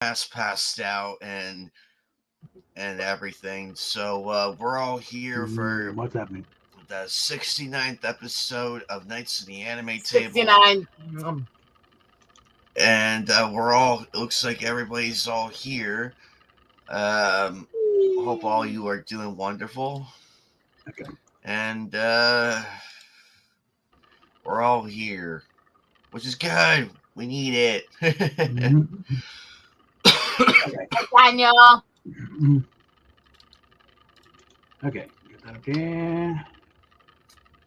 passed out and everything. So we're all here for What's happening? the 69th episode of Nights in the Anime Table. 69. And we're all, it looks like everybody's all here. Hope all you are doing wonderful. Okay. And we're all here, which is good. We need it. Daniel. Okay. Get that okay.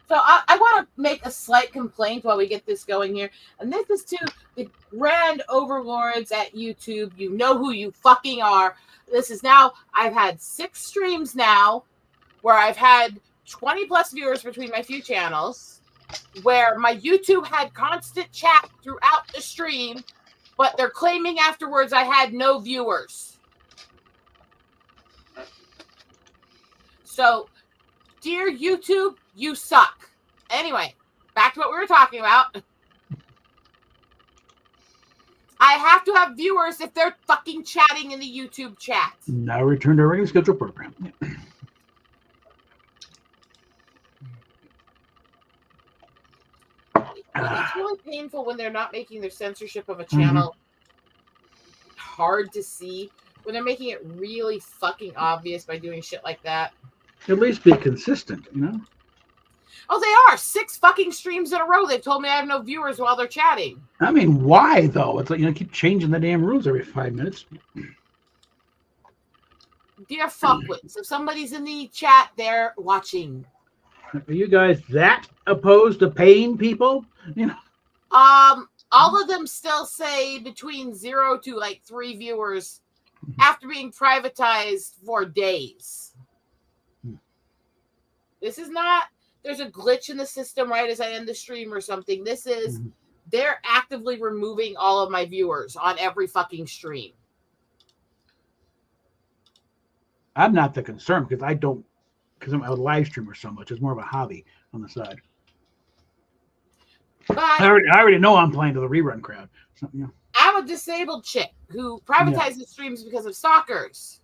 So I want to make a slight complaint while we get this going here. And this is to the grand overlords at YouTube. You know who you fucking are. This is now, I've had 6 streams now where I've had 20 plus viewers between my few channels, where my YouTube had constant chat throughout the stream, but they're claiming afterwards I had no viewers. So, dear YouTube, you suck. Anyway, back to what we were talking about. I have to have viewers if they're fucking chatting in the YouTube chat. Now return to our regular scheduled program. It's really painful when they're not making their censorship of a channel hard to see. When they're making it really fucking obvious by doing shit like that. At least be consistent, you know? Oh, they are. 6 fucking streams in a row. They've told me I have no viewers while they're chatting. I mean, why, though? It's like, you know, keep changing the damn rules every 5 minutes. Dear fuckwits, if somebody's in the chat, they're watching. Are you guys that opposed to paying people? You know? All of them still say between 0 to like 3 viewers after being privatized for days. This is not, there's a glitch in the system right as I end the stream or something. This is, they're actively removing all of my viewers on every fucking stream. I'm not the concern because I don't, because I'm a live streamer so much. It's more of a hobby on the side. But I already know I'm playing to the rerun crowd. So, you know. I'm a disabled chick who privatizes streams because of stalkers.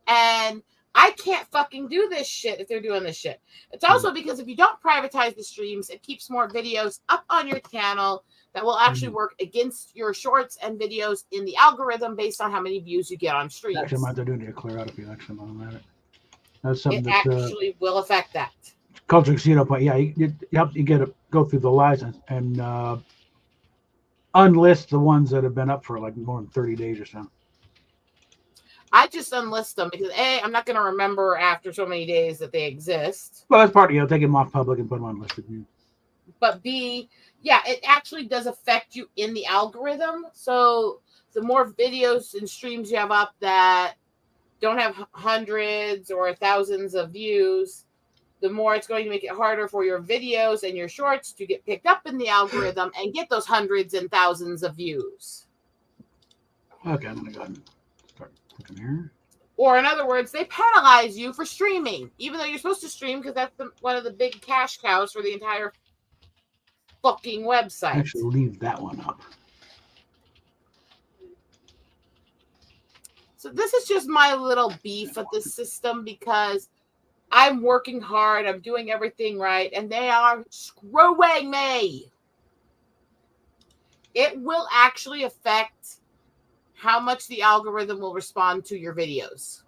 And I can't fucking do this shit if they're doing this shit. It's also because if you don't privatize the streams, it keeps more videos up on your channel that will actually work against your shorts and videos in the algorithm based on how many views you get on streams. Actually, I might have to do to clear out a few extra on that. That's something It that actually will affect that. Culture Casino, but yeah, you have to get to go through the lives and unlist the ones that have been up for like more than 30 days or so. I just unlist them because A, I'm not going to remember after so many days that they exist. Well, that's part of, you know, take them off public and put them unlisted. But B, yeah, it actually does affect you in the algorithm. So the more videos and streams you have up that don't have hundreds or thousands of views, the more it's going to make it harder for your videos and your shorts to get picked up in the algorithm and get those hundreds and thousands of views. Okay, I'm going to go ahead and start clicking here. Or in other words, they penalize you for streaming, even though you're supposed to stream because that's one of the big cash cows for the entire fucking website. Actually, leave that one up. So this is just my little beef with the system because I'm working hard, I'm doing everything right, and they are screwing me. It will actually affect how much the algorithm will respond to your videos.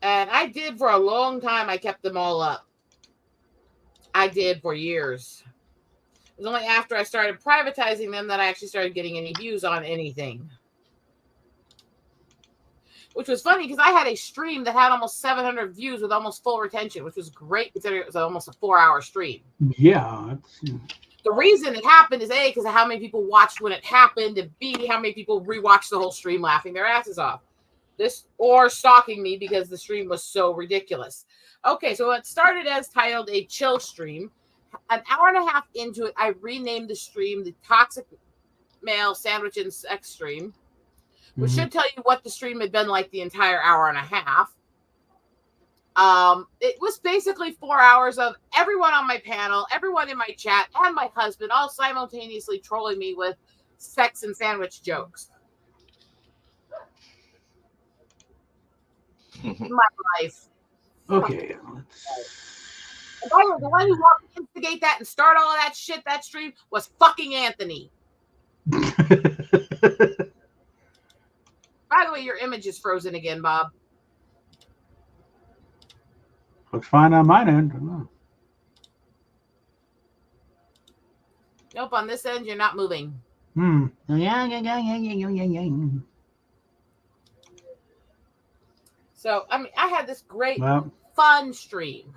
And I did for a long time, I kept them all up. I did for years. It was only after I started privatizing them that I actually started getting any views on anything. Which was funny because I had a stream that had almost 700 views with almost full retention, which was great considering it was almost a 4-hour stream. Yeah. The reason it happened is A, because of how many people watched when it happened, and B, how many people rewatched the whole stream laughing their asses off. This or stalking me because the stream was so ridiculous. Okay, so it started as titled a chill stream. An hour and a half into it, I renamed the stream the Toxic Male Sandwich and Sex Stream, which should tell you what the stream had been like the entire hour and a half. It was basically 4 hours of everyone on my panel, everyone in my chat, and my husband all simultaneously trolling me with sex and sandwich jokes. My life. Okay. And by the way, the one who helped instigate that and start all of that shit, that stream, was fucking Anthony. By the way, your image is frozen again, Bob. Looks fine on mine end. Nope, on this end, you're not moving. So, I mean, I had this great, fun stream.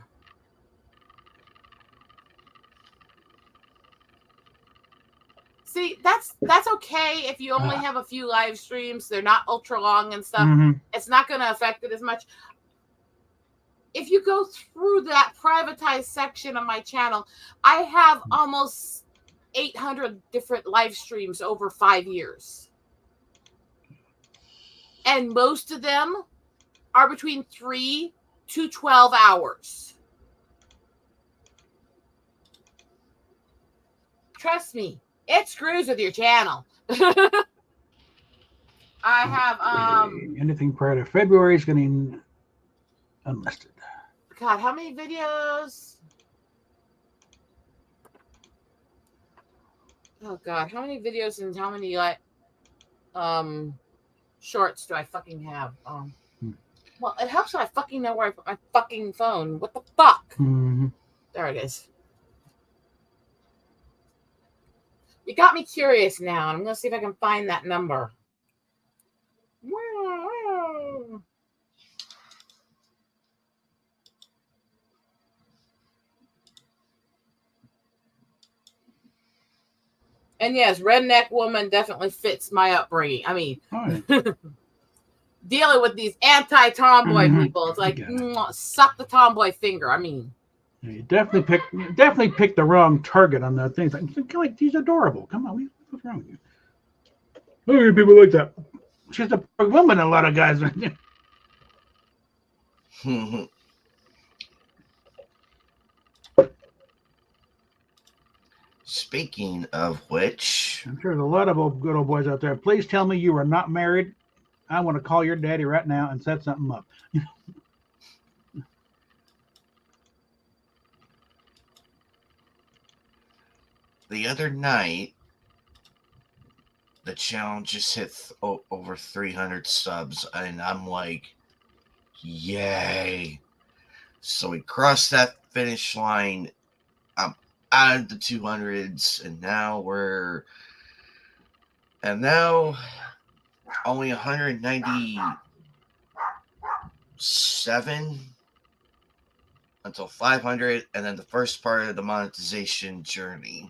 See, that's okay if you only have a few live streams. They're not ultra long and stuff. Mm-hmm. It's not going to affect it as much. If you go through that privatized section of my channel, I have almost 800 different live streams over 5 years. And most of them are between 3 to 12 hours. Trust me, it screws with your channel. I have anything prior to February is getting unlisted. God, how many videos? Oh God, how many videos and how many shorts do I fucking have? Well, it helps when I fucking know where I put my fucking phone. What the fuck? Mm-hmm. There it is. You got me curious now. I'm gonna see if I can find that number. And yes, redneck woman definitely fits my upbringing. I mean, dealing with these anti-tomboy people, it's like suck the tomboy finger. I mean, yeah, you definitely picked the wrong target on that thing. Like he's adorable. Come on, what's wrong with you? How many people like that? She's a woman. A lot of guys. Speaking of which, I'm sure there's a lot of good old boys out there. Please tell me you are not married. I want to call your daddy right now and set something up. the other night, the channel just hit over 300 subs, and I'm like, yay. So we crossed that finish line. I'm out of the 200s, and now only 197 until 500, and then the first part of the monetization journey.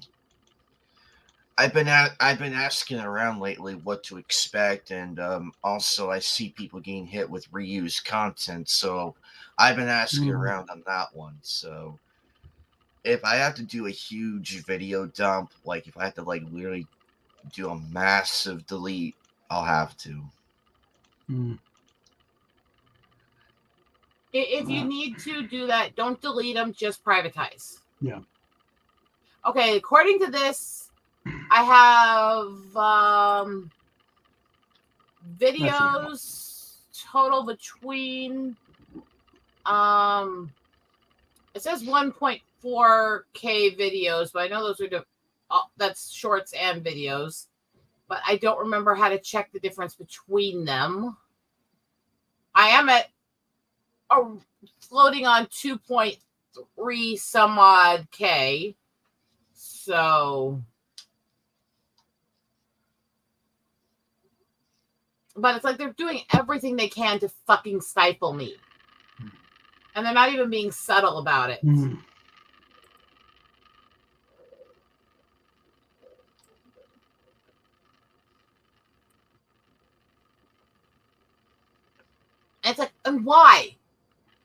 I've been asking around lately what to expect, and also I see people getting hit with reused content, so I've been asking around on that one. So if I have to do a huge video dump, like if I have to like literally do a massive delete, I'll have to. If you need to do that, don't delete them, just privatize. Yeah. Okay, according to this, I have videos total between it says 1.4K videos, but I know those are that's shorts and videos, but I don't remember how to check the difference between them. I am at floating on 2.3 some odd K. So, but it's like they're doing everything they can to fucking stifle me. And they're not even being subtle about it. And it's like, and why?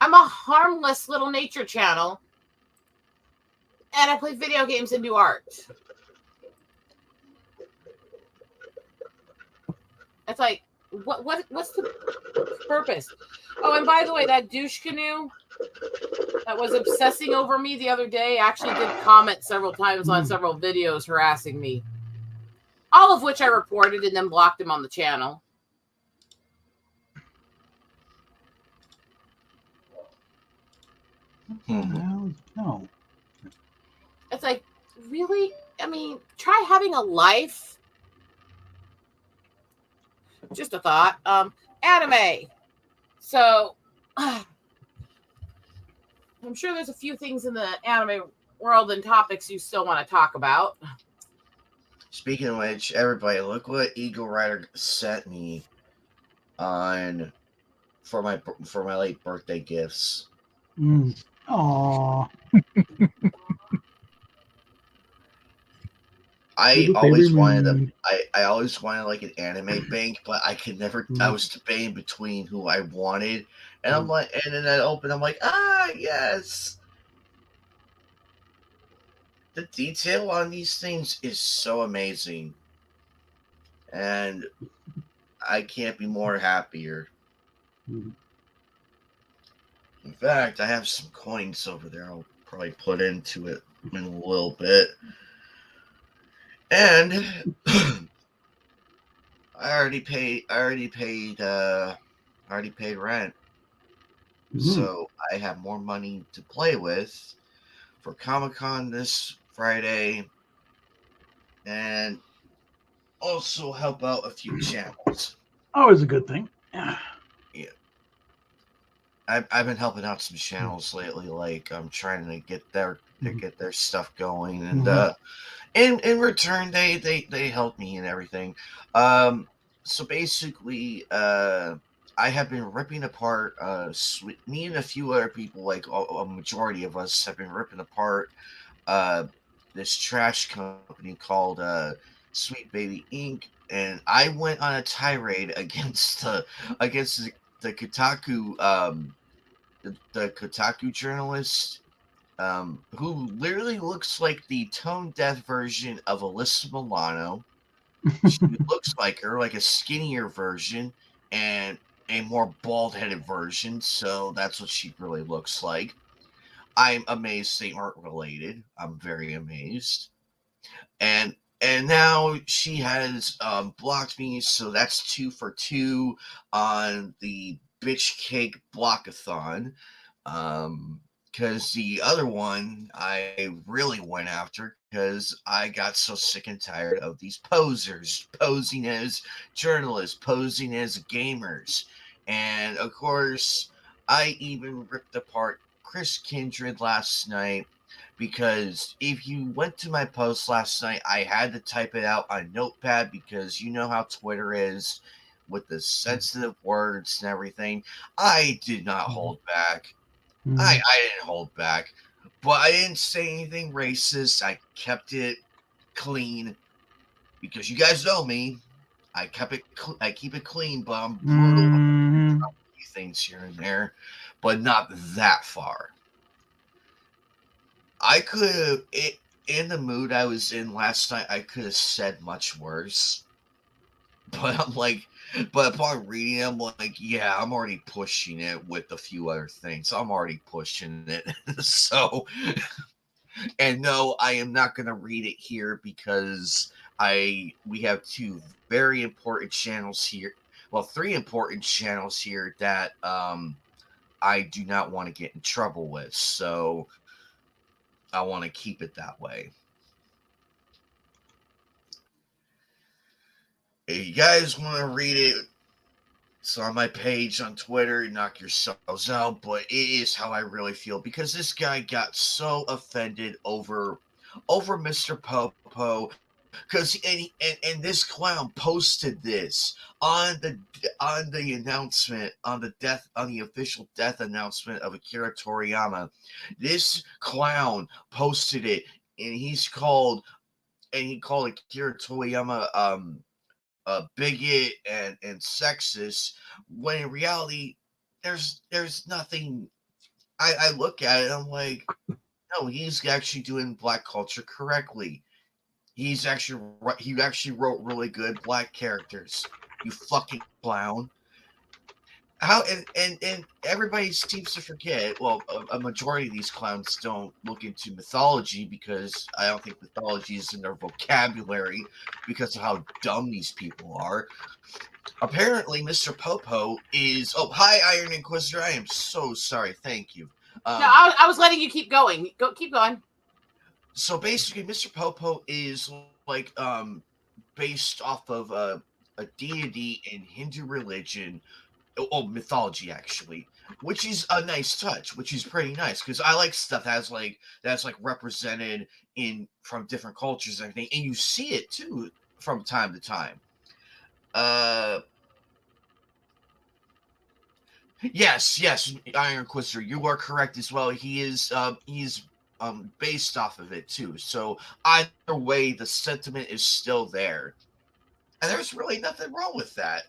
I'm a harmless little nature channel. And I play video games and do art. It's like, what's the purpose? Oh, and by the way, that douche canoe, that was obsessing over me the other day actually did comment several times on several videos harassing me. All of which I reported and then blocked him on the channel. No. It's like, really? I mean, try having a life. Just a thought. Anime. So, I'm sure there's a few things in the anime world and topics you still want to talk about. Speaking of which, everybody, look what Eagle Rider sent me on for my late birthday gifts. Aww. I always wanted I always wanted like an anime bank, but I could never. I was debating between who I wanted, and I'm like, and then I open. I'm like, yes. The detail on these things is so amazing, and I can't be more happier. In fact, I have some coins over there. I'll probably put into it in a little bit. And I already paid rent. So I have more money to play with for Comic-Con this Friday, and also help out a few channels. Always a good thing. Yeah. I've been helping out some channels lately, like I'm trying to get their stuff going, and in return they help me and everything. So basically, I have been ripping apart. Me and a few other people, like a majority of us, have been ripping apart this trash company called Sweet Baby Inc. And I went on a tirade against the Kotaku the Kotaku journalist, who literally looks like the tone deaf version of Alyssa Milano. She looks like her, like a skinnier version and a more bald-headed version. So that's what she really looks like. I'm amazed they aren't related. I'm very amazed. And now she has blocked me, so that's 2 for 2 on the bitch cake blockathon. Because the other one I really went after because I got so sick and tired of these posers posing as journalists, posing as gamers. And of course, I even ripped apart Chris Kindred last night, because if you went to my post last night, I had to type it out on Notepad because you know how Twitter is with the sensitive words and everything. I did not hold back. I didn't hold back, but I didn't say anything racist. I kept it clean because you guys know me. I keep it clean, but I'm brutal. Things here and there, but not that far. I could have, in the mood I was in last night, I could have said much worse. But I'm like, but upon reading it, I'm like, yeah, I'm already pushing it with a few other things. I'm already pushing it. So, and no, I am not going to read it here because we have 2 very important channels here. Well, 3 important channels here that I do not want to get in trouble with. So I want to keep it that way. If you guys want to read it, it's on my page on Twitter. Knock yourselves out. But it is how I really feel, because this guy got so offended over Mr. Popo, because and this clown posted this on the announcement, on the official death announcement of Akira Toriyama. This clown posted it, and he called Akira Toriyama a bigot and sexist, when in reality there's nothing. I look at it, I'm like, no, he's actually doing black culture correctly. He actually wrote really good black characters. You fucking clown. How and everybody seems to forget. Well, a majority of these clowns don't look into mythology because I don't think mythology is in their vocabulary because of how dumb these people are. Apparently, Mr. Popo is. Oh, hi, Iron Inquisitor. I am so sorry. Thank you. No, I was letting you keep going. Keep going. So basically, Mr. Popo is like based off of a deity in Hindu religion, mythology actually, which is a nice touch, which is pretty nice because I like stuff that's like represented in from different cultures and everything, and you see it too from time to time. Uh, yes, Iron Inquisitor, you are correct as well. He's based off of it too. So either way, the sentiment is still there, and there's really nothing wrong with that.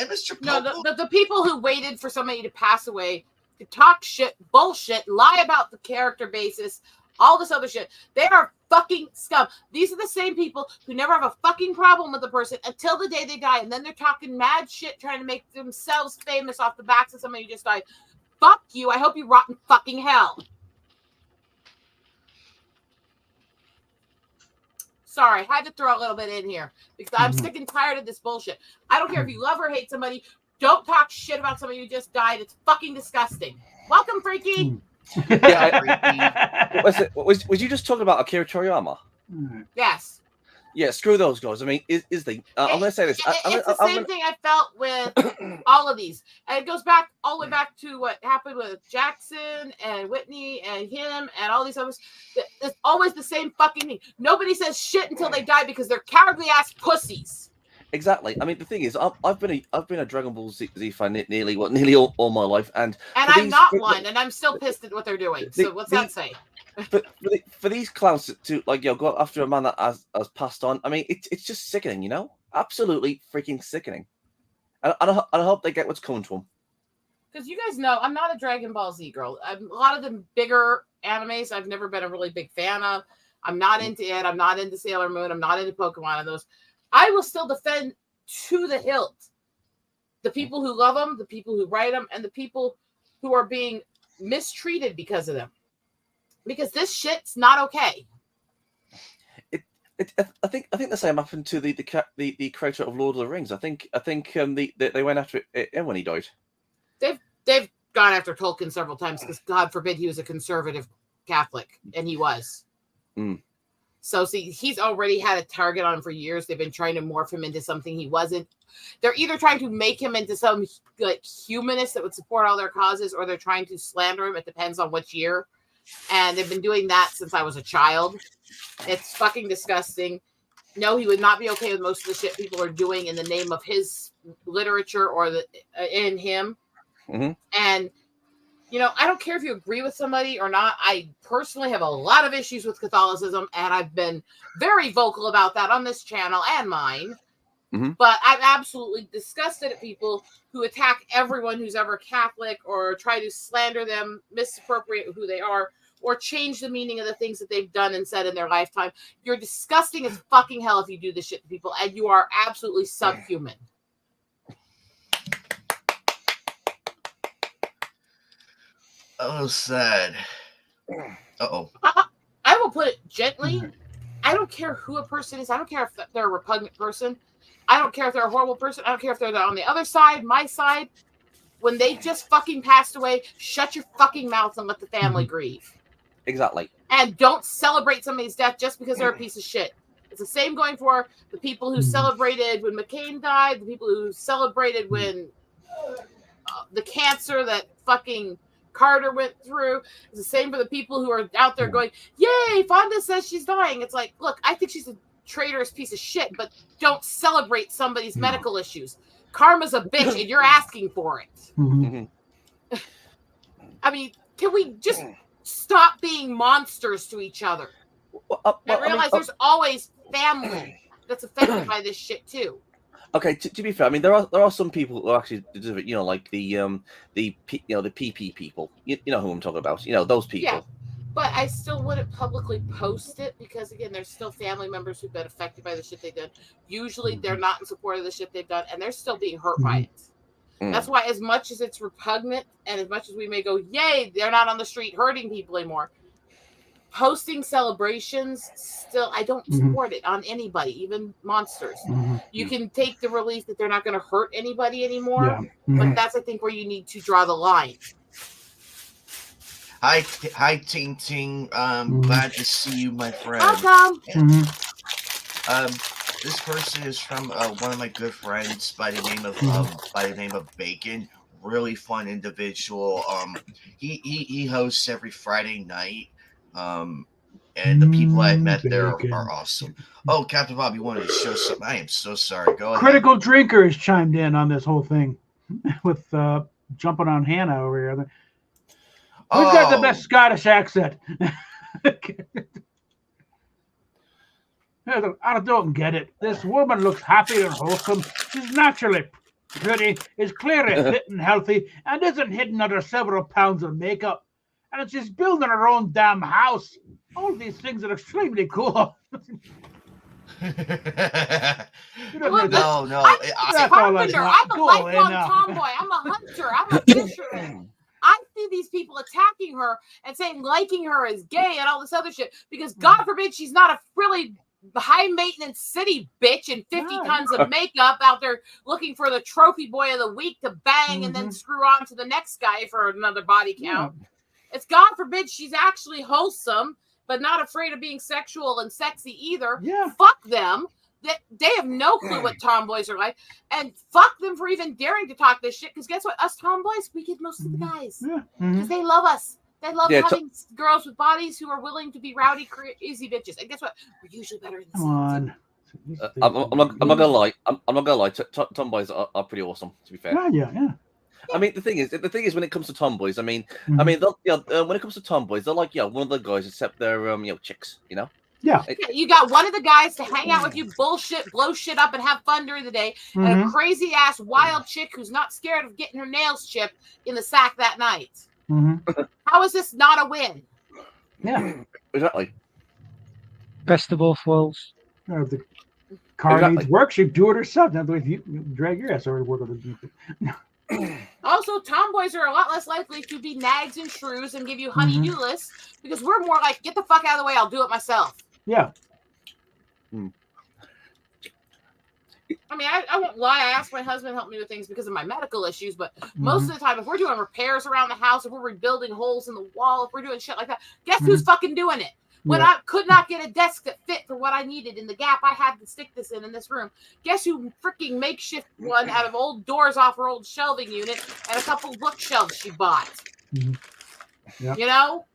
And Mr. No, Popo, the people who waited for somebody to pass away to talk shit, bullshit, lie about the character basis, all this other shit, they are fucking scum. These are the same people who never have a fucking problem with the person until the day they die, and then they're talking mad shit trying to make themselves famous off the backs of somebody who just died. Fuck you. I hope you rot in fucking hell. Sorry, I had to throw a little bit in here because I'm sick and tired of this bullshit. I don't care if you love or hate somebody. Don't talk shit about somebody who just died. It's fucking disgusting. Welcome, Freaky. Yeah, was you just talking about Akira Toriyama? Yes. Yeah, screw those guys. I mean, is the I'm gonna say this. It's the same thing I felt with all of these, and it goes back all the way back to what happened with Jackson and Whitney and him and all these others. It's always the same fucking thing. Nobody says shit until they die because they're cowardly ass pussies. Exactly. I mean, the thing is, I've been a Dragon Ball Z fan nearly all my life, and I'm not one, and I'm still pissed at what they're doing. So what's that say? For these clowns to like go after a man that has passed on, I mean, it's just sickening, you know, absolutely freaking sickening. And I hope they get what's coming to them. Because you guys know I'm not a Dragon Ball Z girl. A lot of the bigger animes I've never been a really big fan of. I'm not into it. I'm not into Sailor Moon. I'm not into Pokemon and those. I will still defend to the hilt the people who love them, the people who write them, and the people who are being mistreated because of them. Because this shit's not okay. I think the same happened to the creator of Lord of the Rings. I think they went after him when he died. They've gone after Tolkien several times because God forbid he was a conservative Catholic, and he was. So see, he's already had a target on him for years. They've been trying to morph him into something he wasn't. They're either trying to make him into some like humanist that would support all their causes, or they're trying to slander him. It depends on which year. And they've been doing that since I was a child. It's fucking disgusting. No, he would not be okay with most of the shit people are doing in the name of his literature or in him. And you know, I don't care if you agree with somebody or not. I personally have a lot of issues with Catholicism, and I've been very vocal about that on this channel and mine. But I'm absolutely disgusted at people who attack everyone who's ever Catholic or try to slander them, misappropriate who they are, or change the meaning of the things that they've done and said in their lifetime. You're disgusting as fucking hell if you do this shit to people, and you are absolutely subhuman. Oh, sad. Uh-oh. I will put it gently. I don't care who a person is. I don't care if they're a repugnant person. I don't care if they're a horrible person. I don't care if they're on the other side, my side. When they just fucking passed away, shut your fucking mouth and let the family grieve. Exactly. And don't celebrate somebody's death just because they're a piece of shit. It's the same going for the people who celebrated when McCain died, the people who celebrated when the cancer that fucking Carter went through. It's the same for the people who are out there going, yay, Fonda says she's dying. It's like, look, I think she's a traitorous piece of shit, but don't celebrate somebody's medical issues. Karma's a bitch and you're asking for it. I mean, can we just stop being monsters to each other? And realize there's always family that's affected by this shit too. Okay, to be fair, I mean there are some people who actually deserve it. You know, like the PP people. You know who I'm talking about. You know those people. Yeah, but I still wouldn't publicly post it because again, there's still family members who've been affected by the shit they've done. Usually, they're not in support of the shit they've done, and they're still being hurt by it. That's why, as much as it's repugnant and as much as we may go, yay, they're not on the street hurting people anymore, hosting celebrations, still, I don't support it on anybody, even monsters. You can take the relief that they're not going to hurt anybody anymore, but that's, I think, where you need to draw the line. Hi, Ting Ting. Glad to see you, my friend. Welcome. This person is from one of my good friends by the name of Bacon. Really fun individual. He hosts every Friday night. And the people I met there are awesome. Oh, Captain Bob, you wanted to show something? I am so sorry. Go ahead. Critical Drinker has chimed in on this whole thing with jumping on Hannah over here. Who's got the best Scottish accent? I don't get it. This woman looks happy and wholesome. She's naturally pretty, is clearly fit and healthy, and isn't hidden under several pounds of makeup. And she's building her own damn house. All these things are extremely cool. No. I'm a carpenter. I'm a lifelong tomboy. I'm a hunter. I'm a fisherman. I see these people attacking her and saying liking her is gay and all this other shit because God forbid she's not a really high maintenance city bitch in 50 tons of makeup out there looking for the trophy boy of the week to bang and then screw on to the next guy for another body count. It's God forbid she's actually wholesome but not afraid of being sexual and sexy either. Fuck them. They have no clue what tomboys are like, and fuck them for even daring to talk this shit. Because guess what? Us tomboys, we get most of the guys because they love us. They love having girls with bodies who are willing to be rowdy, crazy bitches. And guess what? We're usually better in this. Come on. I'm not gonna lie. I'm not gonna lie. Tomboys are pretty awesome. To be fair. Yeah. I mean, the thing is, when it comes to tomboys, I mean, when it comes to tomboys, they're like, one of the guys, except they're, chicks, you know. Yeah. You got one of the guys to hang out with you, bullshit, blow shit up, and have fun during the day, and a crazy ass wild chick who's not scared of getting her nails chipped in the sack that night. How is this not a win? Yeah, exactly. Best of both worlds. The car needs work. She'd do it herself. Not the way you drag your ass over to work with it. Also, tomboys are a lot less likely to be nags and shrews and give you honey-do lists because we're more like, get the fuck out of the way, I'll do it myself. Yeah. I mean, I won't lie. I ask my husband to help me with things because of my medical issues, but most of the time, if we're doing repairs around the house, if we're rebuilding holes in the wall, if we're doing shit like that, guess who's fucking doing it? When I could not get a desk that fit for what I needed in the gap I had to stick this in this room. Guess who freaking makeshift one out of old doors off her old shelving unit and a couple bookshelves she bought? You know?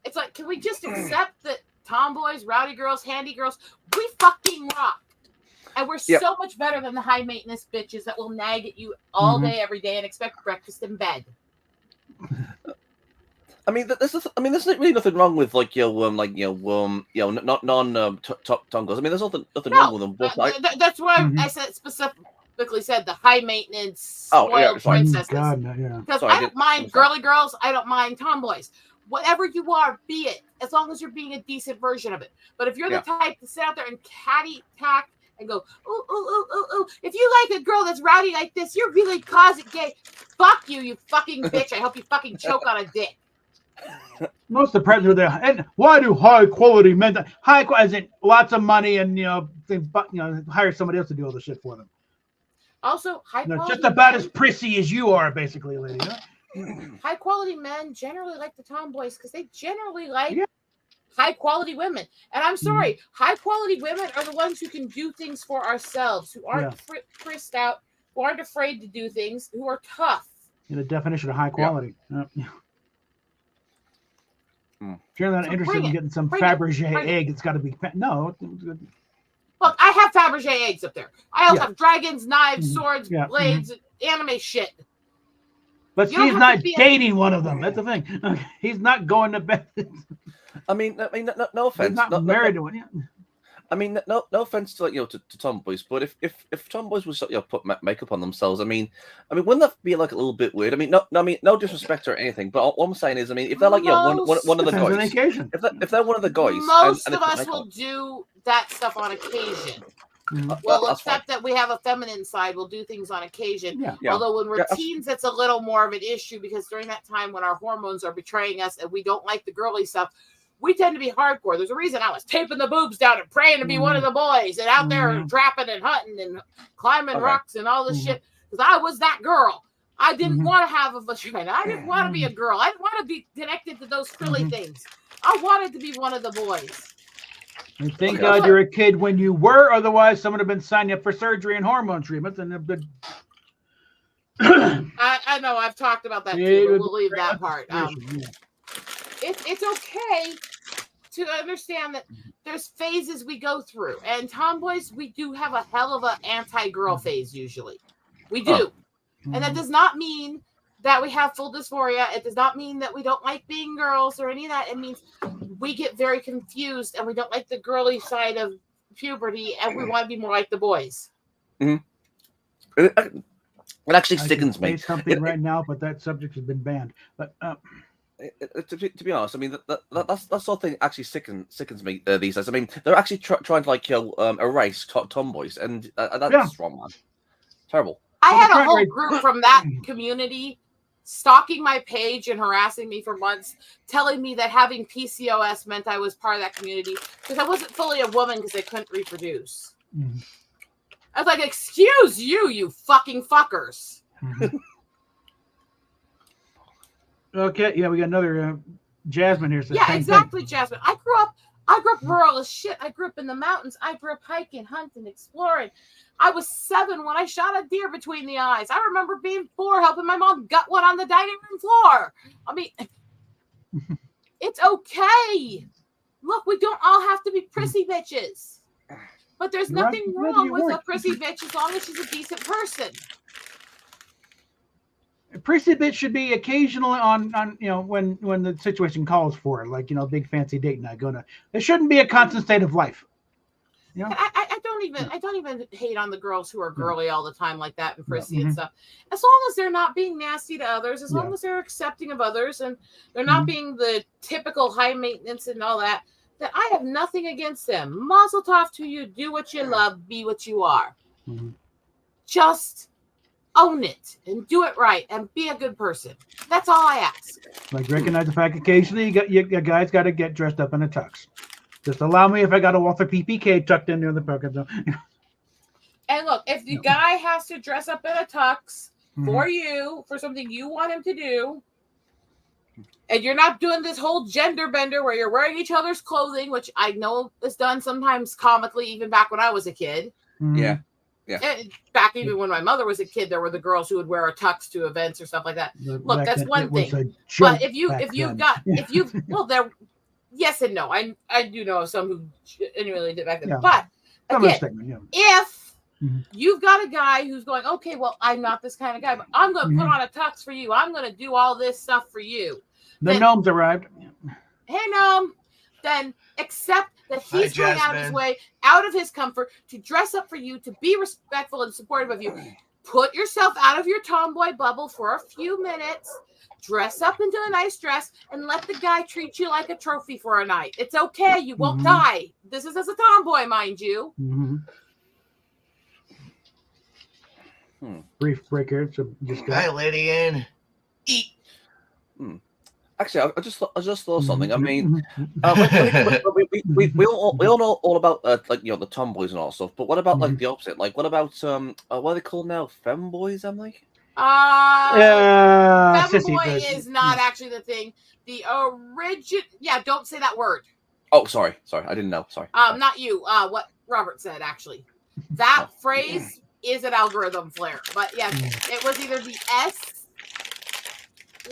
It's like, can we just accept that tomboys, rowdy girls, handy girls, we fucking rock. And we're so much better than the high maintenance bitches that will nag at you all day, every day, and expect breakfast in bed. I mean, there's really nothing wrong with non top girls. I mean, there's nothing wrong with them. But that's why I said specifically said the high maintenance spoiled princesses. Because I don't mind girly girls. I don't mind tomboys. Whatever you are, be it. As long as you're being a decent version of it. But if you're the type to sit out there and catty tack and go, ooh. If you like a girl that's rowdy like this, you're really closet gay. Fuck you, you fucking bitch. I hope you fucking choke on a dick. Most of the presidents are there. And why do high quality men, as in lots of money and hire somebody else to do all the shit for them? Also, high quality just about as prissy as you are, basically, lady. High quality men generally like the tomboys because they generally like high quality women. And I'm sorry, high quality women are the ones who can do things for ourselves, who aren't prissed out, who aren't afraid to do things, who are tough. The definition of high quality. If you're not interested in getting some Fabergé egg, it's got to be no. Look, I have Fabergé eggs up there. I also have dragons, knives, swords, blades, anime shit. But he's not dating one of them. That's the thing. He's not going to bed. I mean, no offense. He's not married to one. I mean, no offense to to tomboys, but if tomboys would put makeup on themselves, I mean, wouldn't that be like a little bit weird? I mean, no disrespect or anything, but what I'm saying is, I mean, if they're like one of the guys, if they're one of the guys, most of us will do that stuff on occasion. We'll That's accept that we have a feminine side. We'll do things on occasion. Yeah. Yeah. Although when we're Yeah. teens, it's a little more of an issue because during that time when our hormones are betraying us and we don't like the girly stuff, we tend to be hardcore. There's a reason I was taping the boobs down and praying to be one of the boys and out there trapping and hunting and climbing rocks and all this shit because I was that girl. I didn't want to have a vagina. I didn't want to be a girl. I didn't want to be connected to those frilly things. I wanted to be one of the boys. And thank God you're a kid when you were. Otherwise, someone would have been signing up for surgery and hormone treatments and have been. I know I've talked about that too, but we'll leave that part. It's okay to understand that there's phases we go through, and tomboys, we do have a hell of an anti-girl phase usually. We do. And that does not mean that we have full dysphoria. It does not mean that we don't like being girls or any of that. It means we get very confused and we don't like the girly side of puberty and we want to be more like the boys. It actually sickens me. Something right now, but that subject has been banned. But to be honest, I mean that sort of thing actually sickens me these days. I mean they're actually trying to erase tomboys, and that's wrong, man. Terrible. I had a whole group from that community stalking my page and harassing me for months, telling me that having PCOS meant I was part of that community because I wasn't fully a woman because I couldn't reproduce. I was like, excuse you, you fucking fuckers. Okay, yeah, we got another Jasmine here. Yeah, exactly, Jasmine. I grew up rural as shit. I grew up in the mountains. I grew up hiking, hunting, exploring. I was 7 when I shot a deer between the eyes. I remember being 4 helping my mom gut one on the dining room floor. I mean, it's okay. Look, we don't all have to be prissy bitches. But there's nothing wrong with a prissy bitch as long as she's a decent person. A prissy bitch should be occasionally on when the situation calls for it, like big fancy date night. It shouldn't be a constant state of life. I don't even hate on the girls who are girly all the time like that and prissy and stuff. As long as they're not being nasty to others, as long as they're accepting of others and they're not being the typical high maintenance and all that, then I have nothing against them. Mazel tov to you. Do what you love. Be what you are. Just own it and do it right and be a good person. That's all I ask. Like recognize the fact occasionally you guys got to get dressed up in a tux. Just allow me if I got a Walther PPK tucked in there in the pocket. And look, if the guy has to dress up in a tux for you, for something you want him to do, and you're not doing this whole gender bender where you're wearing each other's clothing, which I know is done sometimes comically, even back when I was a kid. Yeah. And back even when my mother was a kid, there were the girls who would wear a tux to events or stuff like that. Look, that's one thing. But yes and no. I do know of some who genuinely did back then. Yeah. But again, if you've got a guy who's going, okay, well, I'm not this kind of guy, but I'm going to put on a tux for you. I'm going to do all this stuff for you. The gnomes arrived. Hey, gnome. Then accept that he's going out of his way, out of his comfort, to dress up for you, to be respectful and supportive of you. Put yourself out of your tomboy bubble for a few minutes. Dress up into a nice dress and let the guy treat you like a trophy for a night. It's okay. You won't die. This is as a tomboy, mind you. Brief break here. So just hi, Lydian. Eat. Actually, I just thought something. I mean, we all know all about the tomboys and all stuff. But what about like the opposite? Like, what about what are they called now? Femboys, Emily? Femboy is not actually the thing. The don't say that word. Oh, sorry, I didn't know. Sorry. Not you. What Robert said actually. That phrase is an algorithm flare. But yes, it was either the S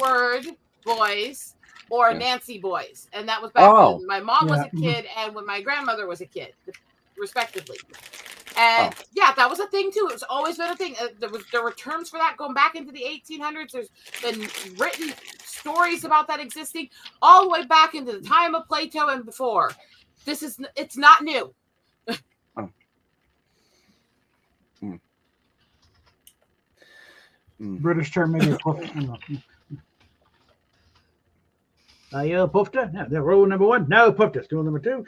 word boys or Nancy boys, and that was back when my mom was a kid and when my grandmother was a kid, respectively. And that was a thing too. It's always been a thing. There were terms for that going back into the 1800s. There's been written stories about that existing all the way back into the time of Plato and before. It's not new. British term maybe. Pufta. No, they're rule number 1. No, Pufta. Rule number 2.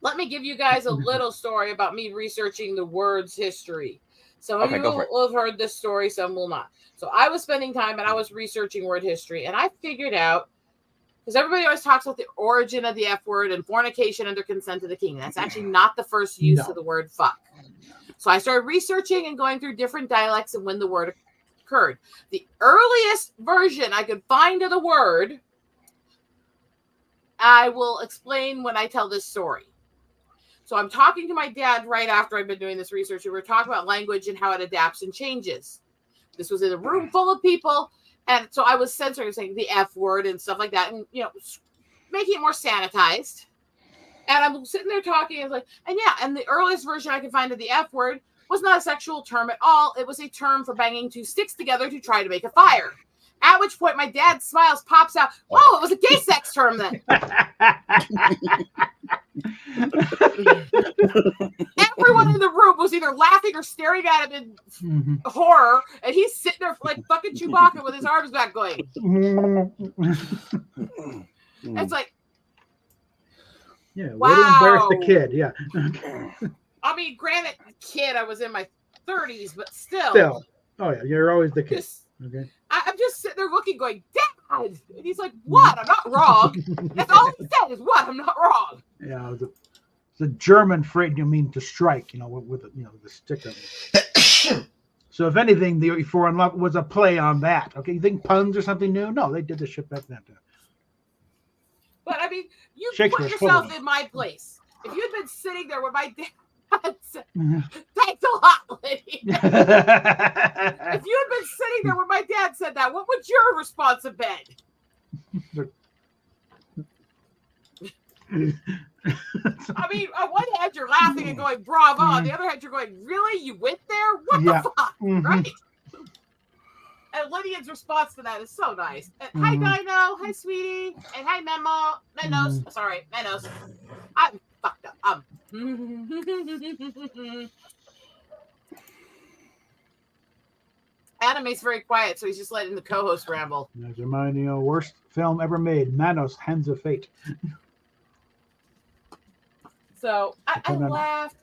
let me give you guys a little story about me researching the word's history. Some of Okay, you go for it. will have heard this story, some will not. So I was spending time and I was researching word history, and I figured out, because everybody always talks about the origin of the F word and fornication under consent of the king. That's actually not the first use No. of the word fuck. So I started researching and going through different dialects and when the word occurred. The earliest version I could find of the word, I will explain when I tell this story. So I'm talking to my dad right after I've been doing this research, and we're talking about language and how it adapts and changes. This was in a room full of people, and so I was censoring, saying the F word and stuff like that, and making it more sanitized. And I'm sitting there talking, and and the earliest version I could find of the F word was not a sexual term at all. It was a term for banging two sticks together to try to make a fire. At which point my dad smiles, pops out, oh, it was a gay sex term then. Everyone in the room was either laughing or staring at him in horror, and he's sitting there like fucking Chewbacca with his arms back going. It's like, yeah, wow. Way to embarrass the kid. Yeah. I mean, granted, kid, I was in my 30s, but still. Oh yeah, you're always the kid. Okay. I'm just sitting there looking, going, Dad, and he's like, "What? I'm not wrong." That's all he said is, "What? I'm not wrong." Yeah, it's a German phrase. You mean to strike? With the stick of it. So if anything, the "For Unluck" was a play on that. Okay, you think puns or something new? No, they did the shit back then. But I mean, you put Shakespeare's yourself full. in my place. If you had been sitting there with my dad, said, thanks a lot, lady. If you had been sitting there when my dad said that, what would your response have been? I mean, on one hand, you're laughing and going, bravo. On the other hand, you're going, really? You went there? What the fuck? Right? And Lydia's response to that is so nice. And, hi, Dino. Hi, sweetie. And hi, Menos. Sorry, Menos. I'm fucked up. Anime's very quiet, so he's just letting the co-host ramble. That's my worst film ever made, Manos, Hands of Fate. So I laughed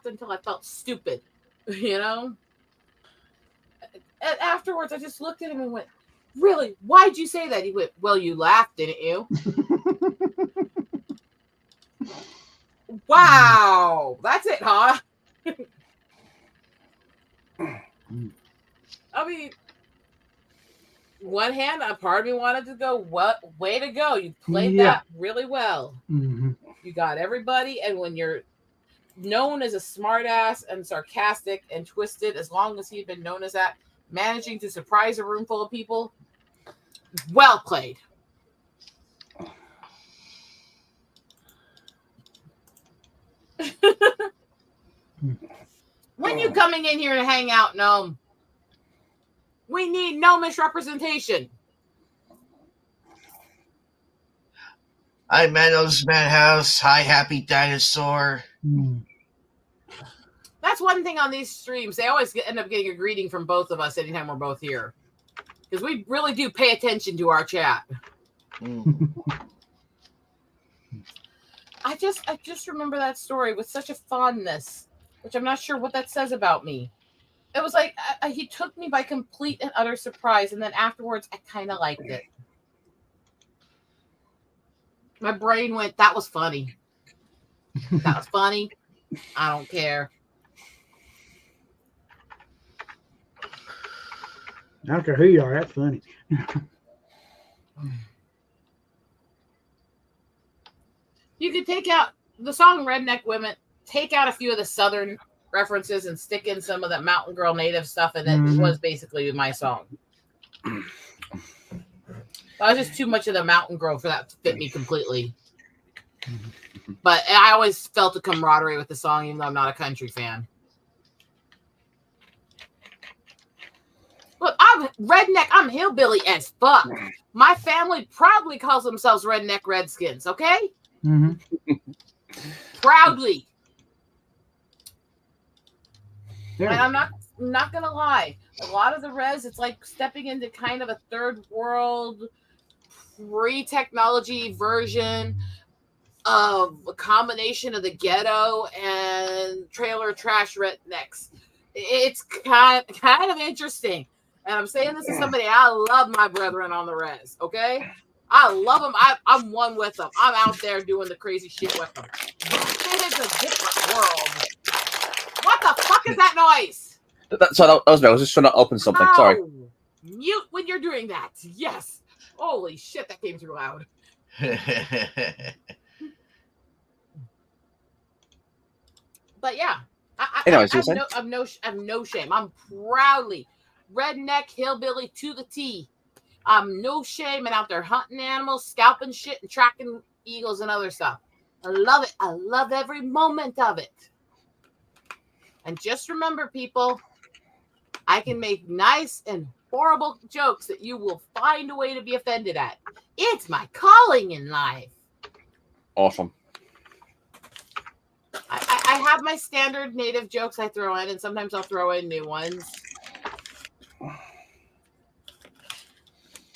until I felt stupid, And afterwards, I just looked at him and went, really? Why'd you say that? He went, well, you laughed, didn't you? Wow. That's it, huh? I mean, one hand, a part of me wanted to go, what? Way to go. You played that really well. Mm-hmm. You got everybody. And when you're known as a smartass and sarcastic and twisted, as long as he'd been known as that, managing to surprise a room full of people, well played. When you coming in here to hang out, Gnome? We need gnomish representation. Hi, Meadows Madhouse. Hi, Happy Dinosaur. That's one thing on these streams. They always end up getting a greeting from both of us anytime we're both here. Because we really do pay attention to our chat. I just remember that story with such a fondness, which I'm not sure what that says about me. It was like he took me by complete and utter surprise, and then afterwards, I kind of liked it. My brain went, that was funny. That was funny. I don't care. I don't care who you are. That's funny. You could take out the song Redneck Women, take out a few of the Southern references and stick in some of that Mountain Girl native stuff, and it was basically my song. I was just too much of the Mountain Girl for that to fit me completely. But I always felt a camaraderie with the song, even though I'm not a country fan. Look, I'm redneck. I'm hillbilly as fuck. My family proudly calls themselves Redneck Redskins, okay? Proudly. And I'm not gonna lie. A lot of the res, it's like stepping into kind of a third world pre-technology version of a combination of the ghetto and trailer trash rednecks. It's kind of interesting. And I'm saying this as somebody, I love my brethren on the res, okay? I love them. I'm one with them. I'm out there doing the crazy shit with them. It is a different world. What the fuck is that noise? Sorry, that was me. I was just trying to open something. Sorry. Mute when you're doing that. Yes. Holy shit, that came through loud. But yeah, Anyways, I have no shame. I'm proudly redneck hillbilly to the T. I'm no shame and out there hunting animals, scalping shit, and tracking eagles and other stuff. I love it. I love every moment of it. And just remember, people, I can make nice and horrible jokes that you will find a way to be offended at. It's my calling in life. Awesome. I have my standard native jokes I throw in, and sometimes I'll throw in new ones.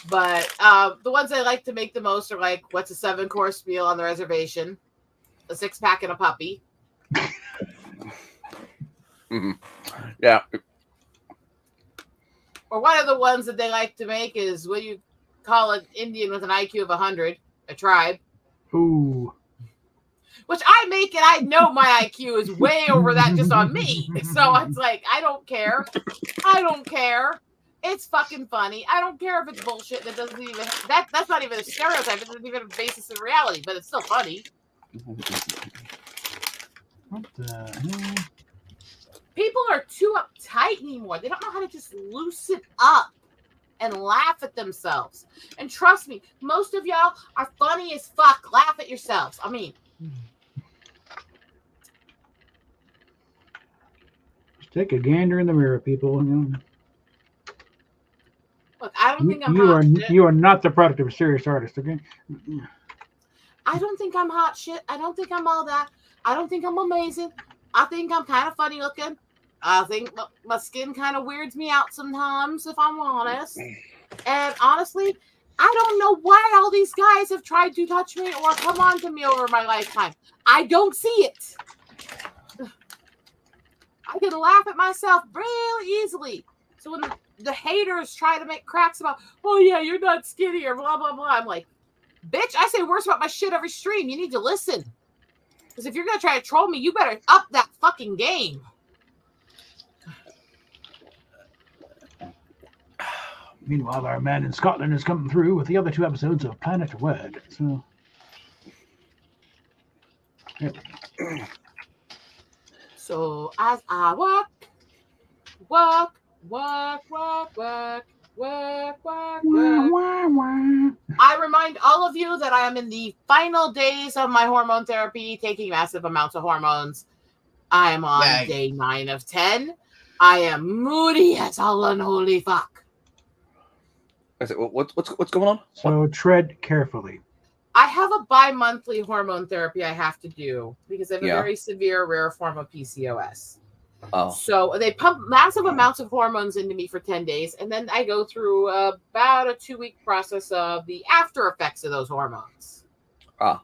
But the ones I like to make the most are like, what's a 7-course meal on the reservation? A 6-pack and a puppy. Mm-hmm. Yeah. Or one of the ones that they like to make is, what do you call an Indian with an IQ of 100? A tribe. Ooh. Which I make, and I know my IQ is way over that just on me. So it's like, I don't care. I don't care. It's fucking funny. I don't care if it's bullshit. That doesn't even that's not even a stereotype. It doesn't even have a basis in reality, but it's still funny. What the hell? People are too uptight anymore. They don't know how to just loosen up and laugh at themselves. And trust me, most of y'all are funny as fuck. Laugh at yourselves. I mean, Just take a gander in the mirror, people. look, I don't think I'm You hot shit. are not the product of a serious artist, okay? I don't think I'm hot shit. I don't think I'm all that. I don't think I'm amazing. I think I'm kind of funny looking. I think my skin kind of weirds me out sometimes, if I'm honest. And honestly, I don't know why all these guys have tried to touch me or come on to me over my lifetime. I don't see it. I can laugh at myself real easily. So when the haters try to make cracks about, oh yeah, you're not skinny or blah, blah, blah, I'm like, bitch, I say worse about my shit every stream. You need to listen. Because if you're going to try to troll me, you better up that fucking game. Meanwhile, our man in Scotland is coming through with the other 2 episodes of Planet Word. So, there we go. So as I walk, I remind all of you that I am in the final days of my hormone therapy, taking massive amounts of hormones. I am on day 9 of 10. I am moody as all unholy fuck. What's going on? So tread carefully. I have a bi-monthly hormone therapy I have to do because I have a very severe, rare form of PCOS. Oh. So they pump massive amounts of hormones into me for 10 days, and then I go through about a 2-week process of the after effects of those hormones. Ah.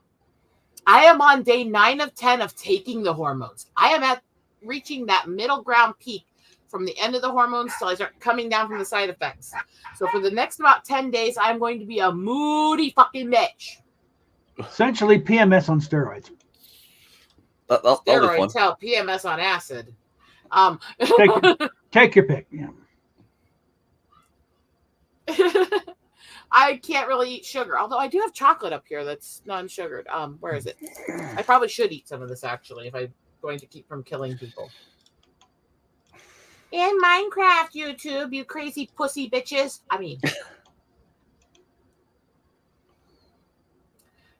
I am on day 9 of 10 of taking the hormones. I am at reaching that middle ground peak from the end of the hormones till I start coming down from the side effects. So for the next about 10 days, I'm going to be a moody fucking bitch. Essentially PMS on steroids. Steroids, hell, PMS on acid. Take your pick. Yeah. I can't really eat sugar, although I do have chocolate up here that's non-sugared. Where is it? I probably should eat some of this actually if I'm going to keep from killing people. In Minecraft, YouTube, you crazy pussy bitches. I mean,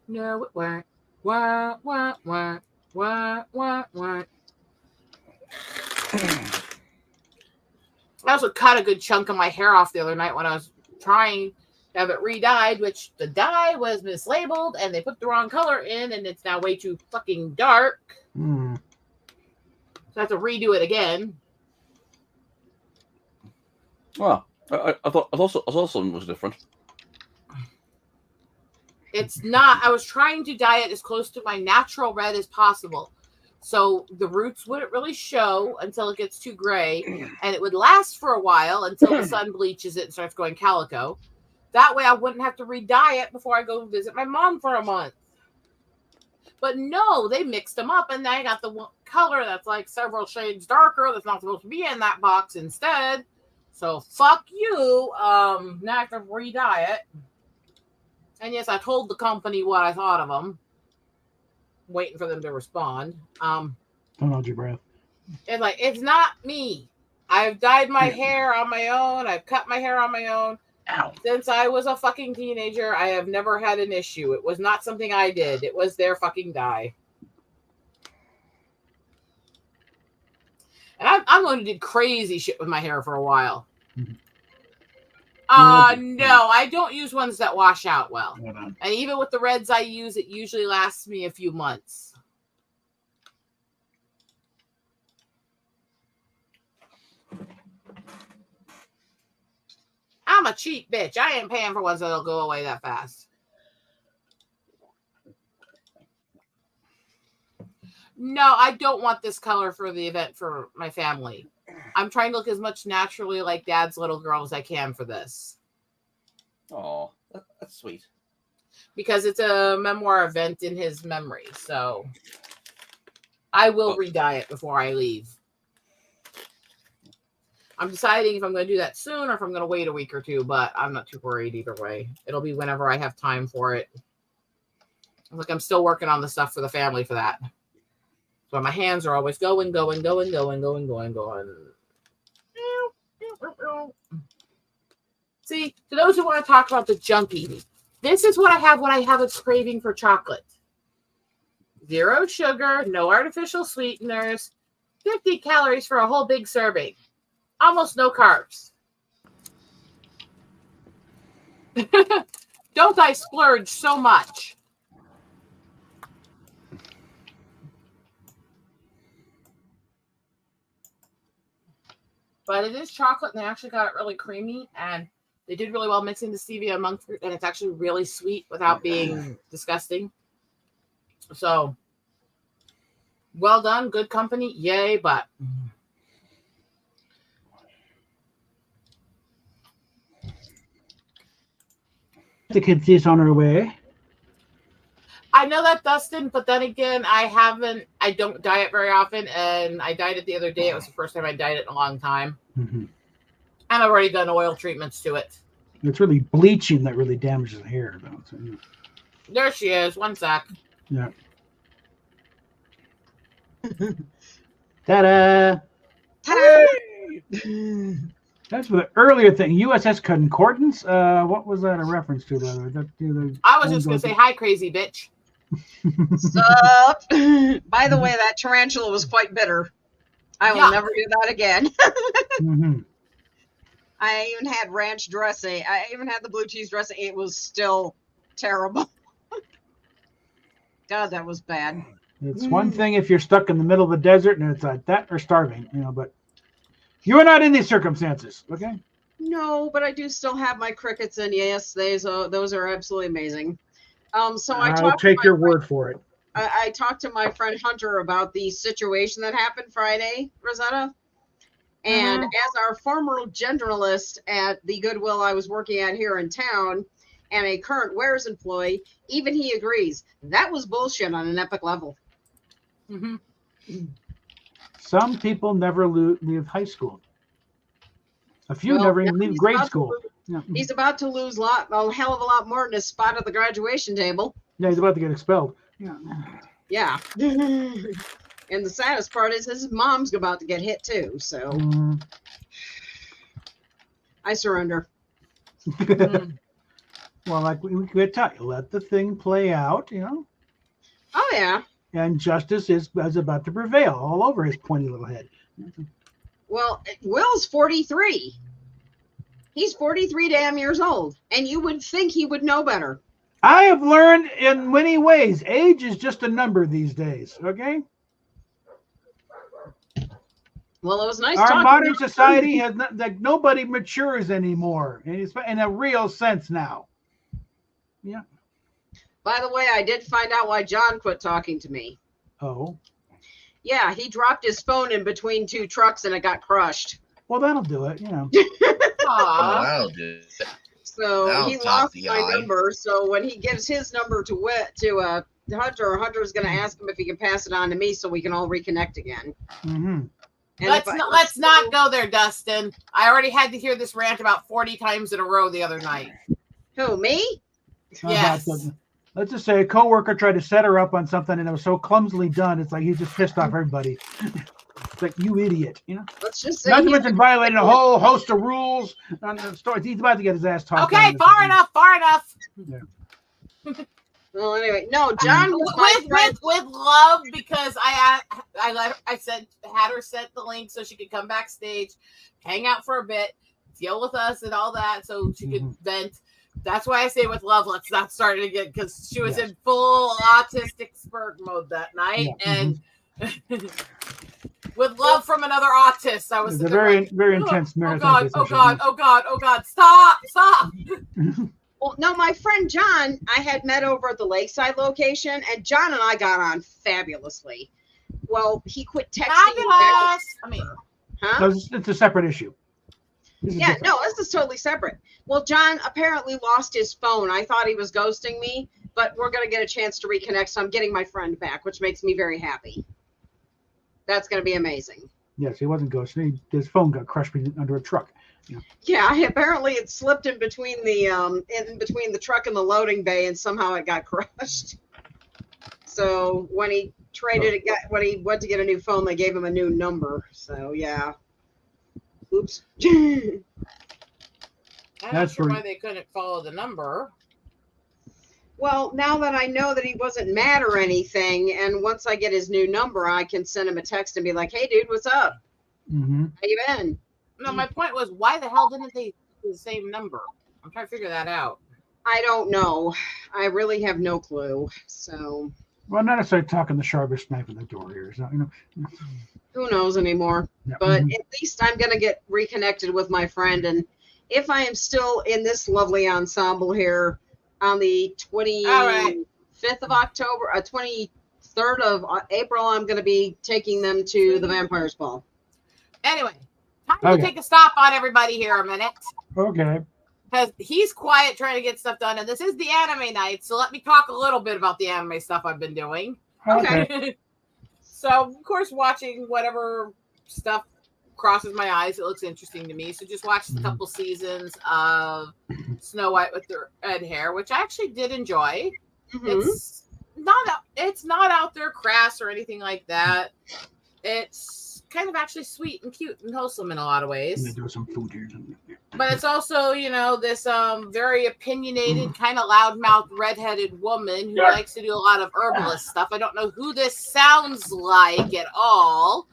no, it weren't. What? I also cut a good chunk of my hair off the other night when I was trying to have it re-dyed, which the dye was mislabeled and they put the wrong color in and it's now way too fucking dark. So I have to redo it again. Well, I thought something was different. It's not. I was trying to dye it as close to my natural red as possible. So the roots wouldn't really show until it gets too gray, and it would last for a while until the sun bleaches it and starts going calico. That way I wouldn't have to re-dye it before I go visit my mom for a month. But no, they mixed them up, and I got the color that's like several shades darker that's not supposed to be in that box instead. So fuck you. Now I have to re-dye it. And yes, I told the company what I thought of them. Waiting for them to respond. Don't hold your breath. And like, it's not me. I've dyed my hair on my own. I've cut my hair on my own. Ow. Since I was a fucking teenager, I have never had an issue. It was not something I did. It was their fucking dye. And I'm going to do crazy shit with my hair for a while. Mm-hmm. No, I don't use ones that wash out well. And even with the reds I use, it usually lasts me a few months. I'm a cheap bitch. I ain't paying for ones that'll go away that fast. No, I don't want this color for the event for my family. I'm trying to look as much naturally like Dad's little girl as I can for this. Oh, that's sweet. Because it's a memoir event in his memory. So I will re-dye it before I leave. I'm deciding if I'm going to do that soon or if I'm going to wait a week or two, but I'm not too worried either way. It'll be whenever I have time for it. Look, I'm still working on the stuff for the family for that. So my hands are always going. See, to those who want to talk about the junk eating, this is what I have when I have a craving for chocolate. 0 sugar, no artificial sweeteners, 50 calories for a whole big serving. Almost no carbs. Don't I splurge so much? But it is chocolate, and they actually got it really creamy, and they did really well mixing the stevia and monk fruit, and it's actually really sweet without being disgusting. So, well done, good company, yay, but... The kids on her way. I know that, Dustin, but then again, I don't dye it very often, and I dyed it the other day. It was the first time I dyed it in a long time. Mm-hmm. And I've already done oil treatments to it. It's really bleaching that really damages the hair, though. So, yeah. There she is. One sec. Yeah. Ta-da! Ta-da! That's for the earlier thing. USS Concordance. What was that a reference to? I was just going to say, hi, crazy bitch. Sup? By the way, that tarantula was quite bitter. I will never do that again. Mm-hmm. I even had ranch dressing. I even had the blue cheese dressing. It was still terrible. God, that was bad. It's one thing if you're stuck in the middle of the desert and it's like that or starving, but you are not in these circumstances, okay? No, but I do still have my crickets, and yes, those are absolutely amazing. So I'll take your word for it. I talked to my friend Hunter about the situation that happened Friday, Rosetta. And as our former generalist at the Goodwill I was working at here in town and a current wares employee, even he agrees that was bullshit on an epic level. Mm-hmm. Some people never leave high school. A few never even leave grade school. Yeah. He's about to lose a hell of a lot more than his spot at the graduation table. Yeah, he's about to get expelled. Yeah. Yeah. And the saddest part is his mom's about to get hit too. So I surrender. Well, like we could tell you, let the thing play out, Oh, yeah. And justice is about to prevail all over his pointy little head. Well, Will's 43. He's 43 damn years old. And you would think he would know better. I have learned in many ways, age is just a number these days, okay? Well, it was nice Our talking modern to you. society has not, like, nobody matures anymore, and it's in a real sense now. Yeah. By the way, I did find out why John quit talking to me. Oh, Yeah, he dropped his phone in between two trucks and it got crushed. well, that'll do it. You know. Oh, Aw. that'll do it. So That'll he top lost the my eye. number. So when he gives his number to Hunter's going to ask him if he can pass it on to me so we can all reconnect again. Mm-hmm. And Let's not go there, Dustin. I already had to hear this rant about 40 times in a row the other night. Who, me? Yes. Let's just say a coworker tried to set her up on something and it was so clumsily done. It's like he just pissed off everybody. It's like, you idiot, you know. Let's just say Not to mention violating a whole host of rules on the story. He's about to get his ass talked. Okay, far enough. Yeah. Well, anyway, no, John was my friend. With love, because I had her set the link so she could come backstage, hang out for a bit, deal with us and all that, so she could vent. That's why I say with love, let's not start it again, because she was in full autistic spurt mode that night, and with love from another autist, I was a very intense marathon. Oh God, stop. Well, no, my friend John, I had met over at the Lakeside location, and John and I got on fabulously. Well, he quit texting. Fabulous. I mean, huh? No, it's a separate issue. Yeah, no, this is totally separate. Well, John apparently lost his phone. I thought he was ghosting me, but we're going to get a chance to reconnect, so I'm getting my friend back, which makes me very happy. That's going to be amazing. Yes, he wasn't ghosting. His phone got crushed under a truck. Yeah, apparently it slipped in between the truck and the loading bay, and somehow it got crushed. So when he when he went to get a new phone, they gave him a new number. So yeah. Oops. I'm not That's sure why right. they couldn't follow the number. Well, now that I know that he wasn't mad or anything, and once I get his new number, I can send him a text and be like, "Hey, dude, what's up? Mm-hmm. How you been?" No, my point was, why the hell didn't they do the same number? I'm trying to figure that out. I don't know. I really have no clue. So Well, not necessarily talking the sharpest knife in the door here. So, you know. who knows anymore? Yeah. But Mhm. at least I'm going to get reconnected with my friend. And if I am still in this lovely ensemble here on the 25th of October, 23rd of April, I'm going to be taking them to the Vampire's Ball. Anyway, time to take a stop on everybody here a minute. Okay. Because he's quiet trying to get stuff done. And this is the anime night. So let me talk a little bit about the anime stuff I've been doing. Okay. So, of course, watching whatever stuff crosses my eyes. It looks interesting to me. So just watched a couple seasons of Snow White with the red hair, which I actually did enjoy. Mm-hmm. It's not out there crass or anything like that. It's kind of actually sweet and cute and wholesome in a lot of ways. Let me do some food here. But it's also, this very opinionated, kind of loudmouth, redheaded woman who likes to do a lot of herbalist stuff. I don't know who this sounds like at all.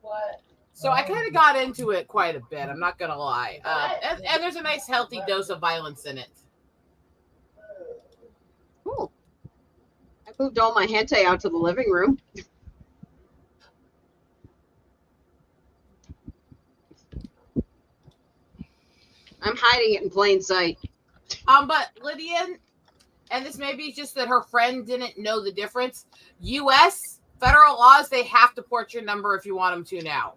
What? So I kind of got into it quite a bit. I'm not gonna lie. And there's a nice, healthy dose of violence in it. Cool. I moved all my hentai out to the living room. I'm hiding it in plain sight. But Lydia, and this may be just that her friend didn't know the difference. U.S. federal laws, they have to port your number if you want them to now.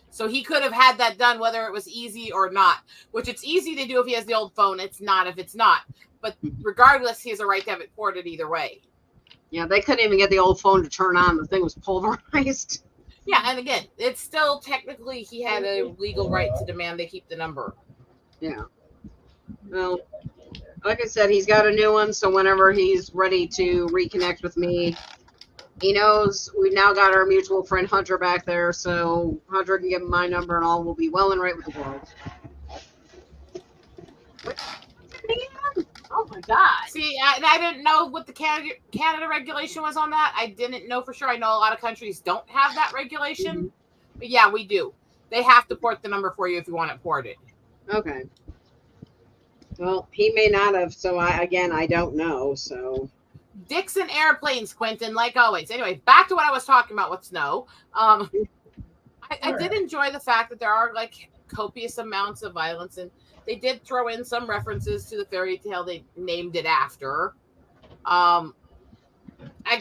So he could have had that done whether it was easy or not, which it's easy to do if he has the old phone. It's not if it's not. But regardless, he has a right to have it ported either way. Yeah, they couldn't even get the old phone to turn on. The thing was pulverized. Yeah, and again, it's still technically he had a legal right to demand they keep the number. Yeah. Well, like I said, he's got a new one, so whenever he's ready to reconnect with me, he knows we've now got our mutual friend Hunter back there, so Hunter can give him my number and all will be well and right with the world. Oh my God. See, I didn't know what the Canada regulation was on that. I didn't know for sure. I know a lot of countries don't have that regulation. Mm-hmm. But yeah, we do. They have to port the number for you if you want it ported. Okay. Well, he may not have, so I don't know, so. Dicks and airplanes, Quentin, like always. Anyway, back to what I was talking about with Snow. I did enjoy the fact that there are, like, copious amounts of violence, and They did throw in some references to the fairy tale they named it after. I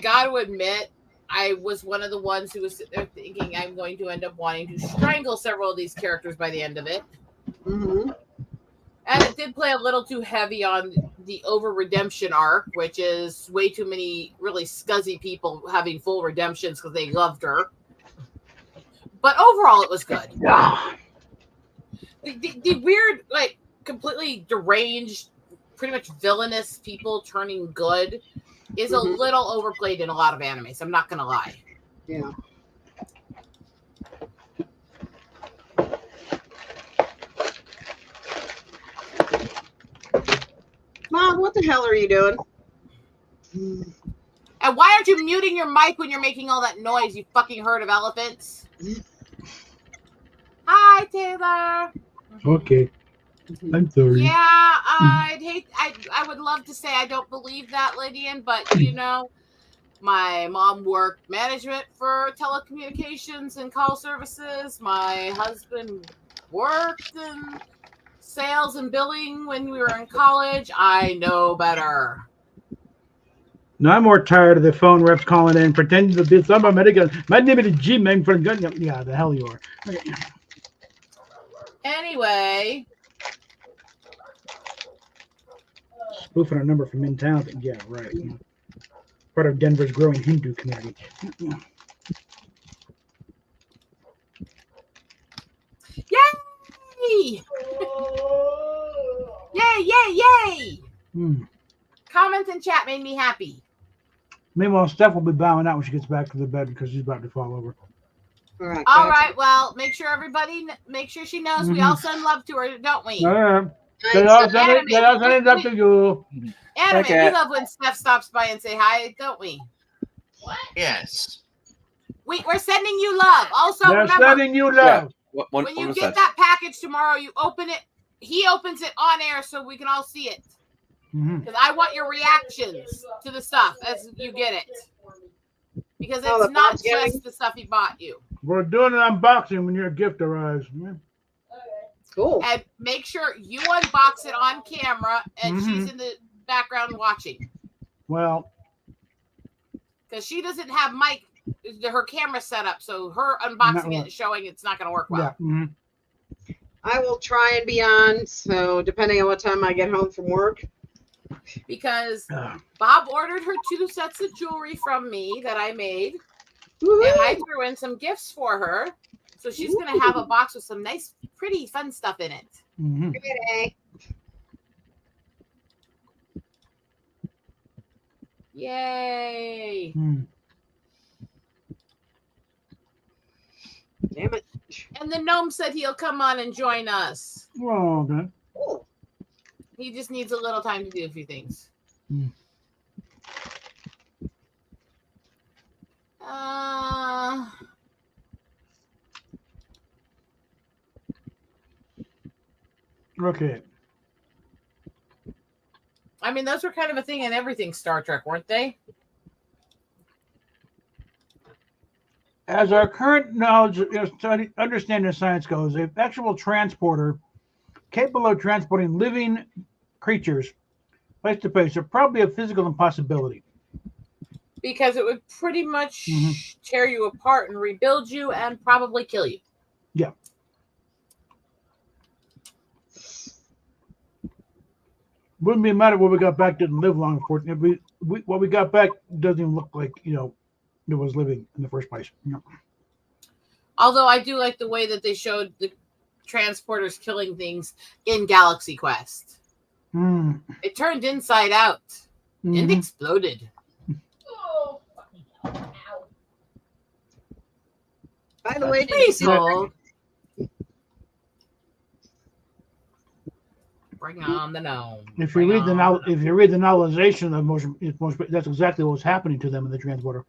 got to admit, I was one of the ones who was sitting there thinking I'm going to end up wanting to strangle several of these characters by the end of it. Mm-hmm. And it did play a little too heavy on the over redemption arc, which is way too many really scuzzy people having full redemptions because they loved her. But overall, it was good. The weird, like, completely deranged, pretty much villainous people turning good is a little overplayed in a lot of animes. I'm not going to lie. Yeah. Mom, what the hell are you doing? And why aren't you muting your mic when you're making all that noise, you fucking herd of elephants? Hi, Taylor. Okay. I'm sorry. Yeah, I would love to say I don't believe that, Lydian, but my mom worked management for telecommunications and call services. My husband worked in sales and billing when we were in college. I know better. No, I'm more tired of the phone reps calling in, pretending to be some American. My name is Jim. I'm from Gun. Yeah, the hell you are. Okay. Anyway. Spoofing our number from in town. Yeah, right. Part of Denver's growing Hindu community. Yay! Yay! Comments in chat made me happy. Meanwhile, Steph will be bowing out when she gets back to the bed because she's about to fall over. All right. Well, make sure she knows we all send love to her, don't we? They all send it up to you. Anime, we love when Steph stops by and say hi, don't we? Yes. We're sending you love. Also, They're remember, sending you love. Yeah. When you get that package tomorrow, you open it. He opens it on air so we can all see it. Because I want your reactions to the stuff as you get it. Because it's not just the stuff he bought you. We're doing an unboxing when your gift arrives. Cool. And make sure you unbox it on camera and she's in the background watching. Well, because she doesn't have her camera set up, so her unboxing it and showing it's not going to work well. Yeah. I will try and be on, so depending on what time I get home from work. Because Bob ordered her 2 sets of jewelry from me that I made. Woo-hoo! And I threw in some gifts for her. So she's going to have a box with some nice, pretty, fun stuff in it. Pretty. Yay. Damn it. And the gnome said he'll come on and join us. Oh, okay. Cool. He just needs a little time to do a few things. Okay. I mean, those were kind of a thing in everything Star Trek, weren't they? As our current knowledge, understanding of science goes, an actual transporter capable of transporting living creatures place to place are probably a physical impossibility. Because it would pretty much tear you apart and rebuild you and probably kill you. Yeah. Wouldn't be mad at what we got back didn't live long, unfortunately. What we got back doesn't even look like, it was living in the first place. Although I do like the way that they showed the transporters killing things in Galaxy Quest. It turned inside out and exploded. By the way, peaceful. Bring on the gnome. If you read the novelization of that's exactly what was happening to them in the transporter.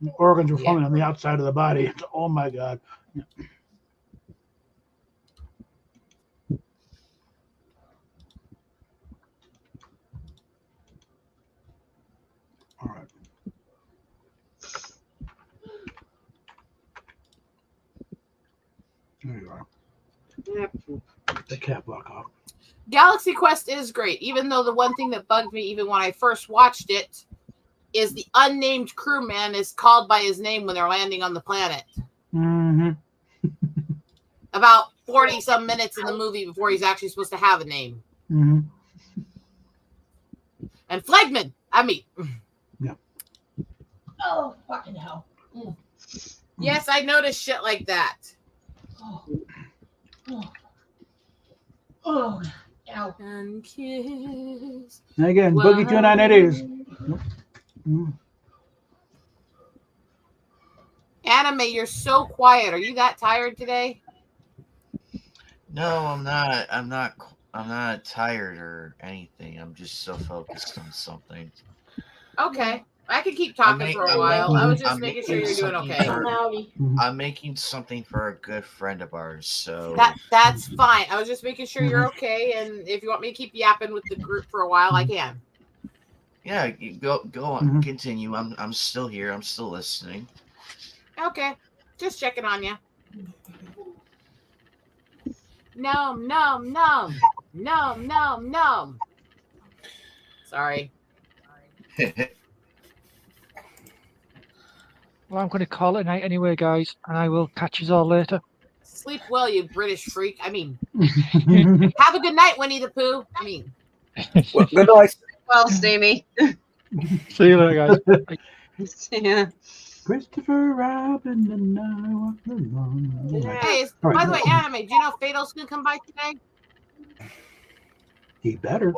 The organs were falling on the outside of the body. Oh my God. Yeah. All right. There you are. Yep. The catwalk off. Galaxy Quest is great, even though the one thing that bugged me, even when I first watched it, is the unnamed crewman is called by his name when they're landing on the planet. Mm-hmm. About 40 some minutes in the movie before he's actually supposed to have a name. Mm-hmm. And Flagman, I mean. Yeah. Oh, fucking hell. Mm. Yes, I noticed shit like that. Oh. Oh. Oh. Ow. And kiss. And again, Boogie 2980s. Mm. Anime, you're so quiet. Are you that tired today? No, I'm not. I'm not tired or anything. I'm just so focused on something. Okay. I could keep talking for a while. I was just making sure you're doing okay. I'm making something for a good friend of ours, so that's fine. I was just making sure you're okay, and if you want me to keep yapping with the group for a while, I can. Yeah, go on, continue. I'm still here. I'm still listening. Okay, just checking on you. Nom nom nom nom nom nom. Sorry. Well, I'm going to call it a night anyway, guys, and I will catch you all later. Sleep well, you British freak. I mean, have a good night, Winnie the Pooh. I mean, well, good night. Well, Steamy. See you later, guys. Yeah. Christopher Robin and I walk along. hey, All right. by the way, Anime, do you know Fatal's gonna come by today? He better.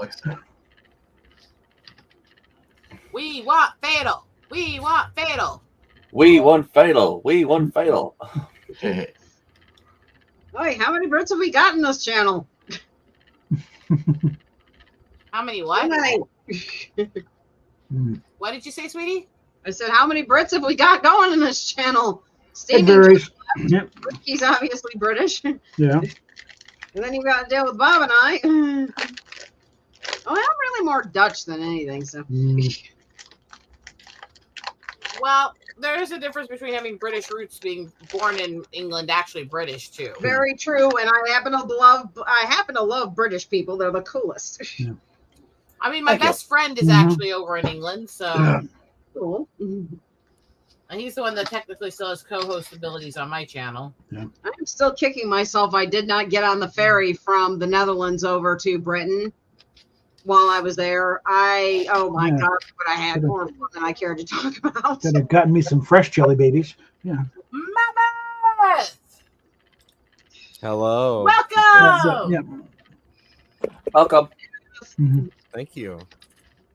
We want Fatal. We want Fatal. We won Fatal. We won Fatal. Hey, how many Brits have we got in this channel? How many what? Mm. What did you say, sweetie? I said, how many Brits have we got going in this channel? It Stevie, varies. Yep. he's obviously British. And Yeah. then you got to deal with Bob and I. Oh, I'm really more Dutch than anything. So. Mm. Well, there is a difference between having British roots, being born in England, actually British too. Very true, and I happen to love British people. They're the coolest. Yeah. I mean, my Thank you. best friend is actually over in England, so Yeah. Cool. and he's the one that technically still has co-host abilities on my channel. I'm still kicking myself. I did not get on the ferry from the Netherlands over to Britain while I was there. Oh my Yeah. God, what I had more fun than I cared to talk about. Could have gotten me some fresh jelly babies. Yeah. Mama! Hello. Welcome! Yeah. Welcome. Mhm. Thank you.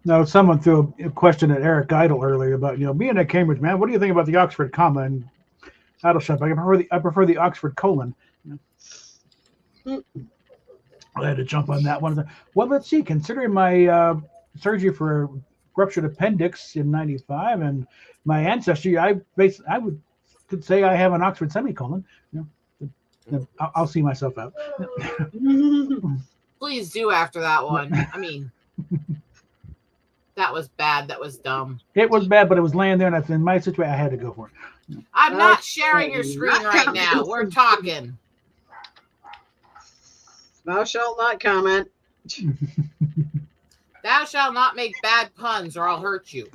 Now, someone threw a question at Eric Idle earlier about, being at Cambridge, man, what do you think about the Oxford comma and Idleship? I prefer the Oxford colon. I had to jump on that one. Well, let's see. Considering my surgery for a ruptured appendix in '95 and my ancestry, I could say I have an Oxford semicolon. I'll see myself out. Please do after that one. I mean, that was bad. That was dumb. It was bad, but it was laying there, and in my situation, I had to go for it. I'm not sharing your screen right now. We're talking. Thou shalt not comment. Thou shalt not make bad puns or I'll hurt you.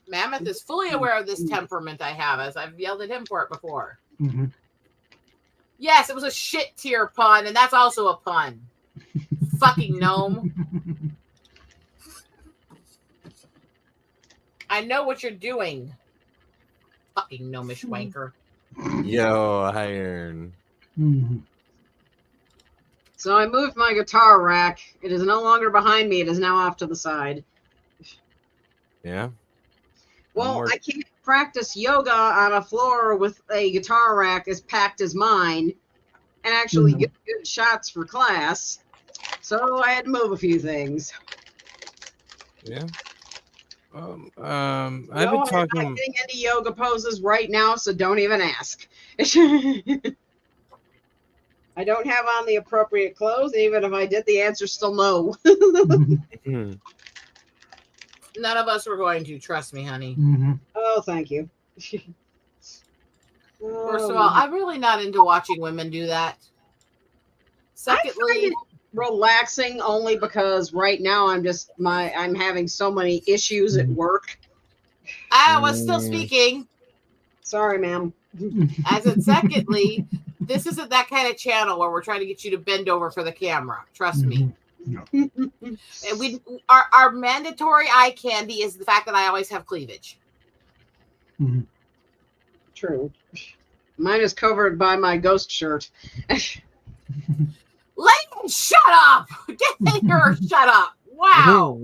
Mammoth is fully aware of this temperament I have, as I've yelled at him for it before. Mm-hmm. Yes, it was a shit tier pun, and that's also a pun. Fucking gnome. I know what you're doing. Fucking gnomish wanker. Yo, Iron. Mm-hmm. So I moved my guitar rack. It is no longer behind me. It is now off to the side. Yeah. Well, I can't practice yoga on a floor with a guitar rack as packed as mine and actually get good shots for class. So I had to move a few things. Yeah. I've been I'm not talking. getting into yoga poses right now, so don't even ask. I don't have on the appropriate clothes. Even if I did, the answer's still no. Hmm. None of us were going to. Trust me, honey. Mm-hmm. Oh, thank you. First of all, I'm really not into watching women do that. I find Secondly, it relaxing only because right now I'm having so many issues at work. I was still speaking. Sorry, ma'am. As in, secondly, this isn't that kind of channel where we're trying to get you to bend over for the camera. Trust me. And our mandatory eye candy is the fact that I always have cleavage. True. Mine is covered by my ghost shirt. Layton, shut up! Get in here, shut up! Wow.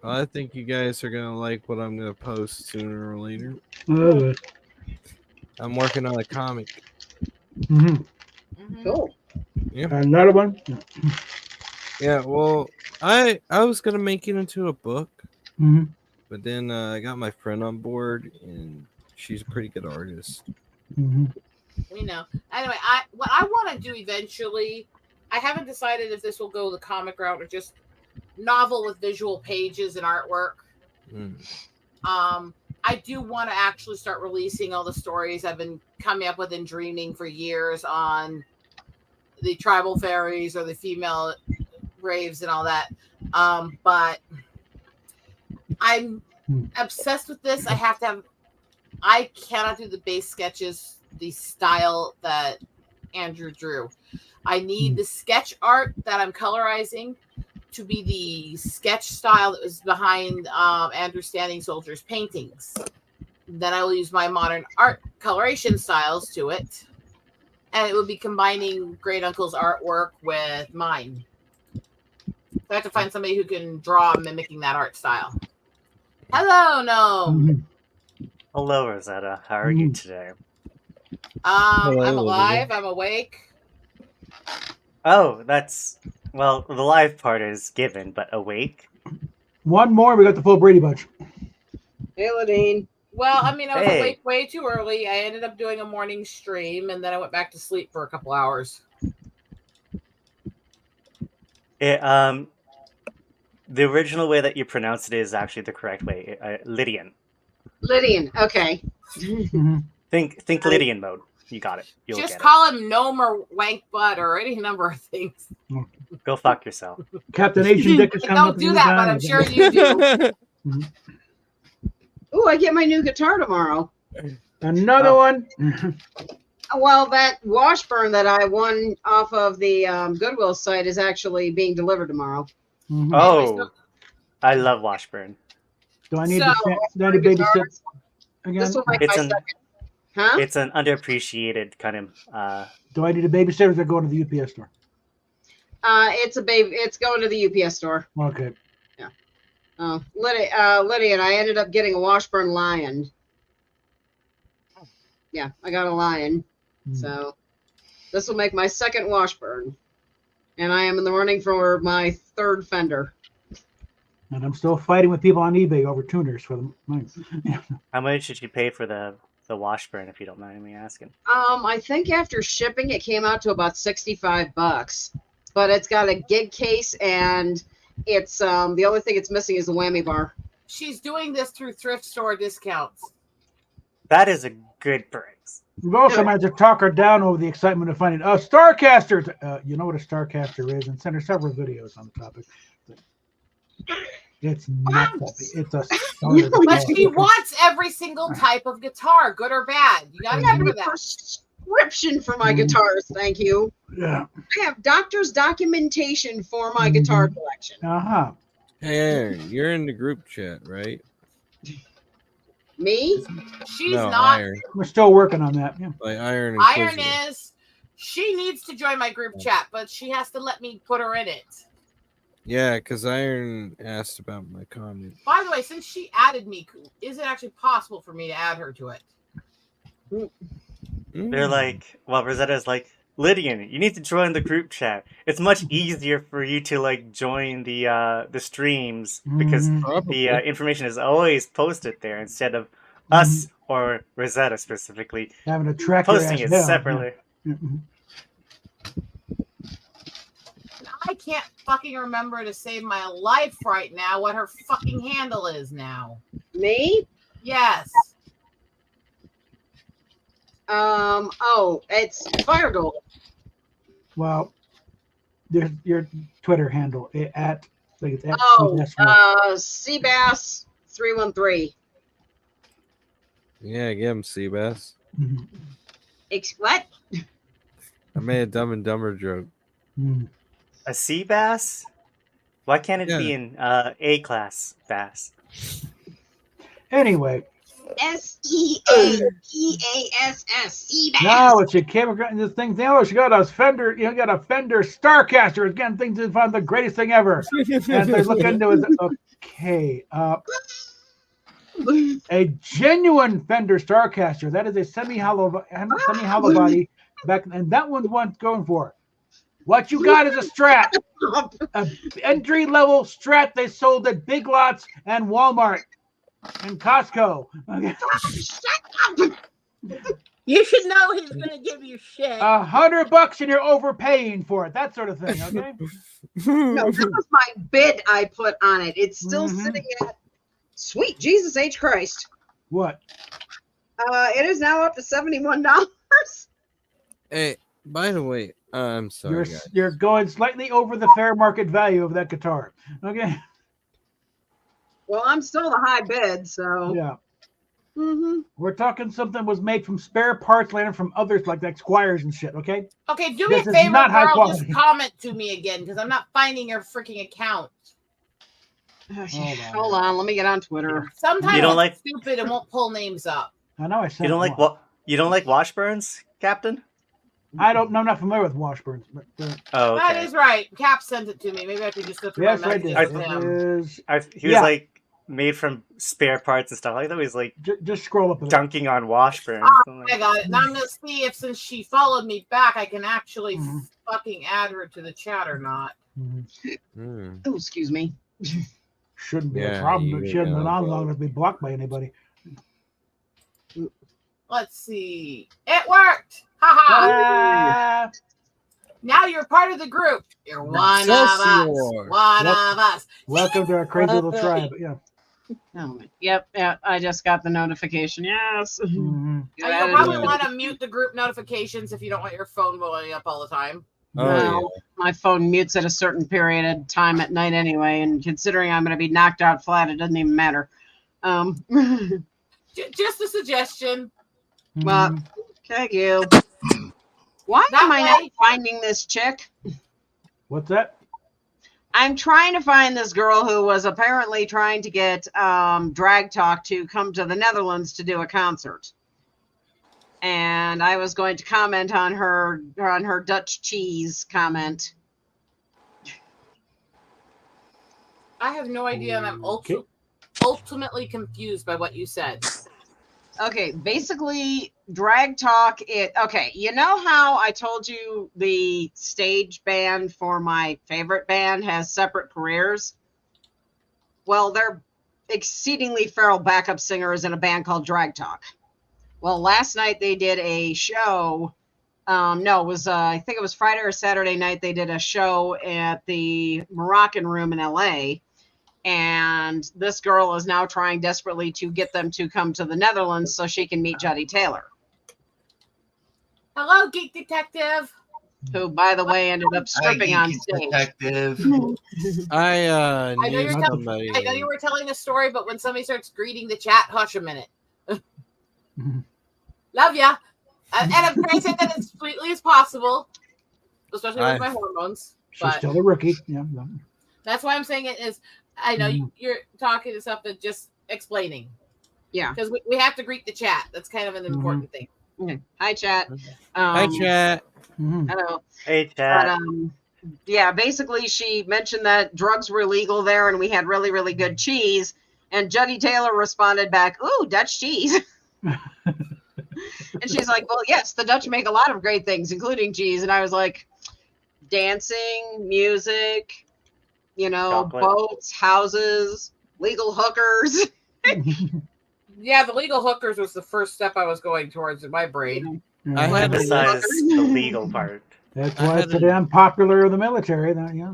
Well, I think you guys are gonna like what I'm gonna post sooner or later. I'm working on a comic. Cool. Yeah. Another one. Yeah. Well, I was gonna make it into a book, but then I got my friend on board, and she's a pretty good artist. We know. Anyway, what I want to do eventually, I haven't decided if this will go the comic route or just novel with visual pages and artwork. I do want to actually start releasing all the stories I've been coming up with and dreaming for years on the tribal fairies or the female raves and all that. But I'm obsessed with this. I cannot do the base sketches, the style that Andrew drew. I need the sketch art that I'm colorizing to be the sketch style that was behind Andrew Standing Soldier's paintings. Then I will use my modern art coloration styles to it. And it will be combining Great Uncle's artwork with mine. So I have to find somebody who can draw mimicking that art style. Hello, Gnome. Hello, Rosetta. How are you today? I'm alive. I'm awake. Oh, well, the live part is given, but awake? One more, we got the full Brady Bunch. Hey, Ladine. Well, I mean, I was awake way too early. I ended up doing a morning stream, and then I went back to sleep for a couple hours. The original way that you pronounce it is actually the correct way. Lydian. Lydian, okay. Think Lydian mode. You got it. You'll Just get call him Gnome or Wank Butt or any number of things. it. Go fuck yourself. Captain Asian Dick is coming Don't up do in that, the but I'm sure you do. Ooh, I get my new guitar tomorrow. Another one. Well, that Washburn that I won off of the Goodwill site is actually being delivered tomorrow. Oh, I love Washburn. Do I need to babysit again? This will make my second. Huh? It's an underappreciated kind of. Do I need a babysitter or is it going to the UPS store? It's a baby. It's going to the UPS store. Okay. Yeah. Lydia, and I ended up getting a Washburn Lion. Yeah, I got a Lion. So this will make my second Washburn. And I am in the running for my third Fender. And I'm still fighting with people on eBay over tuners for them. How much did you pay for the Washburn, if you don't mind me asking? I think after shipping, it came out to about $65. But it's got a gig case, and it's the only thing it's missing is the whammy bar. She's doing this through thrift store discounts. That is a good price. We've also managed to talk her down over the excitement of finding Starcaster. You know what a Starcaster is, and send her several videos on the topic. It's not that. It's a. But she wants every single type of guitar, good or bad. You got to give her that. Prescription for my guitars, thank you. Yeah. I have doctor's documentation for my guitar collection. Hey, Aaron, you're in the group chat, right? Me? She's No, not. Iron. We're still working on that. Yeah. Like Iron. And Iron Quizzer. is. She needs to join my group chat, but she has to let me put her in it. Yeah, because Iron asked about my comment. By the way, since she added me, is it actually possible for me to add her to it? They're like, well, Rosetta's like, Lydian, you need to join the group chat. It's much easier for you to like join the streams because the information is always posted there instead of us or Rosetta specifically having to track posting it separately. I can't fucking remember to save my life right now what her fucking handle is now. Me? Yes. Oh, it's Fire Gold. Well, there's your Twitter handle at I think it's at Seabass 313. Yeah, get him, Seabass. What? I made a Dumb and Dumber joke. A sea bass? Why can't it be an A class bass? Anyway. SEABASS. Seabass. Now it's a camera. This thing. Oh, she got a Fender. You got a Fender Starcaster. Again, things they found the greatest thing ever. And they look into it. Okay. A genuine Fender Starcaster. That is a semi-hollow body. And that one's one going for it. What you got is a Strat, a entry-level Strat they sold at Big Lots and Walmart and Costco. Okay. Shut up! You should know he's gonna give you shit. $100 and you're overpaying for it. That sort of thing. Okay. No, that was my bid I put on it. It's still sitting at sweet Jesus H. Christ. What? It is now up to $71. Hey, by the way, I'm sorry, guys. You're going slightly over the fair market value of that guitar. Okay. Well, I'm still the high bid, so Yeah. Mm-hmm. We're talking something was made from spare parts landed from others like Squires and shit. Okay. Okay, do me This a is favor, not high girl. quality. Just comment to me again because I'm not finding your freaking account. Hold on, let me get on Twitter. Sometimes You don't it's like- stupid and won't pull names up. I know I said You don't like what? You don't like Washburns, Captain? I don't know. I'm not familiar with Washburns. But, Oh, That okay. is right. Cap sent it to me. Maybe I could just go through yes, my I did. messages It with him. is- He was like made from spare parts and stuff. I thought he was like just scroll up. dunking on Washburns. I got it. Now I'm gonna see if since she followed me back, I can actually fucking add her to the chat or not. Oh, excuse me. Shouldn't be Yeah, a problem. you But she hasn't go, been on bro. long enough to be blocked by anybody. Let's see. It worked. Haha. Now you're part of the group. You're one of us. Excelsior. One of us. Welcome to our crazy little tribe. Yeah. Oh, yep, I just got the notification. Yes. You'll probably want to mute the group notifications if you don't want your phone blowing up all the time. Well, my phone mutes at a certain period of time at night anyway, and considering I'm going to be knocked out flat, it doesn't even matter. Just a suggestion. Well, thank you. Why am I not finding this chick? What's that? I'm trying to find this girl who was apparently trying to get Drag Talk to come to the Netherlands to do a concert. And I was going to comment on her Dutch cheese comment. I have no idea, and I'm ultimately confused by what you said. Okay, basically, Drag Talk. Okay, you know how I told you the stage band for my favorite band has separate careers? Well, they're exceedingly feral backup singers in a band called Drag Talk. Well, last night they did a show. No, it was I think it was Friday or Saturday night. They did a show at the Moroccan Room in LA. And this girl is now trying desperately to get them to come to the Netherlands so she can meet Juddy Taylor. Hello, Geek Detective. Who, by the way, ended up stripping on stage. Detective. I know you're somebody. I know you were telling a story, but when somebody starts greeting the chat, hush a minute. Love ya. And I'm trying to say that as sweetly as possible, especially with my hormones. She's But still a rookie. Yeah. that's why I'm saying it is. I know you're talking to something, just explaining. Yeah. Because we have to greet the chat. That's kind of an important thing. Okay. Hi, chat. Hi, chat. Hello. Hey, chat. But, yeah, basically she mentioned that drugs were illegal there and we had really, really good cheese. And Juddy Taylor responded back, "Ooh, Dutch cheese." And she's like, "Well, yes, the Dutch make a lot of great things, including cheese." And I was like, dancing, music, Chocolate. boats, houses, legal hookers. Yeah, the legal hookers was the first step I was going towards in my brain. I had Emphasize the legal part. That's why it's so damn popular in the military. That, yeah.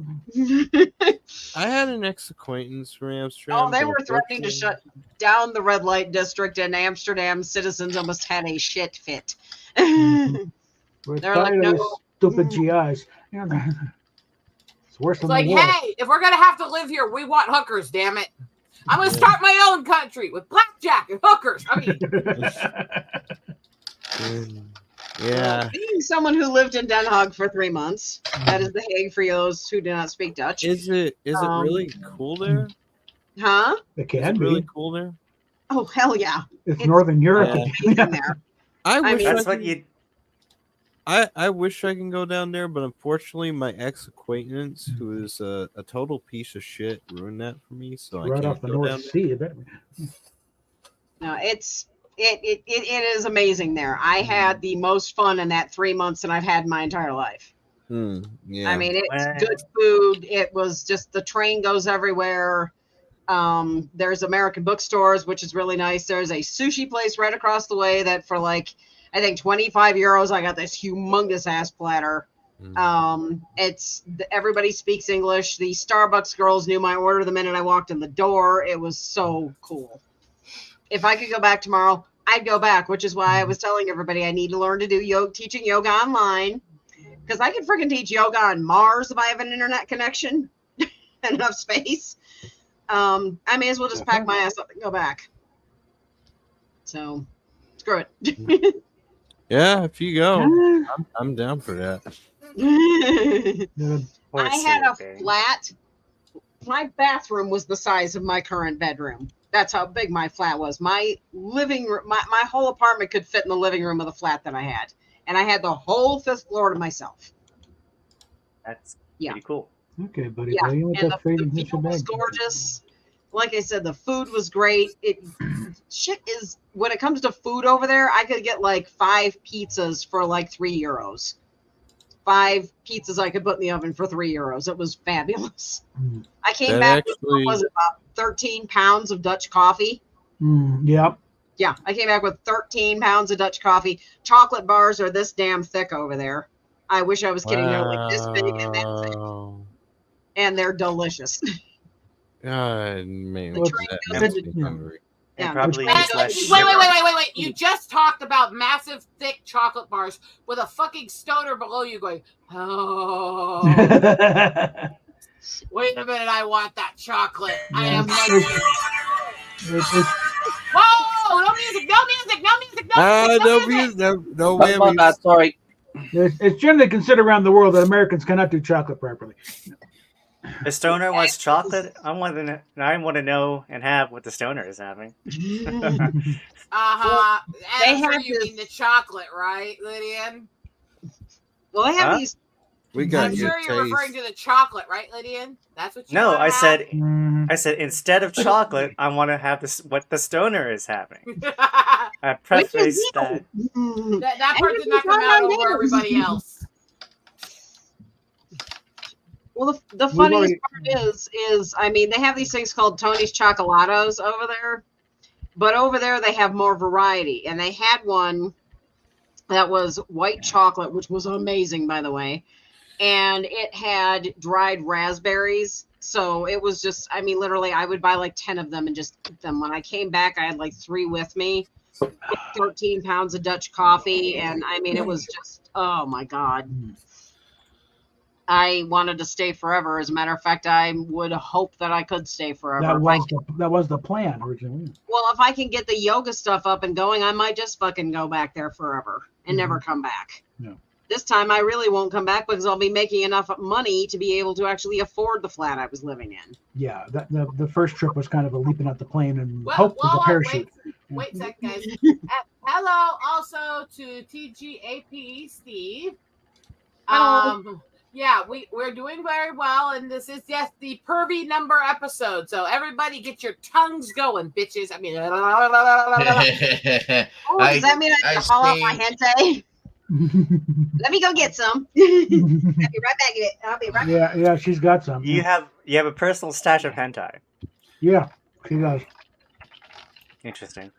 I had an ex-acquaintance from Amsterdam. Oh, they were threatening to shut down the red light district in Amsterdam. Citizens almost had a shit fit. We're They're tired like, of no. these stupid GIs. Yeah, it's worse It's than like, the war. hey, if we're gonna have to live here, we want hookers. Damn it! I'm gonna start my own country with blackjack and hookers. I mean, Yeah. Being someone who lived in Den Haag for 3 months, that is The Hague for those who do not speak Dutch. Is it really cool there? Huh? It Is can it be. really cool there? Oh, hell yeah. It's Northern Europe. Amazing there. I I wish mean, That's what you. I wish I can go down there, but unfortunately, my ex-acquaintance, who is a total piece of shit, ruined that for me. So Right I can't off the go down North there. Sea. I bet. No, it is amazing there. I had the most fun in that 3 months that I've had in my entire life. Yeah. I mean, it's good food. It was just the train goes everywhere. There's American bookstores, which is really nice. There's a sushi place right across the way that for like, I think 25 euros, I got this humongous ass platter. Everybody speaks English. The Starbucks girls knew my order the minute I walked in the door. It was so cool. If I could go back tomorrow, I'd go back, which is why I was telling everybody I need to learn to do teaching yoga online, because I can freaking teach yoga on Mars if I have an internet connection and enough space. I may as well just pack my ass up and go back. So, screw it. Yeah, if you go, I'm down for that. I had a flat. My bathroom was the size of my current bedroom. That's how big my flat was. My living room, my whole apartment could fit in the living room of the flat that I had. And I had the whole 5th floor to myself. That's pretty cool. Okay, buddy. Yeah, Well, you and want that the fading people bag? was gorgeous. Like I said, the food was great. When it comes to food over there, I could get like 5 pizzas for like €3. 5 pizzas I could put in the oven for €3. It was fabulous. I came back with, what was it, about 13 pounds of Dutch coffee. Yep. Yeah, I came back with 13 pounds of Dutch coffee. Chocolate bars are this damn thick over there. I wish I was kidding. They're like this big and that thick. And they're delicious. God, man, that makes me hungry. Yeah. Probably Wait. You just talked about massive, thick chocolate bars with a fucking stoner below you going, oh. Wait a minute, I want that chocolate. I am whoa! No music! No whammies. Sorry. It's generally considered around the world that Americans cannot do chocolate properly. The stoner wants chocolate. I want to know and have what the stoner is having. They have you mean the chocolate, right, Lydian? Well, they have these. I'm sure you're referring to the chocolate, right, Lydian? That's what you No, want to I said instead of chocolate, I want to have what the stoner is having. I prefaced that. That part did not come out over everybody else. Well, the funniest part is I mean, they have these things called Tony's Chocolatos over there, but over there they have more variety, and they had one that was white chocolate, which was amazing, by the way, and it had dried raspberries. So it was just, I mean, literally, I would buy like 10 of them and just eat them. When I came back, I had like 3 with me, 13 pounds of Dutch coffee, and I mean, it was just, oh my God. I wanted to stay forever. As a matter of fact, I would hope that I could stay forever. That was the plan originally. Well, if I can get the yoga stuff up and going, I might just fucking go back there forever and never come back. No. This time I really won't come back because I'll be making enough money to be able to actually afford the flat I was living in. Yeah, the first trip was kind of a leaping out the plane and hope was a parachute. Wait a second, guys. Hello also to TGAP Steve. Yeah, we're doing very well, and this is just the pervy number episode. So everybody get your tongues going, bitches. I mean, does that mean I have to haul out my hentai? Let me go get some. I'll be right back. I'll be right back. Yeah, she's got some. You have a personal stash of hentai. Yeah, she does. Interesting.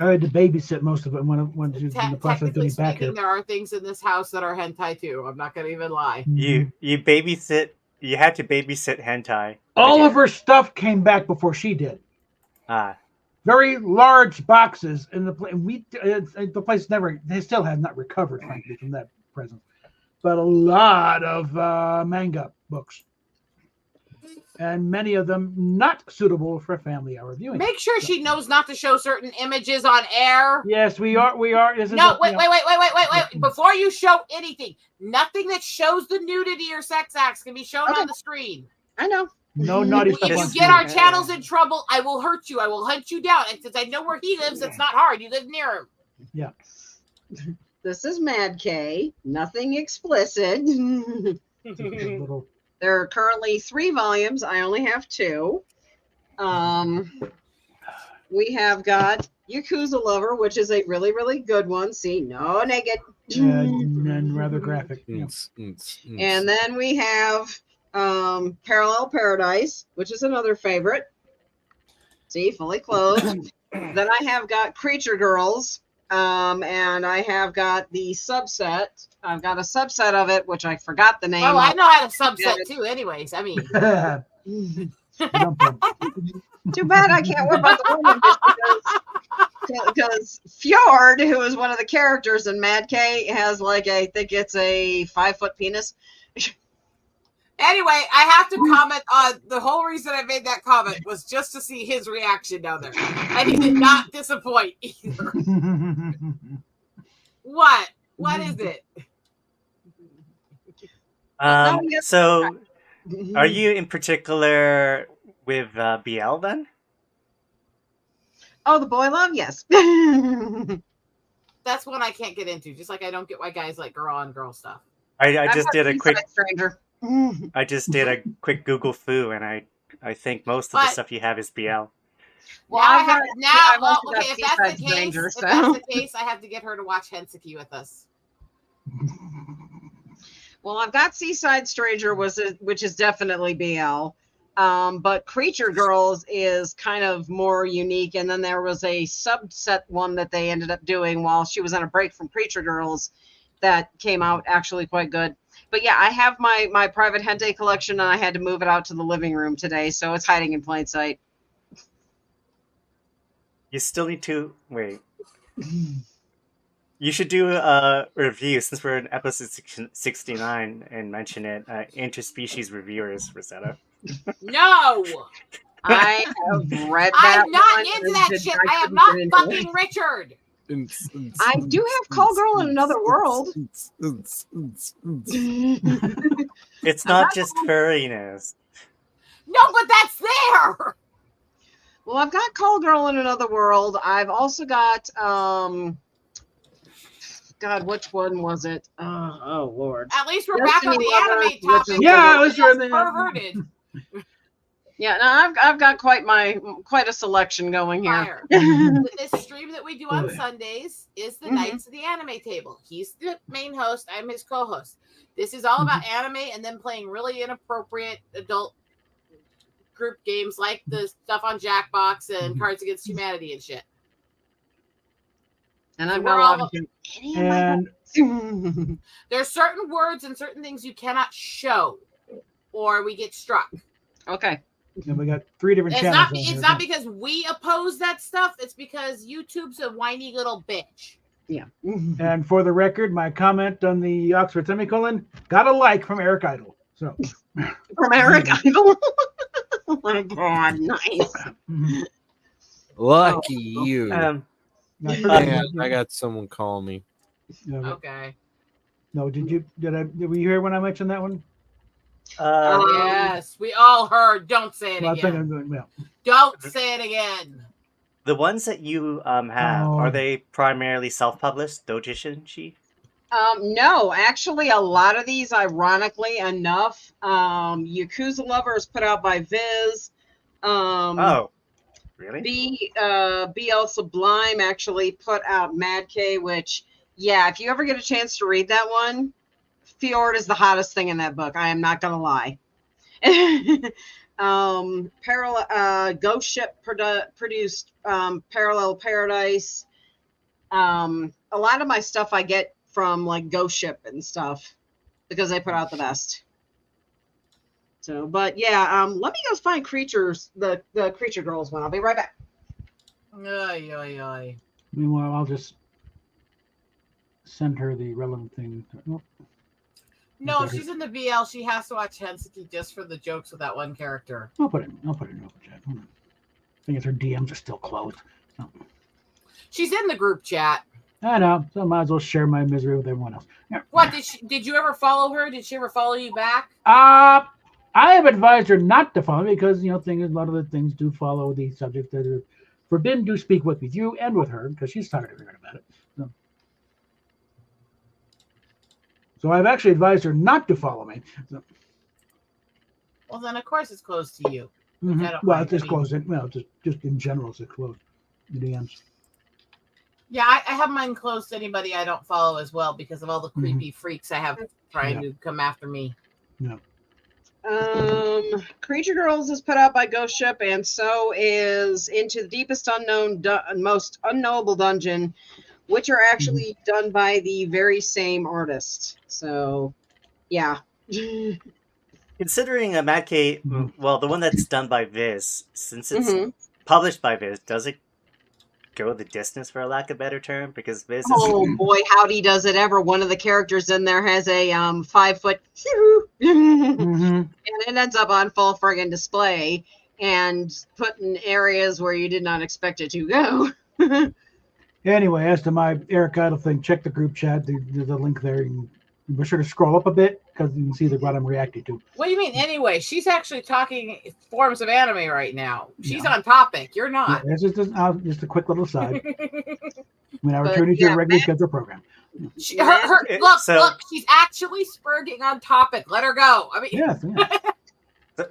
I had to babysit most of it when she was in the process of Technically getting back speaking, here. there are things in this house that are hentai too. I'm not gonna even lie. You babysit. You had to babysit hentai. All of her stuff came back before she did. Ah. Very large boxes in the place. The place they still have not recovered, frankly, from that present. But a lot of manga books. And many of them not suitable for family hour viewing. Make sure she knows not to show certain images on air. Yes, we are. This No, wait. Before you show anything, nothing that shows the nudity or sex acts can be shown on the screen. I know. No naughty stuff. If you get our channels in trouble, I will hurt you. I will hunt you down. And since I know where he lives, it's not hard. You live near him. Yeah. This is Mad K. Nothing explicit. There are currently 3 volumes. I only have 2. We have got Yakuza Lover, which is a really, really good one. See, no naked. And rather graphic. And then we have Parallel Paradise, which is another favorite. See, fully clothed. Then I have got Creature Girls. And I have got the subset. I've got a subset of it, which I forgot the name. Oh, I know how to subset too. Anyways, I mean, too bad I can't whip out the woman because Fjord, who is one of the characters in Mad K, has I think it's a 5-foot penis. Anyway, I have to comment on the whole reason I made that comment was just to see his reaction down there. And he did not disappoint either. What? What is it? So, are you in particular with BL then? Oh, the boy love? Yes. That's one I can't get into. Just like I don't get why guys like girl on girl stuff. I just did a quick stranger. I just did a quick Google foo, and I think most of the stuff you have is BL. Well, if that's the case, I have to get her to watch Henseki with us. Well, I've got Seaside Stranger, which is definitely BL. But Creature Girls is kind of more unique. And then there was a subset one that they ended up doing while she was on a break from Creature Girls that came out actually quite good. But yeah, I have my private hentai collection, and I had to move it out to the living room today, so it's hiding in plain sight. You still need to wait. You should do a review since we're in episode 69 and mention it. Interspecies reviewers, Rosetta. No, I have read that. I'm not into that shit. I am not fucking Richard. I do have Call Girl in Another World. It's not just furriness. No, but that's there. Well, I've got Call Girl in Another World. I've also got God, which one was it? Oh Lord. At least we're back on the anime topic. Yeah, at least you're in the Perverted. Yeah, no, I've got quite a selection going here. This stream that we do on Sundays is the Knights of the Anime Table. He's the main host. I'm his co-host. This is all about anime and then playing really inappropriate adult group games like the stuff on Jackbox and Cards Against Humanity and shit. And I'm not there's certain words and certain things you cannot show, or we get struck. Okay. And we got 3 different channels. It's not because we oppose that stuff. It's because YouTube's a whiny little bitch. Yeah. And for the record, my comment on the Oxford semicolon got a like from Eric Idle. So from Eric Idle. Oh my God, nice. Lucky you. I got someone call me. Okay. No, did we hear when I mentioned that one? Yes, we all heard. Don't say it Well, I think again. I'm doing well. Don't say it again. The ones that you have, are they primarily self-published, Dojishinshi? No, actually, a lot of these, ironically enough, Yakuza Lover is put out by Viz. Oh, really? BL Sublime actually put out Mad K, which, yeah, if you ever get a chance to read that one, Fjord is the hottest thing in that book. I am not going to lie. Ghost Ship produced Parallel Paradise. A lot of my stuff I get from like Ghost Ship and stuff because they put out the best. So, but yeah, let me go find Creatures, the Creature Girls one. I'll be right back. Meanwhile, I'll just send her the relevant thing. Oh. No, if she's in the BL, she has to watch Hensiki just for the jokes with that one character. I'll put it in open chat. Hold on. I think her DMs are still closed. Oh. She's in the group chat. I know, so I might as well share my misery with everyone else. Yeah. What did you ever follow her? Did she ever follow you back? I have advised her not to follow me because a lot of the things do follow the subject that are forbidden to speak with you and with her because she's tired of hearing about it. So I've actually advised her not to follow me. So. Well, then of course it's closed to you. Mm-hmm. Well, it's just closed. Just in general, it's closed. The DMs. Yeah, I have mine closed to anybody I don't follow as well because of all the creepy freaks I have trying to come after me. Yeah. Creature Girls is put out by Ghost Ship, and so is Into the Deepest Unknown, Most Unknowable Dungeon, which are actually done by the very same artist. So, yeah. Considering a Mad K, well, the one that's done by Viz, since it's published by Viz, does it go the distance, for a lack of a better term? Because Viz is... Oh boy, howdy does it ever. One of the characters in there has a 5-foot and it ends up on full friggin' display and put in areas where you did not expect it to go. Anyway, as to my Eric Idle thing, check the group chat. There's a link there. You be sure to scroll up a bit because you can see what I'm reacting to. What do you mean? Anyway, she's actually talking forms of anime right now. She's on topic. You're not. Yeah, just a quick little aside. When I return to your regular scheduled program. Look, she's actually spurging on topic. Let her go. I mean, yes.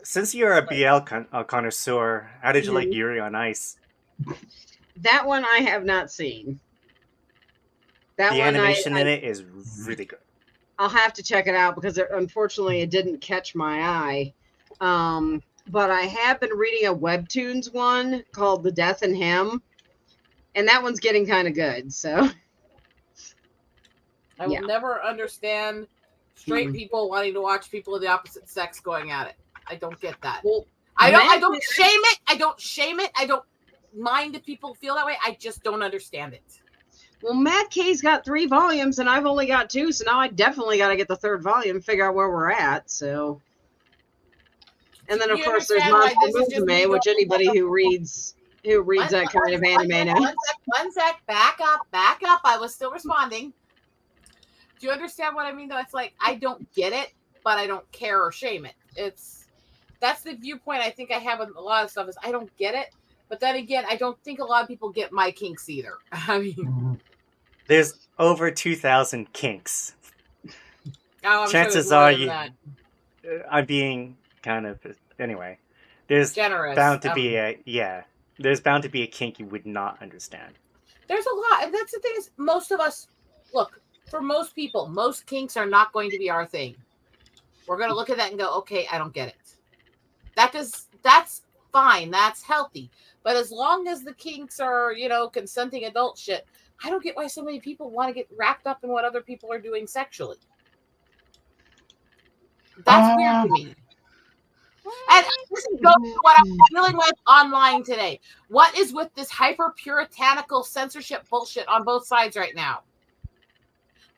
Since you're a BL connoisseur, how did you like Yuri on Ice? That one I have not seen. The animation in it is really good. I'll have to check it out because unfortunately it didn't catch my eye. But I have been reading a Webtoons one called The Death in Him, and that one's getting kind of good. So I will never understand straight people wanting to watch people of the opposite sex going at it. I don't get that. Well, I don't shame it. I don't shame it. I don't mind if people feel that way. I just don't understand it. Well, Matt K's got 3 volumes and I've only got 2, so now I definitely got to get the 3rd volume, figure out where we're at. So, and then of course there's Monster Musume, which anybody who reads that kind of anime knows. One sec, back up. I was still responding. Do you understand what I mean? Though it's like I don't get it, but I don't care or shame it. That's the viewpoint I think I have with a lot of stuff is I don't get it. But then again, I don't think a lot of people get my kinks either. I mean, there's over 2,000 kinks. Chances sure are I'm being kind of anyway. There's generous. Bound to be there's bound to be a kink you would not understand. There's a lot, and that's the thing is most of us look for most people. Most kinks are not going to be our thing. We're going to look at that and go, okay, I don't get it. That's fine. That's healthy. But as long as the kinks are, consenting adult shit, I don't get why so many people want to get wrapped up in what other people are doing sexually. That's weird to me. And this goes to what I'm dealing with online today. What is with this hyper puritanical censorship bullshit on both sides right now?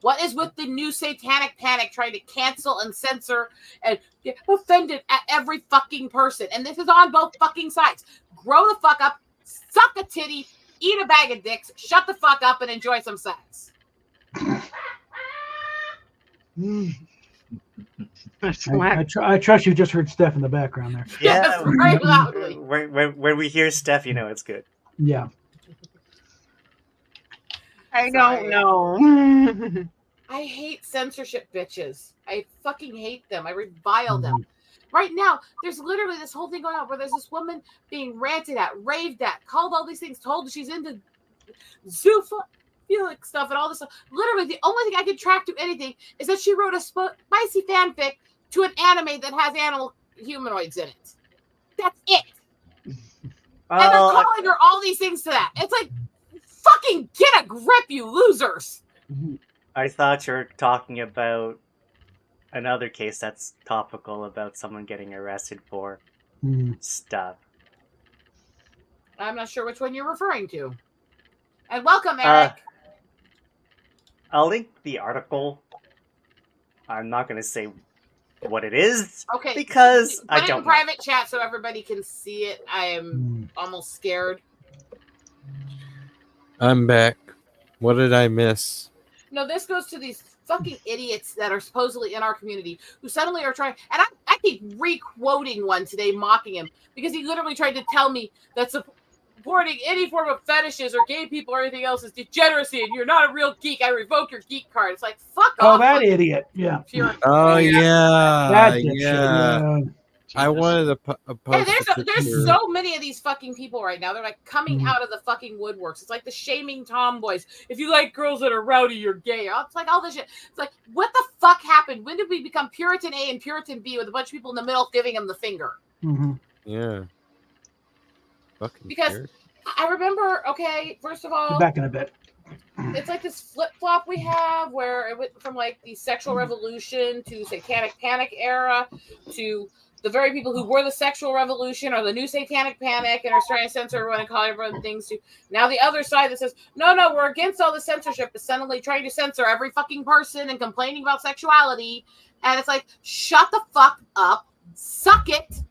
What is with the new satanic panic trying to cancel and censor and get offended at every fucking person? And this is on both fucking sides. Grow the fuck up, suck a titty, eat a bag of dicks, shut the fuck up, and enjoy some sex. I trust you just heard Steph in the background there. Yeah, very loudly. When we hear Steph, it's good. Yeah. I don't know. I hate censorship bitches. I fucking hate them. I revile them. Right now, there's literally this whole thing going on where there's this woman being ranted at, raved at, called all these things, told that she's into zoophilic stuff and all this stuff. Literally, the only thing I could track to anything is that she wrote a spicy fanfic to an anime that has animal humanoids in it. that's it. And Well, they're calling her all these things to that. It's like, fucking get a grip, you losers. I thought you were talking about another case that's topical about someone getting arrested for stuff. I'm not sure which one you're referring to. And welcome, Eric. I'll link the article. I'm not going to say what it is. Okay. Because I put it don't in private chat so everybody can see it. I am almost scared. I'm back. What did I miss? No, this goes to these fucking idiots that are supposedly in our community who suddenly are trying. And I keep re-quoting one today, mocking him because he literally tried to tell me that supporting any form of fetishes or gay people or anything else is degeneracy, and you're not a real geek. I revoke your geek card. It's like, fuck off. Oh, that idiot. Yeah. Oh yeah. That dipshit, Yeah. yeah. I wanted to Hey, post there's so many of these fucking people right now. They're like coming out of the fucking woodworks. It's like the shaming tomboys. If you like girls that are rowdy, you're gay. It's like all this shit. It's like, what the fuck happened? When did we become Puritan A and Puritan B with a bunch of people in the middle giving them the finger? Yeah. Fucking Because weird. I remember, okay, first of all, Back in a bit. it's like this flip-flop we have where it went from like the sexual revolution to satanic panic era to the very people who were the sexual revolution or the new satanic panic and are trying to censor everyone and call everyone things to now the other side that says, no, we're against all the censorship is suddenly trying to censor every fucking person and complaining about sexuality. And it's like, shut the fuck up, suck it,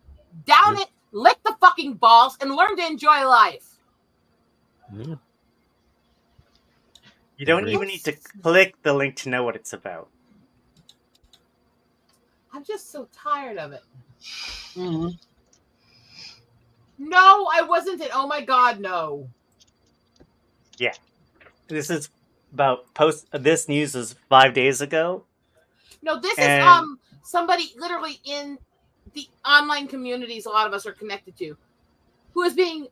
down it, lick the fucking balls, and learn to enjoy life. Yeah. You don't even need to click the link to know what it's about. I'm just so tired of it. No, I wasn't. Oh my god, no. Yeah. This is about this news is 5 days ago. No, this is somebody literally in the online communities a lot of us are connected to who is being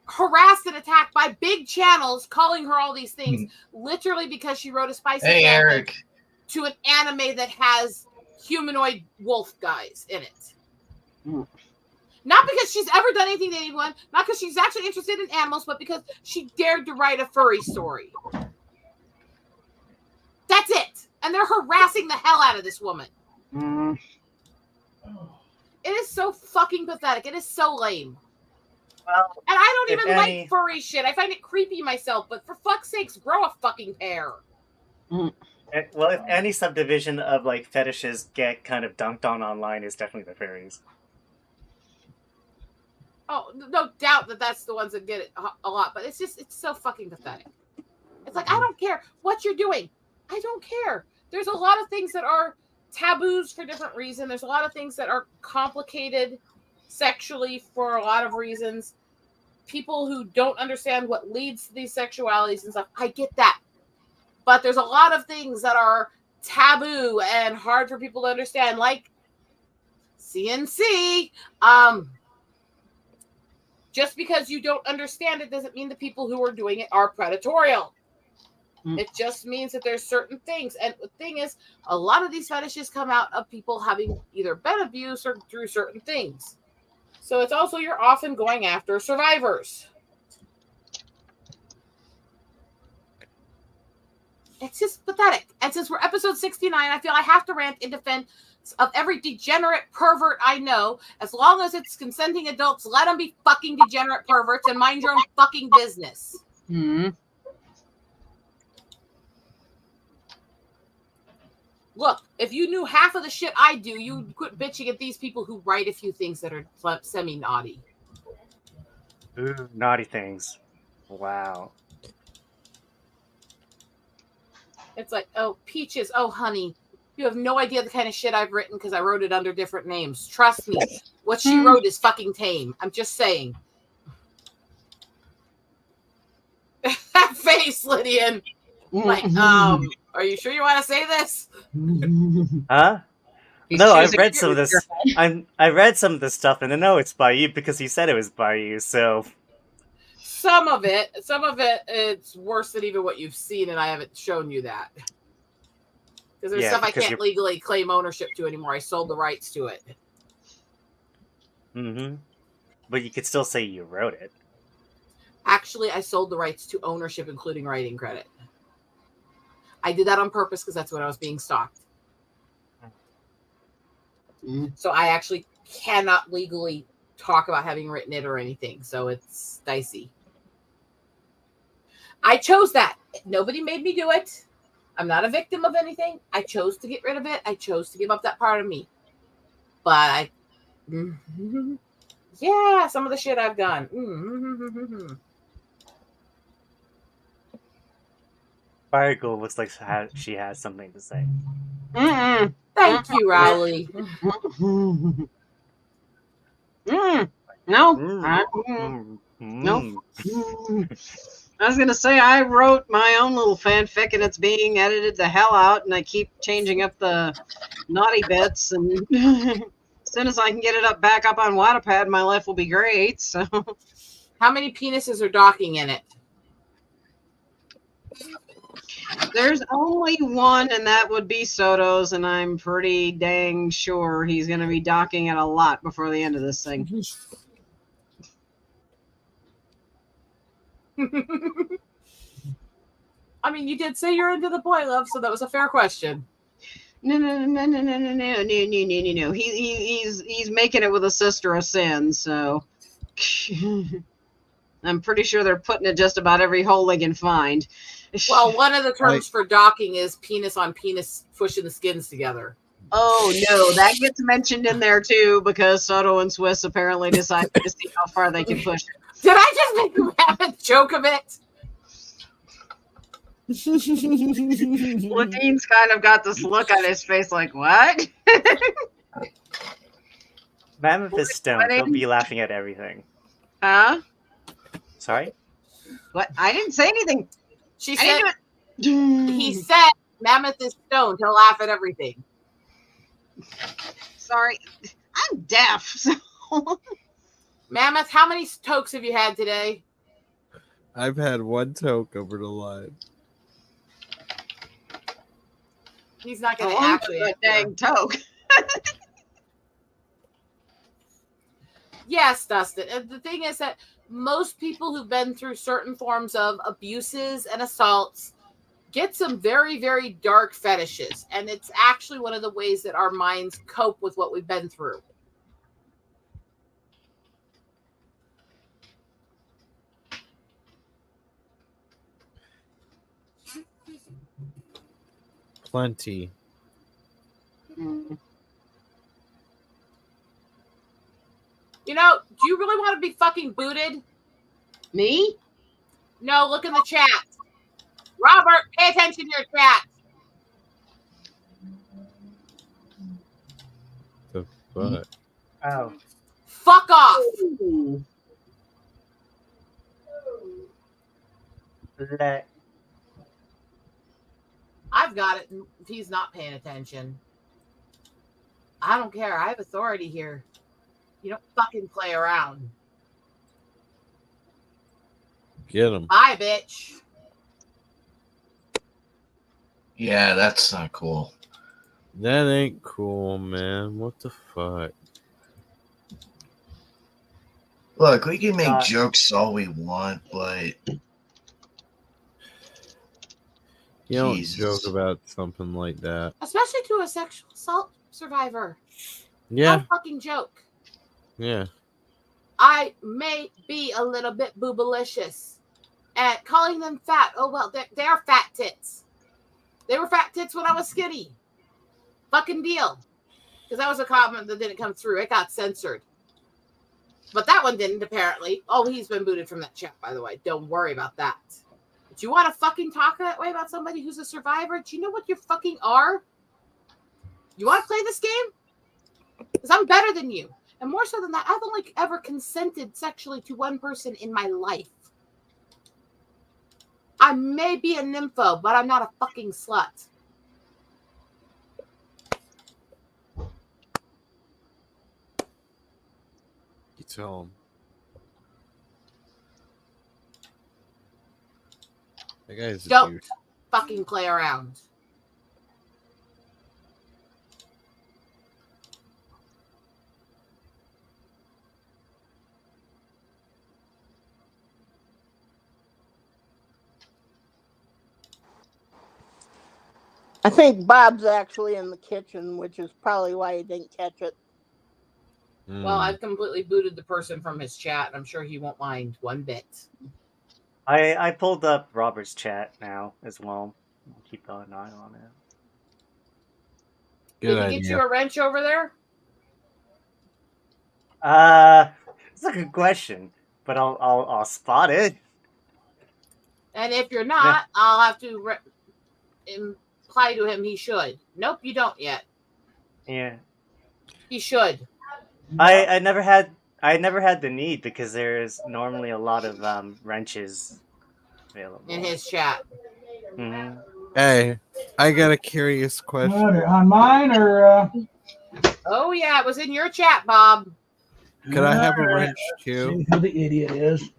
harassed and attacked by big channels calling her all these things literally because she wrote a spicy Eric to an anime that has humanoid wolf guys in it. Not because she's ever done anything to anyone, not because she's actually interested in animals, but because she dared to write a furry story. That's it. And they're harassing the hell out of this woman. It is so fucking pathetic. It is so lame. Well, and I don't even like furry shit. I find it creepy myself, but for fuck's sakes, grow a fucking pair. Well, if any subdivision of like fetishes get kind of dunked on online, is definitely the furries. Oh, no doubt that that's the ones that get it a lot, but it's so fucking pathetic. It's like, I don't care what you're doing. I don't care. There's a lot of things that are taboos for different reasons. There's a lot of things that are complicated sexually for a lot of reasons. People who don't understand what leads to these sexualities and stuff, I get that. But there's a lot of things that are taboo and hard for people to understand, like CNC. Just because you don't understand it doesn't mean the people who are doing it are predatorial. It just means that there's certain things. And the thing is, a lot of these fetishes come out of people having either been abused or through certain things. So it's also, you're often going after survivors. It's just pathetic. And since we're episode 69, I feel I have to rant in defense of every degenerate pervert I know. As long as it's consenting adults, let them be fucking degenerate perverts and mind your own fucking business. Look, if you knew half of the shit I do, you'd quit bitching at these people who write a few things that are semi-naughty. Ooh, naughty things. Wow. It's like, oh, Peaches, oh, honey, you have no idea the kind of shit I've written because I wrote it under different names. Trust me, what she wrote is fucking tame. I'm just saying. That face, Lydian. Like, are you sure you want to say this? Huh? No, I've read some of this. I read some of this stuff, and I know it's by you because you said it was by you. So some of it, it's worse than even what you've seen, and I haven't shown you that because there's stuff I can't legally claim ownership to anymore. I sold the rights to it. Mm-hmm. But you could still say you wrote it. Actually, I sold the rights to ownership, including writing credit. I did that on purpose because that's when I was being stalked. So I actually cannot legally talk about having written it or anything. So it's dicey. I chose that. Nobody made me do it. I'm not a victim of anything. I chose to get rid of it. I chose to give up that part of me. But yeah, some of the shit I've done. Fire Girl looks like she has something to say. Thank you, Rowley. No. No. I was gonna say I wrote my own little fanfic and it's being edited the hell out, and I keep changing up the naughty bits, and as soon as I can get it back up on Wattpad, my life will be great. So, how many penises are docking in it? There's only one, and that would be Soto's, and I'm pretty dang sure he's going to be docking it a lot before the end of this thing. I mean, you did say you're into the boy love, so that was a fair question. No. He's making it with a sister of sin, so I'm pretty sure they're putting it just about every hole they can find. Well, one of the terms for docking is penis on penis, pushing the skins together. Oh no, that gets mentioned in there too, because Soto and Swiss apparently decided to see how far they can push it. Did I just make a rabbit joke of it? Ladine's kind of got this look on his face like, what? Mammoth is stoned. He'll be laughing at everything. Huh? Sorry? What? I didn't say anything. She said, he said, Mammoth is stoned. He'll laugh at everything. Sorry. I'm deaf. So. Mammoth, how many tokes have you had today? I've had one toke over the line. He's not going to actually. A dang toke. Yes, Dustin. And the thing is that most people who've been through certain forms of abuses and assaults get some very, very dark fetishes. And it's actually one of the ways that our minds cope with what we've been through. Plenty. You know, do you really want to be fucking booted? Me? No, look in the chat. Robert, pay attention to your chat. The fuck? Oh. Fuck off. I've got it. He's not paying attention. I don't care. I have authority here. You don't fucking play around. Get him. Bye, bitch. Yeah, that's not cool. That ain't cool, man. What the fuck? Look, we can make jokes all we want, but you don't joke about something like that. Especially to a sexual assault survivor. Yeah. No fucking joke. Yeah. I may be a little bit boobalicious. And calling them fat, oh well, they're fat tits. They were fat tits when I was skinny. Fucking deal. Because that was a comment that didn't come through. It got censored. But that one didn't, apparently. Oh, he's been booted from that chat, by the way. Don't worry about that. But you want to fucking talk that way about somebody who's a survivor? Do you know what you fucking are? You want to play this game? Because I'm better than you. And more so than that, I've only ever consented sexually to one person in my life. I may be a nympho, but I'm not a fucking slut. You tell him. That guy's a Don't douche. fucking play around. I think Bob's actually in the kitchen, which is probably why he didn't catch it. Well, I've completely booted the person from his chat. I'm sure he won't mind one bit. I pulled up Robert's chat now as well. I'll keep an eye on it. Did he get you a wrench over there? It's a good question, but I'll spot it. And if you're not, I'll have to imply to him he should. Nope, you don't yet. Yeah. He should. I never had the need because there's normally a lot of wrenches available in his chat. Mm-hmm. Hey, I got a curious question. On mine or? Oh yeah, it was in your chat, Bob. Could I have a wrench too? See who the idiot is.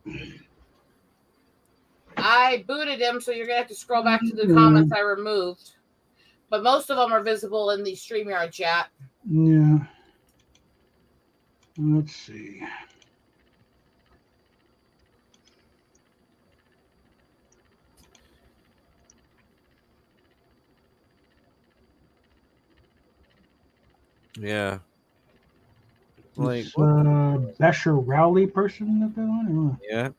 I booted him, so you're gonna have to scroll back to the comments I removed. But most of them are visible in the StreamYard chat. Yeah. Let's see. Yeah. Like It's, Besher Rowley person that they want? Yeah.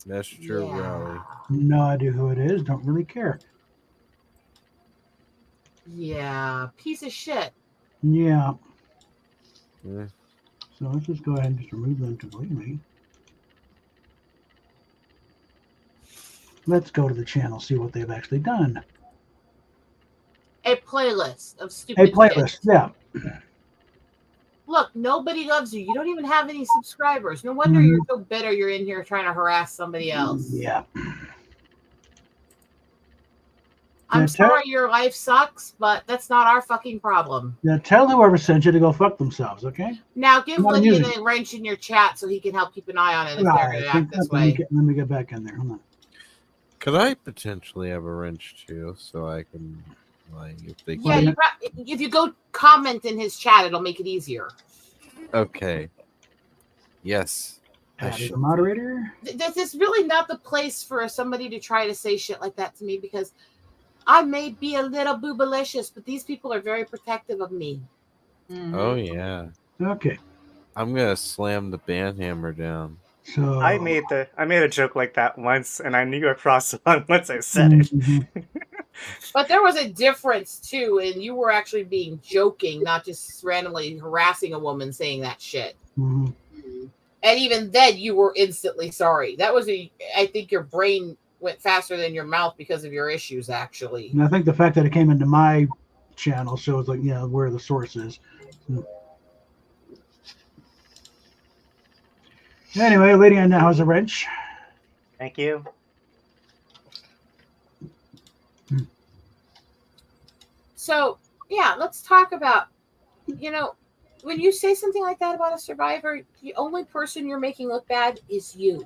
Besher Rowley. No idea who it is. Don't really care. Yeah, piece of shit. Yeah. Yeah. So let's just go ahead and just remove them completely. Let's go to the channel, see what they've actually done. A playlist of stupid A playlist, shit. yeah. Look, nobody loves you. You don't even have any subscribers. No wonder you're so bitter you're in here trying to harass somebody else. Yeah. I'm sorry your life sucks, but that's not our fucking problem. Now tell whoever sent you to go fuck themselves, okay? Now give Lydian a wrench in your chat so he can help keep an eye on it if they're going to act this way. Let me get back in there. Hold on. Could I potentially have a wrench too, so I can, like, if they Yeah, if you go comment in his chat, it'll make it easier. Okay. Yes. As a moderator? This is really not the place for somebody to try to say shit like that to me because I may be a little boobalicious, but these people are very protective of me. Oh yeah. Okay. I'm gonna slam the band hammer down. So I made a joke like that once, and I knew you were crossed on once I said it. But there was a difference too, and you were actually being joking, not just randomly harassing a woman saying that shit. And even then, you were instantly sorry. That was I think your brain went faster than your mouth because of your issues, actually. And I think the fact that it came into my channel shows, like, where the source is. Anyway, Lydia now has a wrench. Thank you. So, yeah, let's talk about, when you say something like that about a survivor, the only person you're making look bad is you.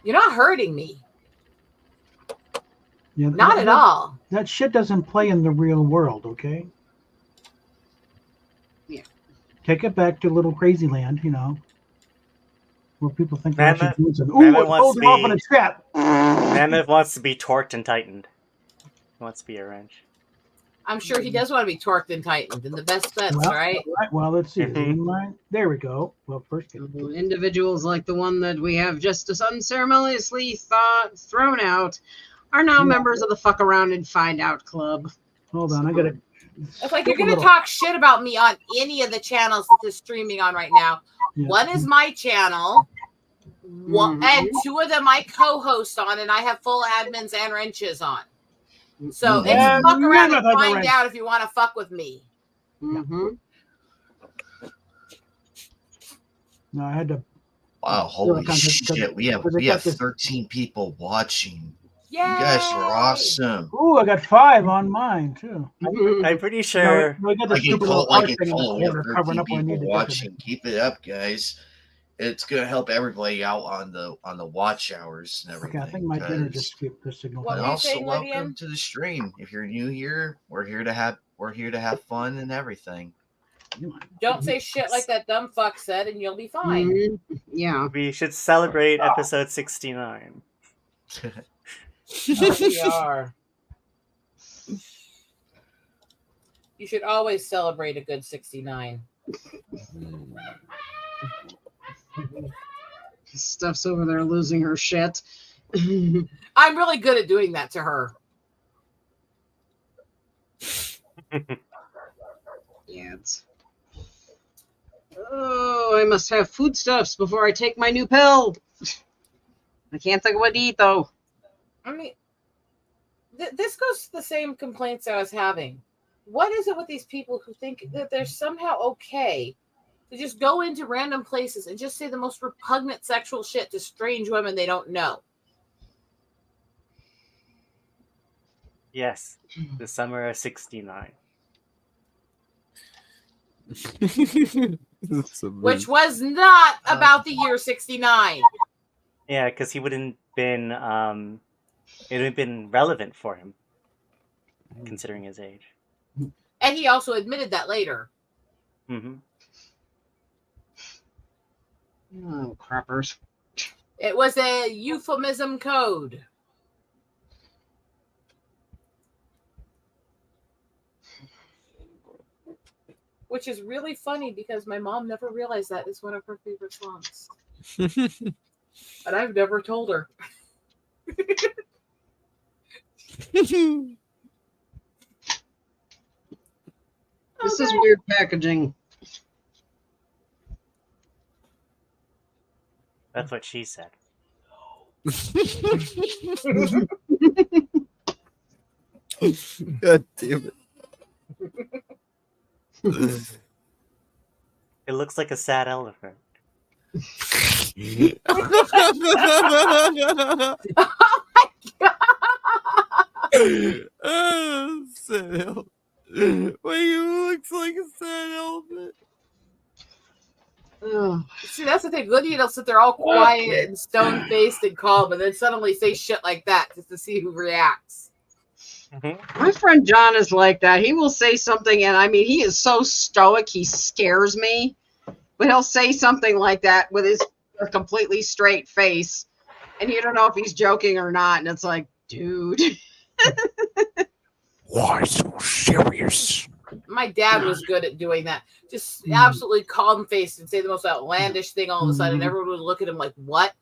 You're not hurting me. Yeah, not at all. That shit doesn't play in the real world, okay? Yeah. Take it back to little crazy land, where people think they're actually doing something. Ooh, it's holding off on a trap. Mammoth wants to be torqued and tightened. He wants to be a wrench. I'm sure he does want to be torqued and tightened in the best sense, right? Well, let's see. There we go. Well, first individuals like the one that we have just unceremoniously thrown out are now members of the Fuck Around and Find Out Club. Hold on, I gotta. It's like you're gonna talk shit about me on any of the channels that is streaming on right now. Yeah. One is my channel, and two of them I co-host on, and I have full admins and wrenches on. So it's fuck around and find out if you want to fuck with me. No, I had to. Wow, holy shit. We have 13 people watching. Yay! You guys are awesome. Ooh, I got 5 on mine too. I'm pretty sure. I got the people covering up when I need to watching. Keep it up, guys. It's gonna help everybody out on the watch hours and everything. Okay, I think my dinner just skipped the signal. And also, welcome to the stream. If you're new here, we're here to have fun and everything. Don't say shit like that dumb fuck said, and you'll be fine. Yeah. We should celebrate episode 69. We are. You should always celebrate a good 69. Steph's over there losing her shit. I'm really good at doing that to her. Yeah, it's... Oh, I must have foodstuffs before I take my new pill. I can't think of what to eat, though. I mean, this goes to the same complaints I was having. What is it with these people who think that they're somehow okay to just go into random places and just say the most repugnant sexual shit to strange women they don't know? Yes, the summer of 69. Which was not about the year 69. Yeah, because he wouldn't been it would have been relevant for him, considering his age. And he also admitted that later. Mm-hmm. Oh, crappers. It was a euphemism code. Which is really funny because my mom never realized that is one of her favorite songs. And I've never told her. This is weird packaging. That's what she said. God damn it. It looks like a sad elephant. Oh, sad elephant. Wait, you looks like a sad elephant. See, that's the thing. Lydia will sit there all quiet and stone-faced and calm, and then suddenly say shit like that just to see who reacts. My friend John is like that. He will say something, and I mean, he is so stoic, he scares me. But he'll say something like that with his completely straight face, and you don't know if he's joking or not. And it's like, dude. Why so serious? My dad was good at doing that. Just absolutely calm-faced and say the most outlandish thing all of a sudden, and everyone would look at him like, what?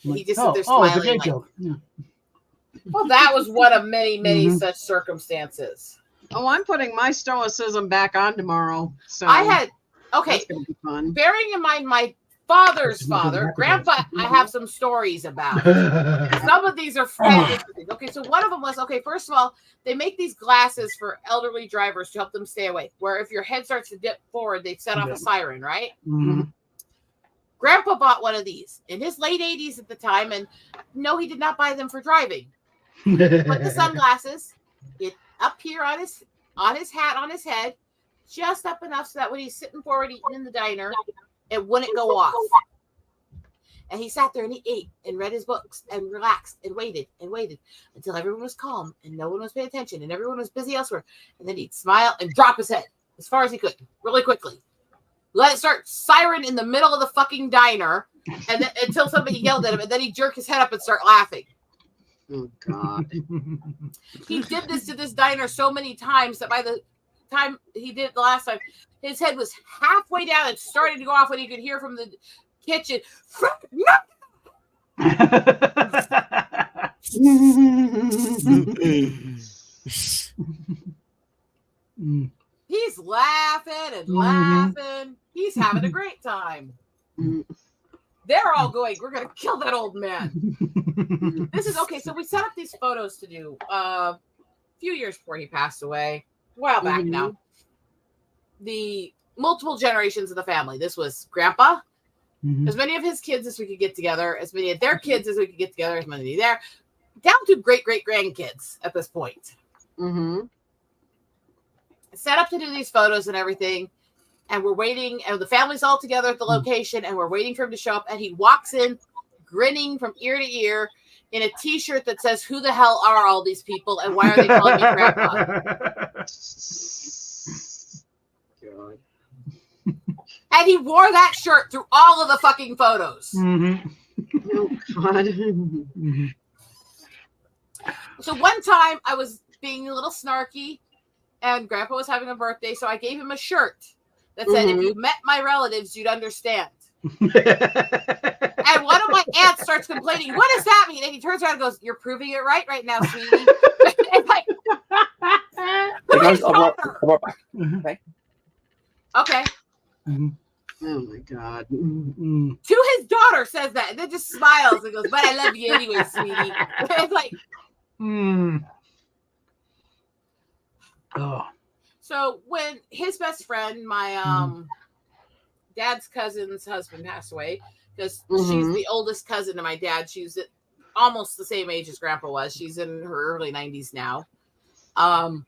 And he just sit there smiling. It's a gay like, joke. Yeah. Well, that was one of many, many such circumstances. Oh, I'm putting my stoicism back on tomorrow. So I had, okay, that's gonna be fun. bearing in mind my father's father, Grandpa, I have some stories about. Some of these are fantastic. Okay, so one of them was, okay, first of all, they make these glasses for elderly drivers to help them stay awake, where if your head starts to dip forward, they set off a siren, right? Mm-hmm. Grandpa bought one of these in his late 80s at the time, and no, he did not buy them for driving. Put the sunglasses up here on his hat on his head, just up enough so that when he's sitting forward eating in the diner, it wouldn't go off. And he sat there and he ate and read his books and relaxed and waited until everyone was calm and no one was paying attention and everyone was busy elsewhere. And then he'd smile and drop his head as far as he could, really quickly. Let it start siren in the middle of the fucking diner, and then until somebody yelled at him, and then he'd jerk his head up and start laughing. Oh God. He did this to this diner so many times that by the time he did it the last time, his head was halfway down and started to go off when he could hear from the kitchen. He's laughing and laughing. He's having a great time. They're all going, we're going to kill that old man. This is okay. So we set up these photos to do a few years before he passed away. A while back now. The multiple generations of the family. This was Grandpa, as many of his kids as we could get together, as many of their kids as we could get together, as many there, down to great-great-grandkids at this point. Set up to do these photos and everything. And we're waiting, and the family's all together at the location, and we're waiting for him to show up. And he walks in, grinning from ear to ear, in a T-shirt that says, "Who the hell are all these people, and why are they calling me Grandpa?" God. And he wore that shirt through all of the fucking photos. Oh God. So one time, I was being a little snarky, and Grandpa was having a birthday, so I gave him a shirt that said, "If you met my relatives, you'd understand." And one of my aunts starts complaining, "What does that mean?" And he turns around and goes, "You're proving it right now, sweetie." It's like, I'll be back. Okay. Okay. Oh my God. To his daughter says that, and then just smiles and goes, "But I love you anyway, sweetie." It's like, Oh. So when his best friend, my dad's cousin's husband, passed away, because she's the oldest cousin to my dad. She's almost the same age as Grandpa was. She's in her early 90s now. And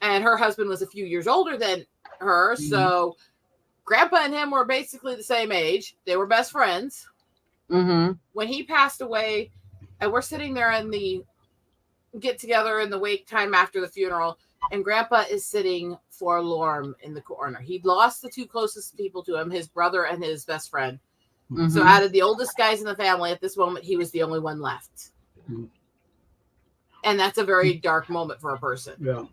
her husband was a few years older than her. So Grandpa and him were basically the same age. They were best friends. When he passed away, and we're sitting there in the get together in the wake time after the funeral, and Grandpa is sitting forlorn in the corner. He'd lost the two closest people to him, his brother and his best friend. So out of the oldest guys in the family at this moment, he was the only one left. And that's a very dark moment for a person. Yeah.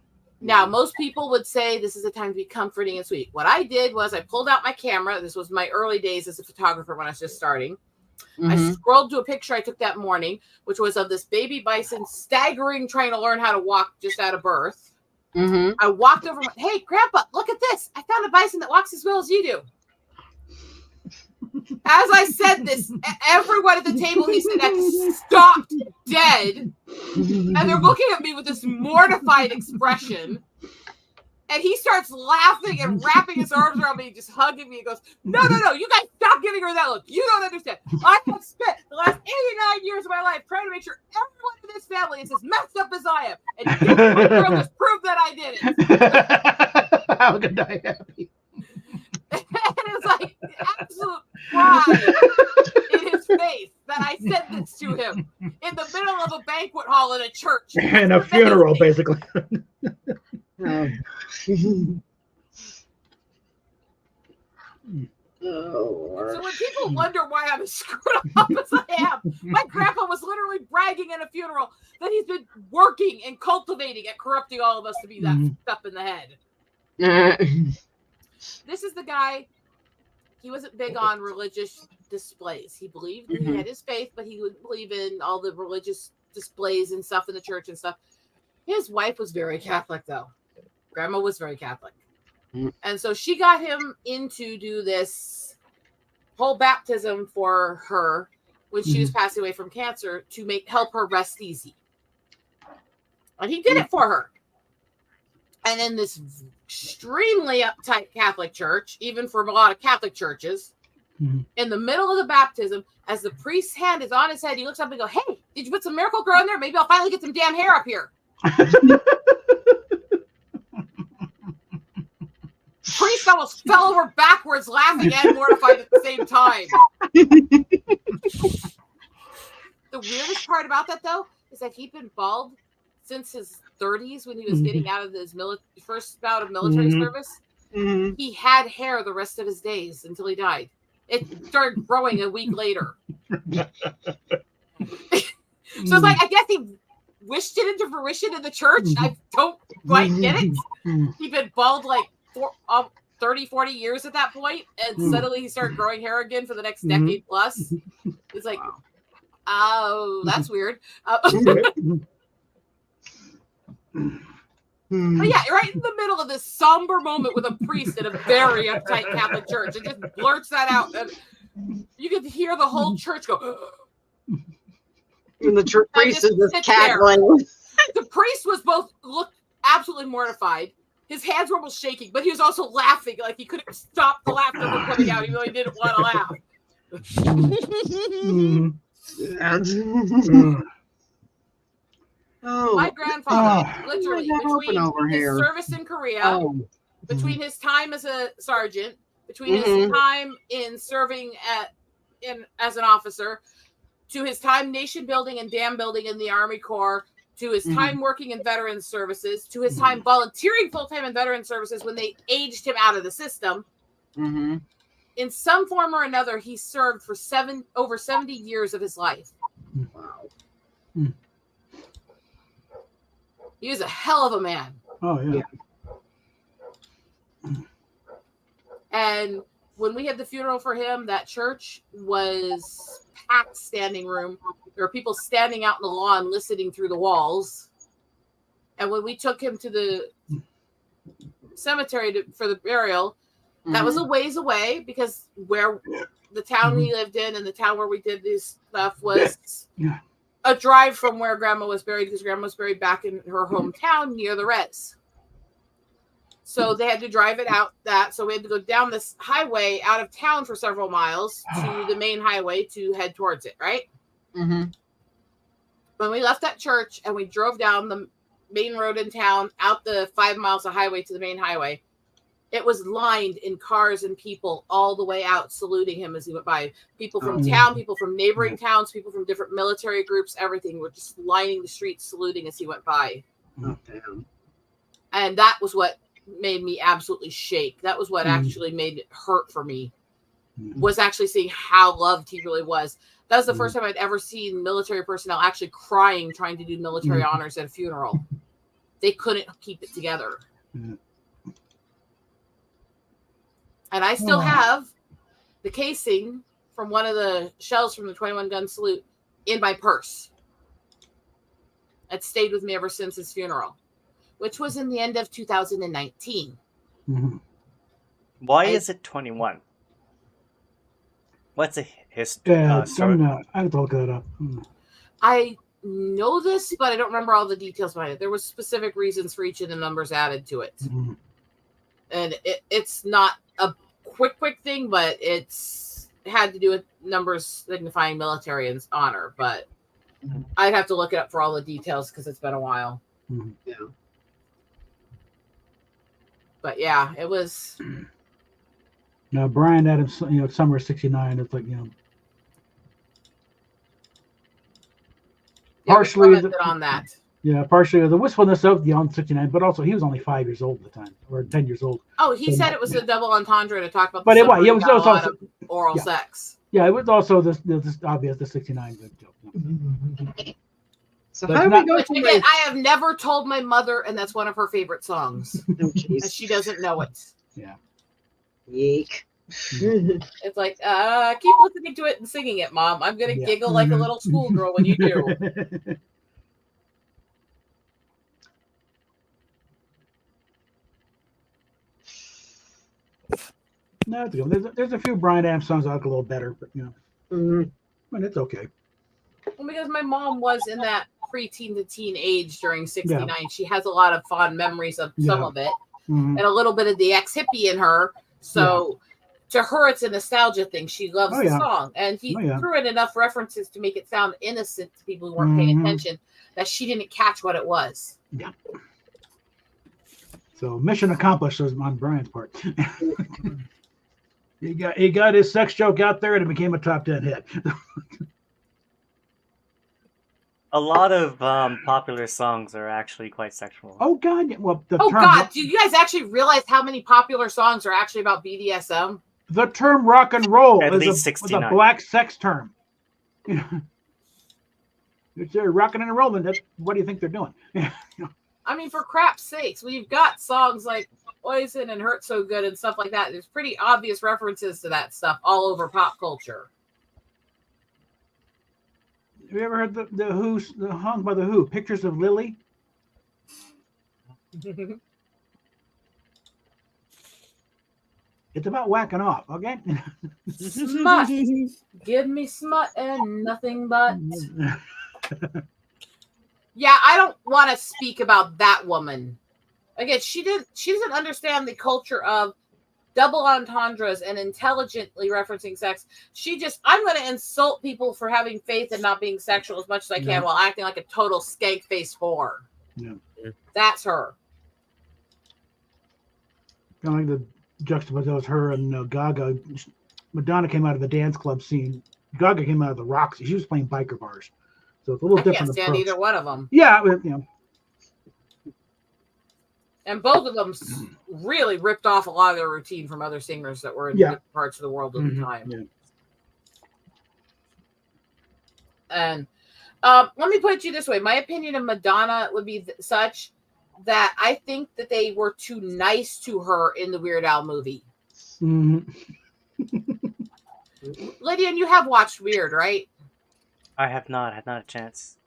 Now, most people would say this is a time to be comforting and sweet. What I did was I pulled out my camera. This was my early days as a photographer when I was just starting. I scrolled to a picture I took that morning, which was of this baby bison staggering, trying to learn how to walk just out of birth. I walked over and went, "Hey, Grandpa, look at this. I found a bison that walks as well as you do." As I said this, everyone at the table he said that stopped dead. And they're looking at me with this mortified expression. And he starts laughing and wrapping his arms around me, just hugging me. He goes, no, you guys stop giving her that look. You don't understand. I have spent the last 89 years of my life trying to make sure everyone in this family is as messed up as I am. And you girl just proved that I didn't. How could I happy? And it was like absolute pride in his face that I said this to him in the middle of a banquet hall in a church. And a funeral, basically. So when people wonder why I'm as screwed up as I am, my grandpa was literally bragging at a funeral that he's been working and cultivating at corrupting all of us to be that up in the head. This is the guy. He wasn't big on religious displays. He believed he had his faith, but he would believe in all the religious displays and stuff in the church and stuff. His wife was very Catholic, though. Grandma was very Catholic. And so she got him into do this whole baptism for her when she was passing away from cancer to help her rest easy. And he did it for her. And in this extremely uptight Catholic church, even for a lot of Catholic churches, in the middle of the baptism, as the priest's hand is on his head, he looks up and goes, "Hey, did you put some Miracle Grow in there? Maybe I'll finally get some damn hair up here." Priest almost fell over backwards, laughing and mortified at the same time. The weirdest part about that, though, is that he'd been bald since his 30s when he was getting out of his first bout of military service. He had hair the rest of his days until he died. It started growing a week later. So it's like, I guess he wished it into fruition in the church. I don't quite get it. He'd been bald like 30, 40 years at that point, and suddenly he started growing hair again for the next decade plus. It's like, oh, that's weird. But yeah, right in the middle of this somber moment with a priest in a very uptight Catholic church, it just blurts that out, and you can hear the whole church go. And the church priest is just cackling. The priest was looked absolutely mortified. His hands were almost shaking, but he was also laughing, like he couldn't stop the laughter from coming out, even though he didn't want to laugh. My grandfather, literally, between his service in Korea, between his time as a sergeant, between his time in serving as an officer, to his time nation building and dam building in the Army Corps, to his time working in veterans services, to his time volunteering full-time in veterans services when they aged him out of the system. In some form or another, he served for over 70 years of his life. Wow. He was a hell of a man. Oh, yeah. And when we had the funeral for him, that church was packed standing room. There were people standing out in the lawn listening through the walls. And when we took him to the cemetery for the burial, that was a ways away because where the town we lived in and the town where we did this stuff was a drive from where Grandma was buried, because Grandma was buried back in her hometown near the res. So they had to drive it out so we had to go down this highway out of town for several miles to the main highway to head towards it, right? Mm-hmm. When we left that church and we drove down the main road in town, out the 5 miles of highway to the main highway, it was lined in cars and people all the way out saluting him as he went by. People from town, people from neighboring towns, people from different military groups, everything were just lining the streets saluting as he went by. Oh, damn. And that was what made me absolutely shake. That was what actually made it hurt for me, was actually seeing how loved he really was. That was the first time I'd ever seen military personnel actually crying trying to do military honors at a funeral. They couldn't keep it together. And I still have the casing from one of the shells from the 21 gun salute in my purse. It stayed with me ever since his funeral, which was in the end of 2019. Why is it 21? What's a history? I have to look that up. I know this, but I don't remember all the details behind it. There was specific reasons for each of the numbers added to it. And it's not a quick thing, but it had to do with numbers signifying military and honor. But I'd have to look it up for all the details because it's been a while. Yeah. But yeah, it was. Now, Brian Adams, summer of '69. It's like, partially on that. Yeah, partially the wistfulness of the on '69, but also he was only 5 years old at the time, or 10 years old. Oh, he said it was a double entendre to talk about. But it was also oral sex. Yeah, it was also this obvious the '69 good joke. So how do we go to again, I have never told my mother, and that's one of her favorite songs. Oh, and she doesn't know it. Yeah. Yeek. It's like, keep listening to it and singing it, Mom. I'm gonna giggle like a little schoolgirl when you do. No, it's good. There's a few Brian Adams songs I like a little better, but but it's okay. Well, because my mom was in that preteen to teen age during '69, she has a lot of fond memories of some of it, and a little bit of the ex-hippie in her. So to her, it's a nostalgia thing. She loves the song, and he threw in enough references to make it sound innocent to people who weren't paying attention that she didn't catch what it was. Yeah. So mission accomplished on Brian's part. He got his sex joke out there, and it became a top 10 hit. A lot of popular songs are actually quite sexual. Oh God! Well, do you guys actually realize how many popular songs are actually about BDSM? The term rock and roll is a black sex term. It's rocking and rolling. What do you think they're doing? I mean, for crap's sakes, we've got songs like Poison and Hurt So Good and stuff like that. There's pretty obvious references to that stuff all over pop culture. Have you ever heard the song by the Who, Pictures of Lily? It's about whacking off, okay? Smut. Give me smut and nothing but. Yeah, I don't want to speak about that woman. Again, she doesn't understand the culture of double entendres and intelligently referencing sex. I'm going to insult people for having faith and not being sexual as much as I can while acting like a total skank-faced whore. Yeah. That's her. Kind of like the juxtapose her and Gaga. Madonna came out of the dance club scene. Gaga came out of the Roxy. She was playing biker bars. So it's a little different. I can't stand approach. either one of them. Yeah, And both of them really ripped off a lot of their routine from other singers that were in different parts of the world at the time. Yeah. And let me put it to you this way. My opinion of Madonna would be such that I think that they were too nice to her in the Weird Al movie. Lydian, you have watched Weird, right? I have not had a chance.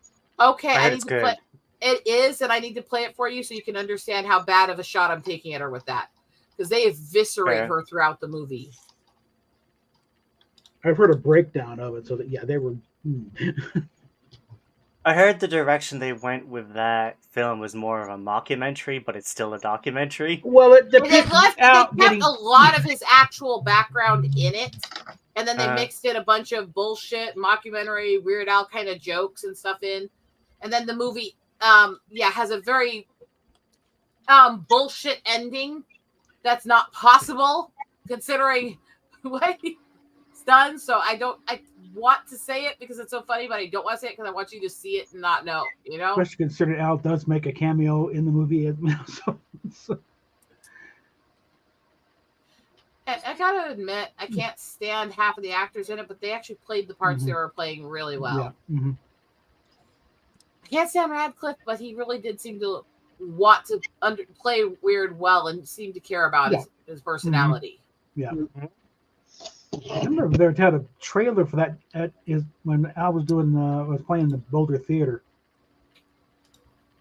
Okay, I heard need it's to good. play. It is, and I need to play it for you so you can understand how bad of a shot I'm taking at her with that, because they eviscerate her throughout the movie. I've heard a breakdown of it, so that they were. I heard the direction they went with that film was more of a mockumentary, but it's still a documentary. Well, they kept a lot of his actual background in it, and then they mixed in a bunch of bullshit, mockumentary, Weird Al kind of jokes and stuff in, and then the movie, has a very bullshit ending that's not possible considering what he's done. So I want to say it because it's so funny, but I don't want to say it because I want you to see it and not know, Especially considering Al does make a cameo in the movie. So. And I gotta admit, I can't stand half of the actors in it, but they actually played the parts they were playing really well. Yeah. I can't stand Radcliffe, but he really did seem to want to play Weird well and seem to care about his personality. Yeah. I remember they had a trailer for that when Al was was playing the Boulder Theater.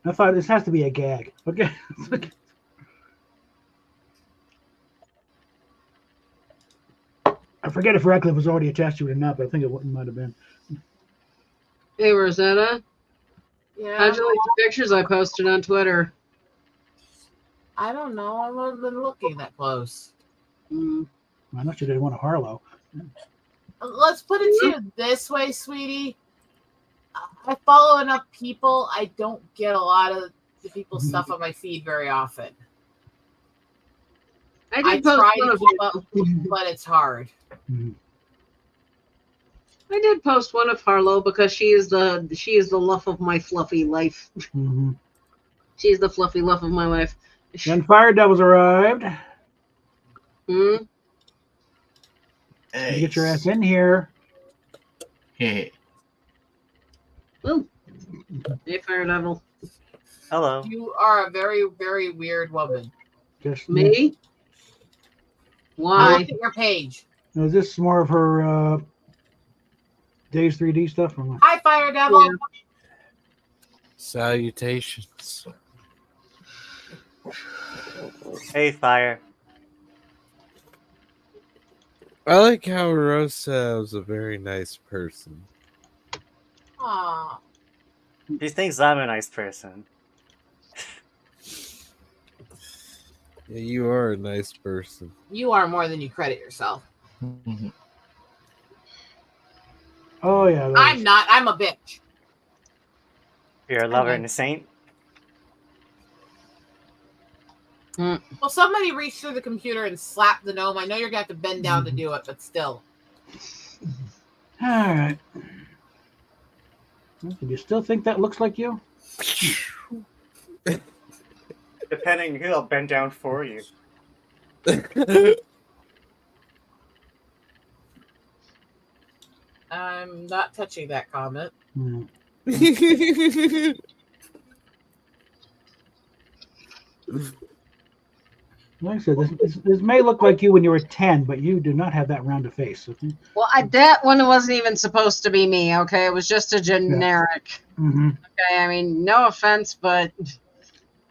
I thought this has to be a gag. Okay. I forget if Radcliffe was already attached to it or not, but I think it might have been. Hey, Rosetta. Yeah. How'd you like the pictures I posted on Twitter? I don't know. I haven't been looking that close. I know you didn't want a Harlow. Let's put it to you this way, sweetie. I follow enough people. I don't get a lot of the people's stuff on my feed very often. I try to keep up, but it's hard. I did post one of Harlow because she is the love of my fluffy life. She's the fluffy love of my life. Then Fire Devils arrived. Hey. You get your ass in here. Hey. Ooh. Hey, Fire Devil. Hello. You are a very, very weird woman. Just me? Why? Look at your page. Is this more of her Days 3D stuff? Or what? Hi, Fire Devil. Yeah. Salutations. Hey, Fire. I like how Rosa was a very nice person. Aww. She thinks I'm a nice person. Yeah, you are a nice person. You are more than you credit yourself. Oh, yeah. I'm not. I'm a bitch. You're a lover and a saint? Well, somebody reach through the computer and slap the gnome. I know you're going to have to bend down to do it, but still. All right. Do you still think that looks like you? Depending who, I'll bend down for you. I'm not touching that comment. Like I said, this may look like you when you were 10, but you do not have that round of face. Okay? Well, that one wasn't even supposed to be me, okay? It was just a generic. Mm-hmm. Okay, I mean, no offense, but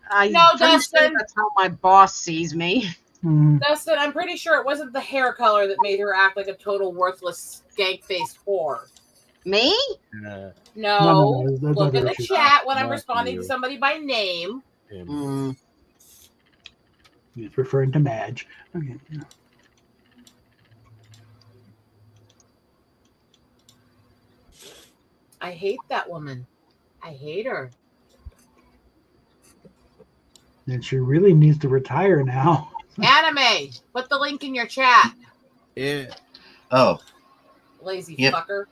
Dustin. That's how my boss sees me. Mm-hmm. Dustin, I'm pretty sure it wasn't the hair color that made her act like a total worth-less skank-faced whore. Me? No. That's Look in the chat when I'm Not responding you. to somebody by name. It's referring to Madge. Okay. Yeah. I hate that woman. I hate her. And she really needs to retire now. Anime, put the link in your chat. Yeah. Oh. Lazy Yep. fucker.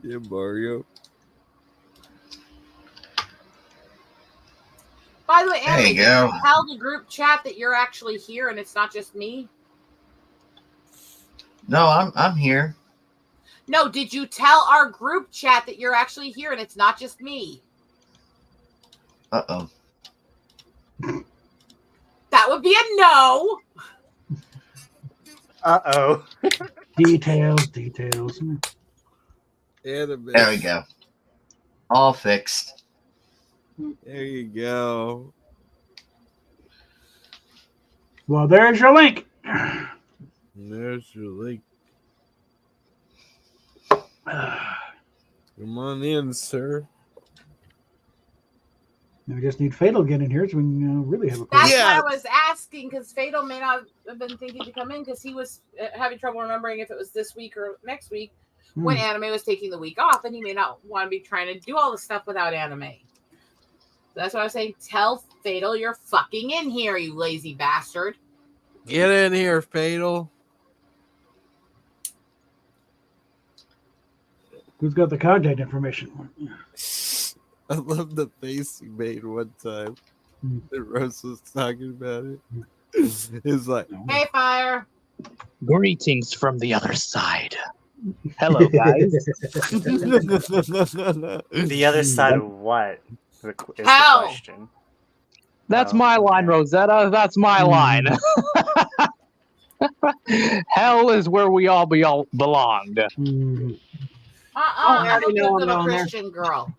Yeah, Mario. By the way, There Anime, you did go. you tell the group chat that you're actually here and it's not just me? No, I'm here. No, did you tell our group chat that you're actually here and it's not just me? Uh-oh. That would be a no. Uh-oh. Details. Anime. There we go. All fixed. There you go. Well, there's your link. There's your link. Come on in, sir. We just need Fatal to get in here so we can really have a That's question. why I was asking, because Fatal may not have been thinking to come in because he was having trouble remembering if it was this week or next week when Anime was taking the week off, and he may not want to be trying to do all the stuff without Anime. So that's why I was saying, tell Fatal you're fucking in here, you lazy bastard. Get in here, Fatal. Who's got the contact information? I love the face he made one time. The Rose was talking about it. It's like, Hey, Fire. Greetings from the other side. Hello, guys. The other side of what? Is the Hell. question. That's my line, Rosetta. That's my line. Hell is where we all belonged. I'm a already good know I'm little going there. Christian girl.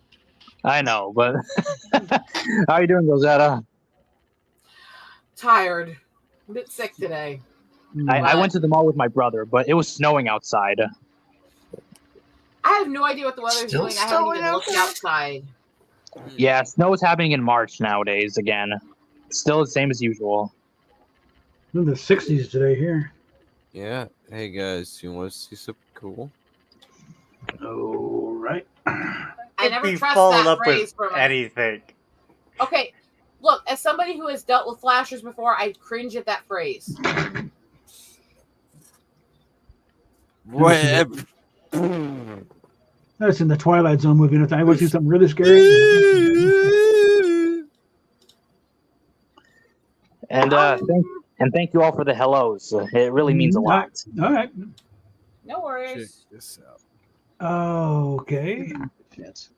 I know, but how you doing, Rosetta? Tired. A bit sick today. I went to the mall with my brother, but it was snowing outside. I have no idea what the weather's Still doing. I haven't snowing even out looked there? outside. Yeah, snow is happening in March nowadays again. Still the same as usual. In the 60s today here. yeah. Hey, guys, you want to see something cool? All right. I never Be trust followed that up phrase with from anything. Okay, look, as somebody who has dealt with flashers before, I cringe at that phrase. What? That's in the Twilight Zone movie. I want to see something really scary. And thank you all for the hellos. It really means a lot. All right. No Check worries. this out. Okay. Shit.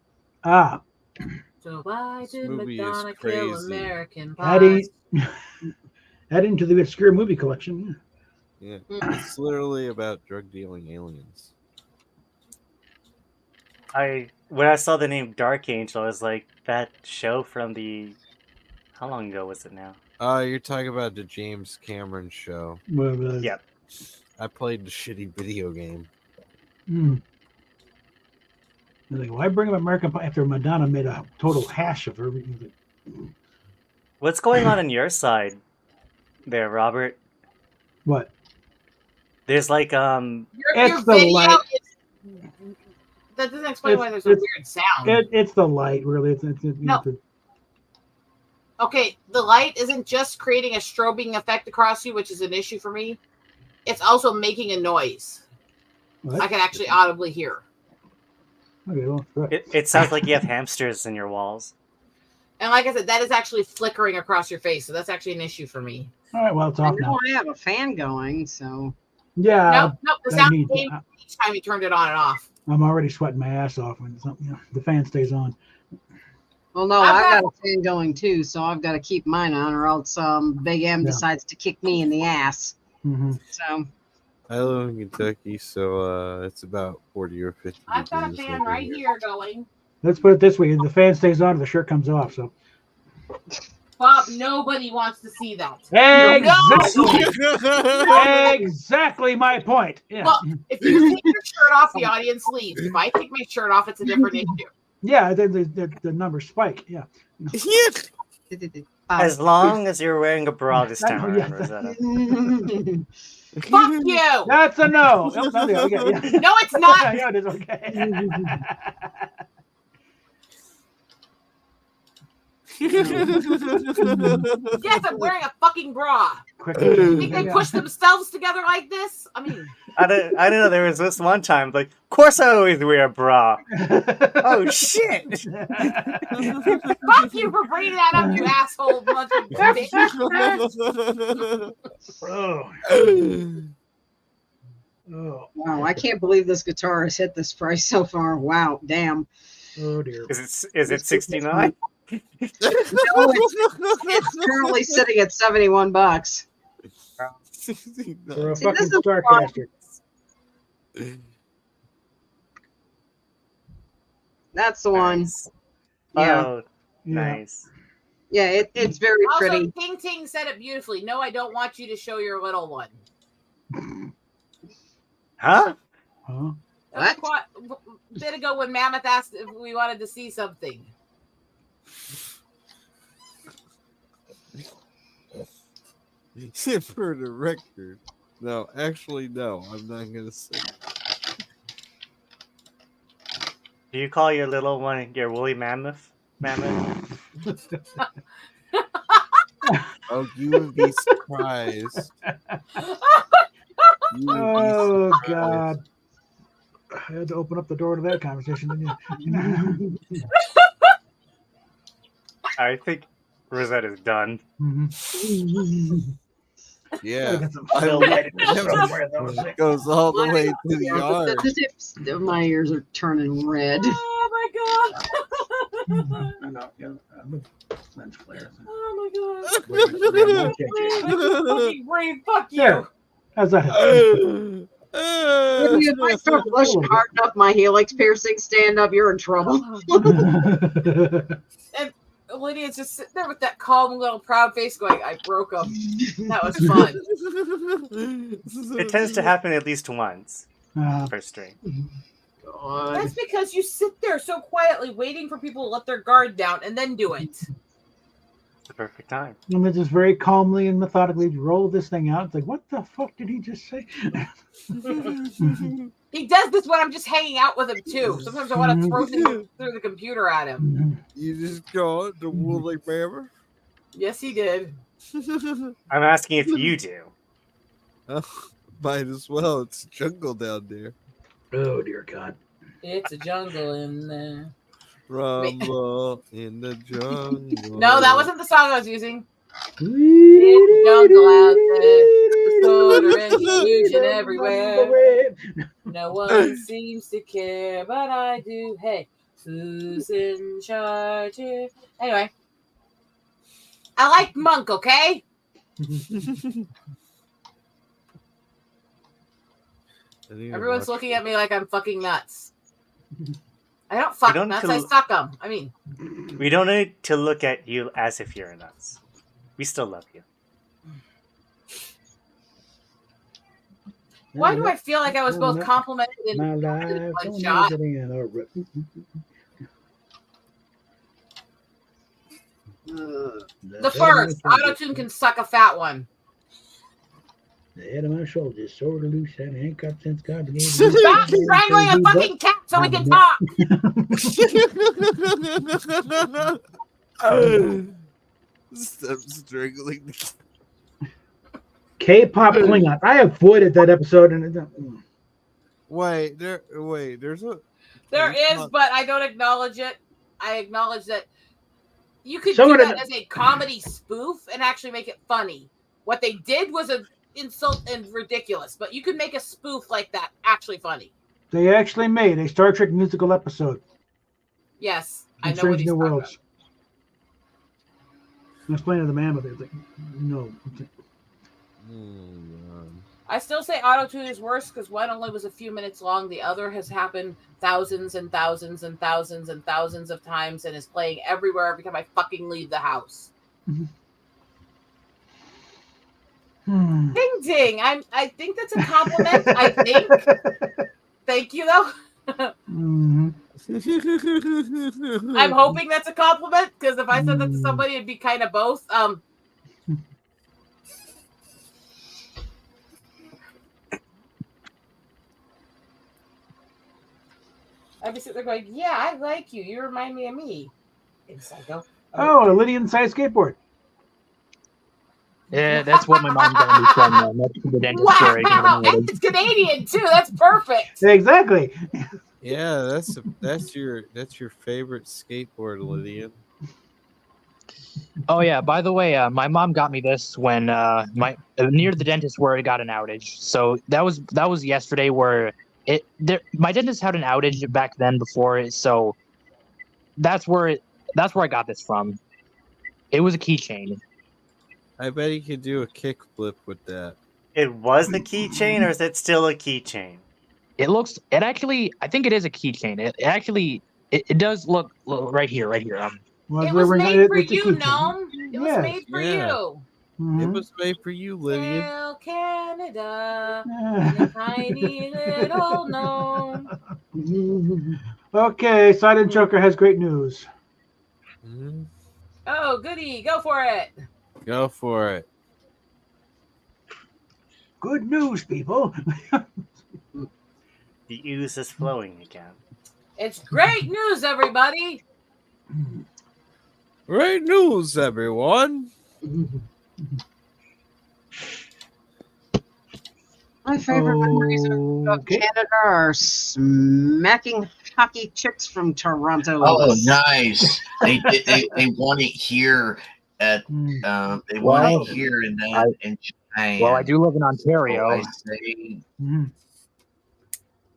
So why This did movie is McDonough kill crazy. American Adding, pies? adding to the obscure movie collection. Yeah, it's literally about drug dealing aliens. When I saw the name Dark Angel, I was like, that show from the... How long ago was it now? You're talking about the James Cameron show. Well, Yep. I played the shitty video game. Like, why bring up American Pie after Madonna made a total hash of her? What's going on your side there, Robert? What? There's like, Your It's the video light. that doesn't explain why there's a It's- weird sound. It's the light, really. It's No. Okay, the light isn't just creating a strobing effect across you, which is an issue for me. It's also making a noise. What? I can actually audibly hear. Okay, well, right. it sounds like you have hamsters in your walls. And like I said, that is actually flickering across your face, so that's actually an issue for me. All right, well, it's I off now. know I have a fan going, so Yeah, No, the I sound need- came each time you turned it on and off. I'm already sweating my ass off when the fan stays on. well, no, I've I've got- got a fan going too, so I've got to keep mine on, or else Big M Yeah. decides to kick me in the ass. Mm-hmm. So I live in Kentucky, so it's about 40 or 50 I've got a degrees fan over right Mm-hmm. here going. Let's put it this way: the fan stays on, the shirt comes off. So Bob, nobody wants to see that. exactly, exactly my point. Yeah, Well, if you take your shirt off, the audience leaves. If I take my shirt off, it's a different issue. yeah. The numbers spike. Yeah. As long as you're wearing a bra this time Oh, yeah. around, Rosetta. Fuck you! That's a no. Yeah. No, it's not. Yeah, it is okay. Yes, I'm wearing a fucking bra. Quick. Think they push themselves together like this? I mean, I didn't know there was this one time. Like, of course I always wear a bra. Oh shit! fuck you for bringing that up, you asshole bunch of bitch. Oh, wow, I can't believe this guitar has hit this price so far. Wow, damn. oh dear. Is it 69? It's currently sitting at $71. For a See, fucking this is Starcaster. That's the one. Nice. Yeah. Oh, nice. Yeah, it's very Also, pretty. Ting Ting said it beautifully. No, I don't want you to show your little one. Huh? Huh? A bit ago when Mammoth asked if we wanted to see something. For the record. No, actually, no. I'm not going to say. Do you call your little one your woolly mammoth? Mammoth? Oh, you would be surprised. Oh, God. I had to open up the door to that conversation, didn't you? I think Rosetta's done. Yeah. It goes all the way to the yard. The tips of my ears are turning red. Oh my god! Oh my god! Fucking brain, fuck you! There. How's that? If I start blushing hard enough, my helix piercing stand up, you're in trouble. And Lydia's just sitting there with that calm little proud face going, I broke up. That was fun. It tends to happen at least once per stream. God. That's because you sit there so quietly waiting for people to let their guard down and then do it. It's the perfect time. And they just very calmly and methodically roll this thing out. It's like, what the fuck did he just say? He does this when I'm just hanging out with him too. Sometimes I want to throw things through the computer at him. You just call it the woolly mammoth? Yes, he did. I'm asking if you do. Might as well. It's jungle down there. Oh, dear God. It's a jungle in there. Rumble in the jungle. No, that wasn't the song I was using. It's a jungle out there. Disorder and confusion everywhere. No one seems to care, but I do. Hey, who's in charge here? Anyway, I like Monk, okay? Everyone's looking at me like I'm fucking nuts. I don't fuck nuts, I suck them. I mean, we don't need to look at you as if you're nuts. We still love you. why do I feel like I was both complimented and in one shot? The first, Auto-Tune can suck a fat one. The head of my shoulders, sort of loose, and handcuffed since God began. Stop strangling a fucking cat so we can talk. Stop strangling the cat. K-pop Klingon. I avoided that episode, and there's a. There is, but I don't acknowledge it. I acknowledge that you could do that as a comedy spoof and actually make it funny. What they did was an insult and ridiculous, but you could make a spoof like that actually funny. They actually made a Star Trek musical episode. Yes, I know what he's New talking Worlds. I was playing to the mammoth. It's like, no. I still say Auto-Tune is worse because one only was a few minutes long. The other has happened thousands and thousands and thousands and thousands of times and is playing everywhere every time I fucking leave the house. Ding ding. I think that's a compliment. I think. Thank you though. I'm hoping that's a compliment because if I said that to somebody, it'd be kind of both. I'd be sitting there going, yeah, I like you. You remind me of me. Psycho. Oh, a Lydian size skateboard. Yeah, that's what my mom got me from the dentist. Wow, and it's Canadian too. That's perfect. Exactly. Yeah, that's your favorite skateboard, Lydian. Oh yeah. By the way, my mom got me this when near the dentist where it got an outage. So that was yesterday where my dentist had an outage back then before it. So that's where that's where I got this from. It was a keychain. I bet he could do a kickflip with that. It was the keychain, or is it still a keychain? It actually, I think it is a keychain. It does look right here. It was made for you, Gnome. It was made for Yeah. you. It was made for you, Lydia. Hail Canada, and a tiny little gnome. Okay, Silent Joker has great news. Oh, goody. Go for it. Go for it. Good news, people. The ooze is flowing again. It's great news, everybody. Great news, everyone. My favorite memories of Canada are smacking hockey chicks from Toronto. Oh, nice! They want it here at they want it here in Japan. Well, I do live in Ontario. I say,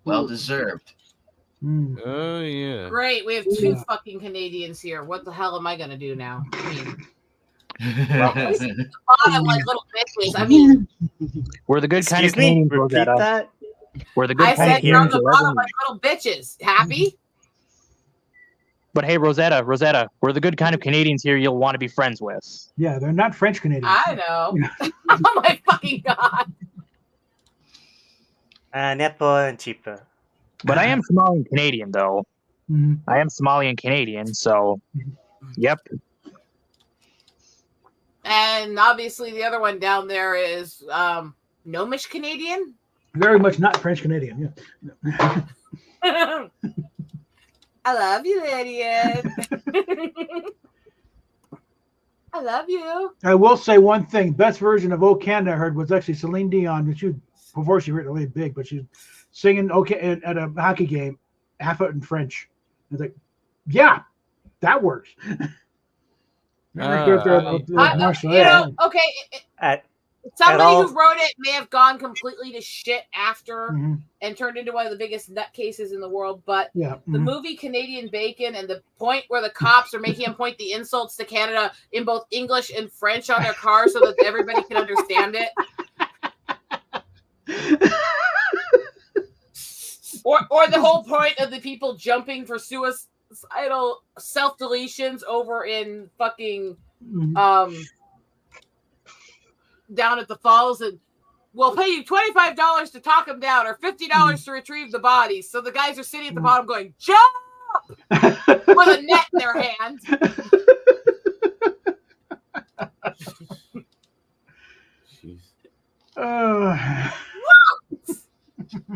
well deserved. Oh yeah. Great. We have two fucking Canadians here. What the hell am I gonna do now? I mean, bottom like little bitches. I mean, we're the good kind of Excuse me? Canadians. Repeat Rosetta. that? We're the good I kind said of you're on Canadians. the bottom like little bitches. Happy? But hey, Rosetta, we're the good kind of Canadians here you'll want to be friends with. Yeah, they're not French Canadians. I know. Oh my fucking god. Nepo and Chipa. But I am Somalian Canadian, though. Mhm. I am Somalian Canadian, so yep. And obviously the other one down there is Gnomish Canadian. Very much not French Canadian. Yeah. I love you, Lydia. I love you. I will say one thing. Best version of "O Canada" I heard was actually Celine Dion, which before she went really big, but she's singing "Okay" at a hockey game, half of it in French. I was like, yeah, that works. Okay. Somebody who wrote it may have gone completely to shit after and turned into one of the biggest nutcases in the world. But the movie Canadian Bacon and the point where the cops are making him point the insults to Canada in both English and French on their cars so that everybody can understand it. Or the whole point of the people jumping for suicidal self-deletions over in fucking down at the falls, and we'll pay you $25 to talk them down or $50 to retrieve the bodies. So the guys are sitting at the bottom going, jump! With a net in their hand.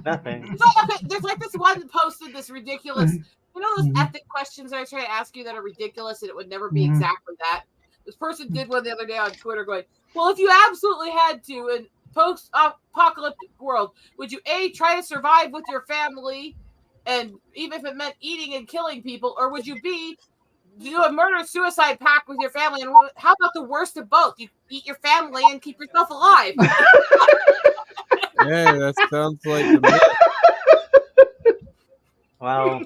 Nothing. So, okay, there's like this one posted this ridiculous, you know those ethic questions I try to ask you that are ridiculous and it would never be exactly that? This person did one the other day on Twitter going, well, if you absolutely had to in post-apocalyptic world, would you A, try to survive with your family, and even if it meant eating and killing people, or would you B, do a murder-suicide pact with your family, and how about the worst of both? You eat your family and keep yourself alive. Yeah, that sounds like the myth. Well,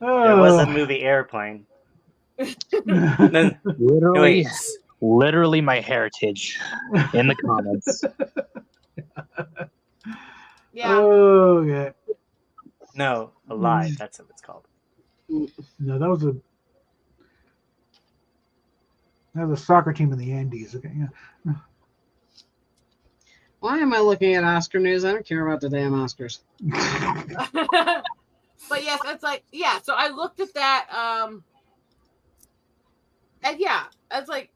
there was a movie Airplane. Literally my heritage in the comments. Yeah. Oh yeah. No, Alive. That's what it's called. No, that was a soccer team in the Andes. Okay, yeah. Why am I looking at Oscar news? I don't care about the damn Oscars. But yes, it's like, yeah, so I looked at that, and yeah, it's like,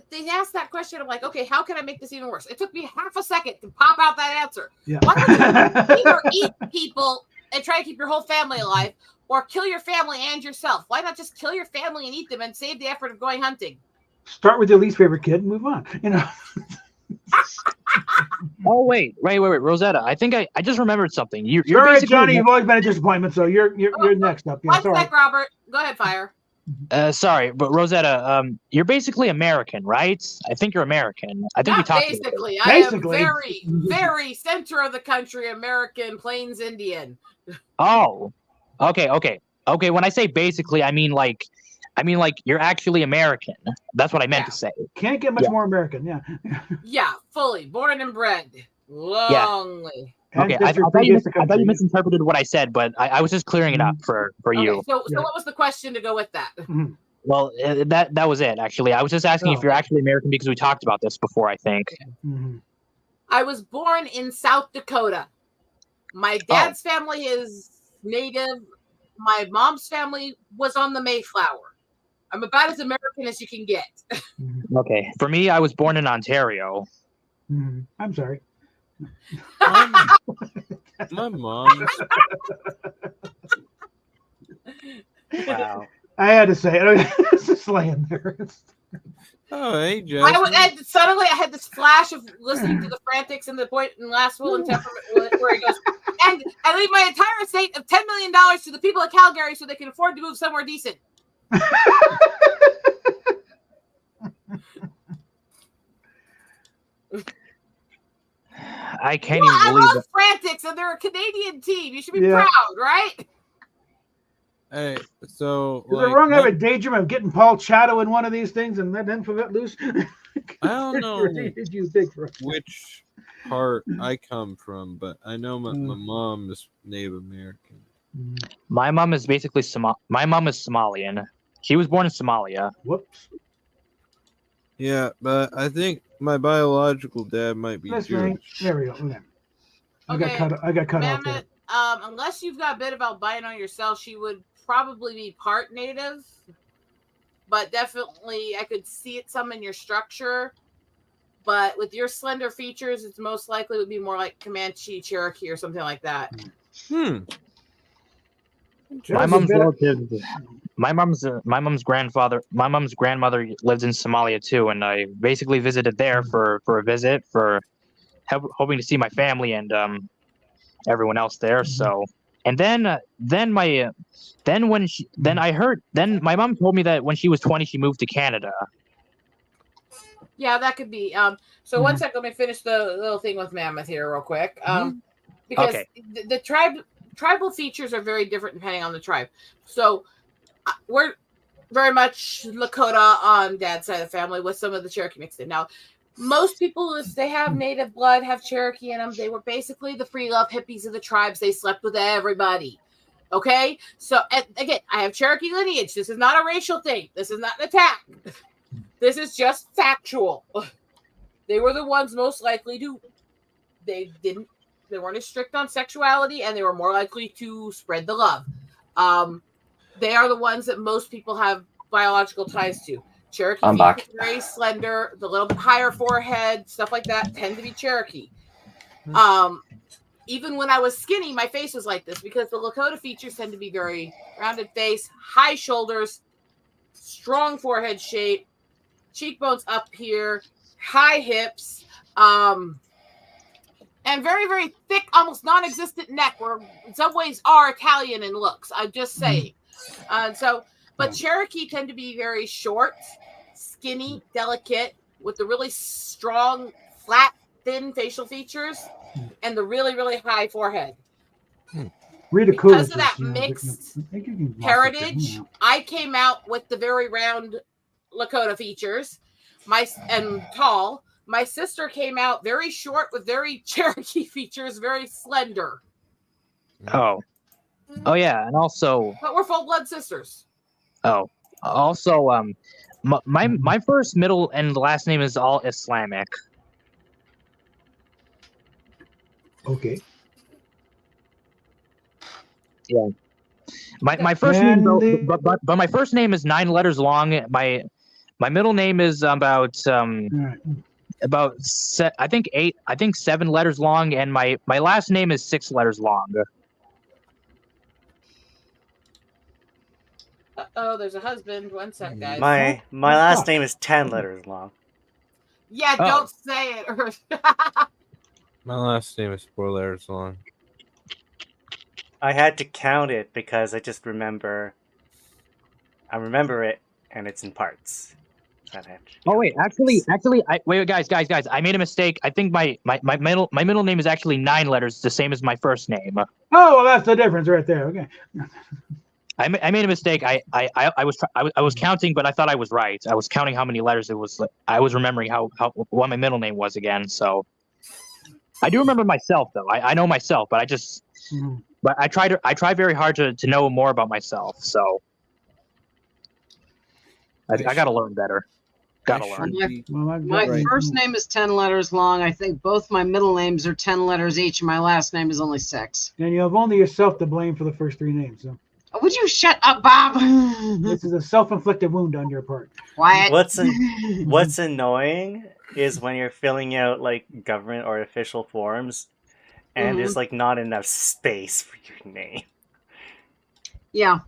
they asked that question, I'm like, okay, how can I make this even worse? It took me half a second to pop out that answer. Yeah. Why don't you either eat people and try to keep your whole family alive, or kill your family and yourself? Why not just kill your family and eat them and save the effort of going hunting? Start with your least favorite kid and move on. You know. Oh wait, Rosetta. I think I just remembered something. You're Sorry, basically Johnny. You've always been a disappointment, so you're next up. Yeah, One sorry. sec, Robert. Go ahead, Fire. Sorry, but Rosetta, you're basically American, right? I think you're American. I think we Not talked basically. about I it. am very, very center of the country, American, Plains Indian. Oh, okay. Okay, when I say basically, I mean like you're actually American. That's what I meant to say. Can't get much more American. Yeah. Yeah, fully born and bred. Longly. Okay, I thought you misinterpreted what I said, but I was just clearing it up for you. So what was the question to go with that? Well, that was it, actually. I was just asking if you're actually American because we talked about this before, I think. I was born in South Dakota. My dad's family is Native. My mom's family was on the Mayflower. I'm about as American as you can get. Okay. For me, I was born in Ontario. I'm sorry. My mom. Wow. I had to say it. It's just laying there. Oh, hey, Justin. Suddenly I had this flash of listening to the frantics and the point in Last Will and Temperament where he goes, and I leave my entire estate of $10 million to the people of Calgary so they can afford to move somewhere decent. I can't even believe I love Frantics, and they're a Canadian team. You should be proud, right? Hey, so is it wrong to have a daydream of getting Paul Chato in one of these things and let him let loose? I don't know which part I come from, but I know my mom is Native American. My mom is basically my mom is Somalian. She was born in Somalia. Whoops. Yeah, but I think my biological dad might be Jewish. There we go. Okay. I got cut off there. Unless you've got a bit of albino yourself, she would probably be part Native, but definitely I could see it some in your structure. But with your slender features, it's most likely would be more like Comanche, Cherokee, or something like that. My mom's relative. My mom's grandmother lives in Somalia too, and I basically visited there for a visit for hoping to see my family and everyone else there. So, and then my mom told me that when she was 20, she moved to Canada. Yeah, that could be. So 1 second, let me finish the little thing with Mammoth here real quick. Because the tribal features are very different depending on the tribe. So we're very much Lakota on dad's side of the family with some of the Cherokee mixed in. Now, most people, if they have native blood, have Cherokee in them. They were basically the free love hippies of the tribes. They slept with everybody. Okay? So, again, I have Cherokee lineage. This is not a racial thing. This is not an attack. This is just factual. They were the ones most likely to, they weren't as strict on sexuality, and they were more likely to spread the love. They are the ones that most people have biological ties to. Cherokee features very slender, the little bit higher forehead, stuff like that tend to be Cherokee. Even when I was skinny, my face was like this because the Lakota features tend to be very rounded face, high shoulders, strong forehead shape, cheekbones up here, high hips, and very, very thick, almost non-existent neck, where in some ways are Italian in looks. I'm just saying. But Cherokee tend to be very short, skinny, delicate, with the really strong, flat, thin facial features, and the really, really high forehead. Because of that mixed heritage, I came out with the very round Lakota features, and tall. My sister came out very short with very Cherokee features, very slender. Oh yeah, and also. But we're full blood sisters. Oh, also, my first, middle, and last name is all Islamic. Okay. Yeah. My first name, but my first name is 9 letters long. My middle name is about I think 7 letters long, and my last name is 6 letters long. Oh, there's a husband. 1 sec, guys. My last name is 10 letters long. Yeah, don't say it. My last name is 4 letters long. I had to count it because I just remember. I remember it, and it's in parts. Oh wait, actually, wait, guys, I made a mistake. I think my middle name is actually 9 letters, the same as my first name. Oh, well, that's the difference right there. Okay. I made a mistake. I was counting, but I thought I was right. I was counting how many letters it was. I was remembering how what my middle name was again. So I do remember myself though. I know myself, but but I try very hard to know more about myself. So I got to learn better. Got to learn. My first name is 10 letters long. I think both my middle names are 10 letters each. And my last name is only 6. And you have only yourself to blame for the first 3 names. So. Would you shut up, Bob? This is a self-inflicted wound on your part. Quiet. What's annoying is when you're filling out like government or official forms, and there's like not enough space for your name. Yeah,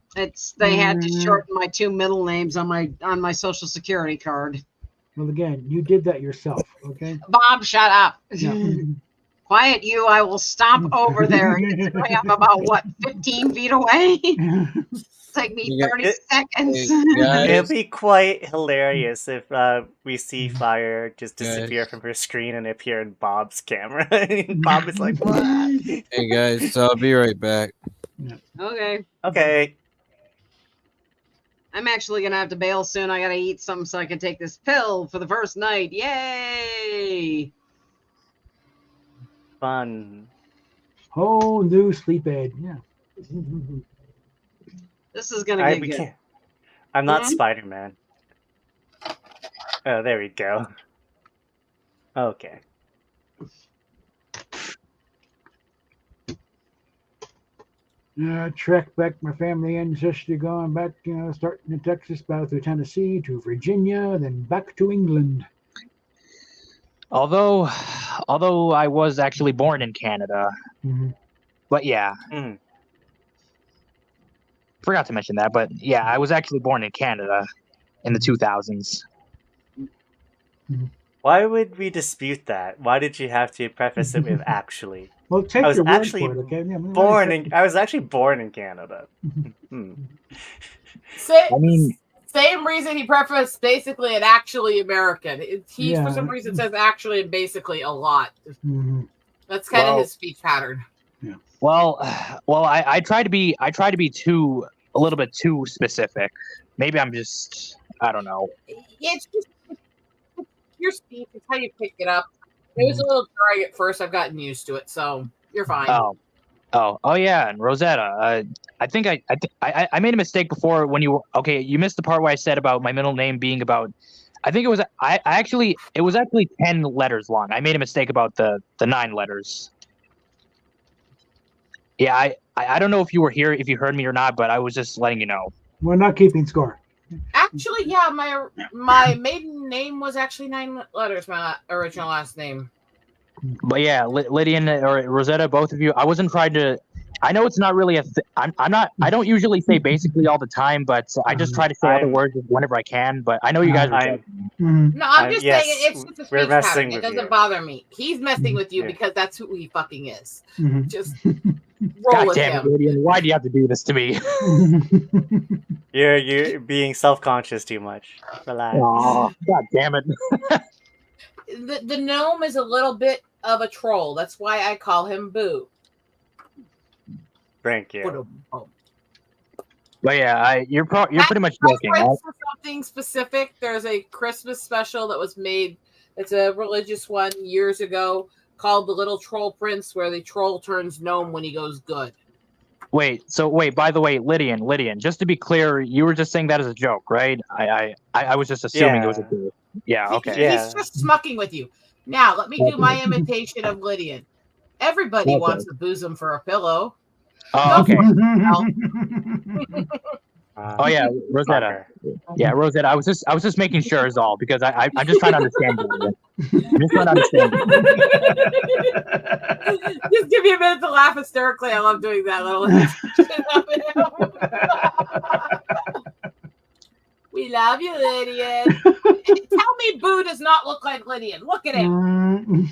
they had to shorten my 2 middle names on my social security card. Well, again, you did that yourself, okay? Bob, shut up. Yeah. Quiet you, I will stomp over there. I'm about, 15 feet away? Take me 30 seconds. It'd be quite hilarious if we see Fire just disappear from her screen and appear in Bob's camera. And Bob is like, what? Hey, guys, so I'll be right back. Okay. Okay. I'm actually going to have to bail soon. I got to eat something so I can take this pill for the first night. Yay! Fun. Whole new sleep aid. Yeah. This is going to get good. I'm not Spider-Man. Oh, there we go. Okay. Trek back my family ancestry going back, starting in Texas, back through Tennessee to Virginia, then back to England. Although I was actually born in Canada, but yeah, forgot to mention that. But yeah, I was actually born in Canada in the 2000s. Why would we dispute that? Why did you have to preface it with actually? Well, take I was your word actually for it, okay? Yeah, I was actually born in Canada. Same reason he prefaced basically and actually American. He for some reason says actually and basically a lot. That's kind of his speech pattern. Yeah. Well, I try to be a little bit too specific. Maybe I'm just, I don't know. It's just your speech. It's how you pick it up. It was a little dry at first. I've gotten used to it, so you're fine. Oh yeah, and Rosetta. I think I made a mistake before when you missed the part where I said about my middle name being about. I think it was it was actually 10 letters long. I made a mistake about the 9 letters. Yeah, I don't know if you were here, if you heard me or not, but I was just letting you know. We're not keeping score. Actually, yeah, my maiden name was actually 9 letters. My original last name. But yeah, Lydian or Rosetta, both of you. I wasn't trying to. I know it's not really a. I'm not. I don't usually say basically all the time, but I just try to say other words whenever I can. But I know you guys are. No, I'm just saying it's just a speech pattern. It doesn't bother me. He's messing with you because that's who he fucking is. Just roll with him. Lydian, why do you have to do this to me? You're being self-conscious too much. Relax. Oh, God damn it. The gnome is a little bit of a troll. That's why I call him Boo. Thank you. But yeah, you're pretty much joking, right? For something specific, there's a Christmas special that was made. It's a religious one years ago called The Little Troll Prince, where the troll turns gnome when he goes good. Wait, by the way, Lydian, just to be clear, you were just saying that as a joke, right? I was just assuming it was a joke. Yeah, okay. He's just smucking with you. Now, let me do my imitation of Lydian. Everybody wants the bosom for a pillow. Oh, okay. Oh yeah, Rosetta. Yeah, Rosetta. I was just making sure is all because I'm just trying to understand you. I'm just trying to understand you. Just give me a minute to laugh hysterically. I love doing that little. We love you, Lydian. Tell me Boo does not look like Lydian. Look at him.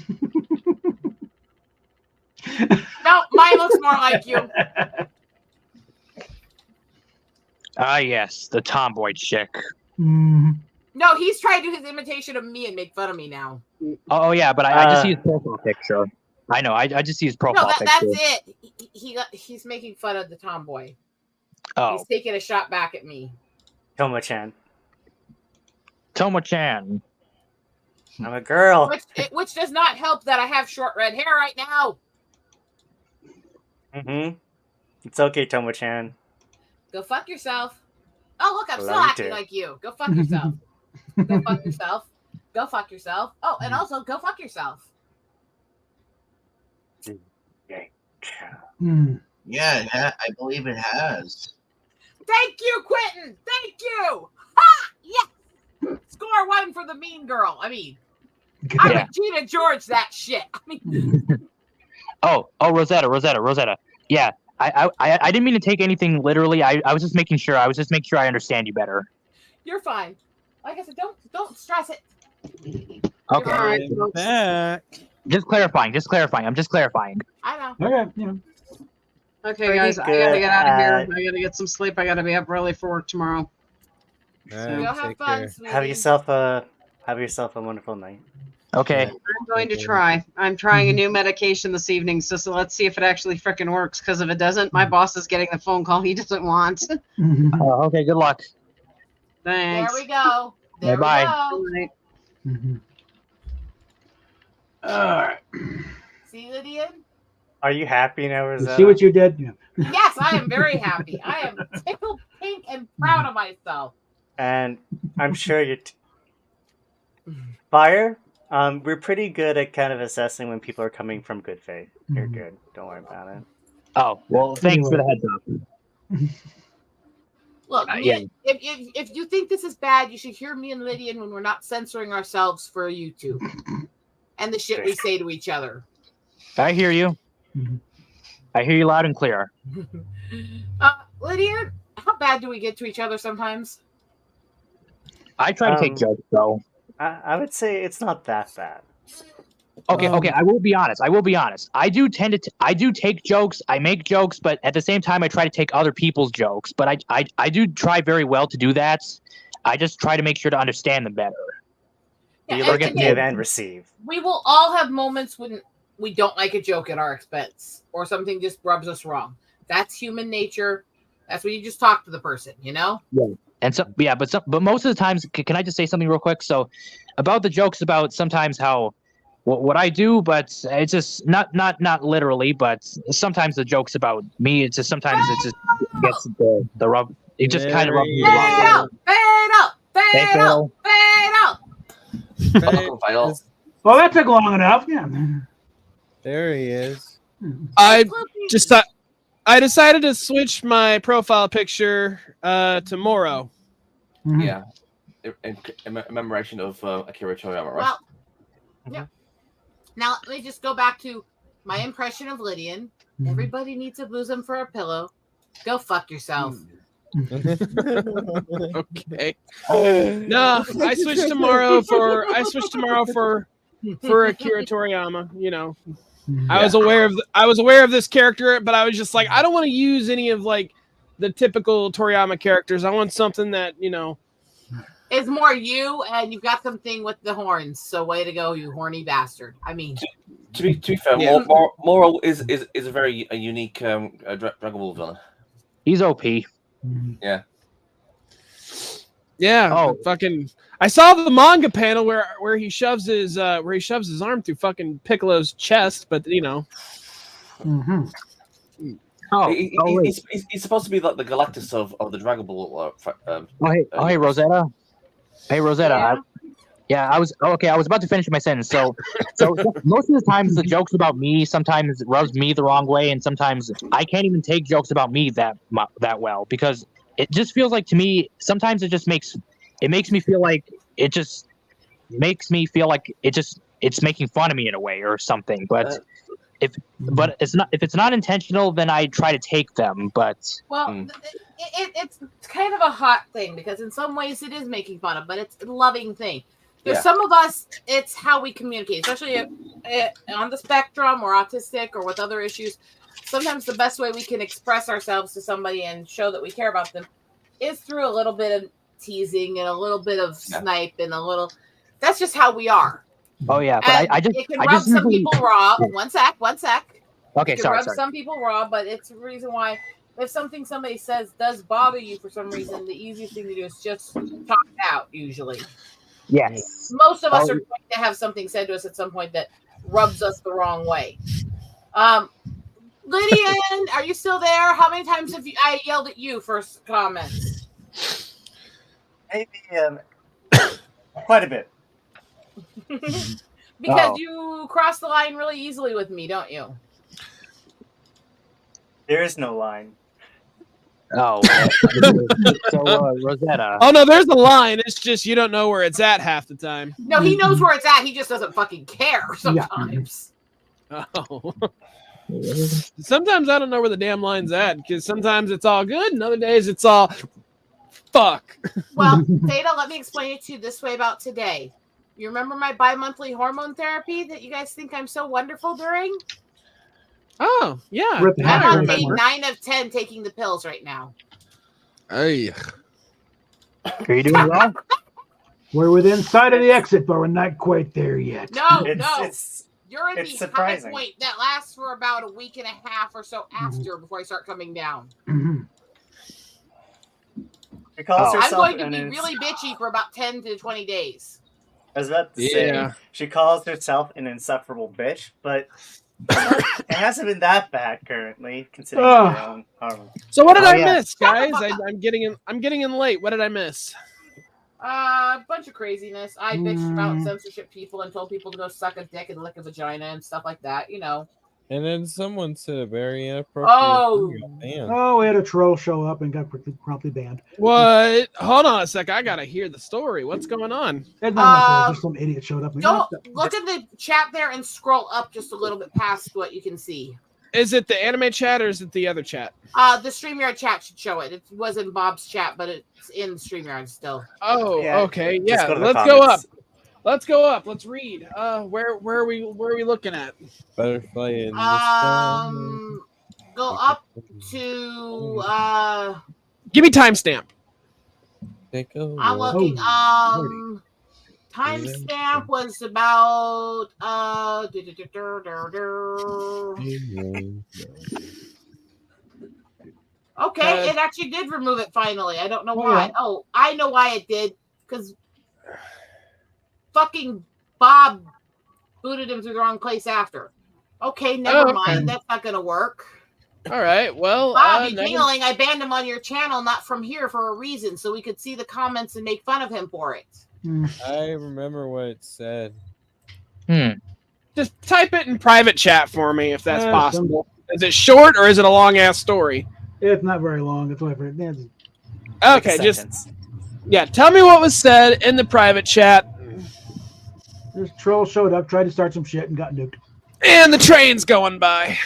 No, mine looks more like you. Ah, yes, the tomboy chick. No, he's trying to do his imitation of me and make fun of me now. Oh yeah, but I just see his profile picture. I know, I just see his profile picture. That's it. He's making fun of the tomboy. Oh. He's taking a shot back at me. Toma-chan. Toma-chan. I'm a girl. Which does not help that I have short red hair right now. It's okay, Toma-chan. Go fuck yourself. Oh, look, I'm still Love you acting too. like you. Go fuck yourself. Go fuck yourself. Go fuck yourself. Oh, and also go fuck yourself. Yeah, I believe it has. Thank you, Quentin. Thank you. Ha! Yes. Score 1 for the mean girl. I mean, I would Gina George that shit. I mean, Oh, Rosetta. Yeah, I didn't mean to take anything literally. I was just making sure. I understand you better. you're fine. Like I said, don't stress it. Okay. All right, back. Just clarifying. I'm just clarifying. I know. Okay. Yeah. Okay, guys, I gotta get out of here. I gotta get some sleep. I gotta be up early for work tomorrow. Go have fun, sweetie. Have yourself a wonderful night. Okay. I'm going to try. I'm trying a new medication this evening, so let's see if it actually frickin' works. Because if it doesn't, my boss is getting the phone call he doesn't want. Okay. Good luck. Thanks. There we go. There Bye-bye. we go. All right. See, Lydian? Are you happy now, Rosetta? See what you did? Yeah. Yes, I am very happy. I am tickled pink and proud of myself. And I'm sure you're... Fire, we're pretty good at kind of assessing when people are coming from good faith. You're good. Don't worry about it. Oh, well, thanks for the heads up. Look, yeah. if you think this is bad, you should hear me and Lydian when we're not censoring ourselves for YouTube and the shit we say to each other. I hear you. I hear you loud and clear. Lydian, how bad do we get to each other sometimes? I try to take jokes, though. I would say it's not that bad. Okay, I will be honest. I do take jokes. I make jokes, but at the same time, I try to take other people's jokes. But I do try very well to do that. I just try to make sure to understand them better. You learn to give and receive. We will all have moments when we don't like a joke at our expense or something just rubs us wrong. That's human nature. That's when you just talk to the person, you know? Yeah. And so, yeah, but most of the times, can I just say something real quick? So, about the jokes about sometimes how what I do, but it's just not literally, but sometimes the jokes about me, it's just sometimes it just gets the rub. It just kind of rubs me the wrong way. Fade out. Well, that took long enough. Yeah. There he is. I decided to switch my profile picture to Moro. Yeah, in commemoration of Akira Toriyama, right? Well, yeah. Now let me just go back to my impression of Lydian. Everybody needs a bosom for a pillow. Go fuck yourself. Okay. No, I switched tomorrow for Akira Toriyama. You know, I was aware of this character, but I was just like, I don't want to use any of like the typical Toriyama characters. I want something that It's more you, and you've got something with the horns. So way to go, you horny bastard. I mean, to be fair, Moro is a very unique Dragon Ball villain. He's OP. Yeah. Yeah. Oh, fucking! I saw the manga panel where he shoves his arm through fucking Piccolo's chest, but He's supposed to be like the Galactus of the Dragon Ball. Hey, Rosetta. Hey, Rosetta. I was about to finish my sentence. So most of the times the jokes about me sometimes it rubs me the wrong way, and sometimes I can't even take jokes about me that well because it just feels like to me sometimes it makes me feel like it's making fun of me in a way or something. But if it's not intentional, then I try to take them. But it's kind of a hot thing because in some ways it is making fun of, but it's a loving thing. There's some of us, it's how we communicate, especially on the spectrum or autistic or with other issues. Sometimes the best way we can express ourselves to somebody and show that we care about them is through a little bit of teasing and a little bit of snipe and that's just how we are. Oh yeah, but it can rub some people raw. One sec. Okay, it can rub some people raw, but it's the reason why if something somebody says does bother you for some reason, the easiest thing to do is just talk it out. Usually, Yes. most of us are going to have something said to us at some point that rubs us the wrong way. Lydian, are you still there? How many times have I yelled at you for comments? Maybe quite a bit. Because you cross the line really easily with me, don't you? There is no line. Oh, so Rosetta. Oh no, there's a line. It's just you don't know where it's at half the time. No, he knows where it's at. He just doesn't fucking care sometimes. Oh. Sometimes I don't know where the damn line's at because sometimes it's all good, and other days it's all fuck. Well, Theta, let me explain it to you this way about today. You remember my bi-monthly hormone therapy that you guys think I'm so wonderful during? Oh, yeah. I'm on day 9 of 10 taking the pills right now. Hey. Are you doing well? We're within sight of the exit, but we're not quite there yet. No, It's you're in it's the surprising. high point that lasts for about a week and a half or so after before I start coming down. She calls I'm herself going to be really bitchy for about 10 to 20 days. I was about to say, she calls herself an insufferable bitch, but it hasn't been that bad currently, considering her own hormones. So what did I miss, guys? I'm getting in late. What did I miss? A bunch of craziness. I bitched about censorship people and told people to go suck a dick and lick a vagina and stuff like that, you know. And then someone said a very inappropriate thing about Oh, we had a troll show up and got promptly banned. What? Hold on a sec. I gotta hear the story. What's going on? It's not my troll, just some idiot showed up. Don't look at the chat there and scroll up just a little bit past what you can see. Is it the anime chat or is it the other chat? The StreamYard chat should show it. It was in Bob's chat, but it's in StreamYard still. Oh, Yeah, okay. just Yeah, go to the let's go up. comments. Let's go up. Let's read. Where are we looking at? Butterfly in the Go up to Give me timestamp. Take a I'm look. looking timestamp was about okay, it actually did remove it finally. I don't know why. yeah. Oh, I know why it did, because fucking Bob booted him through the wrong place after. Okay, never mind. That's not gonna work. All right. Well, Bobby Dingling, I banned him on your channel, not from here, for a reason, so we could see the comments and make fun of him for it. I remember what it said. Just type it in private chat for me if that's possible. Is it short or is it a long ass story? It's not very long. It's whatever. Okay, just tell me what was said in the private chat. This troll showed up, tried to start some shit, and got nuked. And the train's going by.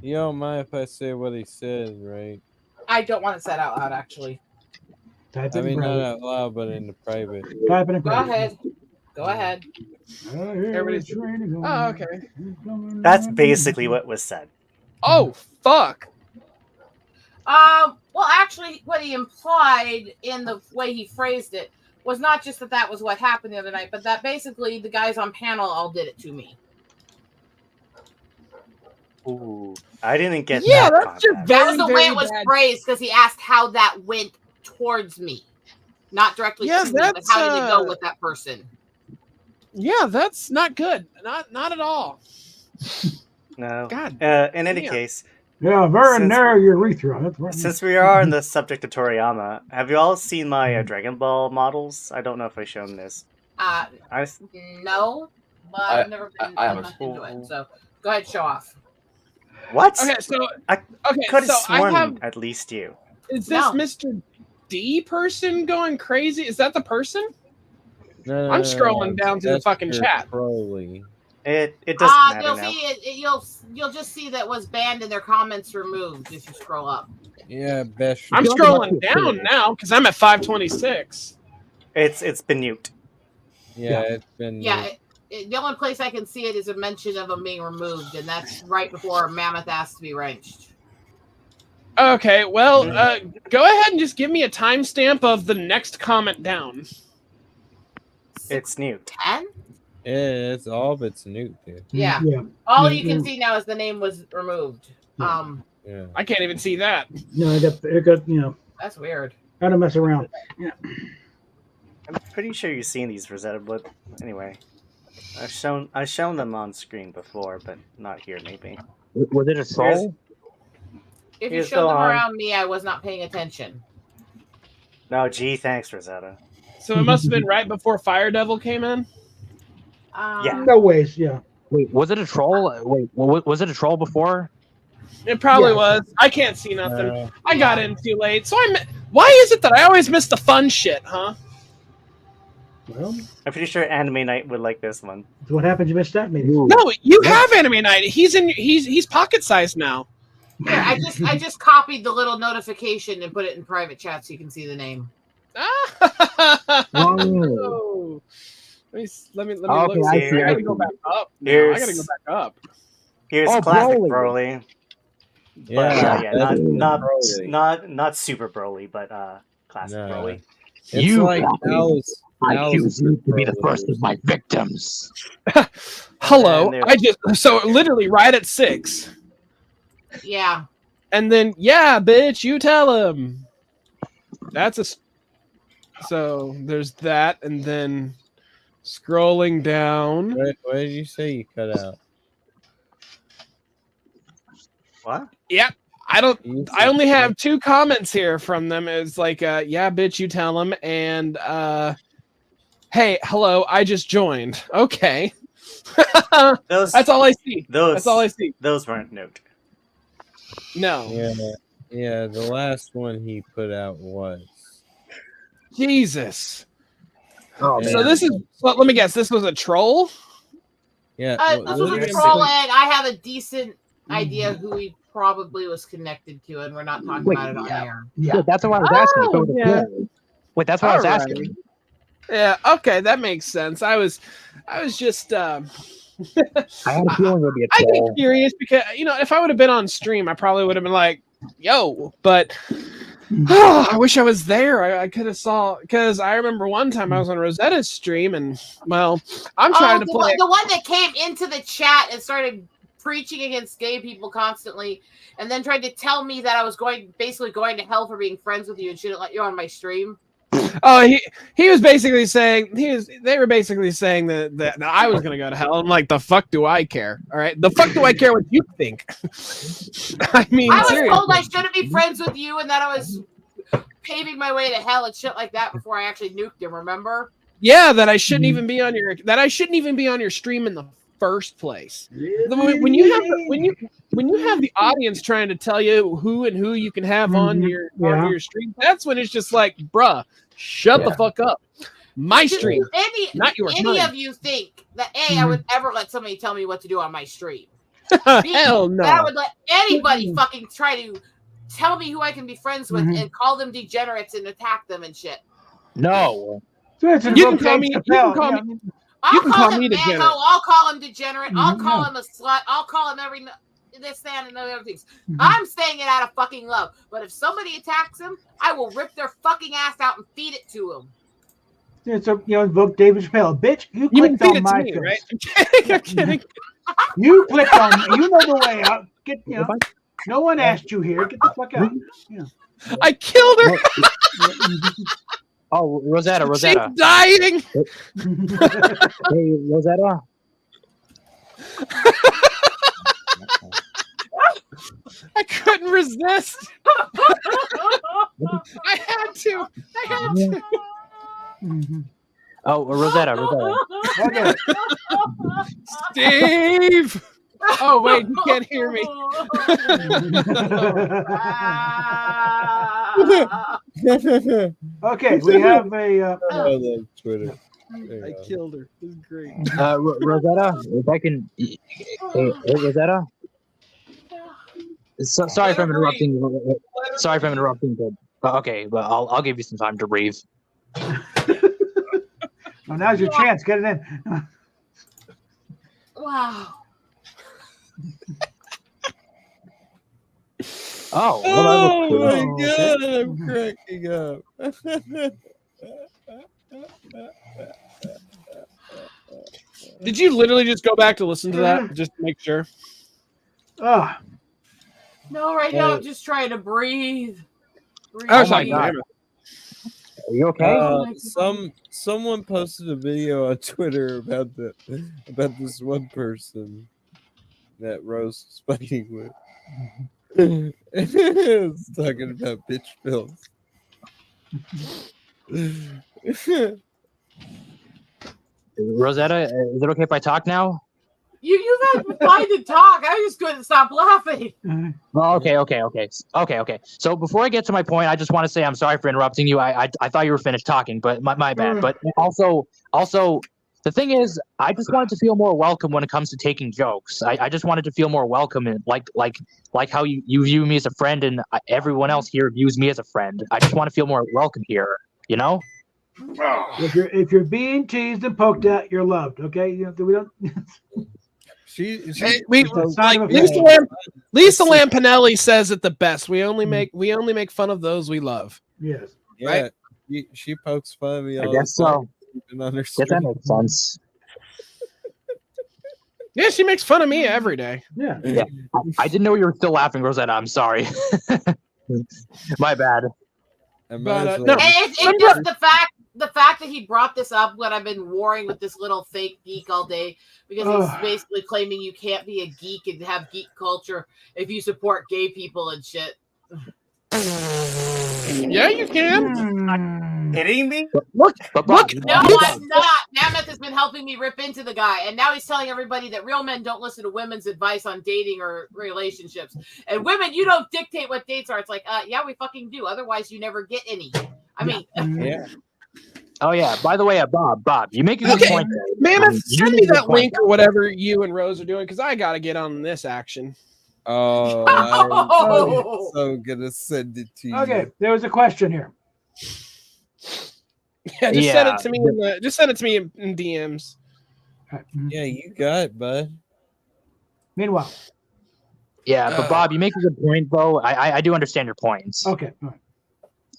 You don't mind if I say what he said, right? I don't want it said out loud, actually. Type I it mean, in not private. out loud, but in the private. Type it in Go private. ahead. Go ahead. Everybody's... Oh, okay. That's basically what was said. Oh, fuck. Well, actually, what he implied in the way he phrased it was not just that was what happened the other night, but that basically the guys on panel all did it to me. Ooh, I didn't get Yeah, that. that's just That was the way very it was bad. phrased, because he asked how that went towards me, not directly Yeah, to me, but that's, how did it go with that person? Yeah, that's not good. Not at all. No. God. In any damn. case, Yeah, very Since- narrow urethra. That's right. since we are on the subject of Toriyama, have you all seen my Dragon Ball models? I don't know if I've shown this. No, but I've never been I I'm haven't. not into it. So go ahead, show off. What? Okay, so I could have so I sworn have. at least you. Is this Mr. D person going crazy? Is that the person? No, I'm scrolling down to the that's fucking your chat. Crowley. It doesn't matter You'll now. see it. You'll just see that was banned and their comments removed if you scroll up. Yeah, best. I'm scrolling down now because I'm at 526. It's been nuked. Yeah, it's been. Yeah, the only place I can see it is a mention of them being removed, and that's right before Mammoth asked to be wrenched. Okay, well, go ahead and just give me a timestamp of the next comment down. It's nuked. 10? Yeah, it's all of it's new, dude. Yeah. All you can see now is the name was removed. Yeah. I can't even see that. No, it got That's weird. Gotta mess around. Yeah. I'm pretty sure you've seen these, Rosetta, but anyway. I've shown them on screen before, but not here maybe. Was it a troll? If you Here's showed the them one. around me, I was not paying attention. No, gee, thanks, Rosetta. So it must have been right before Fire Devil came in. Yeah. No ways. Yeah. Wait, was it a troll? Wait, was it a troll before? It probably Yeah. was. I can't see nothing. I got in too late, so why is it that I always miss the fun shit, huh? Well, I'm pretty sure Anime Night would like this one. what happened? You missed that, maybe. No, you have Anime Night. He's pocket sized now. Here, I just copied the little notification and put it in private chat so you can see the name. Oh. Let me Okay, look. I I see, gotta I go see. back up. No, I Here's- gotta go back up. Here's Oh, classic Broly. Broly. Yeah, But, Broly. not super Broly, but classic No. Broly. It's You like copy. Alice. I choose you to be the first of my victims. Hello. And So literally right at 6. Yeah. And then, yeah, bitch, you tell him. So there's that, and then scrolling down. What did you say you cut out? What? Yep. I only have 2 comments here from them. It's like, yeah, bitch, you tell him, and hey, hello, I just joined. Okay. That's all I see. That's all I see. Those weren't note. No. Yeah, the last one he put out was. Jesus. Oh, So man. this is. Well, let me guess. This was a troll. Yeah. This was a troll, and I have a decent idea who he probably was connected to, and we're not talking about it on air. Yeah, that's what I was asking. So Oh, yeah. Wait, that's what I was Alright. asking. Yeah. Okay, that makes sense. I was just. I had a feeling it would be a I get troll. curious because if I would have been on stream, I probably would have been like, "Yo," but I wish I was there. I could have saw because I remember one time I was on Rosetta's stream, and well, I'm trying to play. The one that came into the chat and started preaching against gay people constantly, and then tried to tell me that I was basically going to hell for being friends with you and shouldn't let you on my stream. Oh, he was basically saying they were basically saying that I was gonna go to hell. I'm like, the fuck do I care? All right, the fuck do I care what you think? I mean, I was seriously. told I shouldn't be friends with you and that I was paving my way to hell and shit like that before I actually nuked him. Remember? Yeah, that I shouldn't even be on your stream in the first place. When you have the audience trying to tell you who you can have on your stream, that's when it's just like, bruh, shut the fuck up. My stream, not yours. Any mine. of you think that I would ever let somebody tell me what to do on my stream? B, Hell no. that I would let anybody fucking try to tell me who I can be friends with and call them degenerates and attack them and shit. No. You can call me. You can call me degenerate. I'll call him degenerate. I'll call him a slut. I'll call him this, that, and other things. I'm saying it out of fucking love. But if somebody attacks him, I will rip their fucking ass out and feed it to him. It's invoke David Chappelle. Bitch, you You can clicked feed on it to my me, face. right? I'm kidding. I'm kidding. You clicked on me. You know the way out. No one asked you here. Get the fuck out. Yeah. I killed her. Oh, Rosetta. She's dying. Hey, Rosetta. I couldn't resist. I had to. Oh, Rosetta. Okay. Steve. Oh wait, you can't hear me. Okay, we have a. I love Twitter. I killed her. It was great. Rosetta, if I can. Hey, Rosetta. Sorry if I'm interrupting. Sorry if I'm interrupting, but okay, but I'll give you some time to breathe. Well, now's your chance. Get it in. Wow. Oh, well, Oh my god, I'm cracking up. Did you literally just go back to listen to that just to make sure? Oh. No, right now I'm just trying to breathe. Oh my God. Are you okay? Someone posted a video on Twitter about this one person that Rose was fighting with. It's talking about bitch pills. Rosetta, is it okay if I talk now? You guys been fine to talk. I just couldn't stop laughing. Well, okay. So before I get to my point, I just want to say I'm sorry for interrupting you. I thought you were finished talking, but my bad. But also, the thing is, I just wanted to feel more welcome when it comes to taking jokes. I just wanted to feel more welcome, and like how you view me as a friend, and everyone else here views me as a friend. I just want to feel more welcome here. You know. If you're being teased and poked at, you're loved. Okay, we don't. Lisa Lampanelli says it the best. We only make fun of those we love. Yes. Yeah. Right? She pokes fun of me. I guess so. Guess that makes sense. Yeah, she makes fun of me every day. Yeah. I didn't know you were still laughing, Rosetta. I'm sorry. My bad. But, no. It's just the fact that he brought this up when I've been warring with this little fake geek all day, because he's basically claiming you can't be a geek and have geek culture if you support gay people and shit. Yeah, you can. Kidding me? Look. No, I'm not. Mammoth has been helping me rip into the guy, and now he's telling everybody that real men don't listen to women's advice on dating or relationships. And women, you don't dictate what dates are. It's like, yeah, we fucking do. Otherwise, you never get any. I mean, yeah. Oh yeah. By the way, Bob, you make a good point. Mammoth, send me that link or whatever you and Rose are doing, because I got to get on this action. Oh, I'm so gonna send it to you. Okay, there was a question here. Yeah, send it to me. Just send it to me in DMs. Yeah, you got it, bud. Meanwhile. Yeah, but Bob, you make a good point, though. I do understand your points. Okay. All right.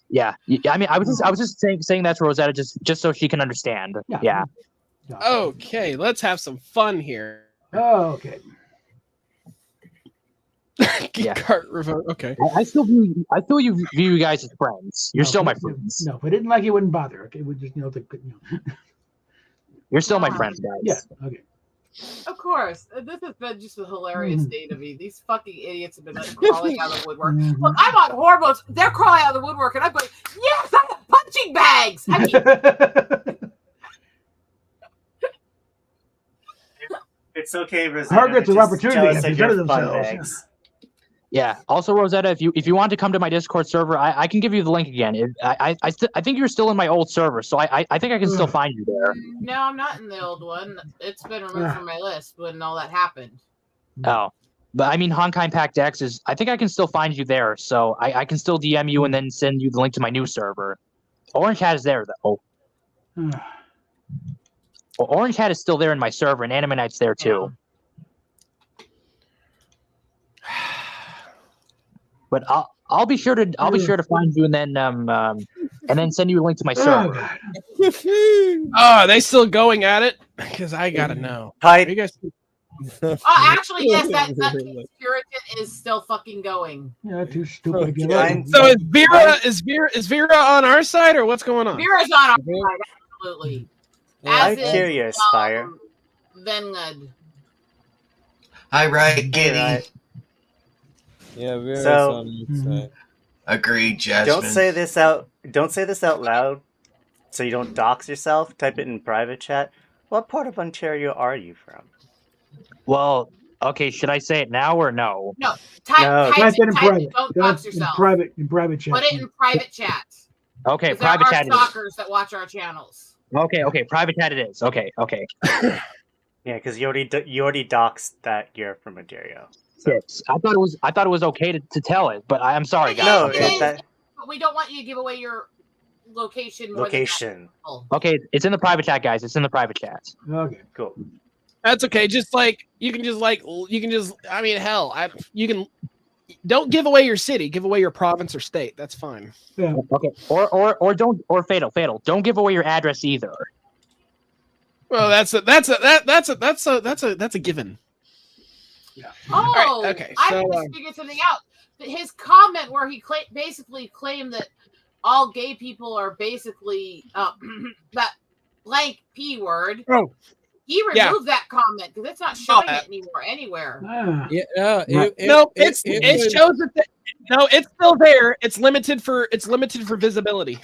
Yeah, I mean, I was just saying that to Rosetta just so she can understand. Yeah. Okay, let's have some fun here. Oh, okay. Cart revoke. Okay. I still view you guys as friends. You're still my friends. No, if we didn't like you, wouldn't bother. Okay, we just You're still my friends, guys. Yeah. Okay. Of course. This has been just a hilarious day to me. These fucking idiots have been crawling out of the woodwork. Look, I'm on hormones. They're crawling out of the woodwork, and I'm going, yes, I have punching bags. I mean, it's okay, Rosetta. Targets of opportunity. Presented themselves. Yeah. Also, Rosetta, if you want to come to my Discord server, I can give you the link again. I think you're still in my old server, so I think I can still find you there. No, I'm not in the old one. It's been removed from my list when all that happened. Oh, but I mean, Honkai Pact X is. I think I can still find you there, so I can still DM you and then send you the link to my new server. Orange Hat is there though. Well, Orange Hat is still there in my server, and Anime Night's there too. But I'll be sure to find you and then send you a link to my server. Oh, are they still going at it? Because I gotta know. Hi, you guys. Actually, yes, that Puritan is still fucking going. Yeah, too stupid. So is Vera on our side or what's going on? Vera's on our side, absolutely. I'm curious, Fire. Vengad. Hi, right, Giddy. Right. Yeah, Vera's So- on the side. Agreed, Jasmine. Don't say this out loud, so you don't dox yourself. Type it in private chat. What part of Ontario are you from? Well, okay, should I say it now or no? No, type it in private. Don't box yourself. In private chat. Put it in private chat. Okay, 'Cause private there chat. are stalkers that watch our channels. Okay, private chat it is. Okay. Yeah, because you already doxed that you're from Ontario. Yes, I thought it was okay to tell it, but I'm sorry, guys. No, But we don't want you to give away your location. Location. Okay, it's in the private chat, guys. It's in the private chat. Okay, cool. That's okay. Just you can I mean, hell, you can. Don't give away your city. Give away your province or state. That's fine. Yeah. Okay. Or fatal. Don't give away your address either. Well, that's a given. Oh, right, okay, I so, just figured something out. his comment where he basically claimed that all gay people are basically that blank P word. Oh. He removed that comment because it's not showing it anymore anywhere. It shows that. No, it's still there. It's limited for visibility.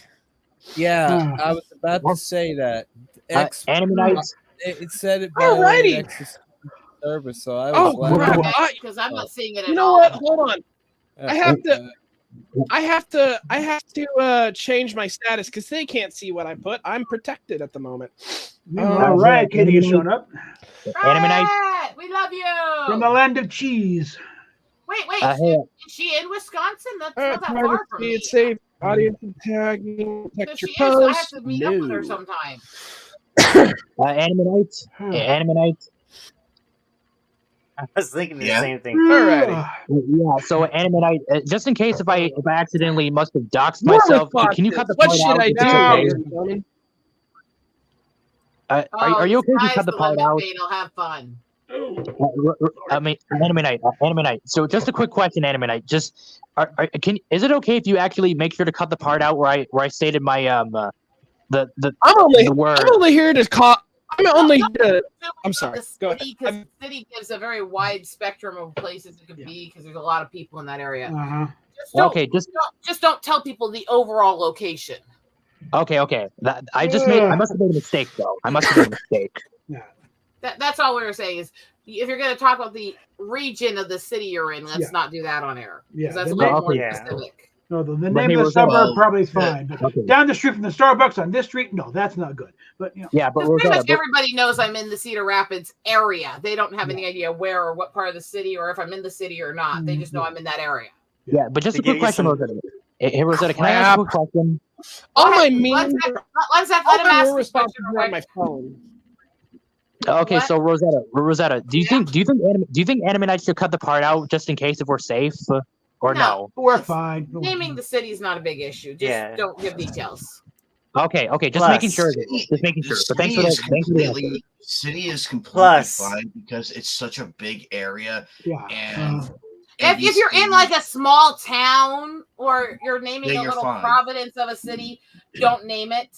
Yeah, I was about to say that. Animanites. It said it by the way, X service, so I was because I'm not seeing it at all. You know what? Hold on. I have to change my status because they can't see what I put. I'm protected at the moment. All right, Kitty has shown up. Right, we love you. From the land of cheese. Wait, is she in Wisconsin? That's not that far from me. It's safe. Audience tagging. Protect your She is, so I have post. to meet up with her sometime. Animanites. Animanites. I was thinking the same thing. Alrighty. Yeah, so Animanite, just in case if I accidentally must have doxed myself, can you cut the part out? What should I do? Are you okay if you cut the part out? I'll have fun. Animanite. So just a quick question, Animanite. Just is it okay if you actually make sure to cut the part out where I stated my the word? I'm only here to call. I'm sorry. Go ahead. Because the city gives a very wide spectrum of places it could be because there's a lot of people in that area. Just don't tell people the overall location. Okay. I must have made a mistake though. I must have made a mistake. That's all we were saying is if you're going to talk about the region of the city you're in, let's not do that on air. Because that's a little more specific. No, the name of the suburb probably is fine. But down the street from the Starbucks on this street, no, that's not good. But but pretty much everybody knows I'm in the Cedar Rapids area. They don't have any idea where or what part of the city or if I'm in the city or not. They just know I'm in that area. Yeah, but just a quick question, Rosetta. Hey, Rosetta, can I ask a quick question? All my memes are responsible on my phone. Okay, so Rosetta, do you think Animanites should cut the part out just in case if we're safe, or no? We're fine. Naming the city is not a big issue. Just don't give details. Okay, just making sure. Just making sure. But thanks for that. City is completely fine because it's such a big area. Yeah. And if you're in like a small town or you're naming a little fine. province of a city, don't name it.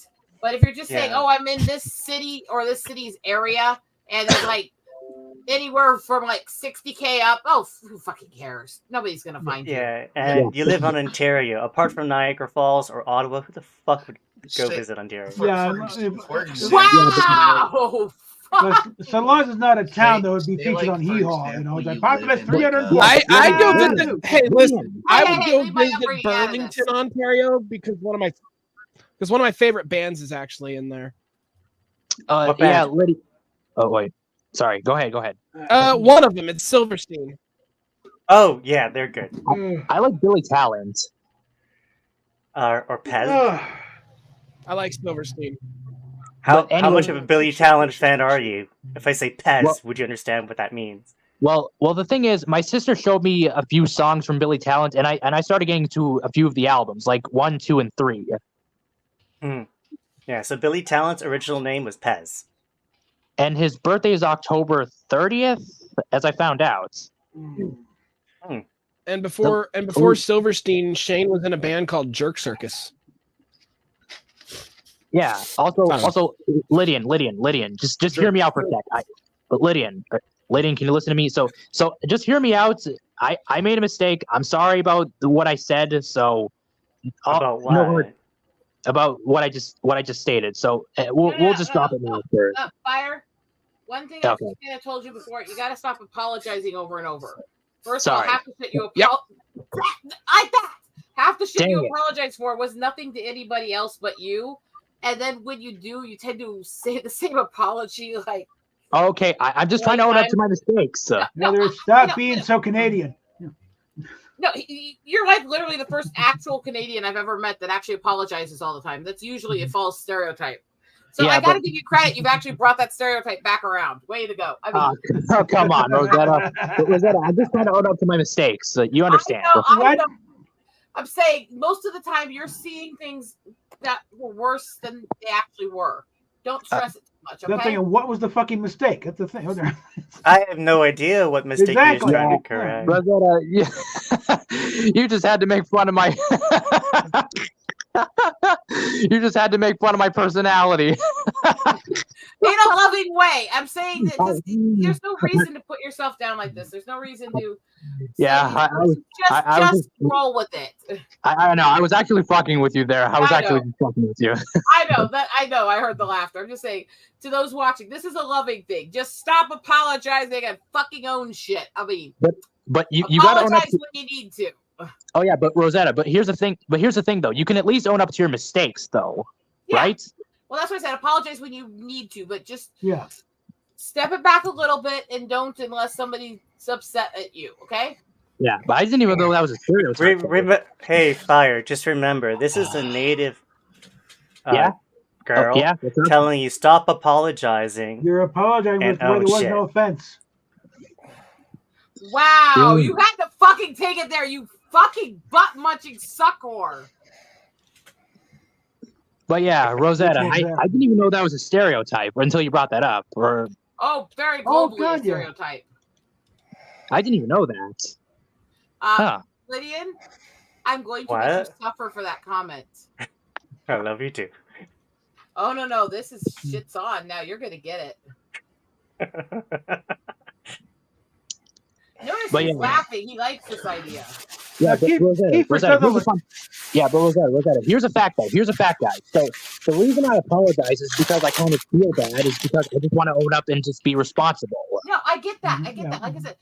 But if you're just saying, "Oh, I'm in this city or this city's area," and it's like anywhere from like 60K up, who fucking cares? Nobody's gonna find you. Yeah, and you live on Ontario. Apart from Niagara Falls or Ottawa, who the fuck would go visit Ontario? Wow! So long as it's not a town that would be featured on Hee Haw, it's like population 300. I go visit. Hey, listen, I would go visit Burlington, Ontario, because one of my favorite bands is actually in there. Liddy. Oh wait, sorry. Go ahead. One of them. It's Silverstein. Oh yeah, they're good. I like Billy Talent. Or Pez. I like Silverstein. How much of a Billy Talent fan are you? If I say Pez, would you understand what that means? Well, the thing is, my sister showed me a few songs from Billy Talent, and I started getting to a few of the albums, like 1, 2, and 3. Yeah, so Billy Talent's original name was Pez. And his birthday is October 30th, as I found out. And before Silverstein, Shane was in a band called Jerk Circus. Yeah. Also, Lydian, just hear me out for a sec. But Lydian, can you listen to me? So just hear me out. I made a mistake. I'm sorry about what I said. So about what? About what I just stated. So we'll just drop it now. Fire. One thing I told you before, you got to stop apologizing over and over. First of all, half the shit you apologize for was nothing to anybody else but you. And then when you do, you tend to say the same apology like. Okay, I'm just trying to own up to my mistakes. Stop being so Canadian. No, you're like literally the first actual Canadian I've ever met that actually apologizes all the time. That's usually a false stereotype. So I got to give you credit. You've actually brought that stereotype back around. Way to go. I mean, come on, Rosetta. I'm just trying to own up to my mistakes. You understand? I know. I'm saying most of the time you're seeing things that were worse than they actually were. Don't stress it too much, okay? Thinking, what was the fucking mistake? That's the thing. I have no idea what mistake you're trying to correct. Rosetta, You just had to make fun of my. You just had to make fun of my personality. In a loving way. I'm saying that there's no reason to put yourself down like this. There's no reason to. Yeah, Just roll with it. I know. I was actually fucking with you there. I was actually fucking with you. I know that. I know. I heard the laughter. I'm just saying to those watching, this is a loving thing. Just stop apologizing and fucking own shit. I mean, but you got to own up apologize when you need to. Oh yeah, but Rosetta. But here's the thing. Though. You can at least own up to your mistakes, though, right? Well, that's what I said. Apologize when you need to, but just step it back a little bit and don't unless somebody's upset at you. Okay? Yeah, but I didn't even know that was a stereotype. Hey, Fire! Just remember, this is a native girl telling you stop apologizing. You're apologizing with where there was no offense. Wow, you had to fucking take it there, you fucking butt munching sucker. But yeah, Rosetta, I didn't even know that was a stereotype until you brought that up. Or very globally stereotype. I didn't even know that. Lydian, I'm going to make you suffer for that comment. I love you too. Oh no, this is shit's on now. You're gonna get it. Notice he's laughing. He likes this idea. Yeah, but Rosetta, here's a fact, though. guys. So the reason I apologize is because I kind of feel bad. Is because I just want to own up and just be responsible. No, I get that. Like I said,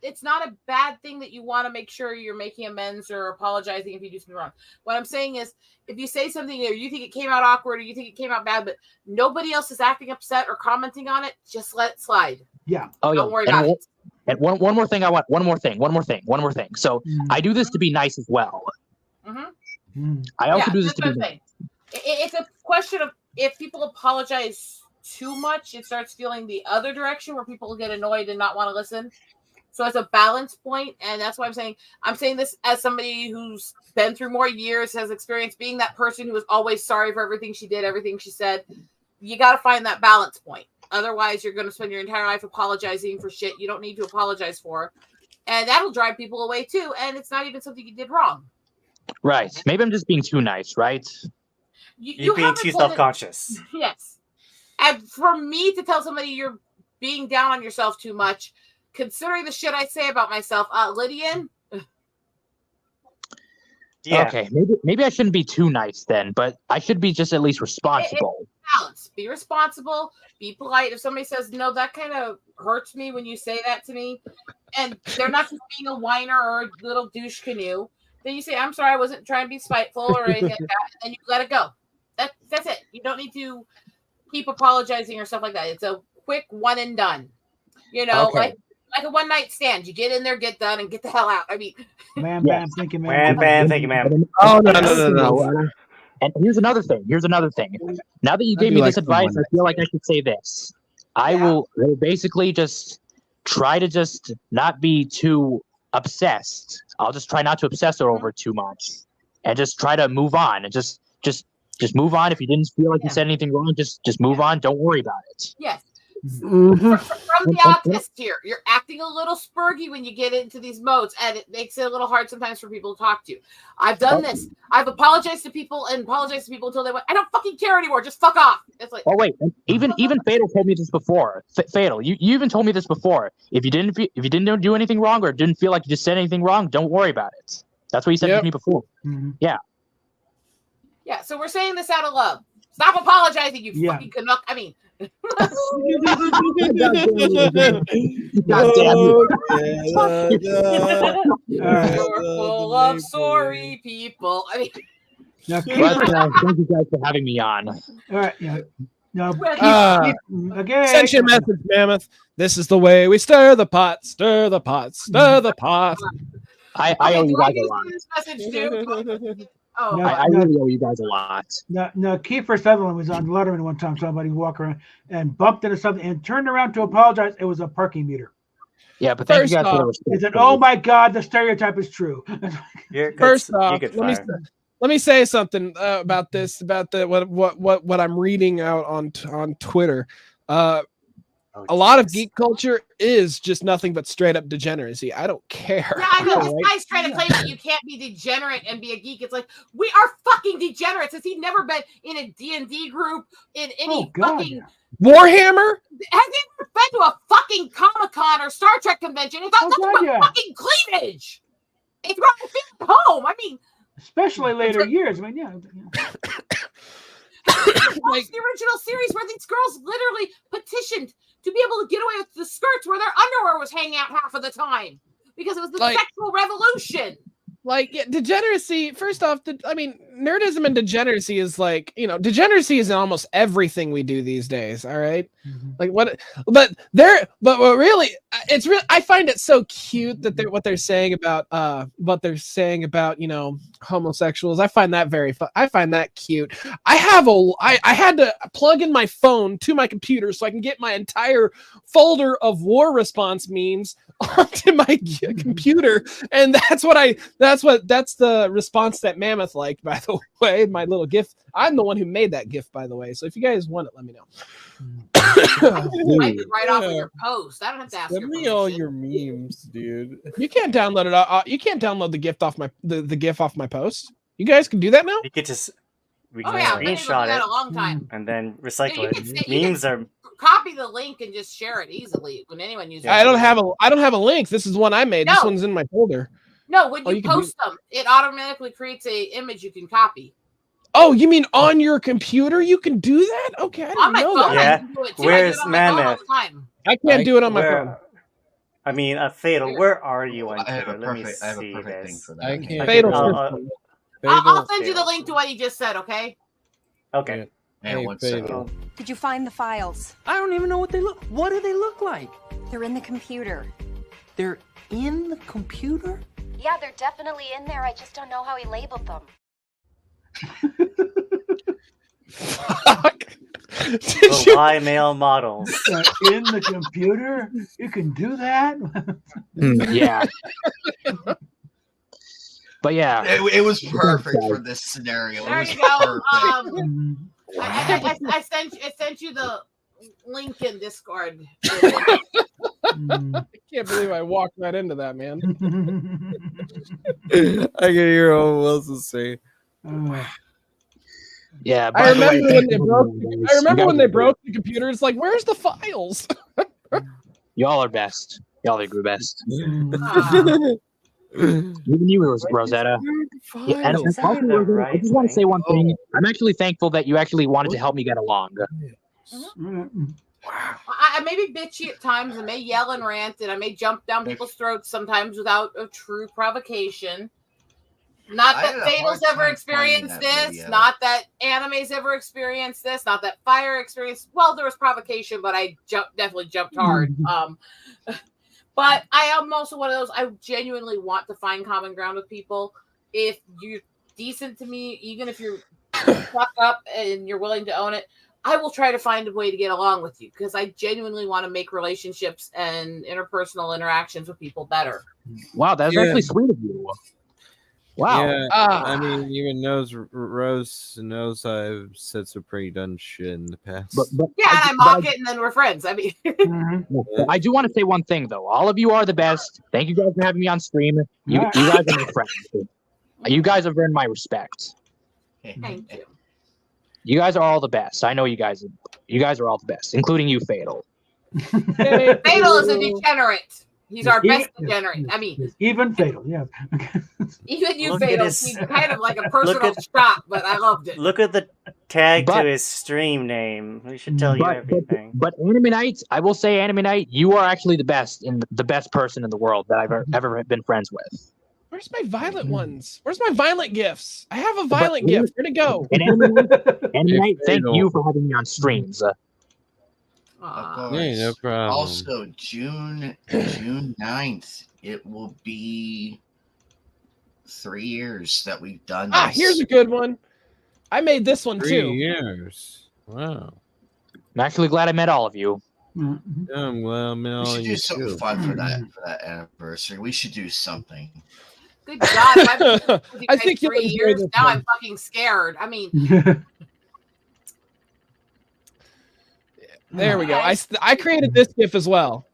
it's not a bad thing that you want to make sure you're making amends or apologizing if you do something wrong. What I'm saying is, if you say something or you think it came out awkward or you think it came out bad, but nobody else is acting upset or commenting on it, just let it slide. Yeah. Don't worry about it. And one more thing. One more thing. So I do this to be nice as well. I also do this to be nice. It's a question of if people apologize too much, it starts feeling the other direction where people get annoyed and not want to listen. So it's a balance point, and that's why I'm saying this as somebody who's been through more years, has experience being that person who was always sorry for everything she did, everything she said. You got to find that balance point. Otherwise, you're going to spend your entire life apologizing for shit you don't need to apologize for. And that'll drive people away, too. And it's not even something you did wrong. Right. Maybe I'm just being too nice, right? You're being too self-conscious. Yes. And for me to tell somebody you're being down on yourself too much, considering the shit I say about myself, Lydian. Okay, maybe I shouldn't be too nice then, but I should be just at least responsible. Balance. Be responsible. Be polite. If somebody says, no, that kind of hurts me when you say that to me, and they're not just being a whiner or a little douche canoe, then you say, I'm sorry, I wasn't trying to be spiteful or anything like that, and you let it go. That's it. You don't need to keep apologizing or stuff like that. It's a quick one and done. You know, like a one night stand. You get in there, get done, and get the hell out. I mean, bam, thank you, man. Thank you, ma'am. Oh no. And here's another thing. Now that you gave me this advice, I feel like I should say this. I will basically just try to just not be too obsessed. I'll just try not to obsess over too much, and just try to move on and just move on. If you didn't feel like you said anything wrong, just move on. Don't worry about it. Yes. From the outcast here, you're acting a little spurgy when you get into these modes, and it makes it a little hard sometimes for people to talk to you. I've done this. I've apologized to people until they went, I don't fucking care anymore. Just fuck off. It's like, oh wait, even Fatal told me this before. Fatal, you even told me this before. If you didn't do anything wrong or didn't feel like you just said anything wrong, don't worry about it. That's what you said to me before. Yeah. Yeah. So we're saying this out of love. Stop apologizing, you fucking Canuck. I mean. God damn you. You're full of sorry people. I mean, thank you guys for having me on. All right, No, again. Send you a message, Mammoth. This is the way we stir the pot, stir the pot, stir the pot. I owe you guys a lot. I really owe you guys a lot. No, Kiefer Sutherland was on Letterman one time. Somebody walked around and bumped into something and turned around to apologize. It was a parking meter. Yeah, but thank you guys for the respect. He said, "Oh my God, the stereotype is true." First off, let me say something about this, about what I'm reading out on Twitter. a lot of geek culture is just nothing but straight up degeneracy. I don't care. Yeah, I know. This Right? guy's trying to claim that you can't be degenerate and be a geek. It's like, we are fucking degenerates. Has he never been in a D&D group, in any fucking... Warhammer? Has he ever been to a fucking Comic-Con or Star Trek convention? It's nothing but fucking cleavage. It's wrong to feel at home. I mean... Especially later years. I mean, yeah. Watch the original series where these girls literally petitioned to be able to get away with the skirts where their underwear was hanging out half of the time because it was the sexual revolution. Like, yeah, degeneracy, first off, I mean, nerdism and degeneracy is like, you know, degeneracy is in almost everything we do these days, all right? Like, what, but what really, it's real, I find it so cute that what they're saying about, you know, homosexuals. I find that I find that cute. I had to plug in my phone to my computer so I can get my entire folder of war response memes onto my computer, and that's the response that Mammoth liked, by the way. My little GIF. I'm the one who made that GIF, by the way. So if you guys want it, let me know. Wipe it right off of your post. I don't have to ask. Send me all your memes, dude. You can't download it. You can't download the GIF off the GIF off my post. You guys can do that now. You could just I've been able to do screenshot that it a long time. and then recycle You it. can Memes are copy the link and just share it easily when anyone uses it. I don't have a link. This is one I made. This one's in my folder. No, when you post them, it automatically creates a image you can copy. Oh, you mean on your computer you can do that? Okay, I didn't know that. Yeah. I can do it too. Where's I do it on my phone all Mammoth? the time. I can't do it on my phone. I mean, Fatal, where are you on I have Twitter? a Let me perfect, I have a see perfect this. thing for I that. can't. Fatal. I'll send you the link to what you just said, okay? Okay. Hey, one second. Did you find the files? I don't even know what they look. What do they look like? They're in the computer. They're in the computer? Yeah, they're definitely in there. I just don't know how he labeled them. The Y male models. In the computer? You can do that? Yeah. But yeah. It was perfect for this scenario. There It was you go. perfect. I sent you the link in Discord. I can't believe I walked right into that, man. I can hear what else to say. Yeah, I remember when they broke the computer. It's like, where's the files? Y'all are best. Y'all are the best. Even you, Rosetta. Yeah, and also, Rosetta, I just want to say one thing. I'm actually thankful that you actually wanted to help me get along. I may be bitchy at times. I may yell and rant, and I may jump down people's throats sometimes without a true provocation. Not that Fatal's ever experienced this. Not that Anime's ever experienced this. Not that Fire experienced. Well, there was provocation, but I definitely jumped hard. But I am also one of those. I genuinely want to find common ground with people. If you're decent to me, even if you're fucked up and you're willing to own it, I will try to find a way to get along with you because I genuinely want to make relationships and interpersonal interactions with people better. Wow, that's actually sweet of you. Wow. Yeah, I mean, even Rose knows I've said some pretty dumb shit in the past. But yeah, and I mock it, and then we're friends. I mean, I do want to say one thing though. All of you are the best. Thank you guys for having me on stream. You guys are my friends. You guys have earned my respect. Thank you. You guys are all the best. I know you guys. You guys are all the best, including you, Fatal. Fatal is a degenerate. He's our best degenerate. I mean, even Fatal, yeah. Even you, Fatal. He's kind of like a personal shot, but I loved it. Look at the tag to his stream name. We should tell you everything. But Anime Night, I will say, Anime Night, you are actually the best person in the world that I've ever been friends with. Where's my violent ones? Where's my violent gifts? I have a violent gift. Where'd it go? And Anime Night, thank you for having me on streams. Of course. Yeah, no problem. Also, June 9th, it will be 3 years that we've done this. Here's a good one. I made this one 3 too. years. Wow. I'm actually glad I met all of you. Yeah, I'm glad I met all We should you do something too. fun for that anniversary. We should do something. Good God! I've been with you I guys think you'll 3 enjoy years this now. one. I'm fucking scared. I mean, There we go. I created this GIF as well.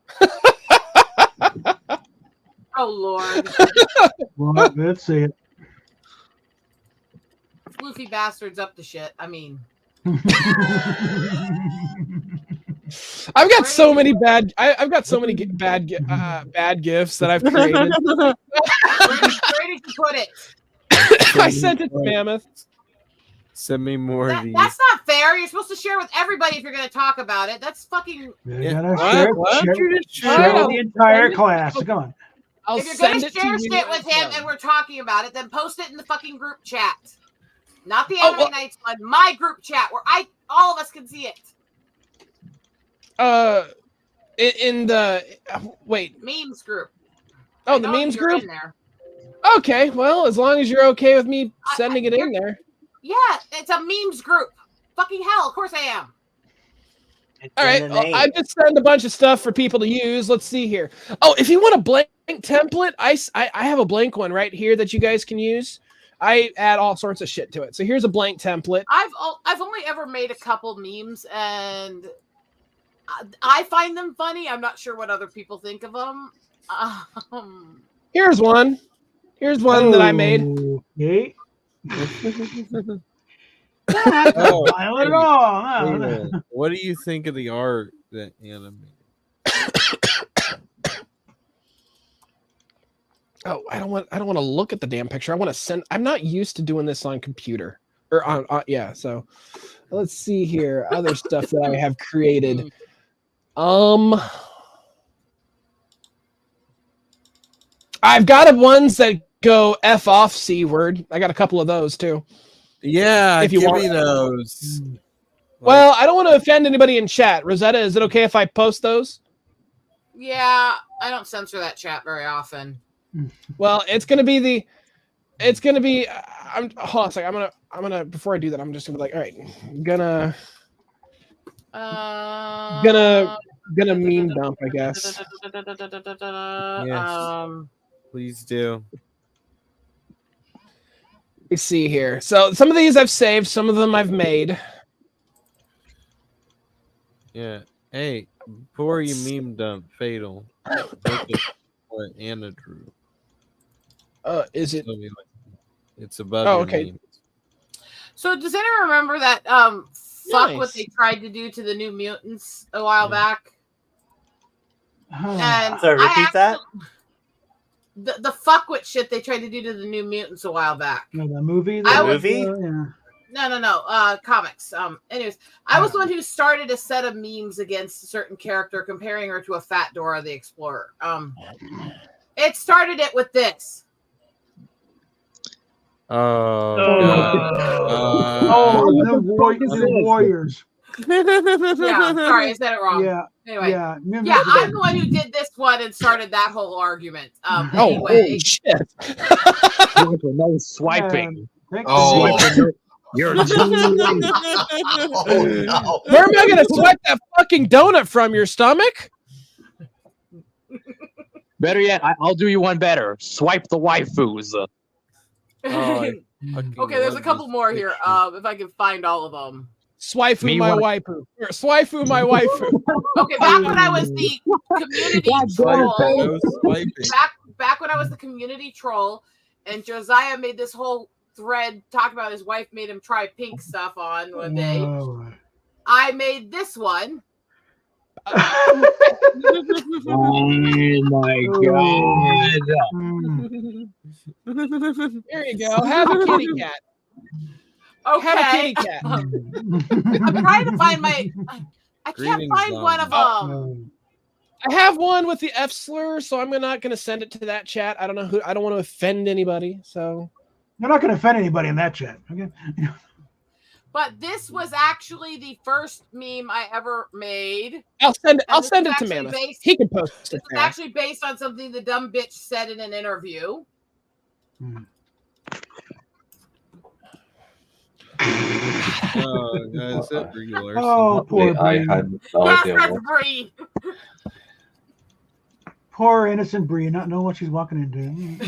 Oh Lord. Well, let's see it. Floofy bastards up to shit. I mean. I've got so many bad. I've got so many bad gifs that I've created. Where did you put it? I sent it to Mammoth. Send me more of these. That's not fair. You're supposed to share with everybody if you're going to talk about it. That's fucking. You're gonna share with the entire class. Come on. If you're going to share shit with him and we're talking about it, then post it in the fucking group chat. Not the Anime Nights one. My group chat where all of us can see it. In the wait. Memes group. Oh, the memes group. In there. Okay, well, as long as you're okay with me sending it in there. Yeah, it's a memes group. Fucking hell, of course I am. All right, well, I just send a bunch of stuff for people to use. Let's see here. Oh, if you want a blank template, I have a blank one right here that you guys can use. I add all sorts of shit to it. So here's a blank template. I've only ever made a couple memes, and I find them funny. I'm not sure what other people think of them. Here's one. Here's one that I made. Okay. What do you think of the art that Anna made? Oh, I don't want to look at the damn picture. I want to send. I'm not used to doing this on computer or on yeah. So let's see here. Other stuff that I have created. I've got ones that go F off C word. I got a couple of those too. Yeah, if you give want me those. Well, I don't want to offend anybody in chat. Rosetta, is it okay if I post those? Yeah, I don't censor that chat very often. Well, it's gonna be. Hold on a second. I'm gonna. Before I do that, I'm just gonna be like, all right, gonna meme dump, I guess. Yes. Please do. Let's see here. So some of these I've saved, some of them I've made. Yeah. Hey, before you meme dump Fatal, look at what Anna drew. Is it? It's above. Oh, your okay. name. So does anyone remember that fuck Nice. what they tried to do to the New Mutants a while back? And Sorry, repeat that? The fuck what shit they tried to do to the New Mutants a while back. No, the movie. No. Comics. Anyways, I was the one who started a set of memes against a certain character, comparing her to a fat Dora the Explorer. It started it with this. The Warriors. Yeah, sorry, I said it wrong. Yeah. Anyway, Yeah. I'm the one who did this one and started that whole argument. Holy Anyway, shit! No swiping. Oh. You're Oh, no. Where am I gonna swipe that fucking donut from? Your stomach? Better yet, I'll do you one better. Swipe the waifus. okay, there's a couple more here. If I can find all of them. Swaifu my waifu. Or swaifu my waifu. Okay, back when I was the community troll. Back when I was the community troll, and Josiah made this whole thread talking about his wife made him try pink stuff on one day. Oh. I made this one. Oh my god. There you go. Have a kitty cat. Okay. Have a kitty cat. I'm trying to find my. I can't find one of them. I have one with the F slur, so I'm not going to send it to that chat. I don't know who. I don't want to offend anybody, so You're not going to offend anybody in that chat. Okay. But this was actually the first meme I ever made. I'll send And this it is to actually Mammoth. based- He can post This it is there. actually based on something the dumb bitch said in an interview. Oh, guys, that Brie Larson. Oh, poor I Brie. had no Yes, idea. that's Brie. Poor innocent Brie, not knowing what she's walking into.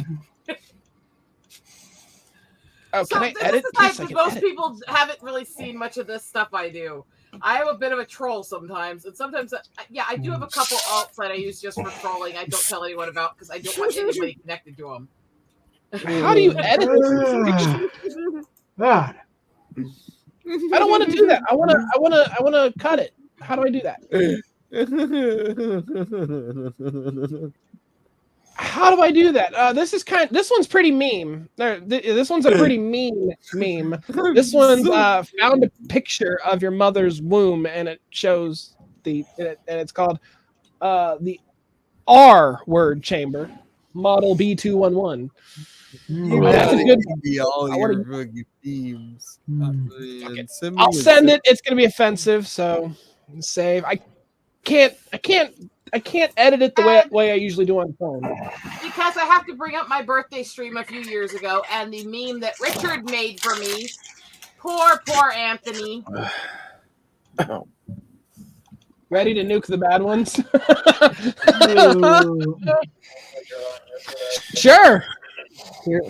Oh, So can I this edit? is the type Yes, I that can most edit. people haven't really seen much of this stuff I do. I am a bit of a troll sometimes, and sometimes, I do have a couple alts that I use just for trolling. I don't tell anyone about because I don't want anybody connected to them. How do you edit this? God. I don't want to do that. I want to cut it. How do I do that? How do I do that? This one's pretty meme. This one's a pretty mean meme. This one's found a picture of your mother's womb, and it shows and it's called the R word chamber, model B211. That's a good be all your fucking themes. I'll send it. It's gonna be offensive, so save. I can't edit it the way I usually do on the phone. Because I have to bring up my birthday stream a few years ago and the meme that Richard made for me. Poor Anthony. Ready to nuke the bad ones? Sure. Here.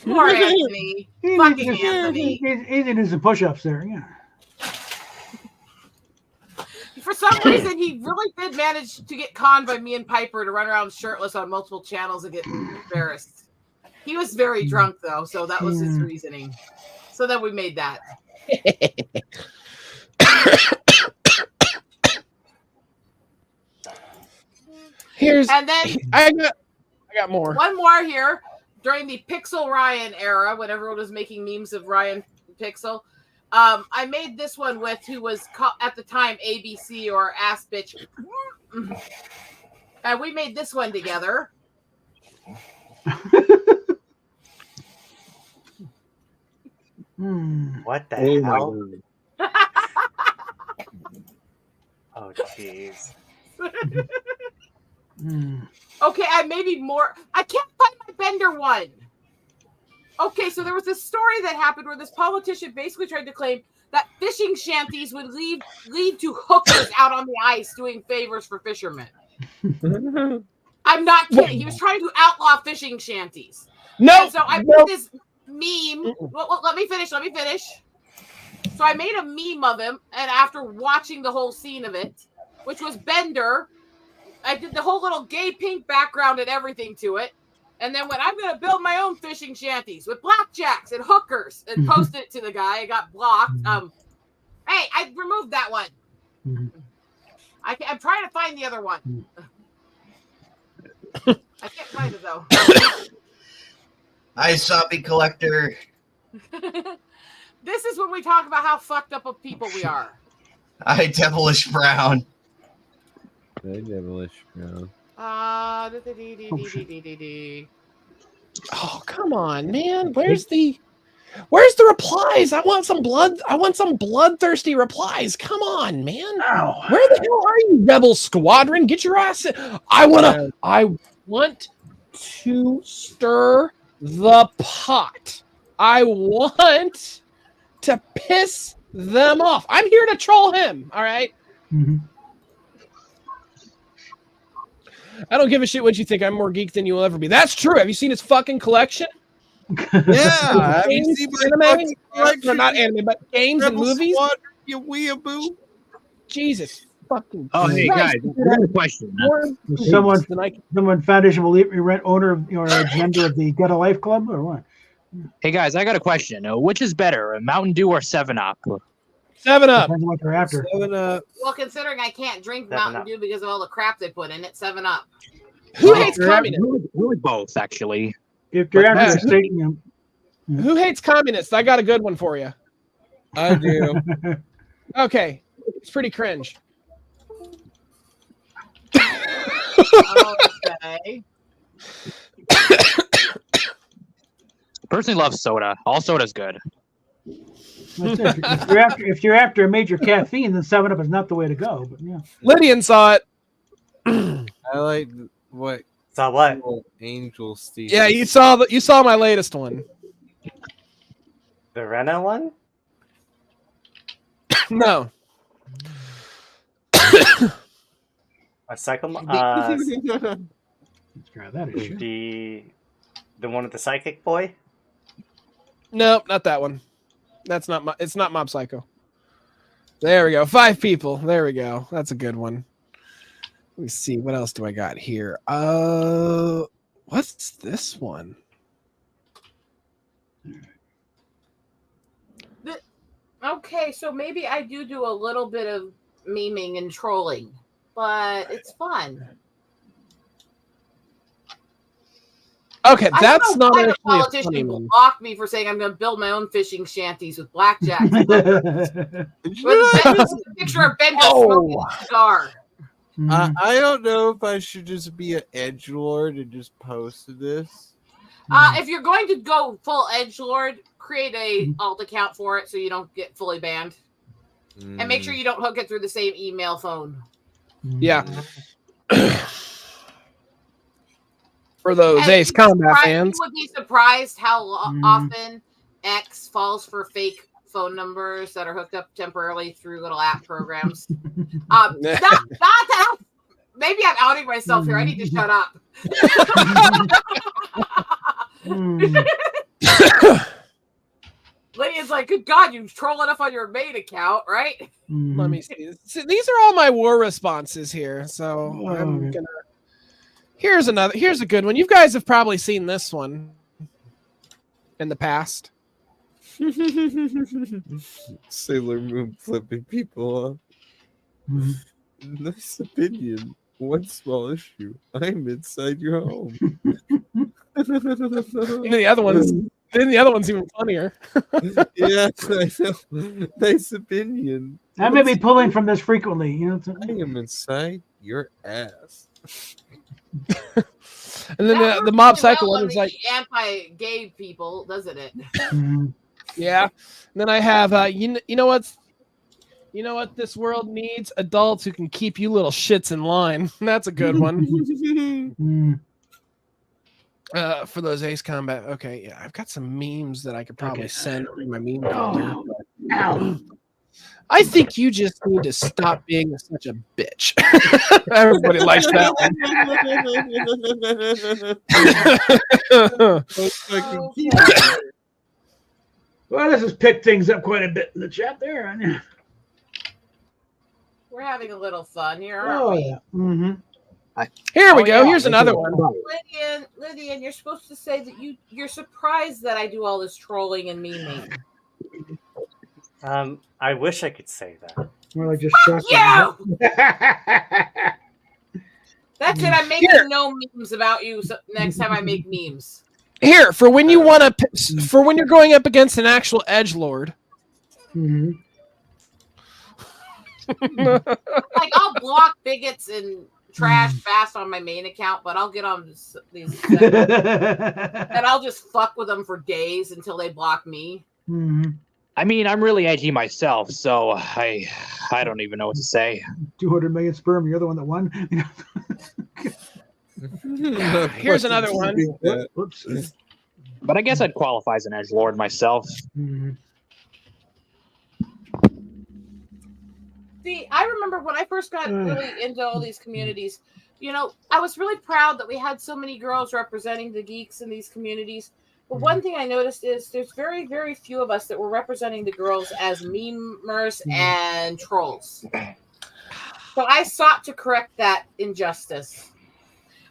Poor Anthony. Fucking Anthony. He's in his push-ups there, yeah. For some reason, he really did manage to get conned by me and Piper to run around shirtless on multiple channels and get embarrassed. He was very drunk, though, so that was his reasoning. So then we made that. And then I got more. One more here. During the Pixel Ryan era, when everyone was making memes of Ryan Pixel, I made this one with who was at the time ABC or Ass Bitch. And we made this one together. What the hell? Oh, jeez. Okay, I maybe more. I can't find my Bender one. Okay, so there was this story that happened where this politician basically tried to claim that fishing shanties would lead to hookers out on the ice doing favors for fishermen. I'm not kidding. He was trying to outlaw fishing shanties. No. And so I put this meme. Well, let me finish. So I made a meme of him, and after watching the whole scene of it, which was Bender, I did the whole little gay pink background and everything to it. And then when I'm going to build my own fishing shanties with blackjacks and hookers and post it to the guy, I got blocked. Hey, I removed that one. I'm trying to find the other one. I can't find it, though. Hi, Soppy Collector. This is when we talk about how fucked up of people we are. Hi, Devilish Brown. Hi, Devilish Brown. Oh, come on, man. Where's the replies? I want some bloodthirsty replies. Come on, man. Ow. Where the hell are you, Rebel Squadron? Get your ass in. I want to stir the pot. I want to piss them off. I'm here to troll him, all right? I don't give a shit what you think. I'm more geek than you will ever be. That's true. Have you seen his fucking collection? Yeah. Have you seen my fucking collection? No, not anime, but games Rebel and movies. Squad, you weeaboo. Jesus fucking. Oh, hey guys, I have a question. Someone Foundation will rent owner of or a member of the Get a Life Club or what? Hey guys, I got a question. Which is better, a Mountain Dew or 7-Up? 7-Up. Depends on what they're after. 7-Up. Well, considering I can't drink Mountain Dew because of all the crap they put in it, 7-Up. Who hates communists? Really both, actually. If you're after the state, Who hates communists? I got a good one for you. I do. Okay. It's pretty cringe. Okay. Personally love soda. All soda's good. if you're after a major caffeine, then 7-Up is not the way to go. But yeah, Lydian saw it. I like what? Saw what? Angel Steve. Yeah, you saw my latest one. The Rena one? No. A psycho. let's try that issue. The one with the psychic boy. No, not that one. That's not. It's not Mob Psycho. There we go. 5 people. There we go. That's a good one. Let me see. What else do I got here? What's this one? Okay, so maybe I do a little bit of memeing and trolling, but it's fun. Okay, that's not why the actually a funny politician one. blocked me for saying I'm going to build my own fishing shanties with blackjack. With a picture of Ben smoking a cigar. I don't know if I should just be an edgelord and just post this. If you're going to go full edgelord, create a alt account for it so you don't get fully banned, and make sure you don't hook it through the same email phone. Yeah. For those Ace Combat fans, you would be surprised how often X falls for fake phone numbers that are hooked up temporarily through little app programs. Not that. Maybe I'm outing myself here. I need to shut up. Lydia's like, good God, you troll enough on your main account, right? Let me see. These are all my war responses here. So I'm gonna. Here's a good one. You guys have probably seen this one in the past. Sailor Moon flipping people off. Nice opinion. One small issue. I'm inside your home. And the other one's even funnier. Yeah, I know. Nice opinion. I may be pulling from this frequently. I am inside your ass. And then the mob cycle one is like anti-gay people, doesn't it? Yeah. And then I have you know what this world needs? Adults who can keep you little shits in line. That's a good one. For those Ace Combat. Okay, yeah, I've got some memes that I could probably send in my meme folder. I think you just need to stop being such a bitch. Everybody likes that one. Well, this has picked things up quite a bit in the chat there. We're having a little fun here, aren't we? Yeah. Mm-hmm. Here we go. Here's another one. Lydian, you're supposed to say that you're surprised that I do all this trolling and memeing. I wish I could say that. Well, I just Fuck you! That's it. I'm making no memes about you next time I make memes. Here, for when you when you're going up against an actual edgelord. Mm-hmm. Like, I'll block bigots and trash fast on my main account, but I'll get on these and I'll just fuck with them for days until they block me. Mm-hmm. I mean, I'm really edgy myself, so I don't even know what to say. 200 million sperm. You're the one that won. Here's another one. Whoops. But I guess I'd qualify as an edgelord myself. Mm-hmm. See, I remember when I first got really into all these communities, I was really proud that we had so many girls representing the geeks in these communities. But one thing I noticed is there's very, very few of us that were representing the girls as memers and trolls. So I sought to correct that injustice.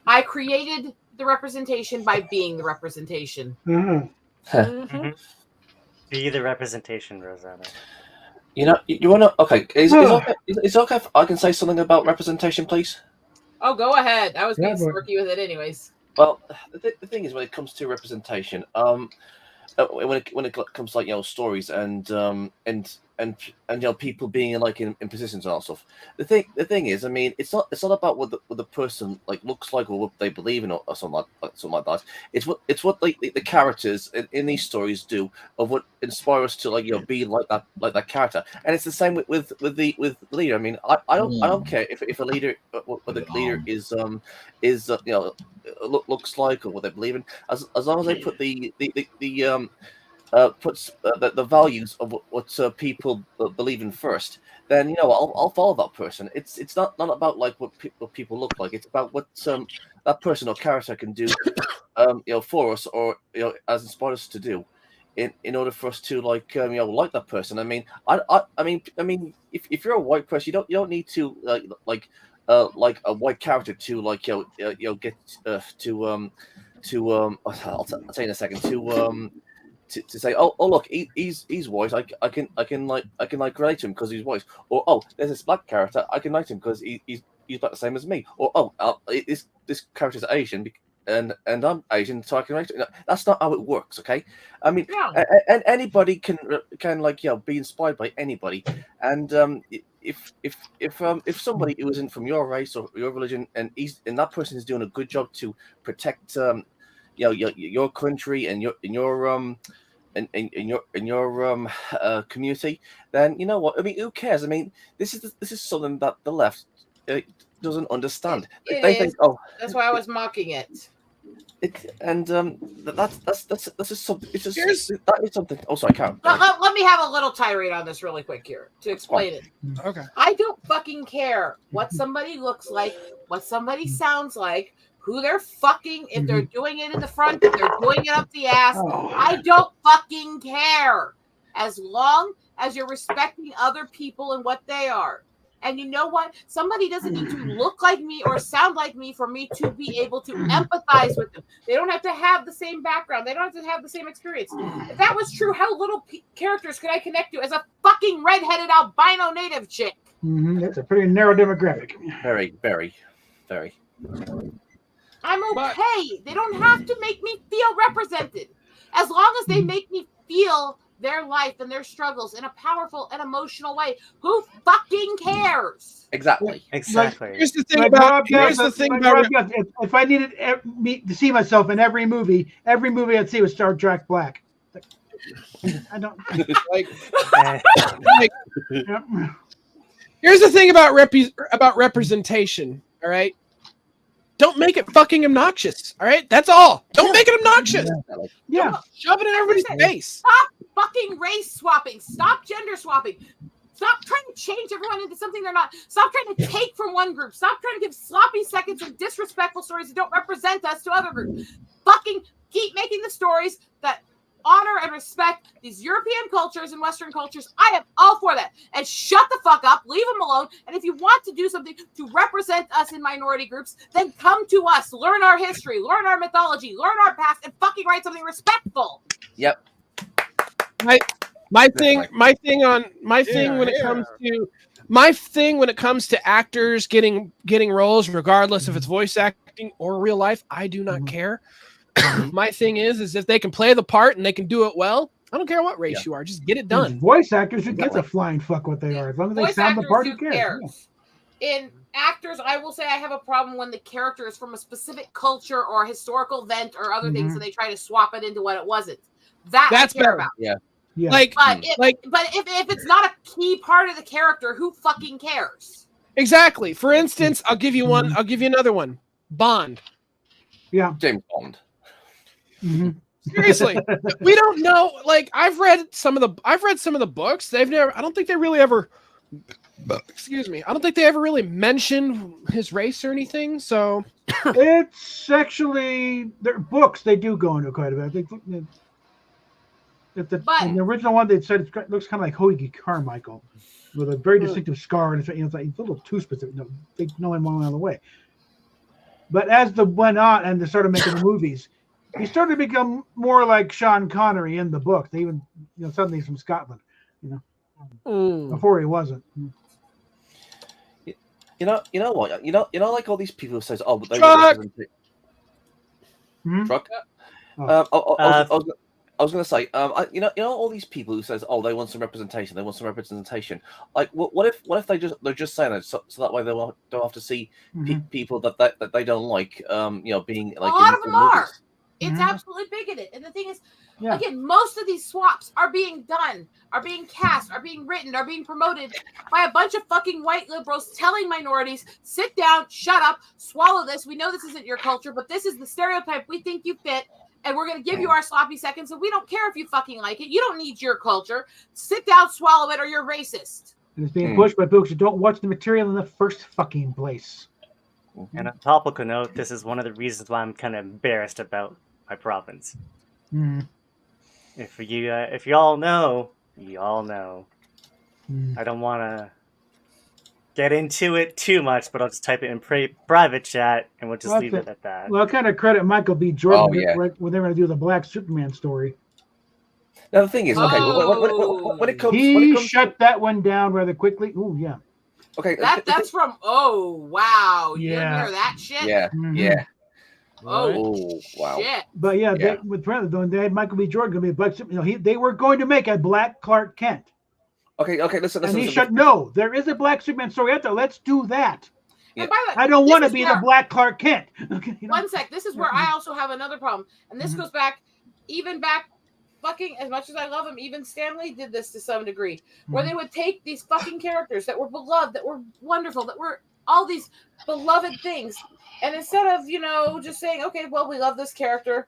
I created the representation by being the representation. Mm-hmm. Be the representation, Rosetta. You want to? Okay, is it okay if I can say something about representation, please? Oh, go ahead. I was being smirky with it, anyways. Well, the thing is, when it comes to representation, when it comes to stories and people being in positions and all stuff. The thing is, I mean, it's not about what the person looks like or what they believe in or something like that. It's what the characters in these stories do, of what inspire us to be like that character. And it's the same with the leader. I mean, I don't care if a leader what the leader is looks like or what they believe in, as long as they put the values of what people believe in first, then I'll follow that person. It's not about what people look like. It's about what that person or character can do for us, or as inspired us to do. in order for us to like like that person. I mean, I mean, if you're a white person, you don't need to like a white character to like get I'll tell you in a second to say, oh look, he's white. I can relate to him because he's white. Or oh, there's this black character. I can relate to him because he's black the same as me. Or oh, this character's Asian and I'm Asian, so I can relate to him. No, that's not how it works. Okay, I mean, and anybody can like be inspired by anybody. And if somebody who isn't from your race or your religion and that person is doing a good job to protect your country and your community, then you know what I mean. Who cares? I mean, this is something that the left doesn't understand. They think, oh, that's why I was mocking it. That's just something. It's just that is something. Oh, sorry, Karen. Let me have a little tirade on this really quick here to explain it. Okay. I don't fucking care what somebody looks like, what somebody sounds like, who they're fucking, if they're doing it in the front, if they're doing it up the ass. I don't fucking care. As long as you're respecting other people and what they are. And you know what? Somebody doesn't need to look like me or sound like me for me to be able to empathize with them. They don't have to have the same background. They don't have to have the same experience. If that was true, how little characters could I connect to as a fucking redheaded albino native chick? That's a pretty narrow demographic. Very, very, very. I'm okay. They don't have to make me feel represented. As long as they make me feel their life and their struggles in a powerful and emotional way. Who fucking cares? Exactly. Exactly. Here's the thing about if I needed to see myself in every movie I'd see was Star Trek Black. I don't like. Here's the thing about representation. All right. Don't make it fucking obnoxious. All right. That's all. Don't make it obnoxious. Yeah. Shove it in everybody's face. Stop fucking race swapping. Stop gender swapping. Stop trying to change everyone into something they're not. Stop trying to take from one group. Stop trying to give sloppy seconds and disrespectful stories that don't represent us to other groups. Fucking keep making the stories that honor and respect these European cultures and Western cultures. I am all for that. And shut the fuck up. Leave them alone. And if you want to do something to represent us in minority groups, then come to us. Learn our history. Learn our mythology. Learn our past. And fucking write something respectful. Yep. My thing when it comes to actors getting roles, regardless if it's voice acting or real life, I do not care. My thing is if they can play the part and they can do it well, I don't care what race you are, just get it done. Voice actors should get the flying fuck what they are, as long as they sound the part. Who cares? In actors, I will say I have a problem when the character is from a specific culture or a historical event or other things, and they try to swap it into what it wasn't. That's I care about. Yeah. Yeah. But if it's not a key part of the character, who fucking cares? Exactly. For instance, I'll give you one. I'll give you another one. Bond. Yeah. James Bond. Seriously, we don't know. Like I've read some of the books. I don't think they really ever. Excuse me. I don't think they ever really mentioned his race or anything. So it's actually their books. They do go into quite a bit. I think. In the original one, they said it looks kind of like Hoagie Carmichael, with a very distinctive scar, and it's like it's a little too specific. No, they know him one other way. But as the went on and they started making the movies, he started to become more like Sean Connery in the book. They even, suddenly he's from Scotland, before he wasn't. You know what? Like all these people who says, "Oh, but they Truck." I was going to say, all these people who says, "Oh, they want some representation. They want some representation." Like, what if they're just saying it so that way they don't have to see people that they don't like, being like. A lot of them are. It's absolutely bigoted, and the thing is, again, most of these swaps are being done, are being cast, are being written, are being promoted by a bunch of fucking white liberals telling minorities, "Sit down, shut up, swallow this. We know this isn't your culture, but this is the stereotype we think you fit." And we're going to give you our sloppy seconds, and we don't care if you fucking like it. You don't need your culture. Sit down, swallow it, or you're racist. And it's being pushed by folks who don't watch the material in the first fucking place. And on a topical note, this is one of the reasons why I'm kind of embarrassed about my province. If you all know, you all know. I don't want to get into it too much, but I'll just type it in private chat, and we'll just leave it at that. Well, I kind of credit Michael B. Jordan Oh, yeah. when they're going to do the Black Superman story. Now the thing is, okay, when it comes, shut that one down rather quickly. Oh yeah. Okay. That's from. Oh wow. You Yeah. didn't hear that shit? Yeah. Yeah. Oh wow. shit. But yeah, they, with they had Michael B. Jordan going to be a Black Superman. They were going to make a Black Clark Kent. Okay, listen. And he said, no, there is a Black Superman story out there. Let's do that. And by the way, I don't want to be the Black Clark Kent. Okay, One sec. This is where I also have another problem. And this goes back, fucking, as much as I love him, even Stan Lee did this to some degree, where they would take these fucking characters that were beloved, that were wonderful, that were all these beloved things, and instead of, just saying, okay, well, we love this character,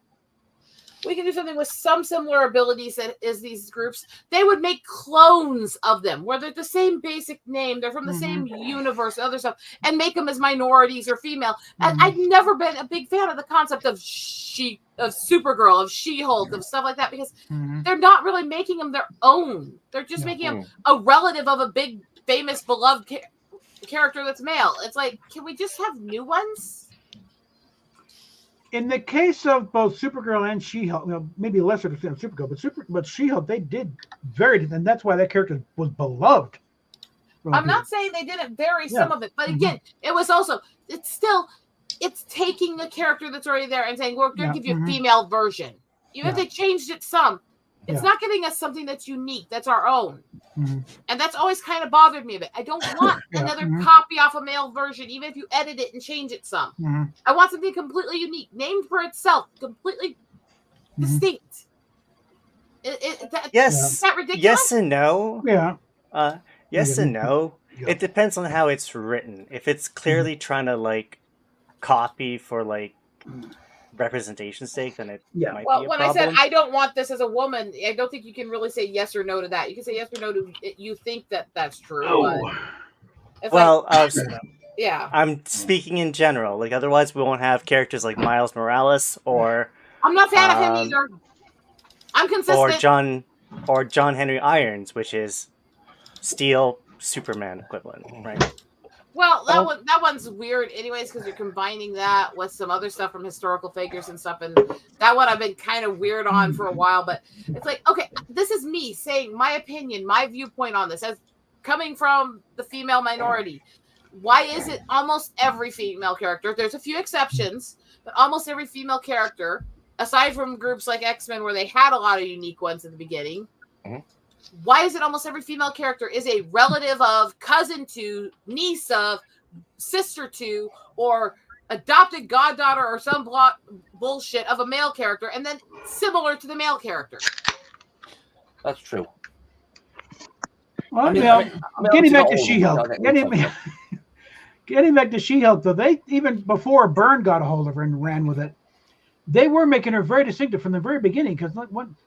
we can do something with some similar abilities as these groups, they would make clones of them where they're the same basic name, they're from the same universe, other stuff, and make them as minorities or female. And I've never been a big fan of the concept of Supergirl, of She-Hulk, of stuff like that, because they're not really making them their own. They're just making them a relative of a big, famous, beloved character that's male. It's like, can we just have new ones? In the case of both Supergirl and She-Hulk, maybe lesser extent of Supergirl, but She-Hulk, they did very, and that's why that character was beloved. I'm not saying they didn't vary some of it, but again, it was also, it's taking the character that's already there and saying, we're going to give you a female version. Even if they changed it some, it's not giving us something that's unique, that's our own. And that's always kind of bothered me a bit. I don't want another copy off a male version, even if you edit it and change it some. I want something completely unique, named for itself, completely distinct. Is that ridiculous? Yes and no. Yeah. Yes and no. It depends on how it's written. If it's clearly trying to copy for representation's sake, then it might be a when problem. I said I don't want this as a woman, I don't think you can really say yes or no to that. You can say yes or no to you think that's true. But yeah. I'm speaking in general. Otherwise, we won't have characters like Miles Morales or. I'm not a fan of him either. I'm consistent. Or John Henry Irons, which is Steel Superman equivalent, right? Well, that one's weird, anyways, because you're combining that with some other stuff from historical figures and stuff, and that one I've been kind of weird on for a while. But it's like, okay, this is me saying my opinion, my viewpoint on this, as coming from the female minority. Why is it almost every female character? There's a few exceptions, but almost every female character, aside from groups like X-Men where they had a lot of unique ones at the beginning. Why is it almost every female character is a relative of, cousin to, niece of, sister to, or adopted goddaughter or some bullshit of a male character, and then similar to the male character? That's true. Well, getting back to She-Hulk. Getting back to She-Hulk, though, they, even before Byrne got a hold of her and ran with it, they were making her very distinctive from the very beginning, because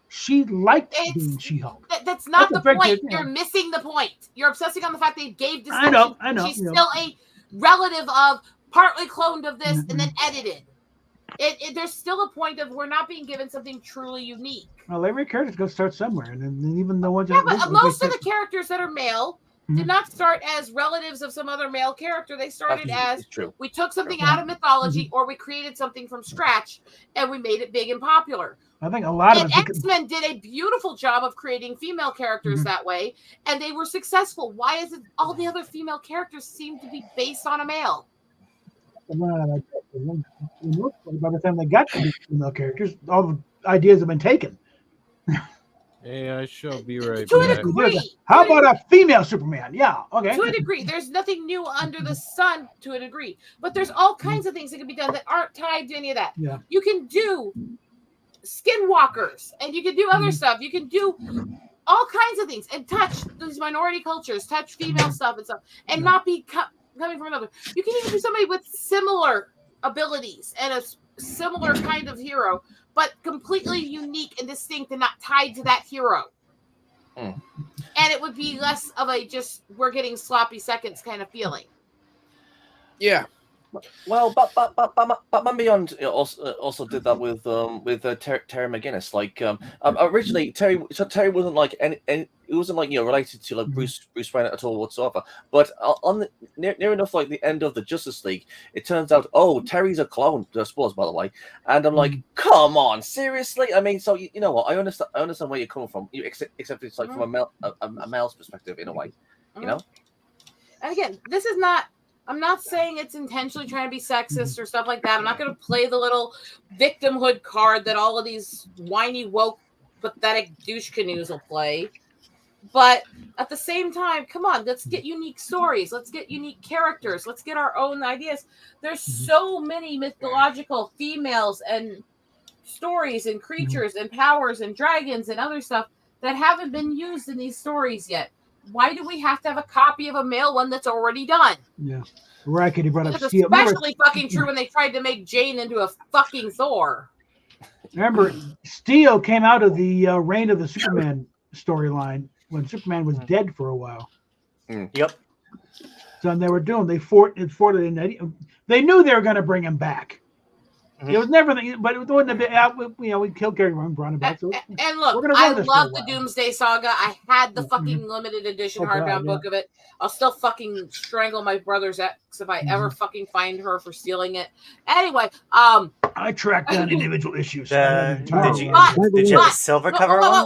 she liked being She-Hulk. That's not the point. You're missing the point. You're obsessing on the fact they gave distinction. I know. She's still a relative of, partly cloned of this, and then edited. There's still a point of we're not being given something truly unique. Well, every character's going to start somewhere, and then even the ones but most of the characters that are male did not start as relatives of some other male character. They started as we took something out of mythology, or we created something from scratch, and we made it big and popular. I think a lot of X-Men did a beautiful job of creating female characters that way, and they were successful. Why is it all the other female characters seem to be based on a male? By the time they got to the female characters, all the ideas have been taken. Hey, I shall be right to back. a degree. How about a female Superman? Yeah, okay. To a degree. There's nothing new under the sun to a degree. But there's all kinds of things that can be done that aren't tied to any of that. Yeah. You can do skinwalkers, and you can do other stuff. You can do all kinds of things and touch these minority cultures, touch female stuff and stuff, and not be coming from another. You can even do somebody with similar abilities and a similar kind of hero, but completely unique and distinct and not tied to that hero. And it would be less of a just we're getting sloppy seconds kind of feeling. Yeah. Well, Batman Beyond also did that with Terry McGinnis. Like originally, Terry wasn't like any it wasn't like related to like Bruce Wayne at all whatsoever. But on the, near enough like the end of the Justice League, it turns out Terry's a clone. Spoilers, by the way. And I'm like, come on, seriously? I mean, so you know what? I understand where you're coming from. Except it's like from a male's perspective in a way, you know. And again, this is not. I'm not saying it's intentionally trying to be sexist or stuff like that. I'm not going to play the little victimhood card that all of these whiny, woke, pathetic douche canoes will play. But at the same time, come on, let's get unique stories. Let's get unique characters. Let's get our own ideas. There's so many mythological females and stories and creatures and powers and dragons and other stuff that haven't been used in these stories yet. Why do we have to have a copy of a male one that's already done? Yeah. Racket, he brought up It's Steel. especially fucking true when they tried to make Jane into a fucking Thor. Remember, Steel came out of the Reign of the Superman storyline when Superman was dead for a while. Yep. So and they were doing, they fought in. They knew they were going to bring him back. It was never, but it wouldn't have been. We killed Gary and brought him back. So And look, I love the Doomsday Saga. I had the fucking limited edition hardbound book of it. I'll still fucking strangle my brother's ex if I ever fucking find her for stealing it. Anyway, I tracked down individual issues. Did you have the silver cover one?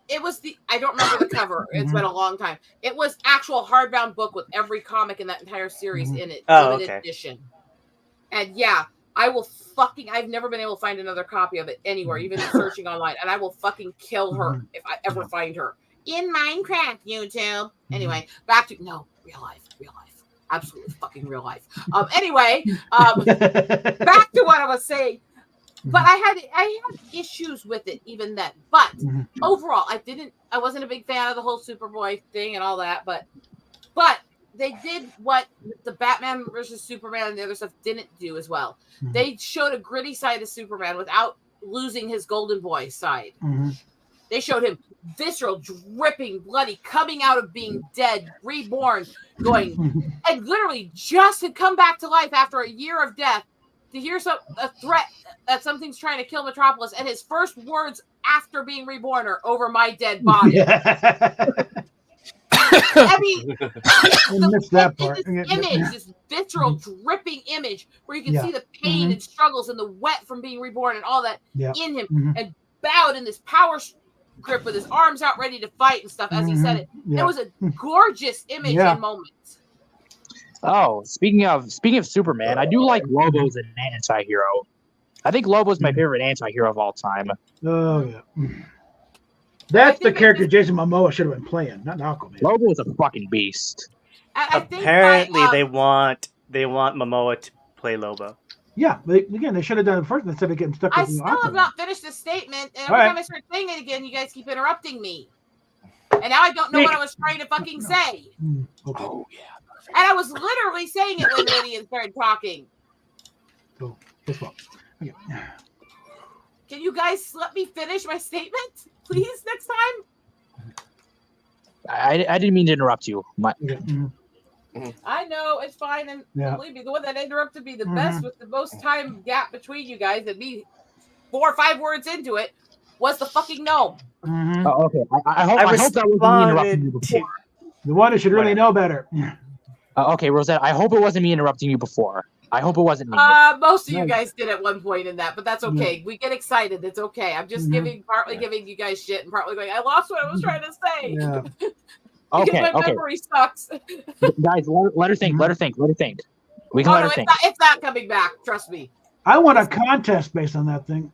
It was I don't remember the cover. It's been a long time. It was actual hardbound book with every comic in that entire series in it. Limited edition. And yeah, I've never been able to find another copy of it anywhere, even searching online, and I will fucking kill her if I ever find her. In Minecraft, YouTube. Anyway, back to, real life. Absolutely fucking real life. Anyway, back to what I was saying. But I had issues with it even then. But overall, I wasn't a big fan of the whole Superboy thing and all that, but they did what the Batman versus Superman and the other stuff didn't do as well. They showed a gritty side of Superman without losing his golden boy side. They showed him visceral, dripping, bloody, coming out of being dead, reborn, going, and literally just had come back to life after a year of death to hear a threat that something's trying to kill Metropolis, and his first words after being reborn are "over my dead body." I mean, this image, this visceral, dripping image where you can see the pain and struggles and the wet from being reborn and all that in him, and bowed in this power grip with his arms out ready to fight and stuff as he said it. It was a gorgeous image and moment. Oh, speaking of Superman, I do like Lobo as an anti-hero. I think Lobo's my favorite anti-hero of all time. Oh yeah. That's the character Jason Momoa should have been playing, not Aquaman. Lobo is a fucking beast. Apparently, they want Momoa to play Lobo. Yeah, but again, they should have done it first instead of getting stuck with I still have not finished the statement, and every time I start saying it again, you guys keep interrupting me. And now I don't know what I was trying to fucking say. Okay. Oh, yeah. And I was literally saying it when Lydia started talking. So, this one. Okay. Can you guys let me finish my statement, please, next time? I didn't mean to interrupt you. I know, it's fine. And believe me, the one that interrupted me the best with the most time gap between you guys and me 4 or 5 words into it was the fucking gnome. Oh, okay. I hope that wasn't me interrupting you before. The one who should really know better. Okay, Rosette, I hope it wasn't me interrupting you before. I hope it wasn't me. Most of you guys did at one point in that, but that's okay. We get excited. It's okay. I'm just partly giving you guys shit and partly going, I lost what I was trying to say. Yeah. Because my memory sucks. Guys, let her think. We can let her think. It's not coming back. Trust me. I want a contest based on that thing.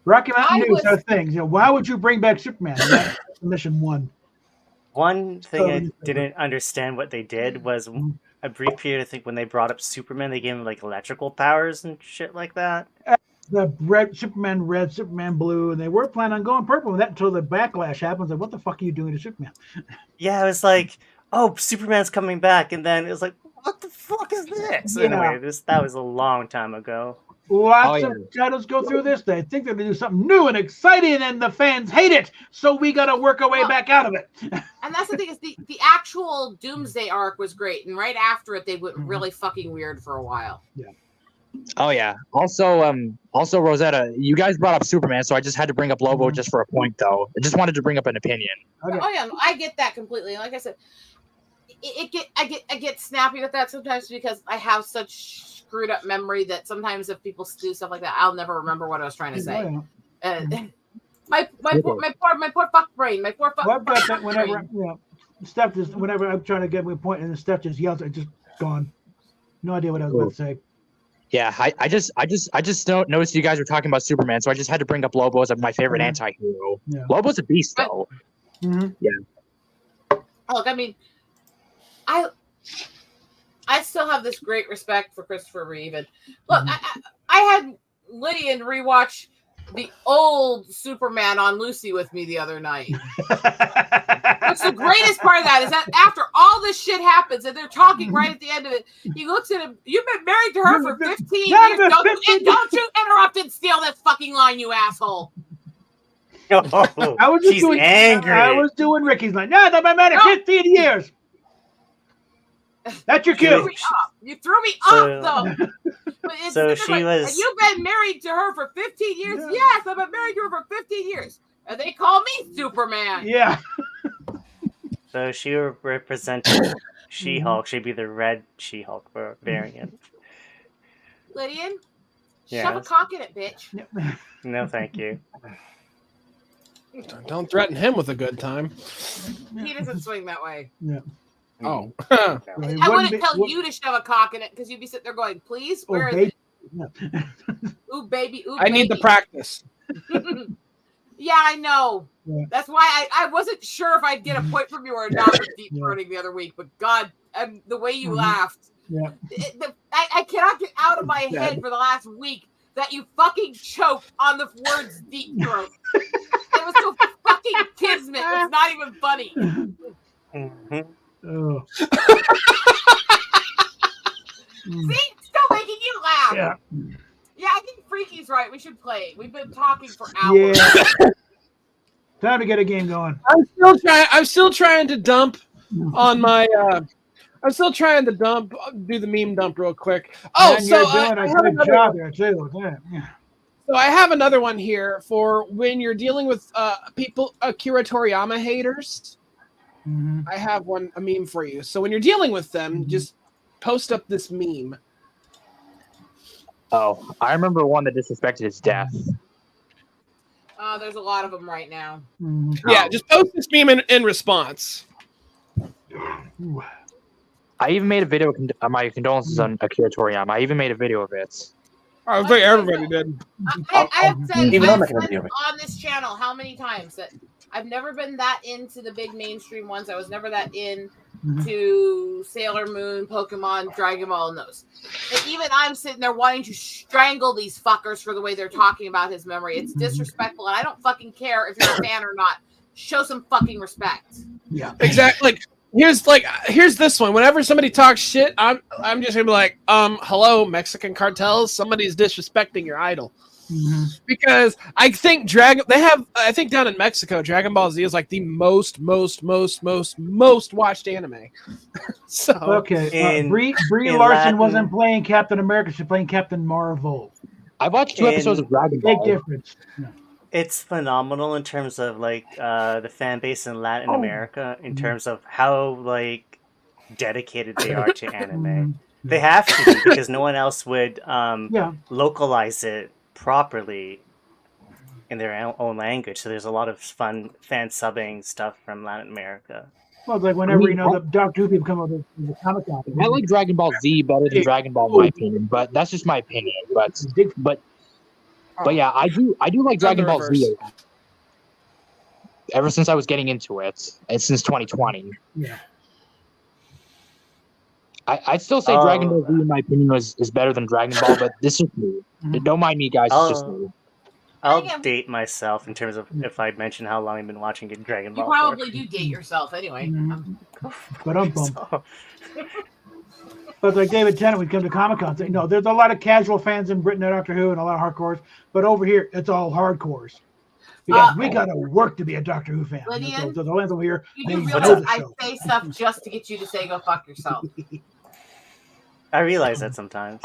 Rocky Mountain News are things. Why would you bring back Superman? Mission 1. One thing I didn't understand what they did was a brief period, I think, when they brought up Superman, they gave him like electrical powers and shit like that. The Superman red, Superman blue, and they were planning on going purple with that until the backlash happens. Like, what the fuck are you doing to Superman? Yeah, it was like, oh, Superman's coming back, and then it was like, what the fuck is this? Yeah. Anyway, that was a long time ago. Lots of titles go through this. They think they're going to do something new and exciting, and the fans hate it. So we got to work our way back out of it. And that's the thing is the actual Doomsday arc was great, and right after it, they went really fucking weird for a while. Yeah. Oh yeah. Also Rosetta, you guys brought up Superman, so I just had to bring up Lobo just for a point, though. I just wanted to bring up an opinion. Okay. Oh yeah, I get that completely. Like I said, I get snappy with that sometimes because I have such screwed up memory that sometimes if people do stuff like that, I'll never remember what I was trying to say. My poor fuck brain. My poor fuck. Well, I've got that whenever Steph just whenever I'm trying to get my point, and the Steph just yells, it's just gone. No idea what I was about to say. Yeah, I just noticed you guys were talking about Superman, so I just had to bring up Lobo as my favorite anti-hero. Yeah. Lobo's a beast, though. Yeah. Look, I mean, I still have this great respect for Christopher Reeve, and look, I had Lydian rewatch the old Superman on Lucy with me the other night. What's the greatest part of that is that after all this shit happens and they're talking right at the end of it, he looks at him. You've been married to her for 15 years. Don't you interrupt and steal that fucking line, you asshole. I was just doing angry. I was doing Ricky's line. No, they've been married 15 years. That's your cue. You threw me off, though. So she was. You've been married to her for 15 years? Yeah. Yes, I've been married to her for 15 years. And they call me Superman. Yeah. So she represented She-Hulk. She'd be the red She-Hulk variant. Lydian, yes. Shove a cock in it, bitch. No, thank you. Don't threaten him with a good time. He doesn't swing that way. Yeah. Oh. I wouldn't tell you to shove a cock in it because you'd be sitting there going, please, where is it? Ooh, baby. Ooh, I need the practice. Yeah, I know. Yeah. That's why I wasn't sure if I'd get a point from you or not with deep throating the other week. But God, the way you laughed. Yeah. I cannot get out of my head for the last week that you fucking choked on the words deep throat. It was so fucking kismet. It's not even funny. Oh. See? Still making you laugh. Yeah. Yeah, I think Freaky's right. We should play. We've been talking for hours. Yeah. Time to get a game going. I'm still trying to dump on my. I'm still trying to do the meme dump real quick. Oh, and so you're doing a good job there too. Yeah. So I have another one here for when you're dealing with people, Akira Toriyama haters. Mm-hmm. I have a meme for you. So when you're dealing with them, just post up this meme. Oh, I remember one that disrespected his death. There's a lot of them right now. Mm-hmm. Yeah, just post this meme in response. I even made a video. My condolences on Akira Toriyama. I even made a video of it. I think everybody did. I have said on this channel how many times that I've never been that into the big mainstream ones. I was never that into Sailor Moon, Pokemon, Dragon Ball, and those. And even I'm sitting there wanting to strangle these fuckers for the way they're talking about his memory. It's disrespectful, and I don't fucking care if you're a fan or not. Show some fucking respect. Yeah, exactly. Here's this one. Whenever somebody talks shit, I'm just gonna be like, hello, Mexican cartels. Somebody's disrespecting your idol. Mm-hmm. Because I think I think down in Mexico, Dragon Ball Z is like the most watched anime. So okay, Brie Larson Latin wasn't playing Captain America; she's playing Captain Marvel. I watched 2 episodes of Dragon Ball. Big difference. Yeah. It's phenomenal in terms of the fan base in Latin America, in terms of how dedicated they are to anime. They have to be, because no one else would localize it properly in their own language. So there's a lot of fun fan subbing stuff from Latin America. Well, it's like whenever the Doctor Who people come over to the comic con. I like Dragon Ball Z better than Dragon Ball, in my opinion. But that's just my opinion. But yeah, I do like Dragon Ball Z. Ever since I was getting into it, and since 2020. Yeah. I'd still say Dragon Ball Z, in my opinion, is better than Dragon Ball, but this is me. Don't mind me, guys. It's just me. I'll date myself in terms of if I mention how long I've been watching Dragon Ball. You probably do date yourself anyway. But I'm bummed. But like David Tennant would come to Comic Con, say, no, there's a lot of casual fans in Britain of Doctor Who and a lot of hardcores, but over here it's all hardcores. Because we got to work to be a Doctor Who fan. Lydian, So the ones over here, you they do know realize the I show. say stuff just to get you to say go fuck yourself. I realize that sometimes.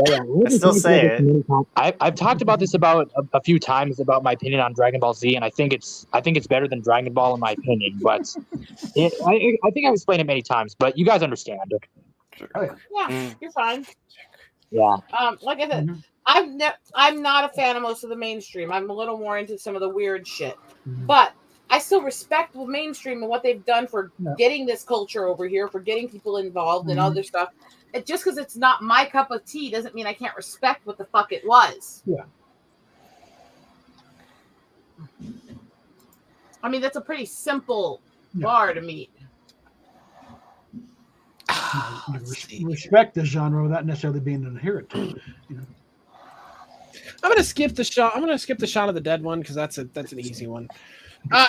Yeah, I still say it. I've talked about this about a few times about my opinion on Dragon Ball Z, and I think it's better than Dragon Ball in my opinion. But I think I've explained it many times, but you guys understand. Yeah, you're fine. Yeah. Like I said, I'm not a fan of most of the mainstream. I'm a little more into some of the weird shit, but I still respect the mainstream and what they've done for getting this culture over here, for getting people involved and other stuff. Just because it's not my cup of tea doesn't mean I can't respect what the fuck it was. Yeah. I mean, that's a pretty simple bar to meet. Respect the genre without necessarily being an adherent to it. I'm gonna skip the shot. I'm gonna skip the Shaun of the Dead one because that's an easy one.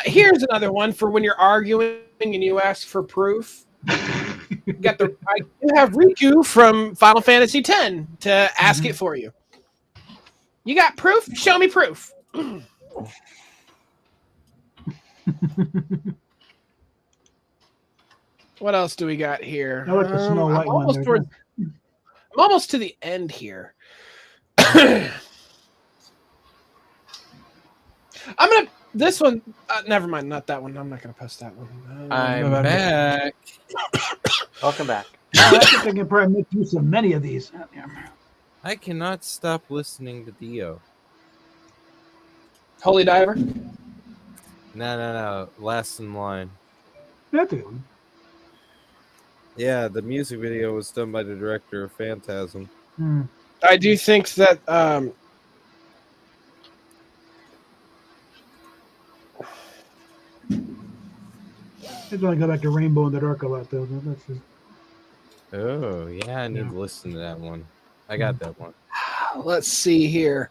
Here's another one for when you're arguing and you ask for proof. You have Riku from Final Fantasy X to ask it for you. You got proof? Show me proof. What else do we got here? I like the Snow White one. I'm almost to the end here. This one, never mind, not that one. I'm not going to post that one. I'm back. Welcome back. I think I can probably make use of many of these. I cannot stop listening to Dio. Holy Diver? No. Last in Line. That's a good one. Yeah, the music video was done by the director of Phantasm. I do think that I just want to go back to Rainbow in the Dark a lot, though. That's just... Oh, yeah, I need to listen to that one. I got that one. Let's see here.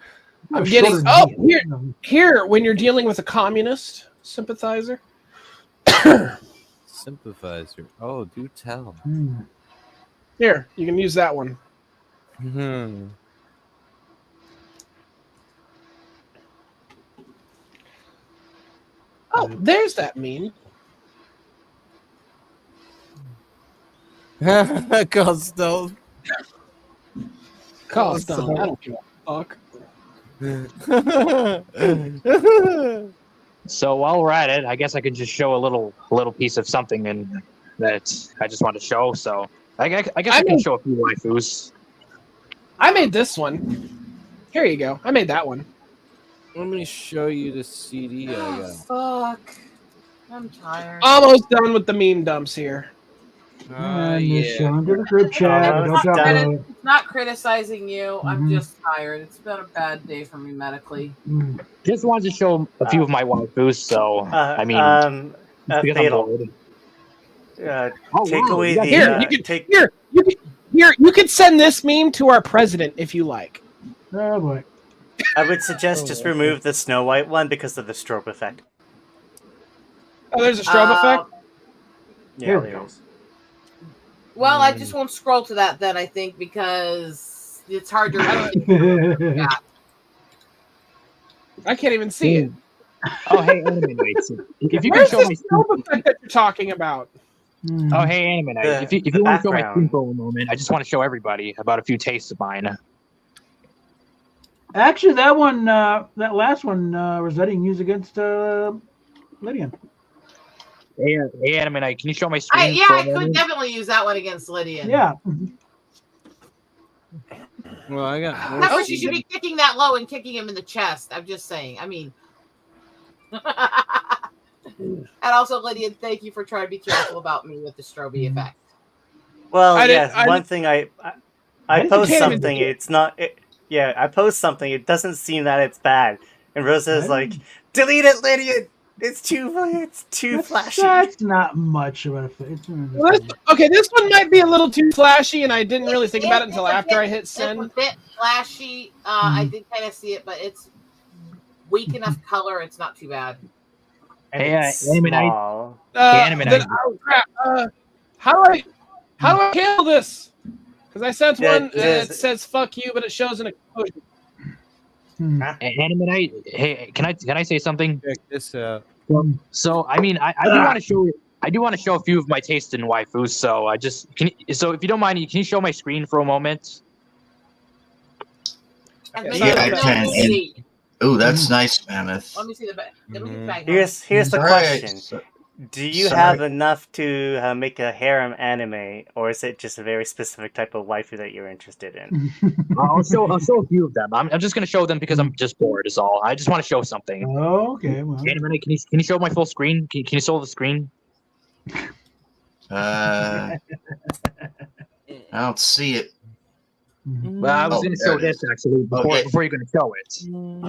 I'm Oh, getting sure. here when you're dealing with a communist sympathizer. Sympathizer. Oh, do tell. Here, you can use that one. Oh, there's that meme. Costo. Costo. I don't give a fuck. So while we're at it, I guess I could just show a little piece of something and that I just want to show. So I guess I can show a few waifus. I made this one. Here you go. I made that one. Let me show you the CD I got. Fuck. I'm tired. Almost done with the meme dumps here. The group chat. It's not criticizing you. I'm just tired. It's been a bad day for me medically. Just wanted to show a few of my waifus. So I mean, because I'm bored. Take away the here. You could send this meme to our president if you like. Oh boy. I would suggest just remove the Snow White one because of the strobe effect. Oh, there's a strobe effect? Yeah, there is. Well, I just won't scroll to that then, I think, because it's hard to I can't even see it. Oh, hey, Anime Night. If you Where's can show the my strobe effect that you're talking about? Oh, hey, Anime Night. If you want to show my screen for a moment, I just want to show everybody about a few tastes of mine. Actually, that one, that last one, Rossetti can use against Lydian. Hey, Anime Night, can you show my screen? I could definitely use that one against Lydian. Yeah. Well, I got. Of course, you should be kicking that low and kicking him in the chest. I'm just saying. I mean. And also, Lydian, thank you for trying to be careful about me with the strobe effect. Well, one thing I post something. It's not. I post something. It doesn't seem that it's bad, and Rosa's like, "Delete it, Lydian. It's too flashy." That's not much of an effect. Okay, this one might be a little too flashy, and I didn't really think about it until after I hit send. It's a bit flashy. I did kind of see it, but it's weak enough color. It's not too bad. Hey, Anime Night. How do I? How do I kill this? Because I sent Yeah, one that says "fuck you," but it shows an explosion. Animate. Hey, can I say something? Check this out. So I mean, I do want to show. I do want to show a few of my taste in waifus. So so if you don't mind, can you show my screen for a moment? Yeah, I can. Oh, that's nice, Mammoth. Let me see the bag. Let me see the bag. Here's the Sorry, question. Do you have enough to make a harem anime, or is it just a very specific type of waifu that you're interested in? I'll show a few of them. I'm just gonna show them because I'm just bored. Is all. I just want to show something. Oh, okay. Well. Animate, can you show my full screen? Can you show the screen? I don't see it. Well, I was going to show this actually before you're going to show it.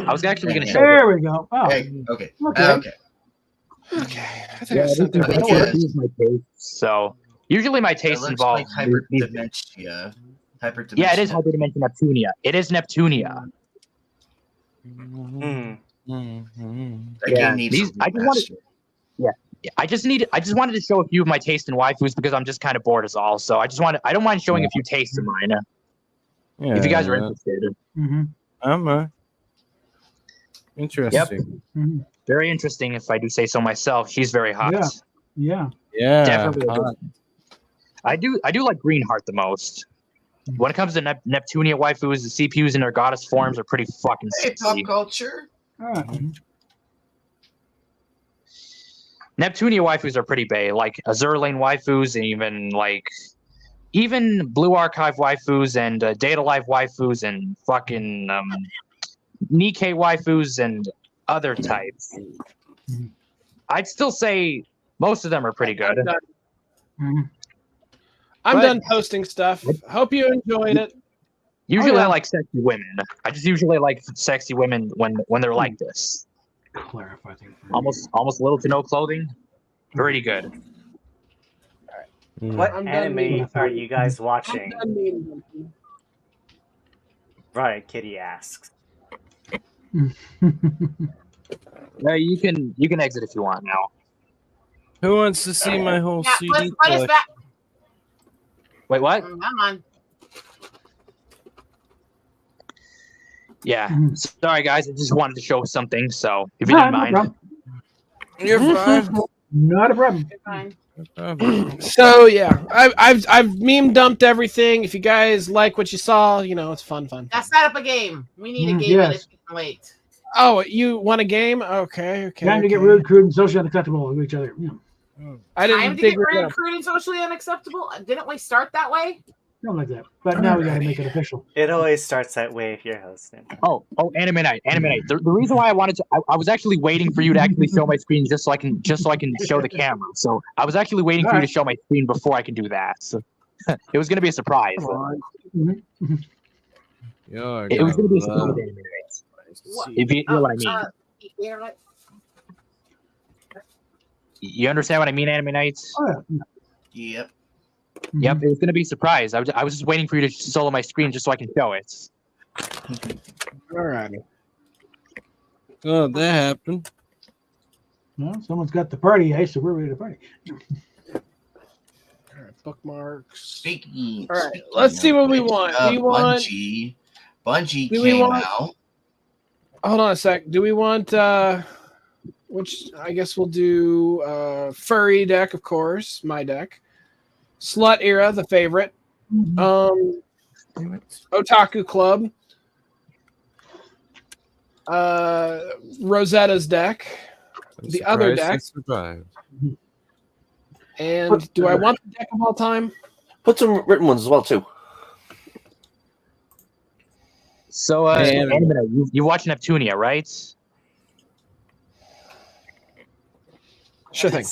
I was actually going to show. There we go. Oh. Okay. I think I sent this is my taste. So usually my taste involves like hyperdimensia. Yeah, it is hyperdimension Neptunia. It is Neptunia. I just wanted to show a few of my taste in waifus because I'm just kind of bored, is all. So I don't mind showing a few tastes of mine. If you guys are interested. I'm interesting. Yep. Very interesting, if I do say so myself. She's very hot. Yeah. Definitely. I do like Greenheart the most. When it comes to Neptunia waifus, the CPUs in their goddess forms are pretty fucking Hey, sexy. pop culture. Neptunia waifus are pretty bae, like Azure Lane waifus, and even Blue Archive waifus and Data Life waifus and fucking Nikkei waifus and other types. I'd still say most of them are pretty good. I'm done posting stuff. Hope you enjoyed it. Usually I like sexy women. I just usually like sexy women when they're like this. Clarify things. Almost little to no clothing. Pretty good. What anime are you guys watching? Right, Kitty asks. No, you can exit if you want now. Who wants to see my whole CD Play us collection? back. Wait, what? Come on. Yeah. Sorry guys, I just wanted to show something, so if you didn't mind. You're fine. Not a problem. So yeah, I've meme dumped everything. If you guys like what you saw, it's fun. Now set up a game. We need a game. Yes. Wait. Oh, you want a game? Okay. Time to get rude, crude, and socially unacceptable to each other. I Time didn't to think get rude, crude, and socially unacceptable. Didn't we start that way? Something like that. But now we got to make it official. It always starts that way if you're hosting. Oh, Anime Night. The reason why I wanted to, I was actually waiting for you to actually show my screen just so I can show the camera. So I was actually waiting for you to show my screen before I could do that. So it was going to be a surprise. It was going to be a surprise. Anime Night. If you know what I mean. You understand what I mean, Anime Nights? Yep. Yep, it was going to be a surprise. I was just waiting for you to solo my screen just so I can show it. All right. Oh, that happened. Well, someone's got the party ice, so we're ready to party. All right, bookmarks. Speaking. All right, let's see what we want. We want Bungie came out. Hold on a sec. Do we want which I guess we'll do furry deck, of course, my deck. Slut Era, the favorite. Otaku Club. Rosetta's deck. The other deck. And do I want the deck of all time? Put some written ones as well, too. So, you watch Neptunia, right? Sure thing.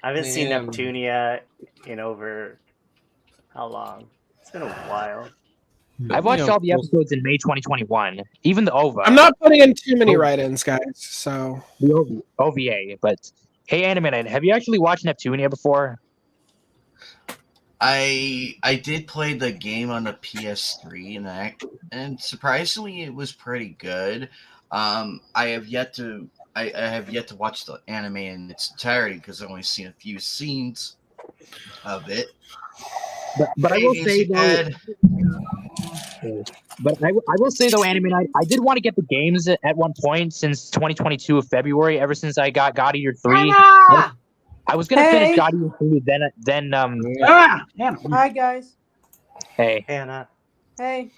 I haven't seen Neptunia in over how long? It's been a while. I watched all the episodes in May 2021, even the OVA. I'm not putting in too many write-ins, guys. So the OVA, but hey, Anime, have you actually watched Neptunia before? I did play the game on the PS3 and surprisingly it was pretty good. I have yet to watch the anime in its entirety because I've only seen a few scenes. of it. But I Hey, will say Music though. Ed. But I will say though, Anime Night, I did want to get the games at one point since 2022 of February. Ever since I got God Eater 3, Anna! I was gonna finish Hey. God Eater 3. Then Hi guys. Hey. Hannah. Hey.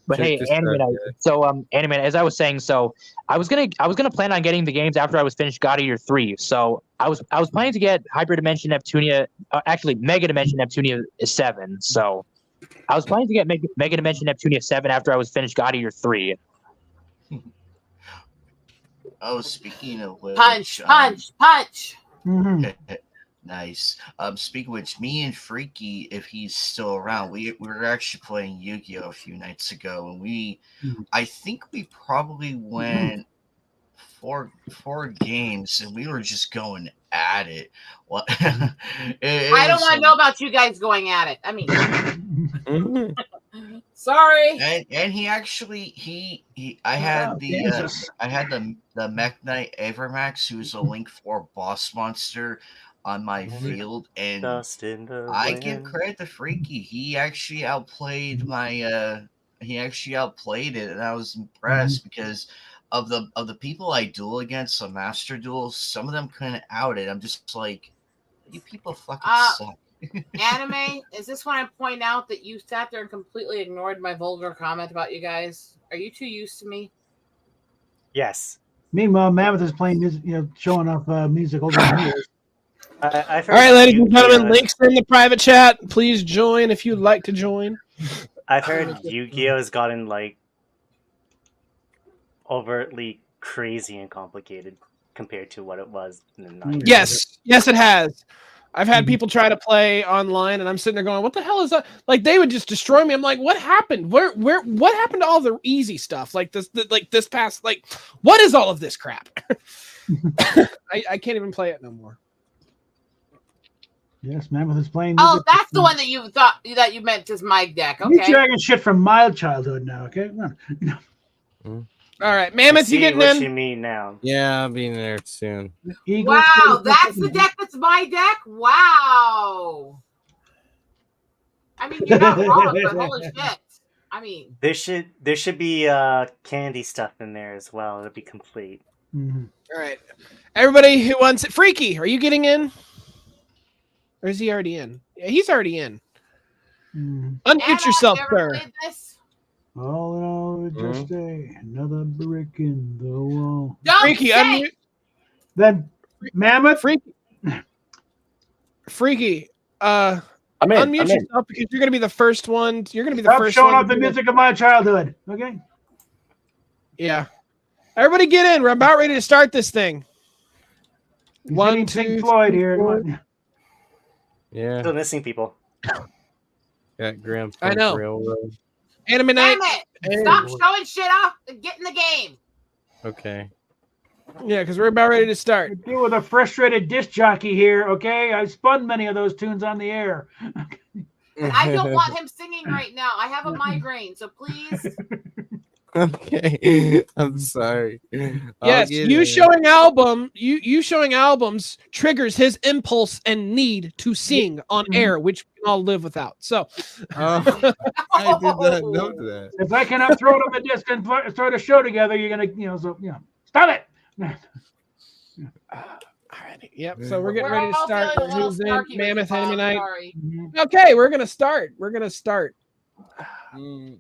But Check hey, this Anime out, Night. guys. So Anime Night, as I was saying, so I was gonna plan on getting the games after I was finished God Eater 3. So I was planning to get Hyper Dimension Neptunia, actually Mega Dimension Neptunia 7. So I was planning to get Mega Dimension Neptunia 7 after I was finished God Eater 3. Oh, speaking of which, Punch. Nice. Speaking of which, me and Freaky, if he's still around, we were actually playing Yu-Gi-Oh! A few nights ago, and I think we probably went four games, and we were just going at it. What? I don't want to know about you guys going at it. I mean, sorry. And he actually I had the Mech Knight Avermax, who's a Link 4 boss monster on my field, and I give credit to Freaky. He actually outplayed it, and I was impressed because of the people I duel against, some master duels, some of them couldn't out it. I'm just like, you people fucking suck. Anime, is this when I point out that you sat there and completely ignored my vulgar comment about you guys? Are you too used to me? Yes. Meanwhile, Mammoth is playing music, showing off music over the years. I've heard All right, ladies and Yu-Gi-Oh! gentlemen, links in the private chat. Please join if you'd like to join. I've heard Yu-Gi-Oh! Has gotten like overtly crazy and complicated compared to what it was in the 90s. Yes, it has. I've had people try to play online, and I'm sitting there going, "What the hell is that?" Like they would just destroy me. I'm like, "What happened? What happened to all the easy stuff? Like this past, like, what is all of this crap?" I can't even play it no more. Yes, Mammoth is playing. Oh, that's the one that you thought that you meant as my deck. You Okay. dragging shit from my childhood now. Okay. All right, Mammoth, you getting what in? you mean now? Yeah, I'll be in there soon. Wow, that's the deck that's my deck? Wow. I mean, you're not wrong, but holy shit. I mean, There should be candy stuff in there as well. It'll be complete. All right, everybody who wants it, Freaky, are you getting in? Or is he already in? Yeah, he's already in. Unmute yourself, sir. All in all, just another brick in the wall. Freaky, unmute. Then Mammoth. Freaky. I'm Unmute in. yourself because you're going to be the first one. You're going to be the Stop first showing one. off the music of my childhood. Okay. Yeah. Everybody get in. We're about ready to start this thing. He's One, hitting two, Pink Floyd here. four. Come on. Yeah. Still missing people. Got Graham I know. Railroad. Anime Night. damn it. Stop showing shit off and get in the game. Okay. Yeah, because we're about ready to start. Deal with a frustrated disc jockey here, okay? I spun many of those tunes on the air. And I don't want him singing right now. I have a migraine, so please. Okay. I'm sorry. Yes, you showing albums triggers his impulse and need to sing on air, which we can all live without. So, I did not know that. If I cannot throw it on the disc and throw the show together, you're gonna, stop it. Yep. So we're getting We're ready to all start. feeling a little Who's in? snarky with Mammoth you, Bob, Anime Night. sorry. Okay, we're gonna start.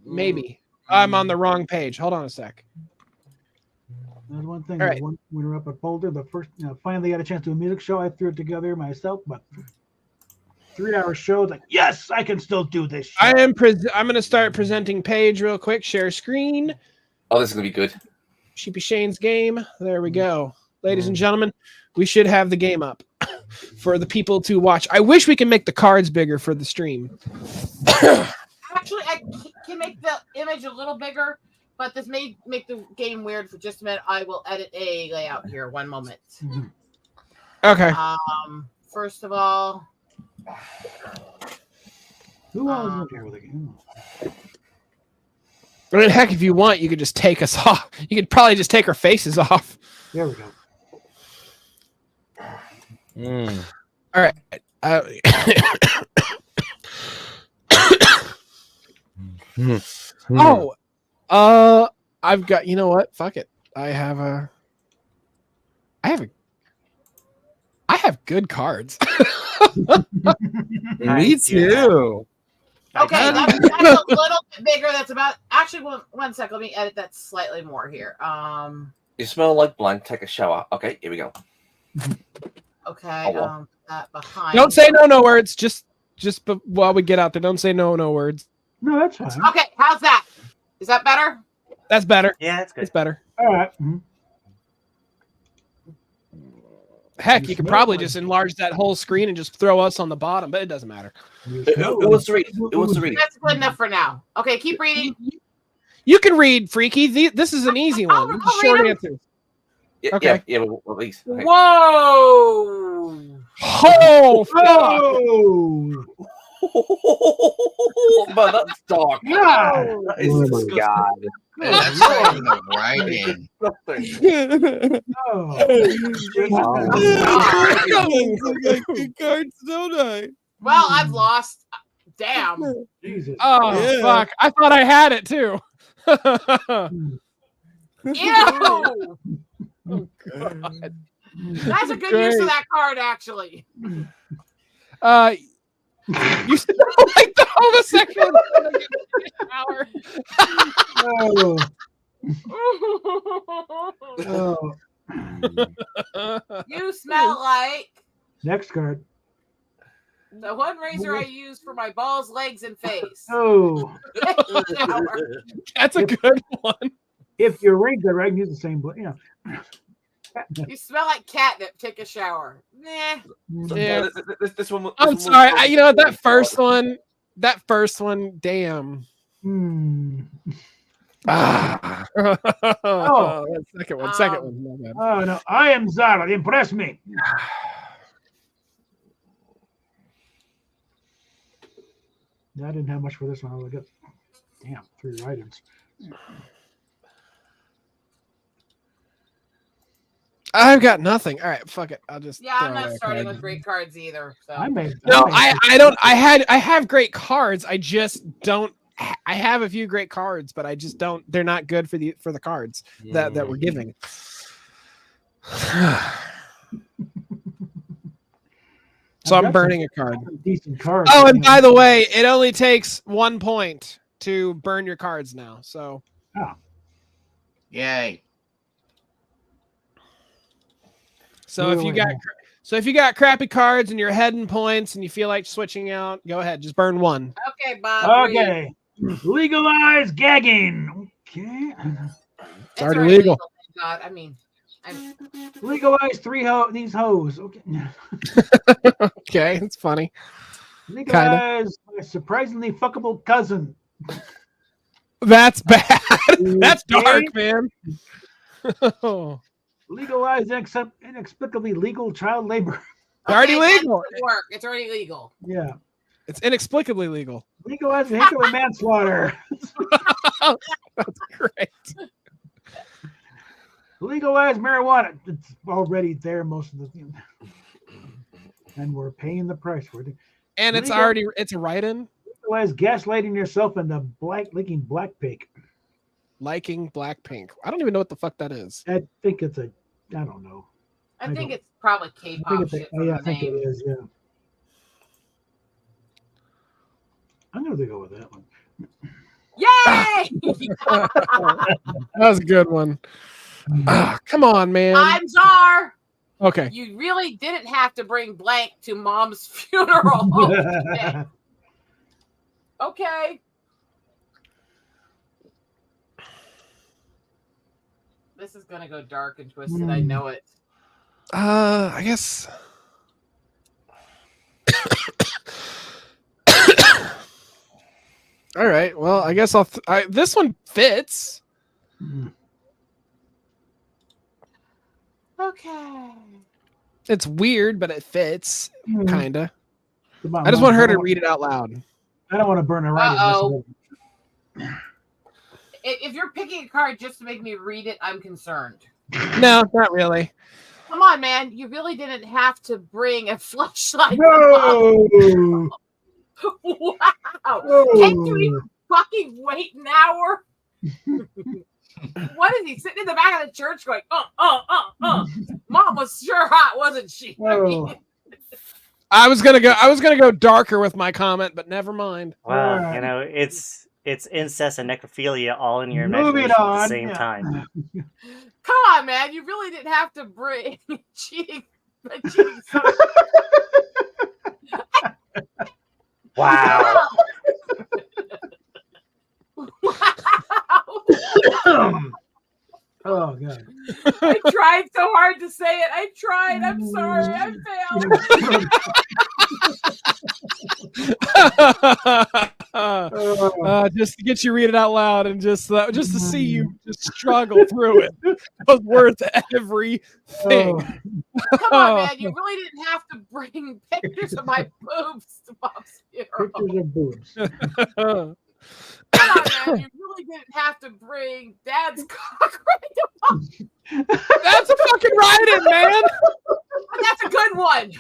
Maybe I'm on the wrong page. Hold on a sec. There's one thing. All right. When we were up at Boulder, the first, finally got a chance to do a music show. I threw it together myself, but 3-hour show. Like, yes, I can still do this. Show. I'm gonna start presenting page real quick. Share screen. Oh, this is gonna be good. Sheepy Shane's game. There we go. Ladies and gentlemen, we should have the game up for the people to watch. I wish we can make the cards bigger for the stream. Actually, I can make the image a little bigger, but this may make the game weird for just a minute. I will edit a layout here. One moment. Okay. First of all, who else is here with a game? I mean, heck, if you want, you could just take us off. You could probably just take our faces off. There we go. All right. I've got. You know what? Fuck it. I have good cards. Me too. Okay, that's a little bit bigger. That's about actually one sec. Let me edit that slightly more here. You smell like blank. Take a shower. Okay, here we go. Okay, that behind. Don't say no words. Just while we get out there, don't say no words. No, that's fine. Okay, how's that? Is that better? That's better. Yeah, that's good. It's better. All right. Heck, you could probably just enlarge that whole screen and just throw us on the bottom, but it doesn't matter. It wants to read. It wants to read. That's good enough for now. Okay, keep reading. You can read, Freaky. This is an easy one. Just short answers. Yeah, Okay. Yeah, well, at least. Okay. Whoa! Oh, But that's dark. Yeah. That is disgusting. God. That's not even a writing. Good cards, don't I? Well, I've lost. Damn. Jesus. Oh, Yeah. fuck. I thought I had it too. Ew! Oh, God. That's a good use of that card, actually. You sound like the homosexual. You smell like Next card. the one razor I use for my balls, legs, and face. Oh. That's a good one. If you arrange that right, you can use the same. You smell like catnip. Take a shower. Nah. Yeah. This one. I'm sorry. You know what? That first one. Damn. Oh. That second one. My bad. Oh no! I am Zara. Impress me. I didn't have much for this one. I got, damn, 3 items. I've got nothing. All right, fuck it. I'll just. Yeah, I'm throw not away a starting card. with great cards either. So. I don't. I have great cards. I just don't. I have a few great cards, but I just don't. They're not good for the cards that we're giving. So I'm burning a card. Decent card. Oh, and by the way, it only takes 1 point to burn your cards now. So. Oh. Yay. So if you got crappy cards and you're heading points and you feel like switching out, go ahead, just burn one. Okay, Bob. Okay. Legalize gagging. Okay. It's already legal. God, I mean, Legalize these hoes. Okay. Okay, it's funny. Legalize my surprisingly fuckable cousin. That's bad. That's dark, man. Legalize inexplicably legal child labor. It's already legal. Work. It's already legal. Yeah. It's inexplicably legal. Legalize vehicular manslaughter. That's great. Legalize marijuana. It's already there most of the time. And we're paying the price for it. And it's a write-in. Legalize gaslighting yourself into liking Blackpink. Liking Blackpink. I don't even know what the fuck that is. I think it's I don't know. I think it's probably K-pop shit. I think it is, yeah. I'm going to go with that one. Yay! That was a good one. Come on, man. I'm Czar. Okay. You really didn't have to bring blank to Mom's funeral. Okay. This is gonna go dark and twisted. I know it. I guess. All right. Well, I guess this one fits. Okay. It's weird, but it fits, kinda. On, I just want her to read it out loud. I don't want to burn her right. If you're picking a card just to make me read it, I'm concerned. No, not really. Come on, man. You really didn't have to bring a flashlight. No. Wow. Oh. Can't you even fucking wait an hour? What is he sitting in the back of the church going, Mom was sure hot, wasn't she? Oh. I was gonna go darker with my comment, but never mind. Wow, you know, it's incest and necrophilia all in your Moving imagination at the on. same Yeah. time. Come on, man. You really didn't have to bring cheating son. Wow. Oh god. I tried so hard to say it. I tried. I'm sorry. I failed. Just to get you read it out loud and just to see you just struggle through it was worth everything. Come on, man. You really didn't have to bring pictures of my boobs to Bob's funeral. Pictures of boobs. Come on, man. You really didn't have to bring Dad's cock right to Bob's. That's a fucking write-in, man. That's a good one.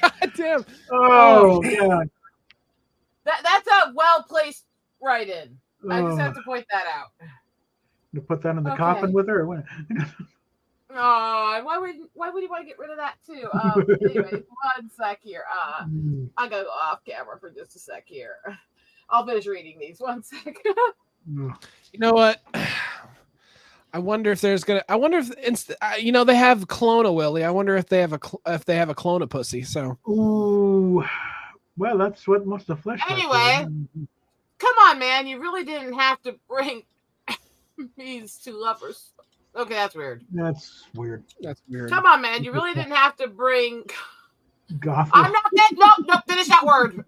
God damn. Oh god. That's a well-placed write-in. I just have to point that out. To put that in the Okay. coffin with her or what? Oh, why would you want to get rid of that too? Anyway, one sec here. I'll go off camera for just a sec here. I'll finish reading these. One sec. You know what? I wonder if there's gonna. I wonder if you know, they have Clone-A Willy. I wonder if they have a Clone-A Pussy. So. Ooh. Well, that's what most of the flesh. Anyway, come on, man. You really didn't have to bring these two lovers. Okay, that's weird. That's weird. That's weird. Come on, man. You really didn't have to bring. Goth. I'm not dead. No, finish that word.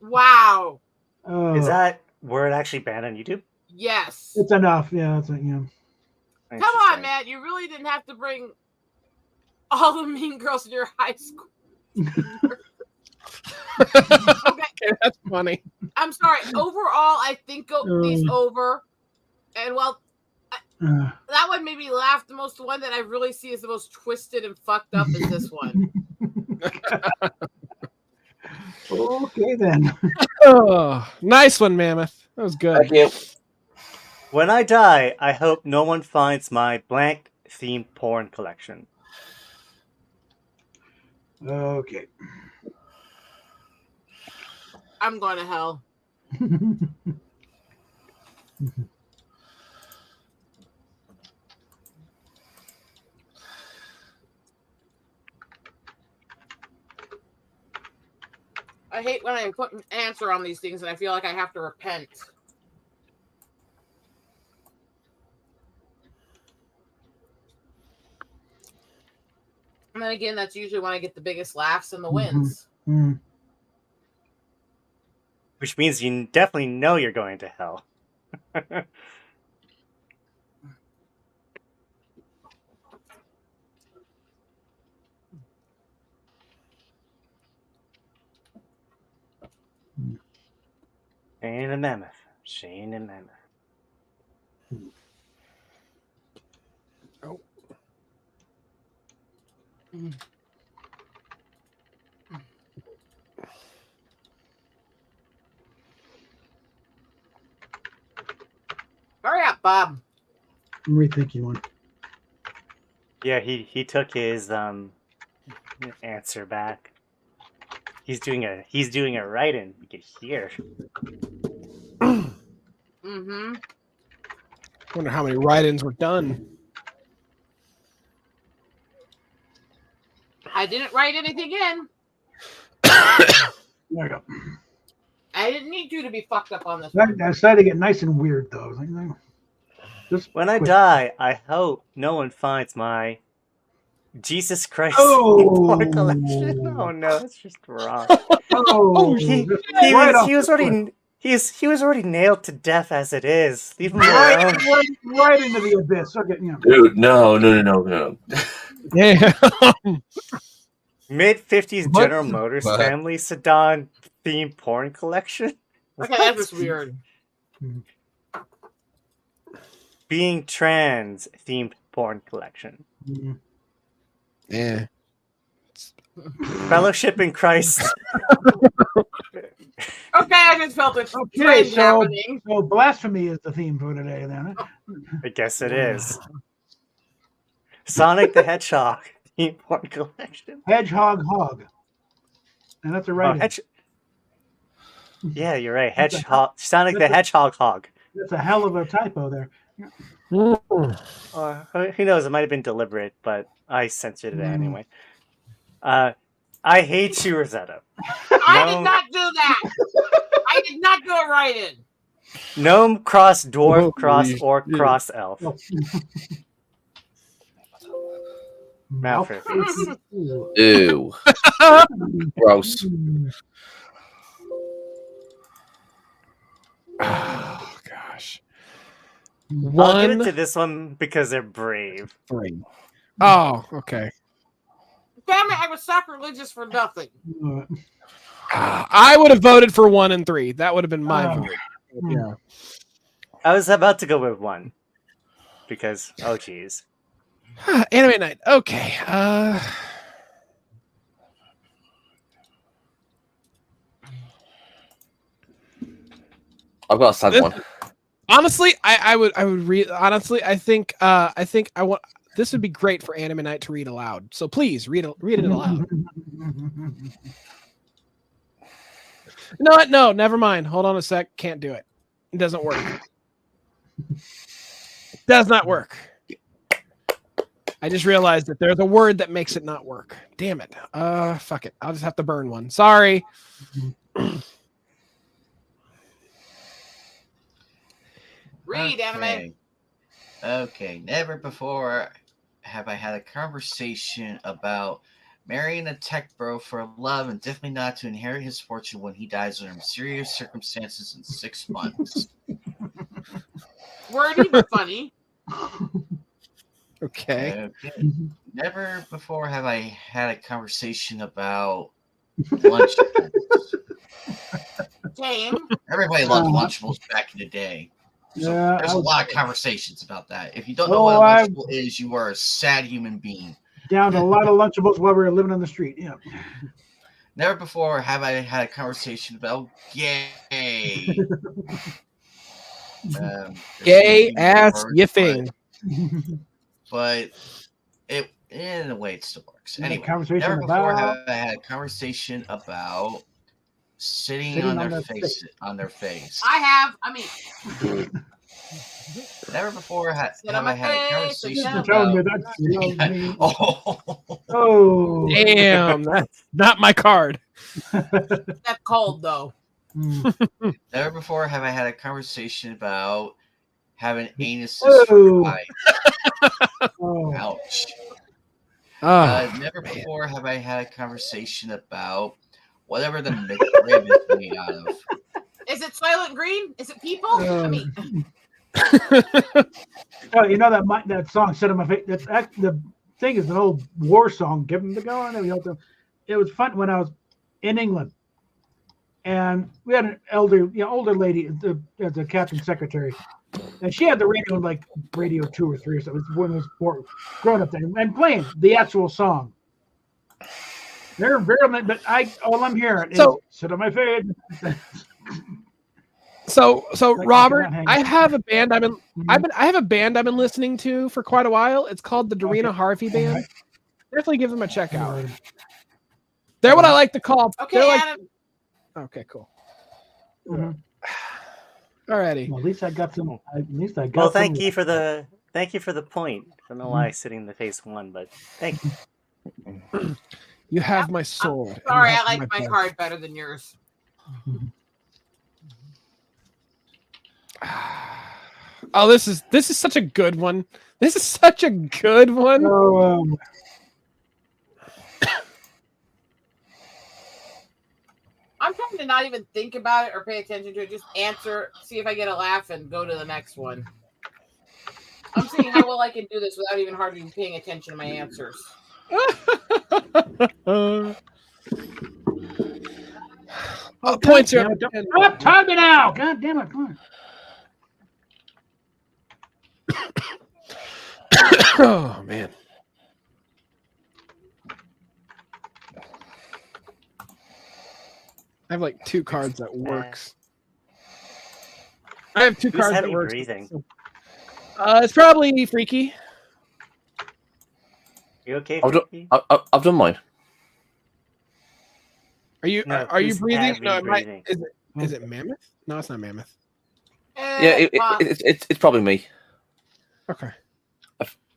Wow. Is that word actually banned on YouTube? Yes. It's enough. Yeah, that's it. Yeah. Come on, man. You really didn't have to bring all the mean girls in your high school. Okay, that's funny. I'm sorry. Overall, I think these over. And well, that one made me laugh the most. The one that I really see as the most twisted and fucked up is this one. Okay then. Oh, nice one, Mammoth. That was good. Thank you. When I die, I hope no one finds my blank themed porn collection. Okay. I'm going to hell. I hate when I put an answer on these things and I feel like I have to repent. And then again, that's usually when I get the biggest laughs and the wins. Mm. Which means you definitely know you're going to hell. Shane and Mammoth. Shane and Mammoth. Oh. Hurry up, Bob. I'm rethinking one. Yeah, he took his answer back. He's doing a write-in. You can hear. Mm-hmm. Wonder how many write-ins were done. I didn't write anything in. There we go. I didn't need you to be fucked up on this one. I decided to get nice and weird though. When I die, I hope no one finds my Jesus Christ porn collection. Oh no, that's just wrong. He was already nailed to death as it is. Leave him alone. Right into the abyss. Okay, yeah. Dude, no. Yeah. Mid-50s What? General Motors What? family sedan themed porn collection. Okay, that's just weird. Being trans themed porn collection. Yeah. Fellowship in Christ. Okay, I just felt a Okay, trend so happening. blasphemy is the theme for today, then. Huh? I guess it is. Sonic the Hedgehog theme porn collection. Hedgehog hog, and that's a right. Yeah, you're right. Hedgehog. Sonic the Hedgehog hog. That's a hell of a typo there. Who knows? It might have been deliberate, but I censored it anyway. I hate you, Rosetta. I did not do that. I did not do it right in. Gnome cross dwarf cross orc cross elf. Malfred. Ew. Gross. Oh gosh. I'll give it to this one because they're brave. Oh, okay. Damn it! I was sacrilegious for nothing. I would have voted for 1 and 3. That would have been my vote. Yeah. I was about to go with 1 because geez. Anime night. Okay. I've got a sad one. Honestly, I would read. Honestly, I think I want. This would be great for Anime Night to read aloud. So please read it aloud. No, never mind. Hold on a sec. Can't do it. It doesn't work. It does not work. I just realized that there's a word that makes it not work. Damn it. Fuck it. I'll just have to burn one. Sorry. Read, anime. Okay. Never before have I had a conversation about marrying a tech bro for love and definitely not to inherit his fortune when he dies under mysterious circumstances in 6 months. Wordy but funny. Okay. Never before have I had a conversation about Lunchables. James. Everybody loved Lunchables back in the day. So Yeah, there's I a was- lot of conversations about that. If you don't know Oh, what a I- Lunchable is, you are a sad human being. Down to a lot of Lunchables while we were living on the street. Yeah. Never before have I had a conversation about gay. Gay ass yiffing. But it, in a way, it still works. You had a Anyway, conversation never before about- have I had a conversation about sitting Sitting on on their their face. On their face. I have. I mean, Never before Sit have on I my had a face, conversation and Tell me about. that you love me. Oh, Oh. Damn, that's not my card. that's cold though. never before have I had a conversation about having anuses Oh. for eyes. Oh. Ouch. Oh, never before have I had a conversation about whatever the McRib is made out of. Is it Silent Green? Is it people? I mean, Oh, you know that song "Sit on My Face." That's the thing is an old war song. Give them the go on. It was fun when I was in England, and we had an older lady as a captain secretary, and she had the radio like Radio 2 or 3 or something. It was when it was growing up there and playing the actual song. They're virulent, but all I'm hearing is "Sit on my face." So Like, Robert, hang I on. have a band I have a band I've been listening to for quite a while. It's called the Dorina Harvey Band. Definitely give them a check out. They're what I like to call. okay, they're like, Adam. okay, cool. Mhm. Alrighty. Well, at least I got some. At least I got. Well, some- thank you for the point. I don't know why sitting in the face won, but thank you. You have my soul. and you Sorry, I have like my blood. card better than yours. Oh, this is such a good one. This is such a good one. So, I'm trying to not even think about it or pay attention to it. Just answer, see if I get a laugh, and go to the next one. I'm seeing how well I can do this without even hardly paying attention to my answers. Points are damn it, don't- time it out. God damn it! Come Oh man. I have like 2 cards that works. I have 2 Who's cards that heavy works. breathing? It's probably Freaky. You okay, I've done, Freaky? I've done mine. Are you No, are you who's breathing? heavy No, breathing? is it Mammoth? No, it's not Mammoth. Yeah, it's probably me. Okay.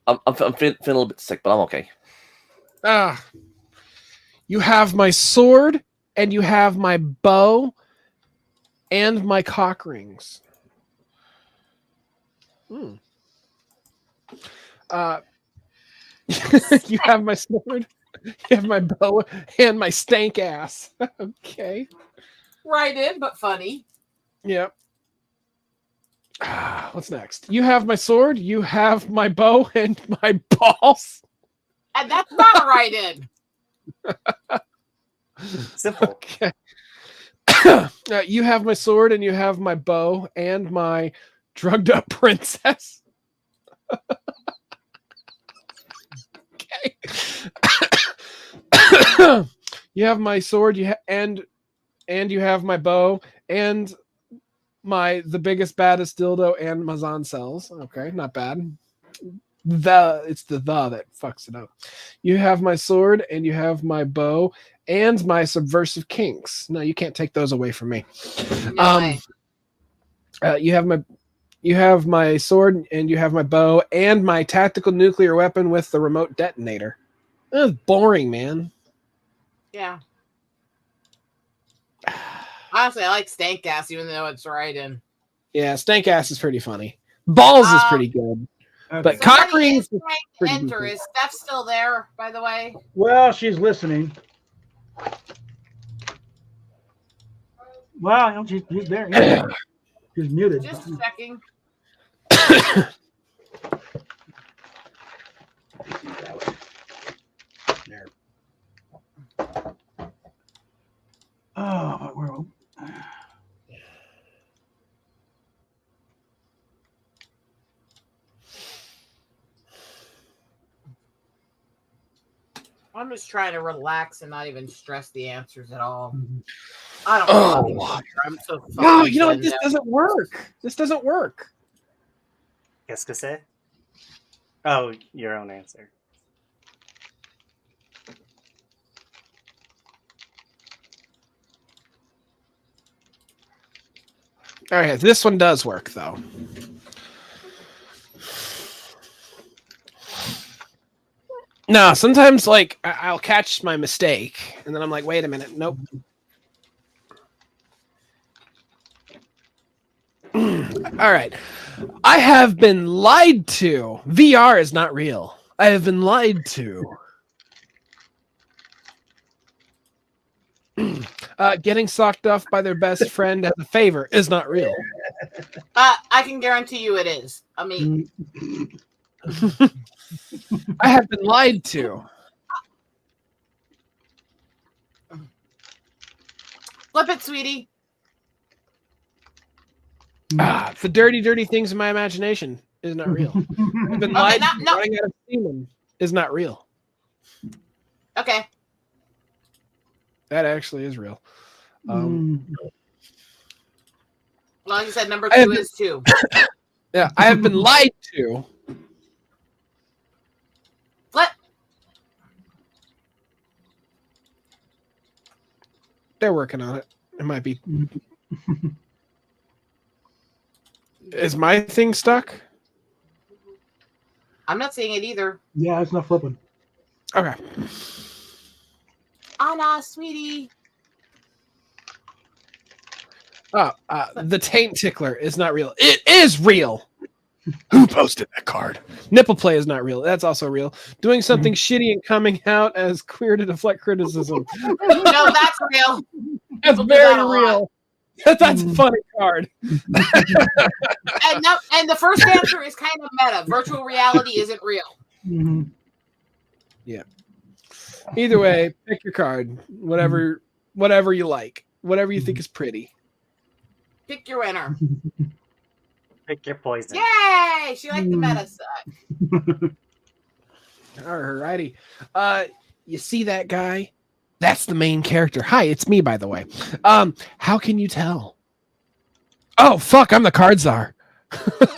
I'm feeling a little bit sick, but I'm okay. You have my sword, and you have my bow, and my cock rings. You have my sword, you have my bow, and my stank ass. Okay. Right in, but funny. Yep. What's next? You have my sword, you have my bow, and my balls. And that's not a right in. Simple. Okay. You have my sword, and you have my bow, and my drugged up princess. Okay. You have my sword, and you have my bow, and the biggest baddest dildo, and Mazan cells. Okay, not bad. It's the that fucks it up. You have my sword, and you have my bow, and my subversive kinks. No, you can't take those away from me. No way. You have my sword, and you have my bow, and my tactical nuclear weapon with the remote detonator. That's boring, man. Yeah. Honestly, I like stank gas, even though it's right in. Yeah, stank ass is pretty funny. Balls is pretty good. But cock rings is pretty Enter. decent. Is Steph still there, by the way? Well, she's listening. Well, you know, she's there. Yeah. She's muted. Just checking. There. Oh, where? I'm just trying to relax and not even stress the answers at all. Mm-hmm. I don't know. I'm so No, you know what? This doesn't work. This doesn't work. Qu'est-ce que c'est? Oh, your own answer. All right, this one does work though. No, sometimes like I'll catch my mistake, and then I'm like, wait a minute, nope. All right, I have been lied to. VR is not real. I have been lied to. Getting socked off by their best friend as a favor is not real. I can guarantee you it is. I mean, I have been lied to. flip it, sweetie. The dirty, dirty things in my imagination is not real. I've been lied to. Running out of semen is not real. Okay. That actually is real. Well, you said number 2 is 2. Yeah, I have been lied to. Flip. They're working on it. It might be. Is my thing stuck? I'm not seeing it either. Yeah, it's not flipping. Okay. Anna, sweetie. The taint tickler is not real. It is real. Who posted that card? Nipple play is not real. That's also real. Doing something shitty and coming out as queer to deflect criticism. No, that's real. That's People do very that a lot. real. That's a funny card. And the first answer is kind of meta. Virtual reality isn't real. Yeah. Either way, pick your card. Whatever you like. Whatever you think is pretty. Pick your winner. Pick your poison. Yay! She liked the meta side. Alrighty. You see that guy? That's the main character. Hi, it's me, by the way. How can you tell? Oh, fuck, I'm the card czar.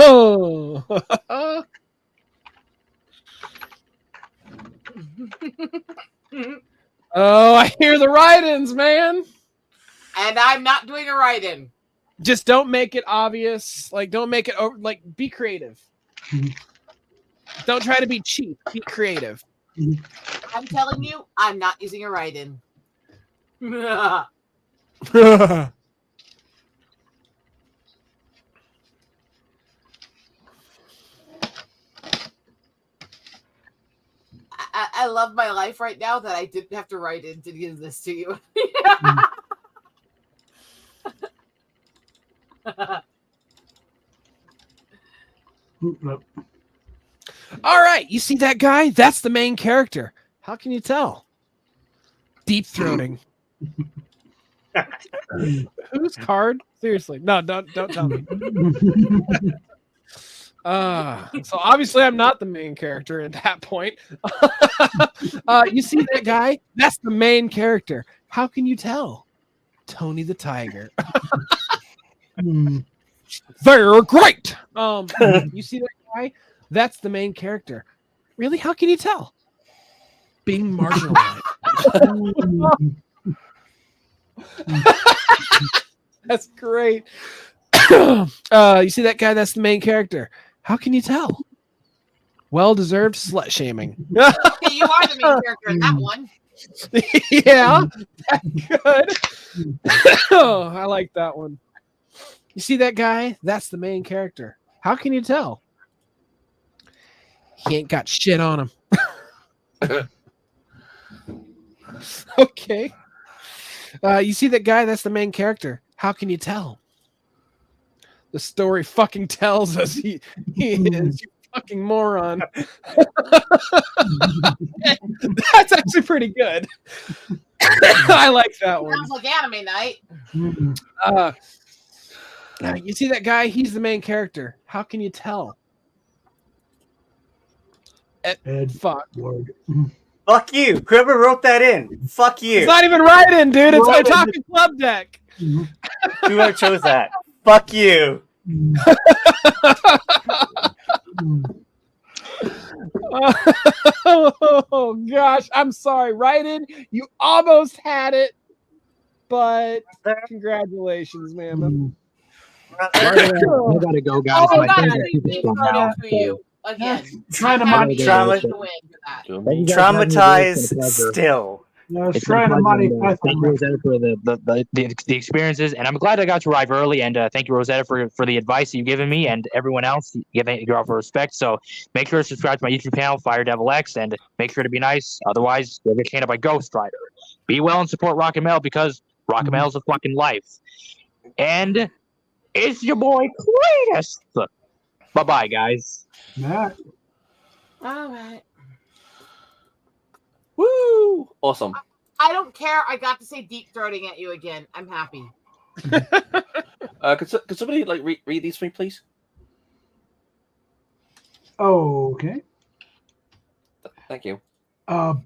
Oh, I hear the write-ins, man. And I'm not doing a write-in. Just don't make it obvious. Like, don't make it over. Like, be creative. Don't try to be cheap. Be creative. I'm telling you, I'm not using a write-in. I love my life right now that I didn't have to write in to give this to you. All right, you see that guy? That's the main character. How can you tell? Deep throating. Whose card? Seriously, no, don't tell me. So obviously I'm not the main character at that point. You see that guy? That's the main character. How can you tell? Tony the Tiger. They're great. You see that guy? That's the main character. Really? How can you tell? Being marginalized. That's great. You see that guy? That's the main character. How can you tell? Well-deserved slut shaming. You are the main character in that one. Yeah, that's good. Oh, I like that one. You see that guy? That's the main character. How can you tell? He ain't got shit on him. Okay. You see that guy? That's the main character. How can you tell? The story fucking tells us he is. You fucking moron. That's actually pretty good. I like that one. Sounds like anime night. You see that guy? He's the main character. How can you tell? Ed, fuck. Word. Fuck you. Whoever wrote that in. Fuck you. It's not even right in, dude. It's my talking club deck. Whoever chose that. Fuck you. Oh gosh, I'm sorry. Right in, you almost had it, but congratulations, man. I gotta go, guys. Oh, My God, things I are think super we slow voted now. for you again. Trying to I'm money. happy to win for that. Traumatized still. I was It's trying to been a money. pleasure, and, thank you, Rosetta, for the experiences, and I'm glad I got to arrive early. And thank you, Rosetta, for the advice you've given me, and everyone else. Giving you all for respect. So make sure to subscribe to my YouTube channel, Fire Devil X, and make sure to be nice. Otherwise, you'll get chained up by Ghost Rider. Be well and support Rock and Mail because Rock and Mail is a fucking life. And it's your boy Cletus. Bye bye, guys. Matt. All right. Woo! Awesome. I don't care. I got to say deep throating at you again. I'm happy. Could somebody like read these for me, please? Okay. Thank you.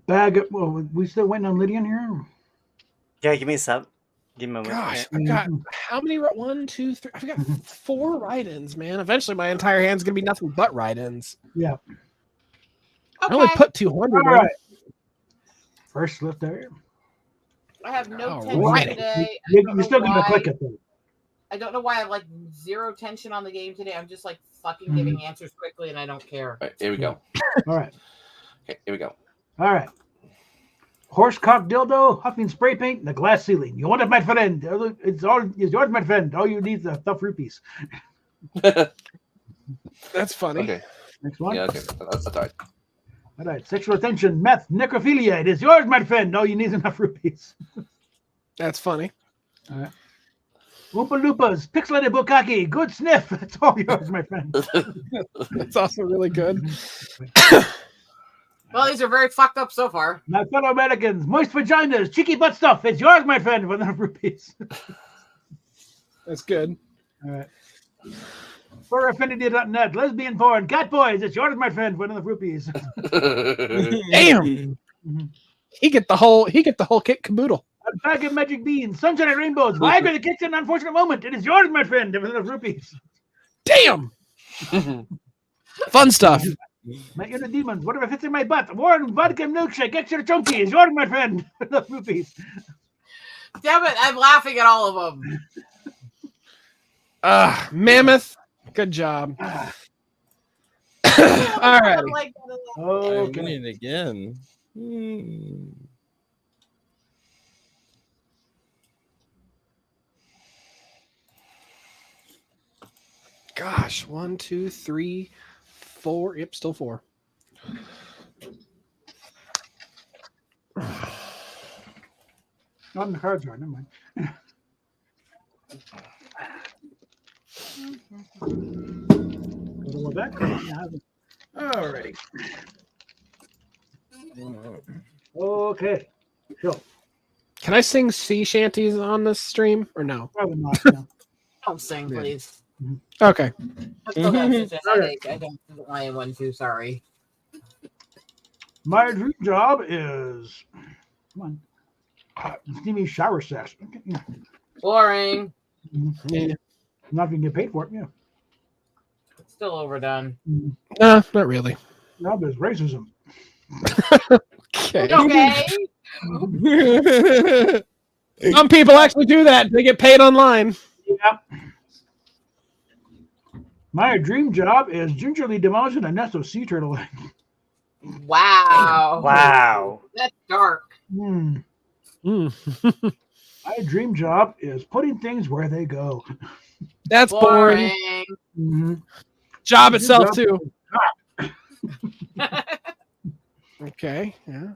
Bag of. Well, we still waiting on Lydian here. Yeah, give me a sub. Give me a moment. Gosh, I got how many? 1, 2, 3. I've got 4 write-ins, man. Eventually, my entire hand's gonna be nothing but write-ins. Yeah. I only put 200. All right. First lift there. I have no All tension right. today. You're still gonna click it though. I don't know why I have like zero tension on the game today. I'm just like fucking giving answers quickly and I don't care. All right, here we go. All right. Okay, here we go. All right. Horsecock dildo, huffing spray paint, and the glass ceiling. You want it, my friend? It's yours, my friend. All you need is a tough rupees. That's funny. Okay. Next one. Yeah, okay. That's all right. All right. Sexual attention, meth, necrophilia. It is yours, my friend. All you need is enough rupees. That's funny. All right. Oompa Loompas, pixelated bukkake, good sniff. That's all yours, my friend. That's also really good. Well, these are very fucked up so far. My fellow Americans, moist vaginas, cheeky butt stuff. It's yours, my friend, with enough rupees. That's good. All right. Furaffinity.net, lesbian porn, cat boys. It's yours, my friend. One of the rupees. Damn. He get the whole kit caboodle. A bag of magic beans, sunshine and rainbows. Viagra the kitchen, unfortunate moment. It is yours, my friend. One of the rupees. Damn. Fun stuff. My inner demons. Whatever fits in my butt. Warren vodka milkshake, extra chunky. Is yours, my friend. The rupees. Damn it! I'm laughing at all of them. Mammoth. Good job. All right. I'm winning again. Gosh, 1, 2, 3, 4. Yep, still 4. Not in the cards, right? Never mind. With that card. Alrighty. Okay. Sure. Can I sing sea shanties on this stream or no? Probably not. No. Don't sing, please. Okay. I still have such a headache. I don't want anyone to. Sorry. My dream job is come on, steamy shower sesh. Okay, yeah. Boring. Yeah. Not gonna get paid for it. Yeah. Still overdone. No, not really. No, there's racism. Okay. Some people actually do that. They get paid online. Yep. My dream job is gingerly demolishing a nest of sea turtle eggs. Wow. Wow. That's dark. My dream job is putting things where they go. That's boring. Job itself too. Okay. Yeah.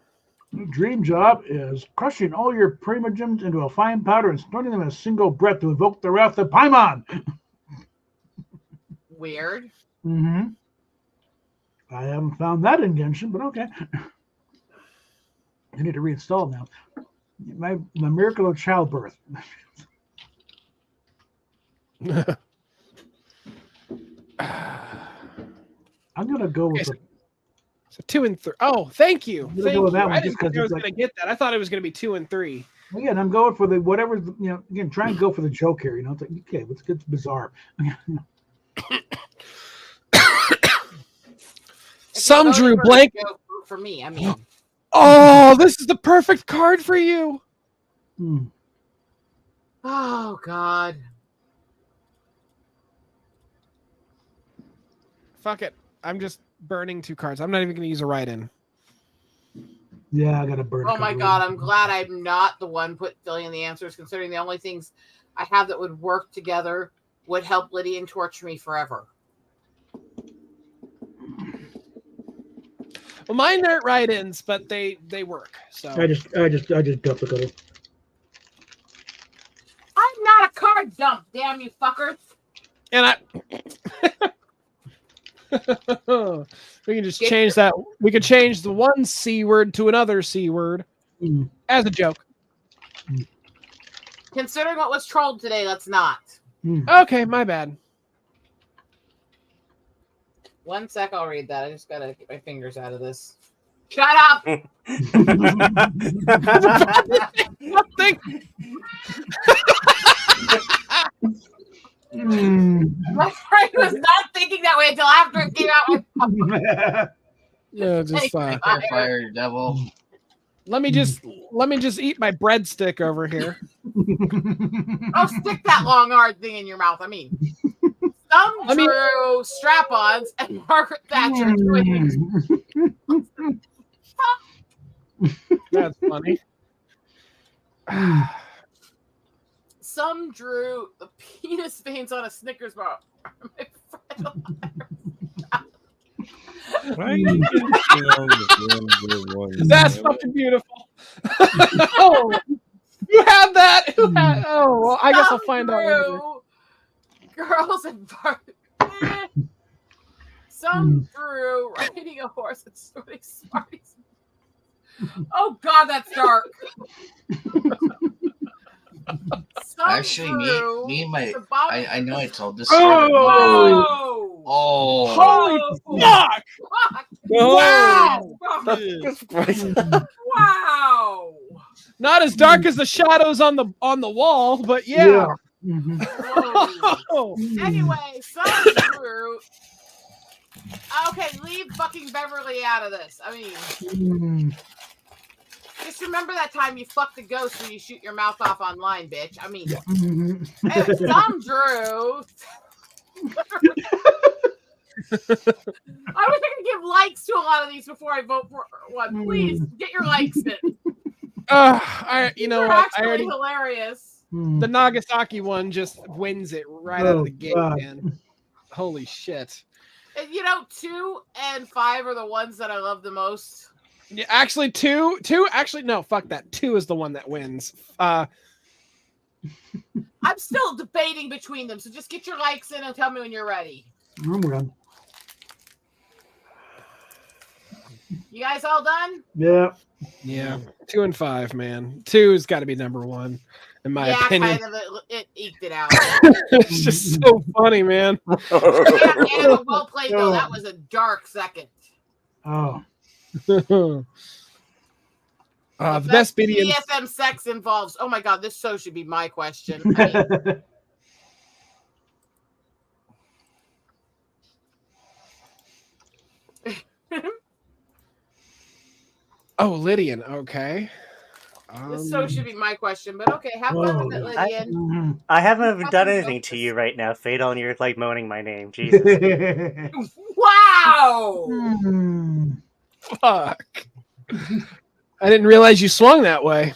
My dream job is crushing all your primogens into a fine powder and snorting them in a single breath to evoke the wrath of Paimon. Weird. I haven't found that invention, but okay. I need to reinstall now. My miracle of childbirth. I'm gonna go with okay, so 2 and 3. Oh, thank you. Go Thank with you. that one I just didn't think 'cause I was it's going to get that. I thought it was going to be 2 and 3. again, I'm going for the whatever, again, try and go for the joke here. It's like, okay, it's bizarre. Some drew blank. For me, I mean. Oh, this is the perfect card for you. Oh, God. Fuck it. I'm just burning 2 cards. I'm not even going to use a write-in. Yeah, I got to burn. Oh my God, I'm glad I'm not the one filling in the answers, considering the only things I have that would work together would help Lydia and torture me forever. Well, mine aren't write-ins, but they work. So I just dumped a couple. I'm not a card dump, damn you fuckers. And we can just change that. We could change the one C word to another C word as a joke. Considering what was trolled today, let's not. Okay, my bad. 1 sec, I'll read that. I just gotta get my fingers out of this. Shut up! Nothing. My brain was not thinking that way until after it came out. Yeah, just fire devil. Let me just eat my breadstick over here. Oh, stick that long hard thing in your mouth. I mean, some drew strap-ons and Margaret Thatcher twins. That's funny. Some drew the penis veins on a Snickers bar. Why are you That's fucking beautiful. Oh, you had that? Who had? Oh, well, I guess I'll find out later. Girls and some drew riding a horse and snorting Smarties. Oh God, that's dark. Actually, me and my, I know I told this story. story. Oh. Holy fuck! Wow! Wow! Not as dark as the shadows on the wall, but yeah. Anyway, so Drew. Okay, leave fucking Beverly out of this. I mean, just remember that time you fucked a ghost when you shoot your mouth off online, bitch. I mean, some Drew. I wish I could give likes to a lot of these before I vote for one. Please get your likes in. You know what? Actually hilarious. The Nagasaki one just wins it right out of the gate, man. Holy shit. And, 2 and 5 are the ones that I love the most. Yeah, actually, two. Actually, no, fuck that. 2 is the one that wins. I'm still debating between them, so just get your likes in and tell me when you're ready. I'm ready. You guys all done? Yeah. Yeah. 2 and 5, man. 2 has got to be number 1, in my opinion. Kind of it eked it out. It's just so funny, man. Yeah, well played though. That was a dark second. Oh. The best BDSM sex involves. Oh my god, this show should be my question. Oh, Lydian. Okay. This show should be my question, but okay, have fun with it, Lydian. I haven't done anything to you right now, Fatal, and you're like moaning my name. Jesus. Wow. Fuck. I didn't realize you swung that way.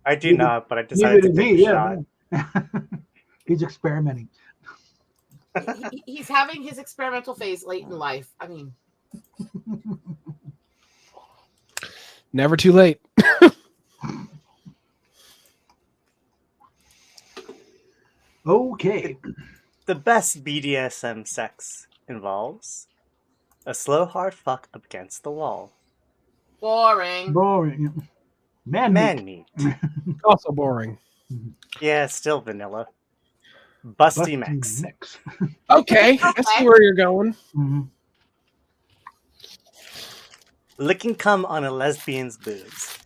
I do not, but I decided to take a shot. He's experimenting. He's having his experimental phase late in life. I mean, never too late. Okay. The best BDSM sex involves a slow hard fuck up against the wall. boring. Boring. Man meat. Also boring. Yeah, still vanilla. Busty mix. Okay, I see where you're going. Licking cum on a lesbian's boobs.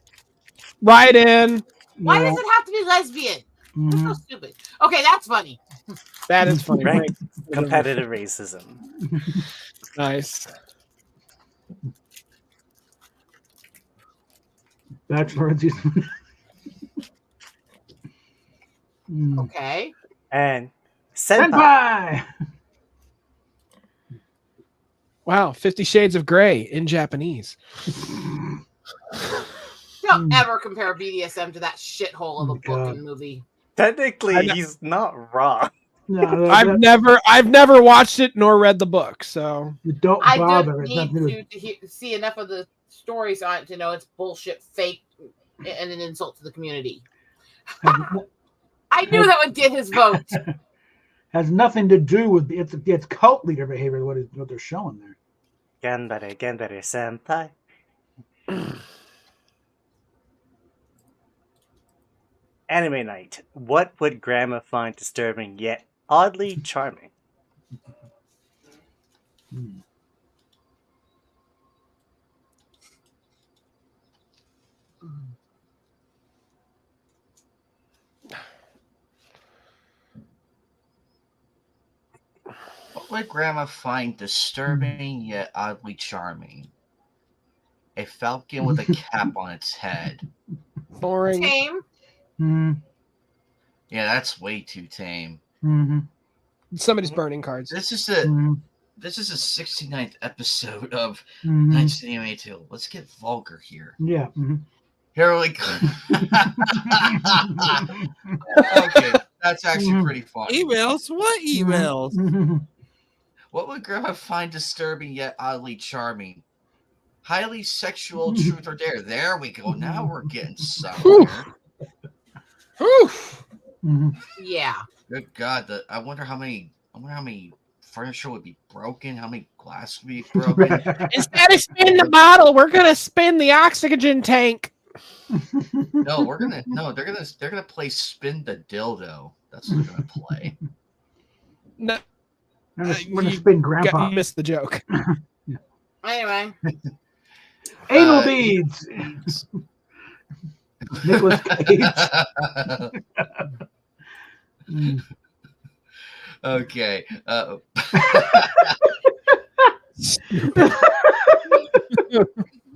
Right in. Why does it have to be lesbian? That's so stupid. Okay, that's funny. That is funny. Right? Competitive racism. Nice. Bachelor. Okay. And senpai. Senpai! Wow, 50 Shades of Grey in Japanese. Don't ever compare BDSM to that shithole of a fucking movie. Technically, he's not wrong. No, I've never watched it nor read the book, so don't I bother. don't It's need nothing to see enough of the stories on it to know it's bullshit, fake, and an insult to the community. I knew that would get his vote. Has nothing to do with it's cult leader behavior. What they're showing there. Gandare senpai. Anime night. What would Grandma find disturbing yet oddly charming? What would Grandma find disturbing yet oddly charming? A falcon with a cap on its head. Boring. Tame. Yeah, that's way too tame. Somebody's burning cards. This is the 69th episode of 1982. Let's get vulgar here. Yeah. Here we go. Okay, that's actually pretty funny. Emails? What emails? What would Grandma find disturbing yet oddly charming? Highly sexual truth or dare. There we go. Now we're getting somewhere. Yeah. Good God. I wonder how many furniture would be broken. How many glass would be broken? Instead of spin the bottle, we're gonna spin the oxygen tank. No, they're gonna play spin the dildo. That's what they're gonna play. No. I'm gonna spin Grandpa. You missed the joke. Anyway. Anal beads. Nicholas Cage. Okay.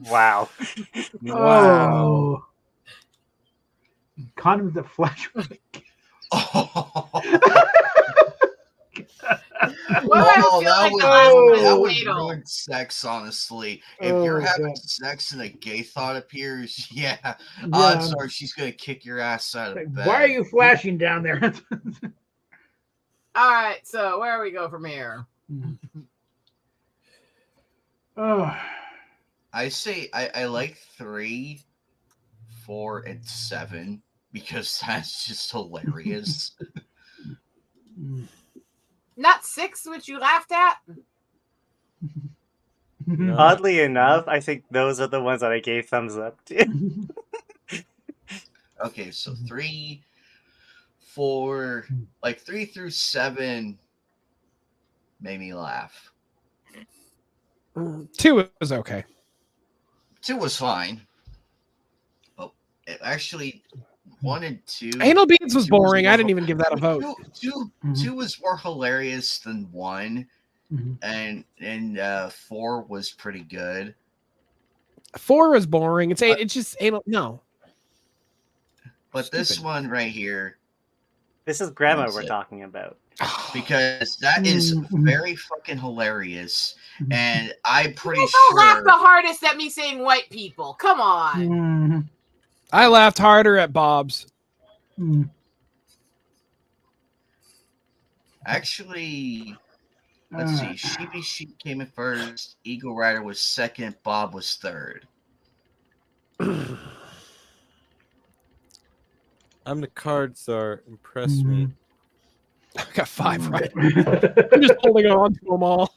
Wow. Wow. Condoms that flash. That would ruin sex, honestly. If you're having God. sex and a gay thought appears, Yeah. odds are she's gonna kick your ass out of bed. Why are you flashing down there? All right, so where we go from here? I say I like 3, 4, and 7 because that's just hilarious. Not 6, which you laughed at? Oddly enough, I think those are the ones that I gave thumbs up to. Okay, so 3, 4, like 3 through 7 made me laugh. 2 was okay. 2 was fine. Oh, actually, 1 and 2. Anal beads was boring. I didn't even give that a vote. 2 was more hilarious than 1, and 4 was pretty good. 4 was boring. It's just anal. No. But this one right here. This is Grandma we're talking about. Because that is very fucking hilarious. And I'm pretty Don't laugh sure. the hardest at me saying white people. Come on. I laughed harder at Bob's. Actually, let's see. Sheepy Sheep came in first. Eagle Rider was second. Bob was third. I'm the card czar. Impress me. I got 5 right. I'm just holding on to them all.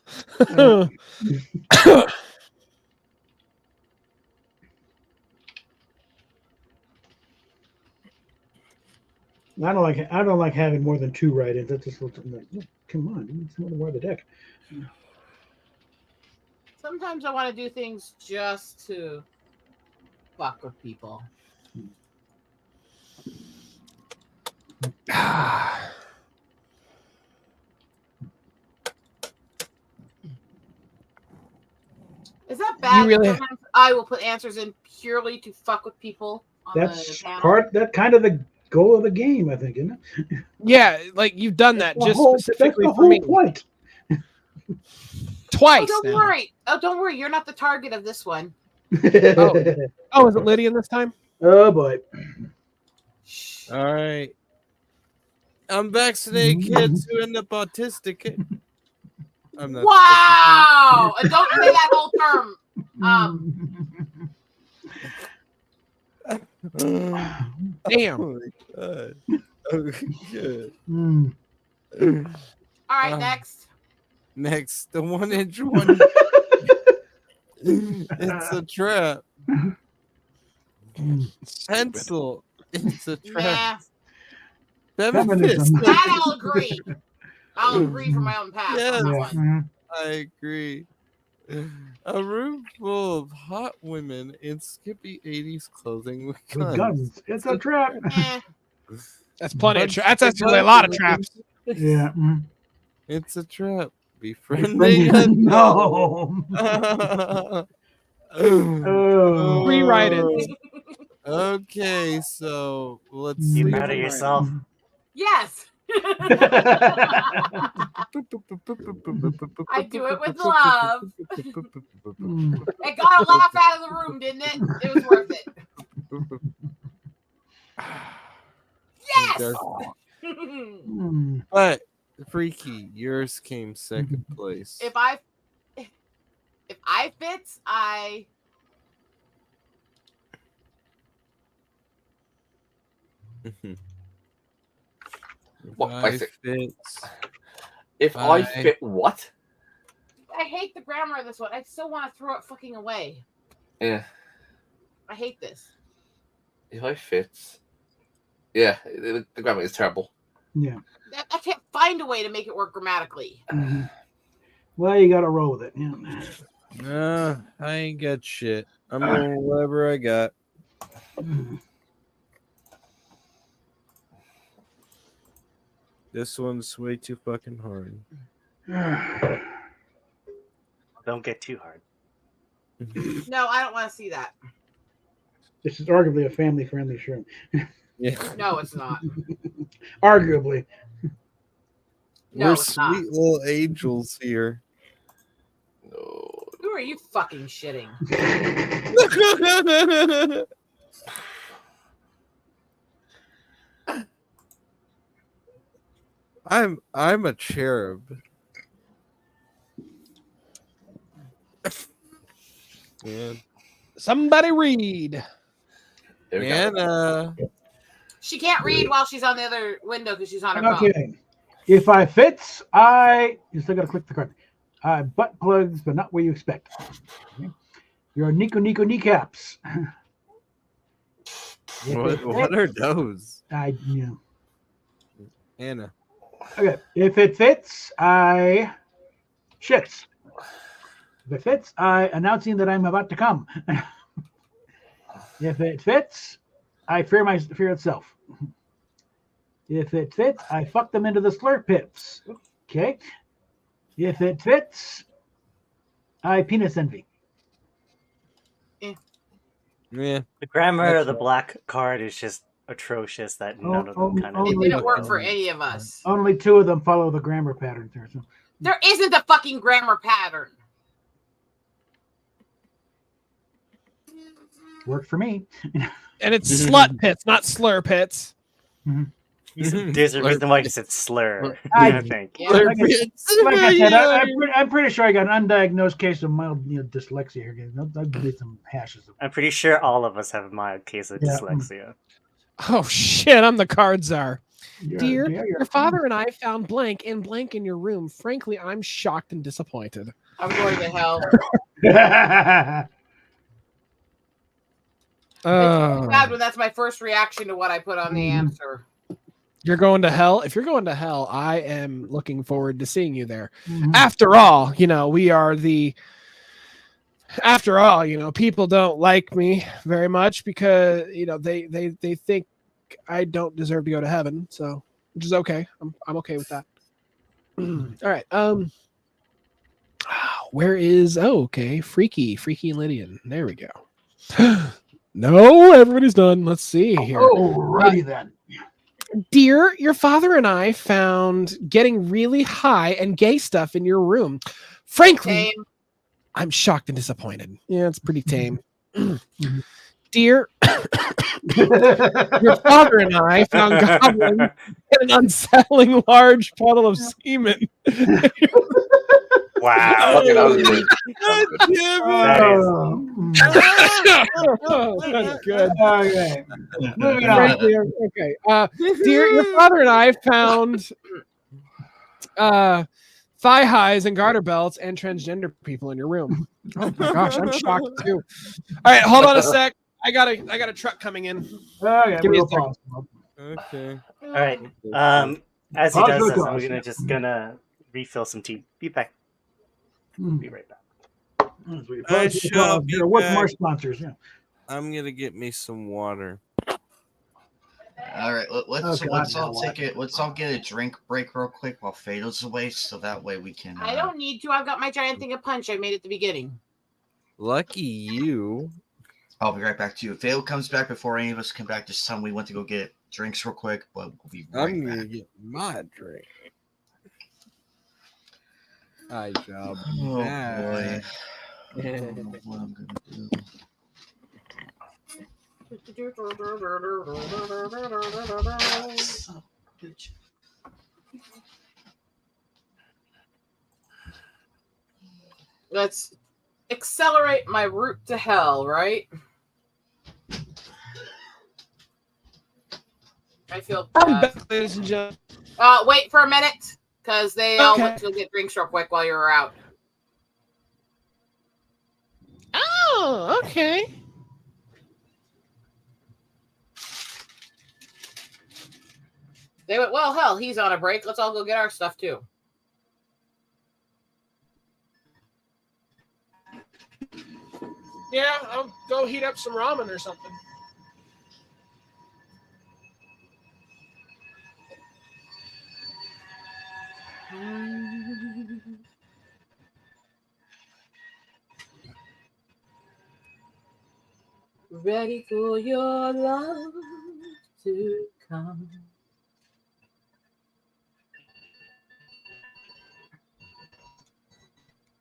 I don't like having more than 2 write-ins. That's just like, come on, it's more than more the deck. Sometimes I want to do things just to fuck with people. Is that bad? You really- Sometimes I will put answers in purely to fuck with people on That's the panel. that's kind of the goal of the game, I think, isn't it? Yeah, like you've done that The just whole- specifically that's the for me. whole point. Twice. Oh, don't now. worry. Oh, don't worry. You're not the target of this one. Oh, is it Lydian this time? Oh boy. All right. Unvaccinated kids who end up autistic. I'm not Wow! And don't say that whole term. Damn. Oh my God. Oh, good. All right, next. Next, the 1-inch one. It's a trap. Pencil. It's a trap. Feminism. That I'll agree. I'll agree for my own pass. Yes, On that one. I agree. A room full of hot women in skippy 80s clothing with With guns. guns. It's a trap. That's plenty of traps. That's actually a lot of traps. Yeah. It's a trap. Befriending a No. Rewrite it. Okay, so let's You see. mad at yourself? Yes. I do it with love. It got a laugh out of the room, didn't it? It was worth it. Yes. But Freaky, yours came second place. If I fits, I What I I fit? fits. If I fit what? I hate the grammar of this one. I still want to throw it fucking away. Yeah. I hate this. If I fits. Yeah, the grammar is terrible. Yeah. I can't find a way to make it work grammatically. Mm-hmm. Well, you got to roll with it. Yeah. I ain't got shit. I'm rolling whatever I got. This one's way too fucking hard. Don't get too hard. No, I don't want to see that. This is arguably a family-friendly show. Yeah. No, it's not. Arguably. No, We're it's not. sweet little angels here. Who are you fucking shitting? I'm a cherub. Yeah. Somebody read. Anna. She can't read while she's on the other window because she's on her phone. Okay. If I fits, you still got to click the card. Butt plugs, but not where you expect. Okay. Your Nico kneecaps. What are those? Yeah. Anna. Okay. If it fits, I shits. If it fits, I announcing that I'm about to come. If it fits, I fear itself. If it fits, I fuck them into the slurp pits. Okay. If it fits, I penis envy. Yeah. The grammar of the black card is just atrocious that none of them kind of. It didn't work for any of us. Only two of them follow the grammar patterns there. So. There isn't a fucking grammar pattern. Worked for me. And it's slut pits, not slur pits. There's a reason why you said slur. I think. Like I said, I'm pretty sure I got an undiagnosed case of mild dyslexia here. I'll give some hashes. I'm pretty sure all of us have a mild case of dyslexia. Oh shit! I'm the card czar. Dear, your father and I found blank in your room. Frankly, I'm shocked and disappointed. I'm going to hell. It's bad when that's my first reaction to what I put on the answer. You're going to hell? If you're going to hell, I am looking forward to seeing you there. After all, we are people don't like me very much because, they think I don't deserve to go to heaven. So, which is okay. I'm okay with that. All right. Where is, Freaky Lydian. There we go. No, everybody's done. Let's see here. Alrighty then. Dear, your father and I found getting really high and gay stuff in your room. Frankly, I'm shocked and disappointed. Yeah, it's pretty tame. Dear, your father and I found goblins in an unsettling large puddle of semen. Wow. That's good. Okay. Moving on. Okay. Dear, your father and I found thigh highs and garter belts and transgender people in your room. Oh my gosh, I'm shocked too. All right, hold on a sec. I got a truck coming in. Give me a second. Okay. All right. As he does this, I'm gonna refill some tea. Be back. Be right back. I shall be back. More sponsors. Yeah. I'm gonna get me some water. All right, let's all get a drink break real quick while Fado's away, so that way we can. I don't need to. I've got my giant thing of punch I made at the beginning. Lucky you. I'll be right back to you. If Fado comes back before any of us come back this time, we went to go get drinks real quick, but we'll be right I'm back. gonna get my drink. I shall be Oh back. boy. I don't know what I'm gonna do. Bitch. Let's accelerate my route to hell, right? I feel I'm back, ladies and gentlemen. Wait for a minute, because they all went to get drinks real quick while you were out. Oh, okay. They went, well, hell, he's on a break. Let's all go get our stuff too. Yeah, I'll go heat up some ramen or something. Ready for your love to come.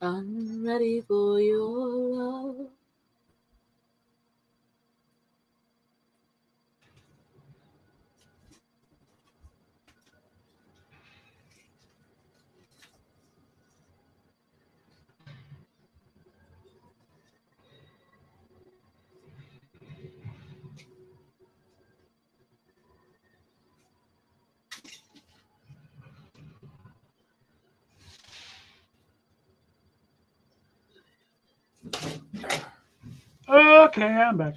I'm ready for your love. Okay, I'm back.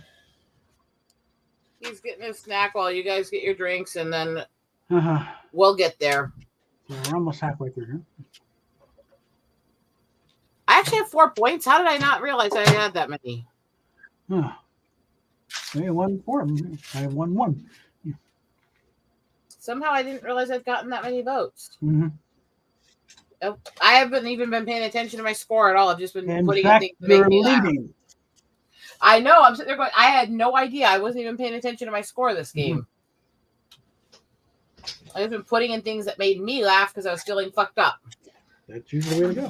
He's getting a snack while you guys get your drinks, and then Uh-huh. we'll get there. So we're almost halfway through here. I actually have 4 points. How did I not realize I had that many? Huh. Okay, 1-4. I have 1-1. Somehow I didn't realize I'd gotten that many votes. Mm-hmm. Oh, I haven't even been paying attention to my score at all. I've just been In putting fact, in things to make you're me laugh. leading. I know. I'm sitting there going, I had no idea. I wasn't even paying attention to my score this game. I've been putting in things that made me laugh because I was feeling fucked up. That's usually the way to go.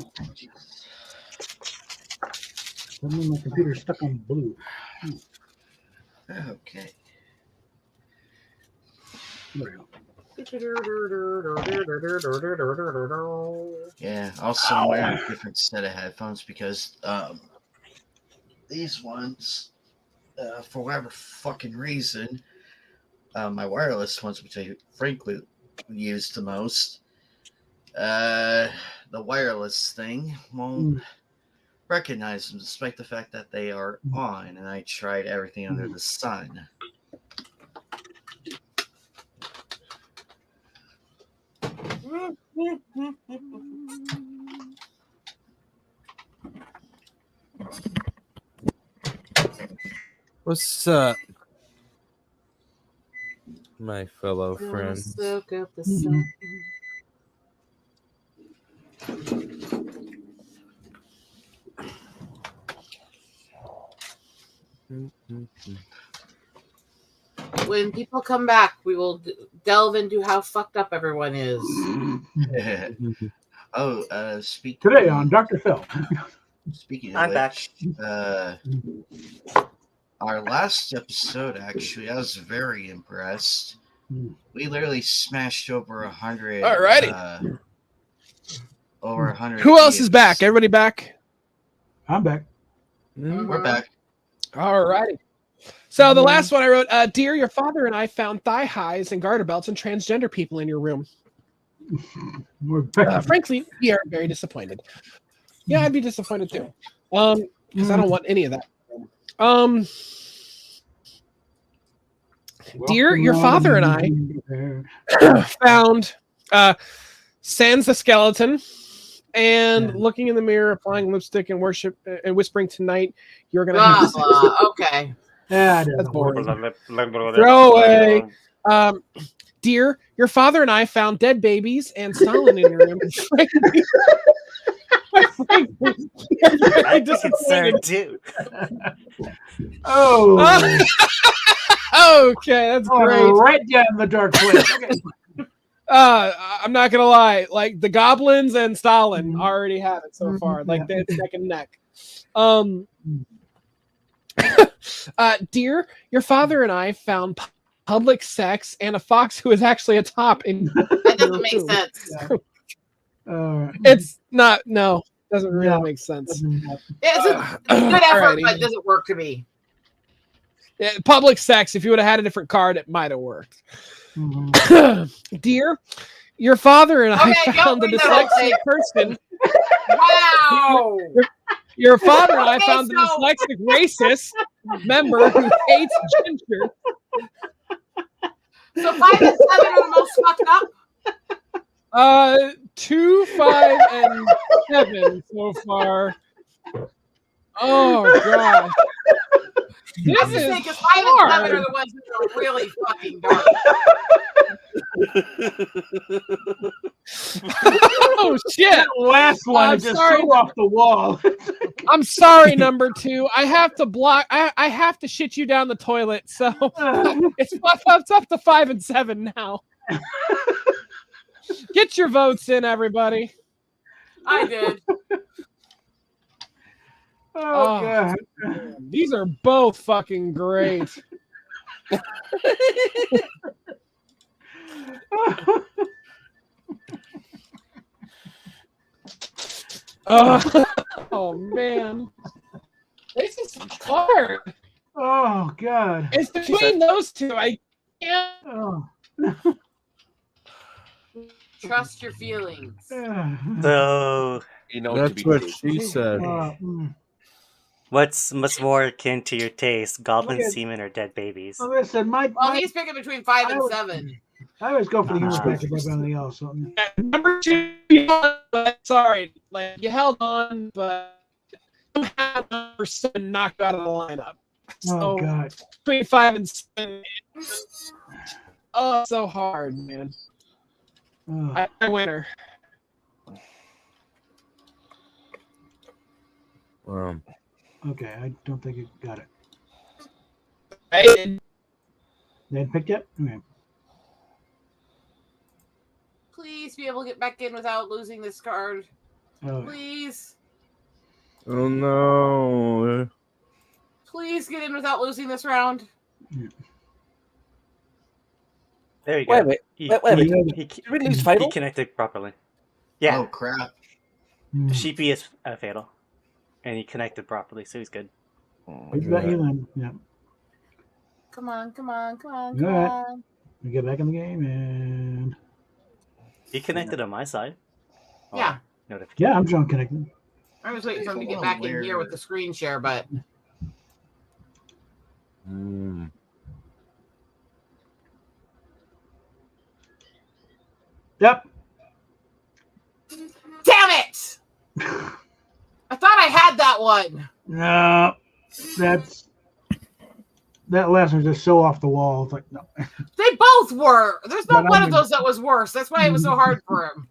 Suddenly my computer's stuck on blue. Okay. There we go. Yeah, also I'm wearing a different set of headphones because these ones, for whatever fucking reason, my wireless ones, which I frankly use the most, the wireless thing won't recognize them despite the fact that they are on, and I tried everything under the sun. What's up, my fellow friends? Soak up the sun. When people come back, we will delve into how fucked up everyone is. Speaking Today on Dr. Phil. Speaking I'm of back. which, our last episode, actually, I was very impressed. We literally smashed over 100. Alrighty. Over 100. Who else is back? Everybody back? I'm back. We're back. Alrighty. So the last one I wrote, dear, your father and I found thigh highs and garter belts and transgender people in your room. Frankly, we are very disappointed. Yeah, I'd be disappointed too. Because I don't want any of that. Dear, your father and I found Sans the skeleton and looking in the mirror, applying lipstick and worship and whispering tonight, you're gonna have to okay. Yeah, that's boring. Throw away. Dear, your father and I found dead babies and Stalin in your room. I'm concerned too. Oh. Okay, that's great. Right down the dark place. Okay. I'm not gonna lie. Like the goblins and Stalin already have it so far. Like they're neck and neck. Dear, your father and I found public sex and a fox who is actually a top in. That doesn't make sense. It's not. No, doesn't really make sense. It's a good effort, but it doesn't work to me. Yeah, public sex. If you would have had a different card, it might have worked. Dear, your father and I found a dyslexic person. Wow. Your father and I found the dyslexic racist member who hates ginger. So 5 and 7 are the most fucked up. 2, 5, and 7 so far. Oh gosh. I was This just is saying because 5 and 7 hard. are the ones that are really fucking dark. Oh shit! That last one I'm is just sorry. so off the wall. I'm sorry, number 2. I have to block. I have to shit you down the toilet. So it's up to 5 and 7 now. Get your votes in, everybody. I did. Oh, God. These are both fucking great. Oh man, this is hard. Oh God. It's between those two. I can't. Oh. Trust your feelings. So That's what she said. what's more akin to your taste, goblin Look at- semen or dead babies? Well, listen, Well, he's picking between 5 and 7. I always go for the humor factor above anything else. So. Number 2, sorry, like you held on, but somehow number 7 knocked you out of the lineup. So Oh God. between 5 and 7. Oh, so hard, man. Oh. I winner. Okay, I don't think you got it. I did. They hadn't picked yet? Okay. Please be able to get back in without losing this card. Oh. Please. Oh no. Please get in without losing this round. There you Wait go. a minute. He, Wait a he- minute. he- Did we lose he Fatal? connected properly. Yeah. Oh crap. Sheepy is fatal. And he connected properly, so he's good. He's got you then. Yeah. Come on, come on, come on, All come right. on. We get back in the game and He connected on my side. Yeah. Notification. yeah, I'm John connected. I was waiting for him to get back in here with the screen share, but Yep. damn it! I thought I had that one. No, that last one's just so off the wall. It's like no. They both were. There's not But one I'm of those that was worse. That's why it was so hard for him.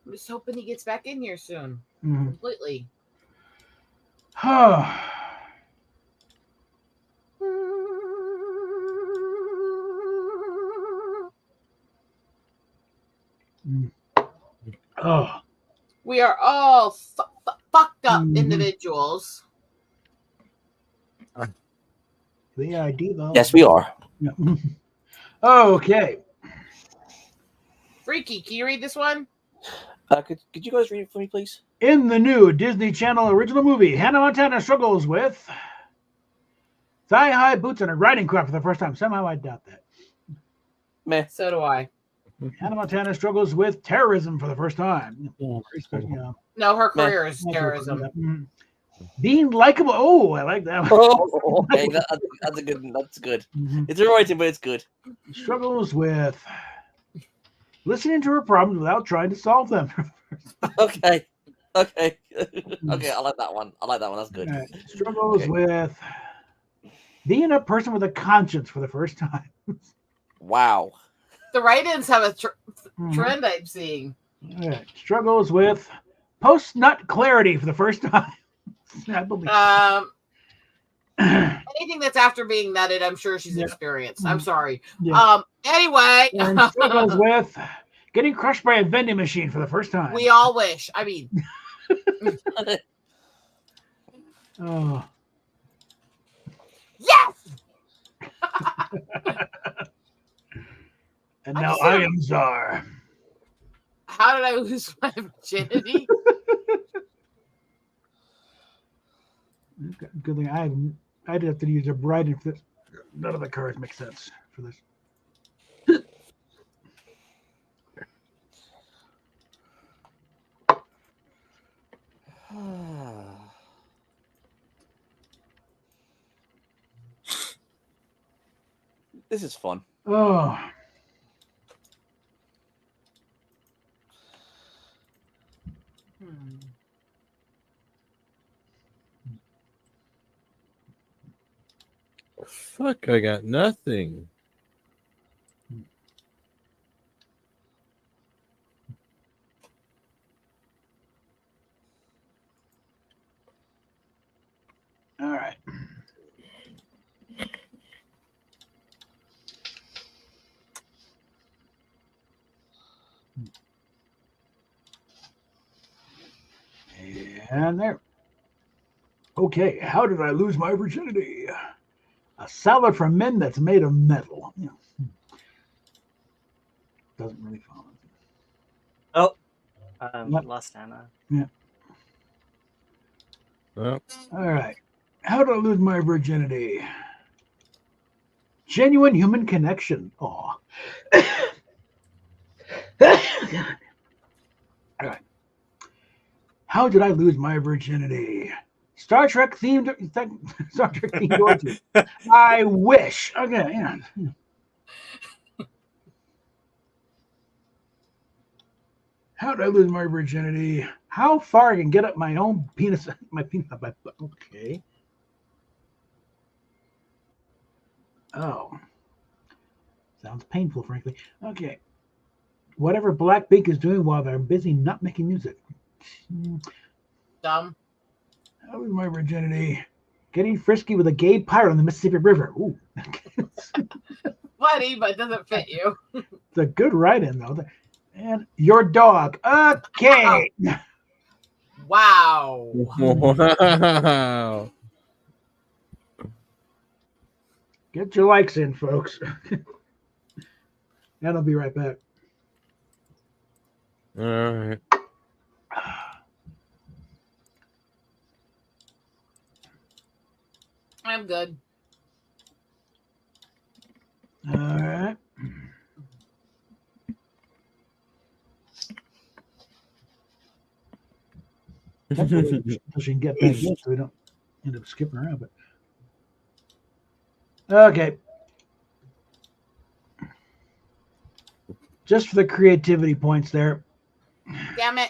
I'm just hoping he gets back in here soon. Completely. Oh. We are all fucked up individuals. The ID though. Yes, we are. Yeah. Okay. Freaky, can you read this one? Could you guys read it for me, please? In the new Disney Channel original movie, Hannah Montana struggles with thigh-high boots and a riding crop for the first time. Somehow I doubt that. Meh. So do I. Hannah Montana struggles with terrorism for the first time. Yeah. No, her career is terrorism. Being likable. Oh, I like that one. Oh, okay, that's a good. That's good. It's a writing, but it's good. Struggles with listening to her problems without trying to solve them. Okay. Okay. Okay, I like that one. I like that one. That's good. Right. Struggles with being a person with a conscience for the first time. Wow. The write-ins have a trend I'm seeing. Right. Struggles with post-nut clarity for the first time. I believe. Anything that's after being nutted, I'm sure she's experienced. I'm sorry. Yeah. Anyway. And struggles with getting crushed by a vending machine for the first time. We all wish. I mean. Oh. Yes! And now I am Czar. How did I lose my virginity? Good thing I'd have to use a bride if none of the cards make sense for this. This is fun. Oh. Fuck, I got nothing. All right. And there. Okay, how did I lose my virginity? A salad for men that's made of metal. Yeah. Doesn't really follow. Oh, lost Anna. Yeah. Oh. All right. How did I lose my virginity? Genuine human connection. Aw. All right. How did I lose my virginity? Star Trek themed orgy. I wish. Okay, yeah. How did I lose my virginity? How far I can get up my own penis? My penis. Okay. Oh. Sounds painful, frankly. Okay. Whatever Blackpink is doing while they're busy not making music. Dumb. How was my virginity? Getting frisky with a gay pirate on the Mississippi River. Ooh. Funny, but doesn't fit you. It's a good write-in, though. And your dog. Okay. Wow. Wow. Get your likes in, folks. And I'll be right back. All right. I'm good. All right. Until she can get back in so we don't end up skipping around. But okay. Just for the creativity points there. Damn it.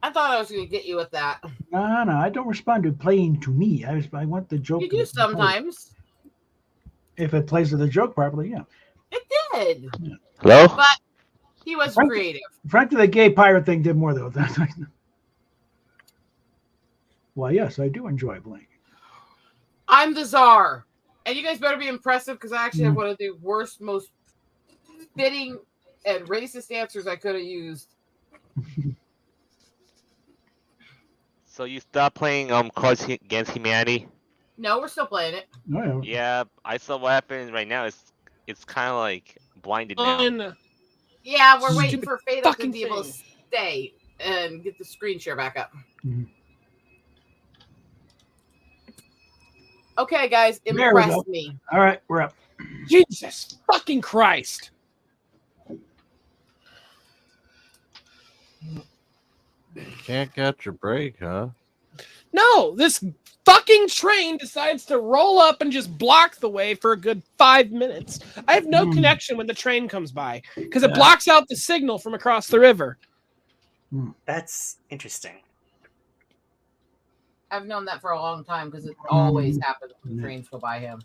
I thought I was going to get you with that. No, I don't respond to playing to me. I want the joke. You do sometimes. If it plays to the joke properly, yeah. It did. Yeah. Hello? But he was creative. Frankly, the gay pirate thing did more, though. Well, yes, I do enjoy blank. I'm the czar. And you guys better be impressive because I actually have one of the worst, most fitting and racist answers I could have used. So you stopped playing Cards Against Humanity? No, we're still playing it. Oh, Yeah, I saw what happened right now. It's kind of like blinded now. Yeah, we're waiting Stupid for Fatal to fucking be able to thing. stay and get the screen share back up. Mhm. Okay, guys, There we impress go. me. All right, we're up. Jesus fucking Christ. Can't catch your break, huh? No, this fucking train decides to roll up and just block the way for a good 5 minutes. I have no connection when the train comes by because it blocks out the signal from across the river. That's interesting. I've known that for a long time because it always happens when trains go by him.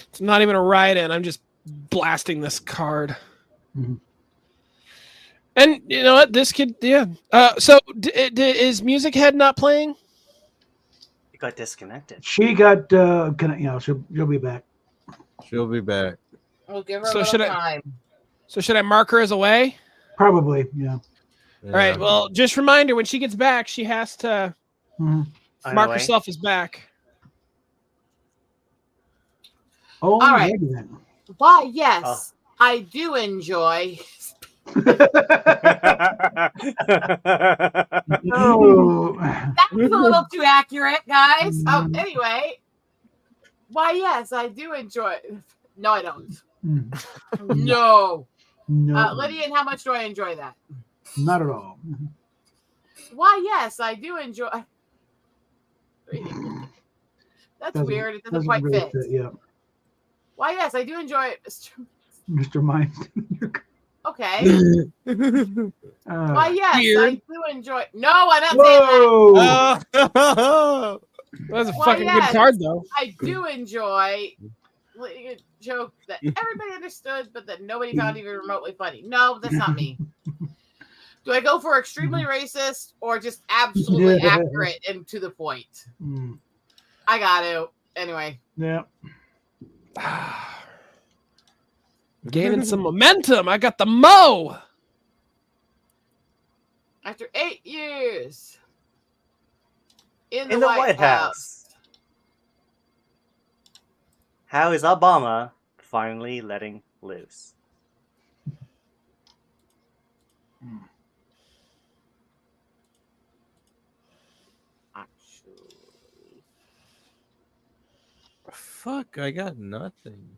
It's not even a ride-in. I'm just blasting this card. And you know what? This kid, yeah. So is Music Head not playing? It got disconnected. She got, she'll be back. She'll be back. We'll give her So a little should I- time. So should I mark her as away? Probably, yeah. All right. Well, just remind her when she gets back, she has to mark Away. herself as back. Oh, All right. maybe then. Why, yes, I do enjoy. Oh. That's a little too accurate, guys. Anyway, why, yes, I do enjoy. No, I don't. No. No. Lydia, how much do I enjoy that? Not at all. Why, yes, I do enjoy. That's weird. It doesn't quite really fit. Yeah. Why, yes, I do enjoy it, Mr. Mind. Okay. Why, yes, Weird. I do enjoy. No, I'm not saying that. That's a Why, fucking yes, good card, though. I do enjoy a joke that everybody understood, but that nobody found even remotely funny. No, that's not me. Do I go for extremely racist or just absolutely accurate and to the point? I got to. Anyway. Yeah. Gaining some momentum. I got the mo. After 8 years in In the the White House. How is Obama finally letting loose? Fuck, I got nothing.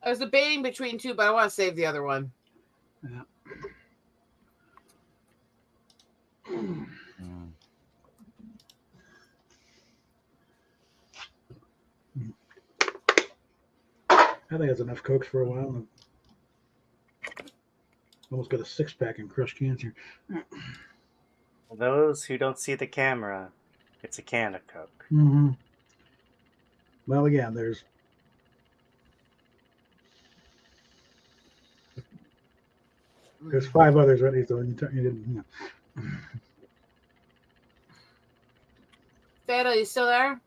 I was debating between two, but I want to save the other one. Yeah. I think that's enough Cokes for a while. Almost got a 6-pack and crushed cancer. For those who don't see the camera, it's a can of Coke. Mm-hmm. Well, again, there's 5 others ready, so you didn't. Theta, you still there?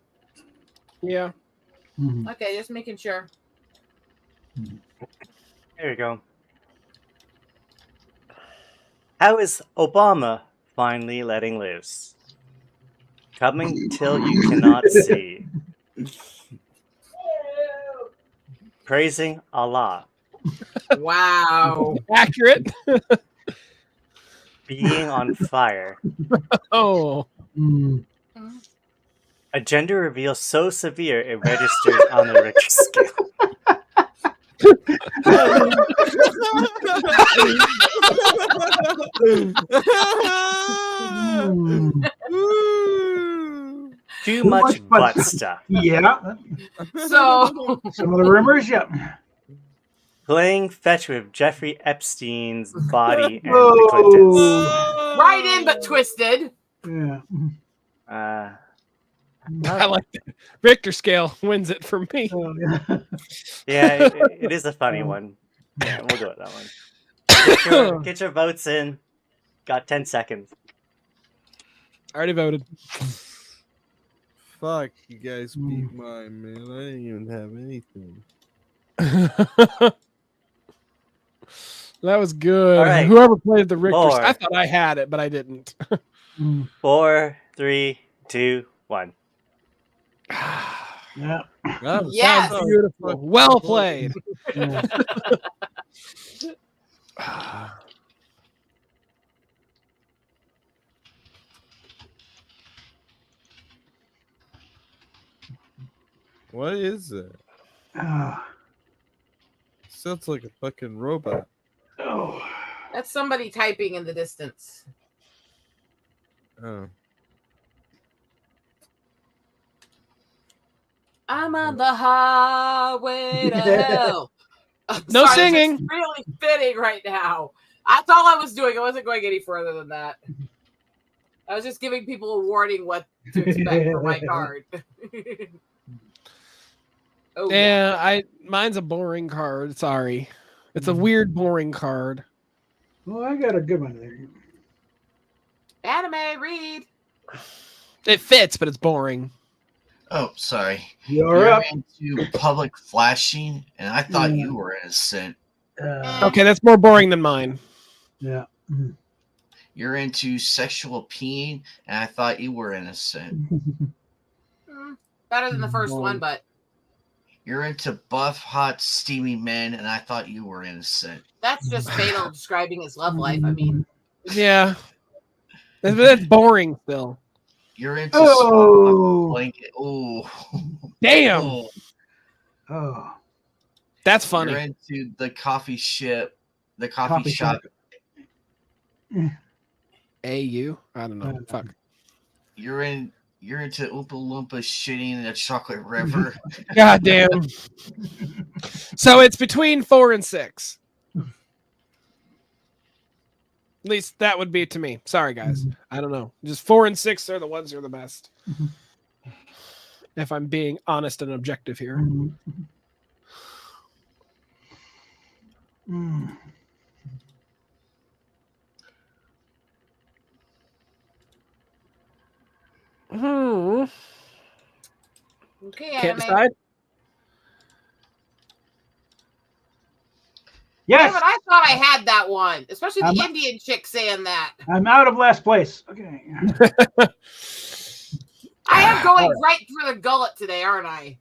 Yeah. Mm-hmm. Okay, just making sure. There you go. How is Obama finally letting loose? Coming till you cannot see. Praising Allah. Wow. Accurate. Being on fire. Oh. A gender reveal so severe it registers on the Richter scale. Too much butt stuff. Yeah. So some of the rumors, yeah. Playing fetch with Jeffrey Epstein's body and the Clintons. Right in, but twisted. Yeah. I like that. Richter scale wins it for me. Yeah, it is a funny one. Yeah, we'll go with that one. Get your votes in. Got 10 seconds. Already voted. Fuck, you guys beat mine, man. I didn't even have anything. That was good. All right. Whoever played the Richter, 4. I thought I had it, but I didn't. 4, 3, 2, 1. Yeah. Yes. Beautiful. Well played. What is that? Sounds like a fucking robot. Oh. That's somebody typing in the distance. Oh. I'm on the highway to hell. No Sorry, singing. It's really fitting right now. That's all I was doing. I wasn't going any further than that. I was just giving people a warning what to expect for my card. Oh, yeah, mine's a boring card. Sorry. It's a weird, boring card. Well, I got a good one there. Anime, read. It fits, but it's boring. Oh, sorry. You're up. Into public flashing, and I thought you were innocent. Okay, that's more boring than mine. Yeah. You're into sexual peeing, and I thought you were innocent. Better than the first one, but You're into buff, hot, steamy men, and I thought you were innocent. that's just Fatal describing his love life. I mean, Yeah. That's boring still. You're into blanket. Ooh. Damn. Ooh. Oh. That's funny. You're into the coffee shop. AU? I don't know. Fuck. You're into Oompa Loompa shitting in a chocolate river. God damn. So it's between 4 and 6. At least that would be to me. Sorry, guys. I don't know. Just 4 and 6 are the ones who are the best. If I'm being honest and objective here. okay, Can't anime. decide. Yes. Yeah, but I thought I had that one, especially the Indian chick saying that. I'm out of last place. Okay. I am going right through the gullet today, aren't I?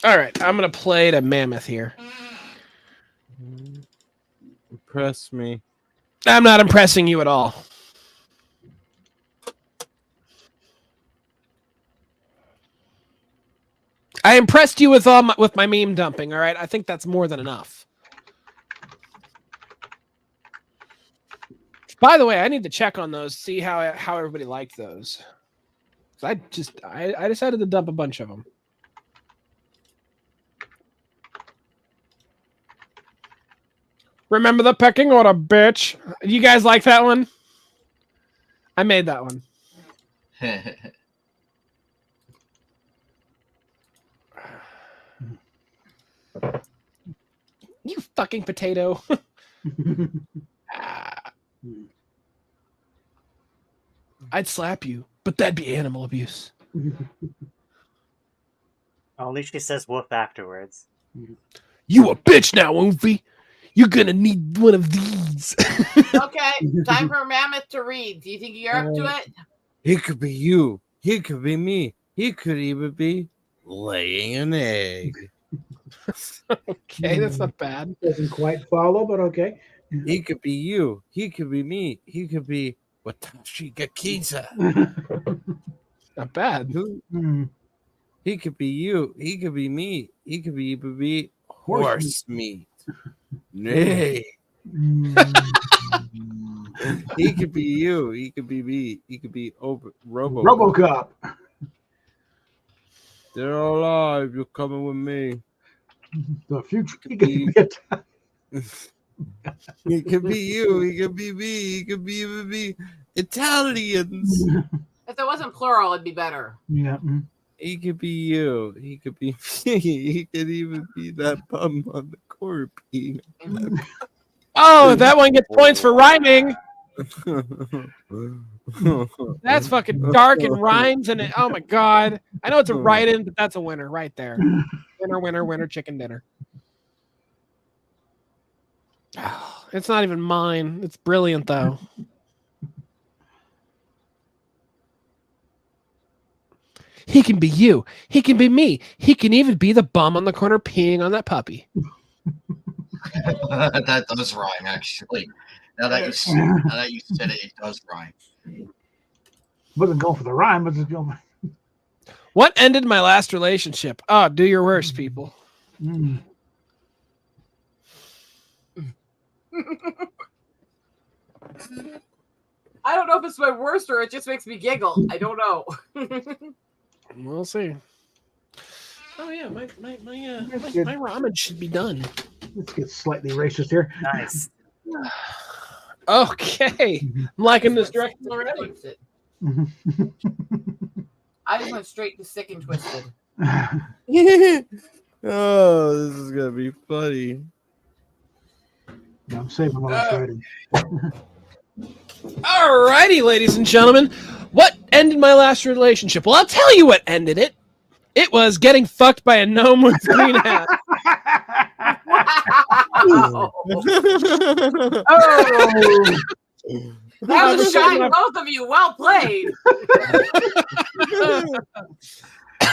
All right, I'm gonna play the mammoth here. Impress me. I'm not impressing you at all. I impressed you with my meme dumping. All right, I think that's more than enough. By the way, I need to check on those, see how everybody liked those. I decided to dump a bunch of them. Remember the pecking order, bitch. You guys like that one? I made that one. You fucking potato. I'd slap you, but that'd be animal abuse. Only she says woof afterwards. You a bitch now, Oofy. You're gonna need one of these. Okay, time for Mammoth to read. Do you think you're up to it? He could be you. He could be me. He could even be laying an egg. Okay, that's not bad. Doesn't quite follow, but okay. He could be you. He could be me. He could be Watashi Gakiza. Not bad. He could be you. He could be me. He could be even be horse meat. Nay. He could be you. He could be me. He could be RoboCop. They're all alive. You're coming with me. The future. He could be you. He could be me. He could be even me. Italians. If there wasn't plural, it'd be better. Yeah. He could be you. He could be me. He could even be that bum on the corner peeing. Oh, that one gets points for rhyming. That's fucking dark and rhymes and oh my god. I know it's a write-in, but that's a winner right there. Winner, winner, winner, chicken dinner. It's not even mine. It's brilliant though. He can be you. He can be me. He can even be the bum on the corner peeing on that puppy. That does rhyme, actually. Now that you said it, it does rhyme. Wasn't going for the rhyme, but just going. What ended my last relationship? Oh, do your worst, people. I don't know if it's my worst or it just makes me giggle. I don't know. We'll see. Oh yeah, my ramen should be done. Let's get slightly racist here. Nice. Okay, I'm liking this direction already. I just went straight to sick and twisted. Oh, this is gonna be funny. No, I'm saving what I'm writing. Alrighty, ladies and gentlemen, what ended my last relationship? Well, I'll tell you what ended it. It was getting fucked by a gnome with green hat. Wow. That was a shine, both of you. Well played.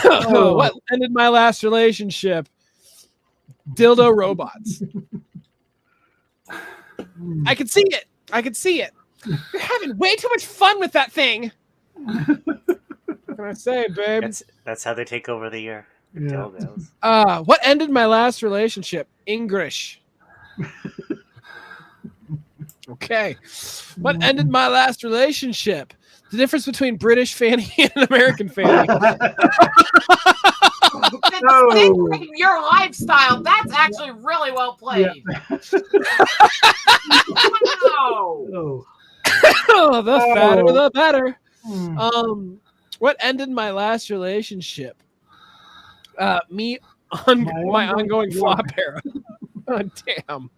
What ended my last relationship? Dildo robots. I could see it. I could see it. You're having way too much fun with that thing. What can I say, babe? That's how they take over the year. Yeah. What ended my last relationship? English. Okay. What ended my last relationship? The difference between British fanny and American fanny. Distinguishing your lifestyle. That's actually really well played. Wow. Oh, the fatter, the better. What ended my last relationship? Me on my ongoing flop era. Oh, damn.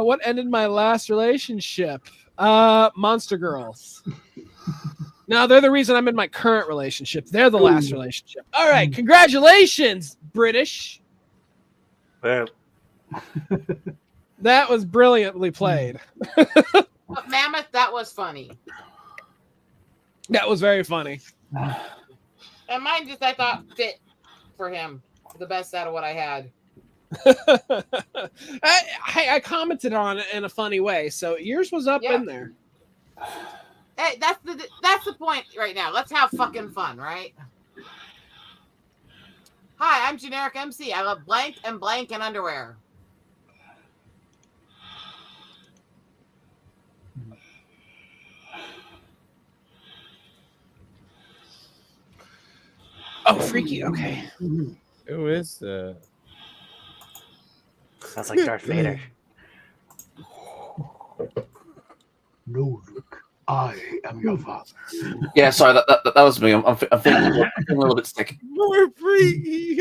What ended my last relationship? Monster Girls. No, they're the reason I'm in my current relationship. They're the last relationship. All right, congratulations, British. Well, that was brilliantly played. But Mammoth, that was funny. That was very funny. And mine just, I thought, fit for him. The best out of what I had. I commented on it in a funny way, so yours was up in there. Hey, that's the point right now. Let's have fucking fun, right? Hi, I'm Generic MC. I love blank and underwear. Oh, freaky. Okay. Who is that? Sounds like Darth Vader. No, Luke. I am your father. Yeah, sorry, that was me. I'm feeling a little bit sick. More freaky.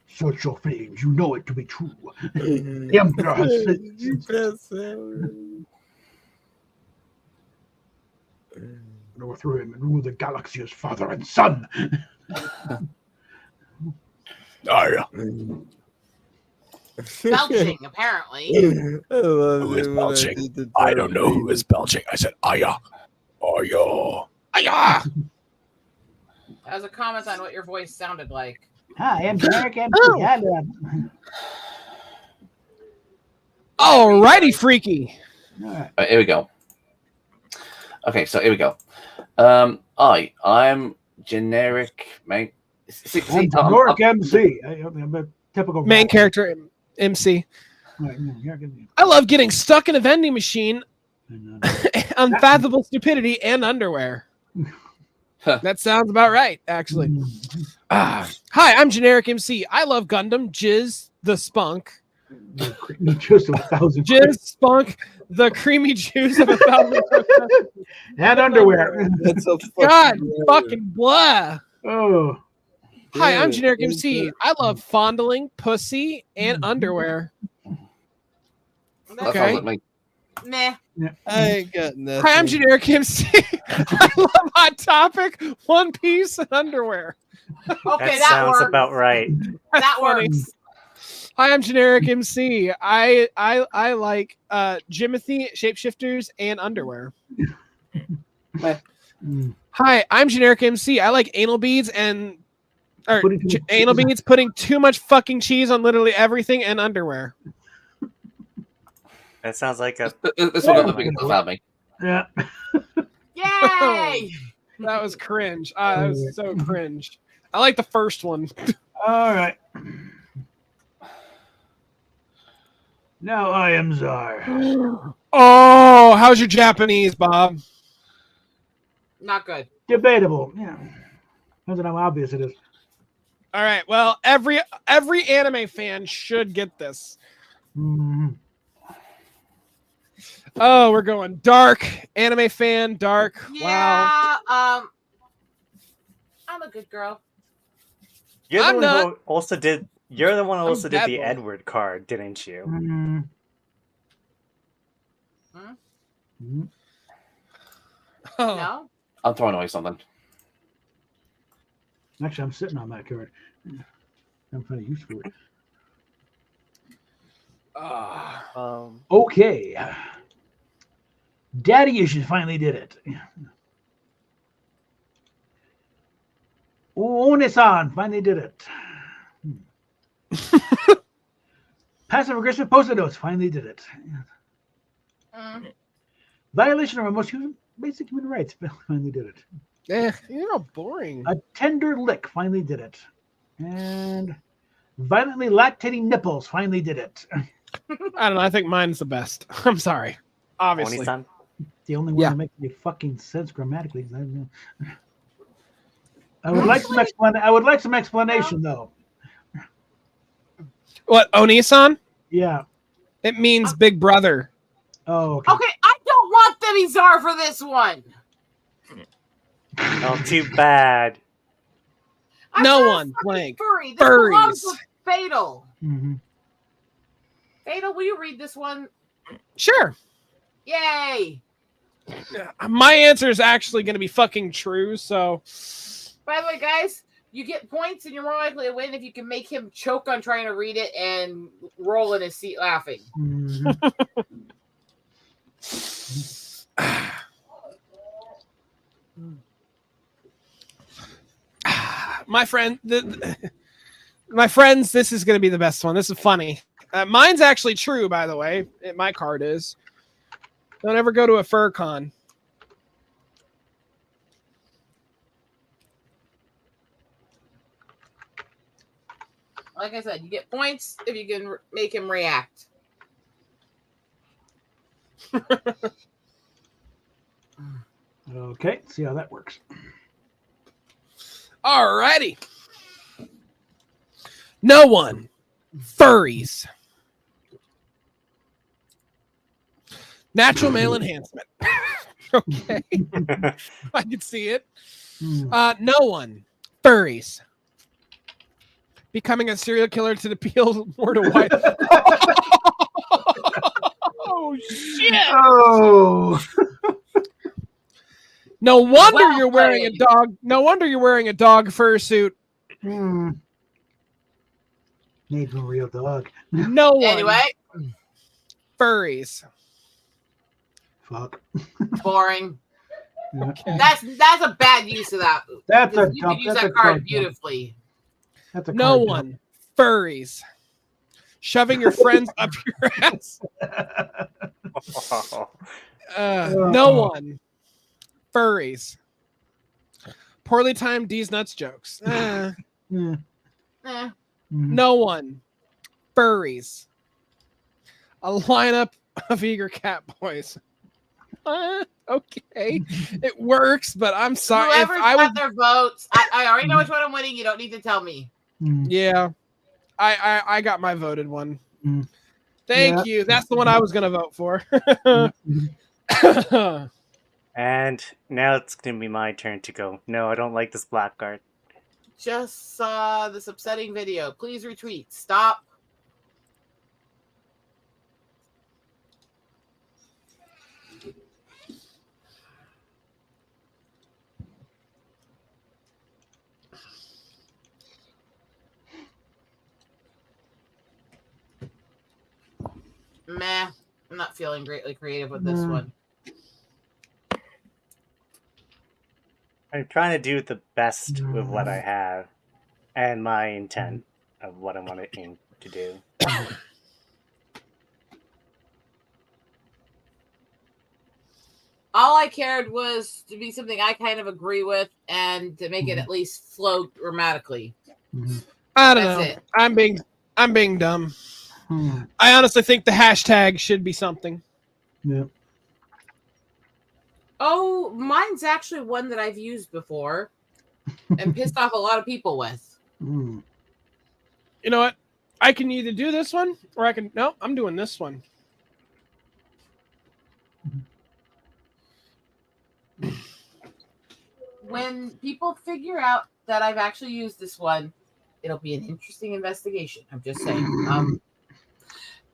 Search your feelings. You know it to be true. The Emperor has overthrow him and rule the galaxy as father and son. Belching, apparently. Who is belching? I don't know who is belching. I said, Aya. Aya. Aya. That was a comment on what your voice sounded like. Hi, I'm Generic MC. I love. Alrighty, freaky. Here we go. Okay, so here we go. I'm generic main. I'm Generic MC. I'm a typical main character MC. I love getting stuck in a vending machine, unfathomable stupidity, and underwear. That sounds about right, actually. Hi, I'm Generic MC. I love Gundam, Jizz, the Spunk. Jizz, Spunk, the creamy juice of 1,000. And underwear. That's a God, fucking blah. Oh. Hi, I'm Generic MC. I love fondling, pussy, and underwear. That sounds like me. Meh. I ain't got nothing. Hi, I'm Generic MC. I love Hot Topic, One Piece, and underwear. Okay, that sounds works. about right. That works. Hi, I'm Generic MC. I like Jimothy, shapeshifters, and underwear. Hi, I'm Generic MC. I like anal beads and anal beads, putting too much fucking cheese on literally everything, and underwear. That sounds like a. This one doesn't think about me. Yeah. Yay! That was cringe. That was so cringe. I like the first one. All right. Now I am Czar. Oh, how's your Japanese, Bob? Not good. Debatable. Yeah. Depends on how obvious it is. All right. Well, every anime fan should get this. Mm-hmm. Oh, we're going dark. Anime fan, dark. Yeah, Wow. I'm a good girl. You're the I'm one not. who also did. You're the one who also did bad the boy. Edward card, didn't you? Mm-hmm. Oh. No? I'm throwing away something. Actually, I'm sitting on that card. I'm kind of used to it. Okay. Daddy Issues finally did it. One-san finally did it. Passive aggressive post-it notes finally did it. Violation of our most basic human rights finally did it. You're boring. A tender lick finally did it. And violently lactating nipples finally did it. I don't know. I think mine's the best. I'm sorry. Obviously. Oni-san? The only one that makes any fucking sense grammatically. I would like some explanation though. What, Oni-san? Yeah. It means big brother. Oh, okay. Okay, I don't want the bizarre for this one. Oh, too bad. No one blank. Furry. This belongs with Fatal. Mm-hmm. Fatal, will you read this one? Sure. Yay! My answer is actually going to be fucking true, so... By the way, guys, you get points and you're more likely to win if you can make him choke on trying to read it and roll in his seat laughing. My friends, this is going to be the best one. This is funny. Mine's actually true, by the way. My card is. Don't ever go to a fur con. Like I said, you get points if you can make him react. Okay, see how that works. Alrighty. No one. Furries. Natural male enhancement. Okay. I can see it. No one. Furries. Becoming a serial killer to appeal more to white. Oh, shit. Oh. No wonder you're wearing a dog. No wonder you're wearing a dog fursuit. Made from a real dog. No one. Anyway. Furries. Fuck. Boring. Okay. That's a bad use of that. That's a you dump. could use That's that a card card beautifully. That's a No card one. dump. Furries. Shoving your friends up your ass. No one. Furries. Poorly timed D's nuts jokes. No one. Furries. A lineup of eager cat boys. Okay. It works, but I'm sorry. Whoever's got their votes, I already know which one I'm winning. You don't need to tell me. Yeah. I got my voted one. Thank you. That's the one I was going to vote for. And now it's going to be my turn to go. No, I don't like this black card. Just saw this upsetting video. Please retweet. Stop. Meh. I'm not feeling greatly creative with this one. I'm trying to do the best with what I have and my intent of what I want to aim to do. All I cared was to be something I kind of agree with and to make it at least flow grammatically. I don't That's know. it. I'm being dumb. I honestly think the hashtag should be something. Yeah. Oh, mine's actually one that I've used before and pissed off a lot of people with. You know what? I can either do this one or I can... No, I'm doing this one. When people figure out that I've actually used this one, it'll be an interesting investigation. I'm just saying.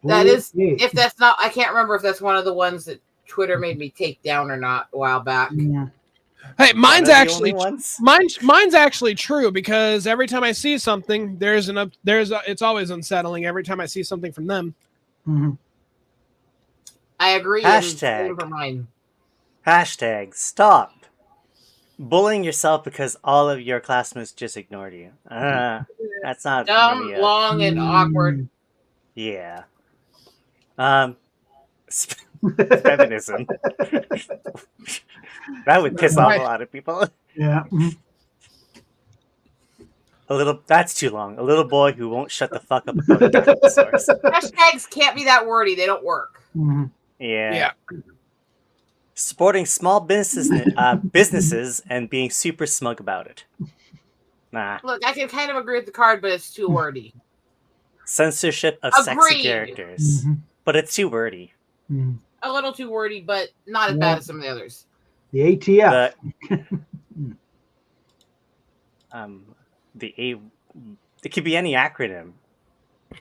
That is, if that's not, I can't remember if that's one of the ones that Twitter made me take down or not a while back. Hey, mine's the actually only ones? mine's actually true because every time I see something, it's always unsettling every time I see something from them. I agree. Hashtag. For mine. Hashtag stop bullying yourself because all of your classmates just ignored you. That's not Dumb, really long, and awkward. Yeah. Feminism. That would piss off a lot of people. Yeah. That's too long. A little boy who won't shut the fuck up about dinosaurs. Hashtags can't be that wordy. They don't work. Yeah. Supporting small businesses and being super smug about it. Nah. Look, I can kind of agree with the card, but it's too wordy. Censorship of sexy Agreed. characters. But it's too wordy. A little too wordy, but not as bad as some of the others. The ATF. It could be any acronym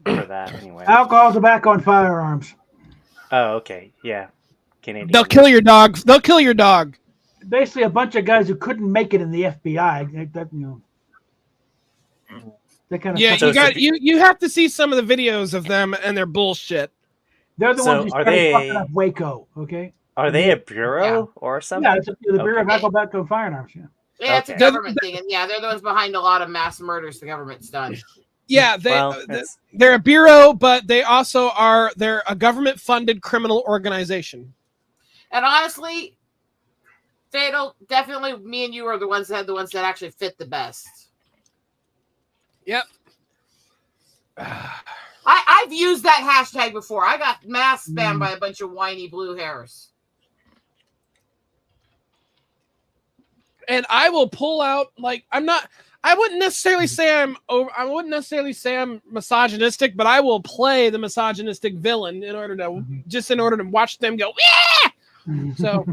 for that anyway. Alcohol, tobacco, and firearms. Oh, okay. Yeah. Canadian. They'll kill your dog. They'll kill your dog. Basically, a bunch of guys who couldn't make it in the FBI. That kind of Yeah, stuff. you have to see some of the videos of them and their bullshit. They're the ones who started fucking up Waco. Okay. Are they a bureau or something? Yeah, it's the Bureau of Alcohol, Tobacco, and Firearms. Yeah. Yeah, it's a government thing, and yeah, they're the ones behind a lot of mass murders the government's done. Yeah, they're a bureau, but they're a government-funded criminal organization. And honestly, Fatal, definitely me and you are the ones that actually fit the best. Yep. I've used that hashtag before. I got mass spammed by a bunch of whiny blue hairs. And I will pull out I wouldn't necessarily say I'm misogynistic, but I will play the misogynistic villain in order to watch them go, yeah! So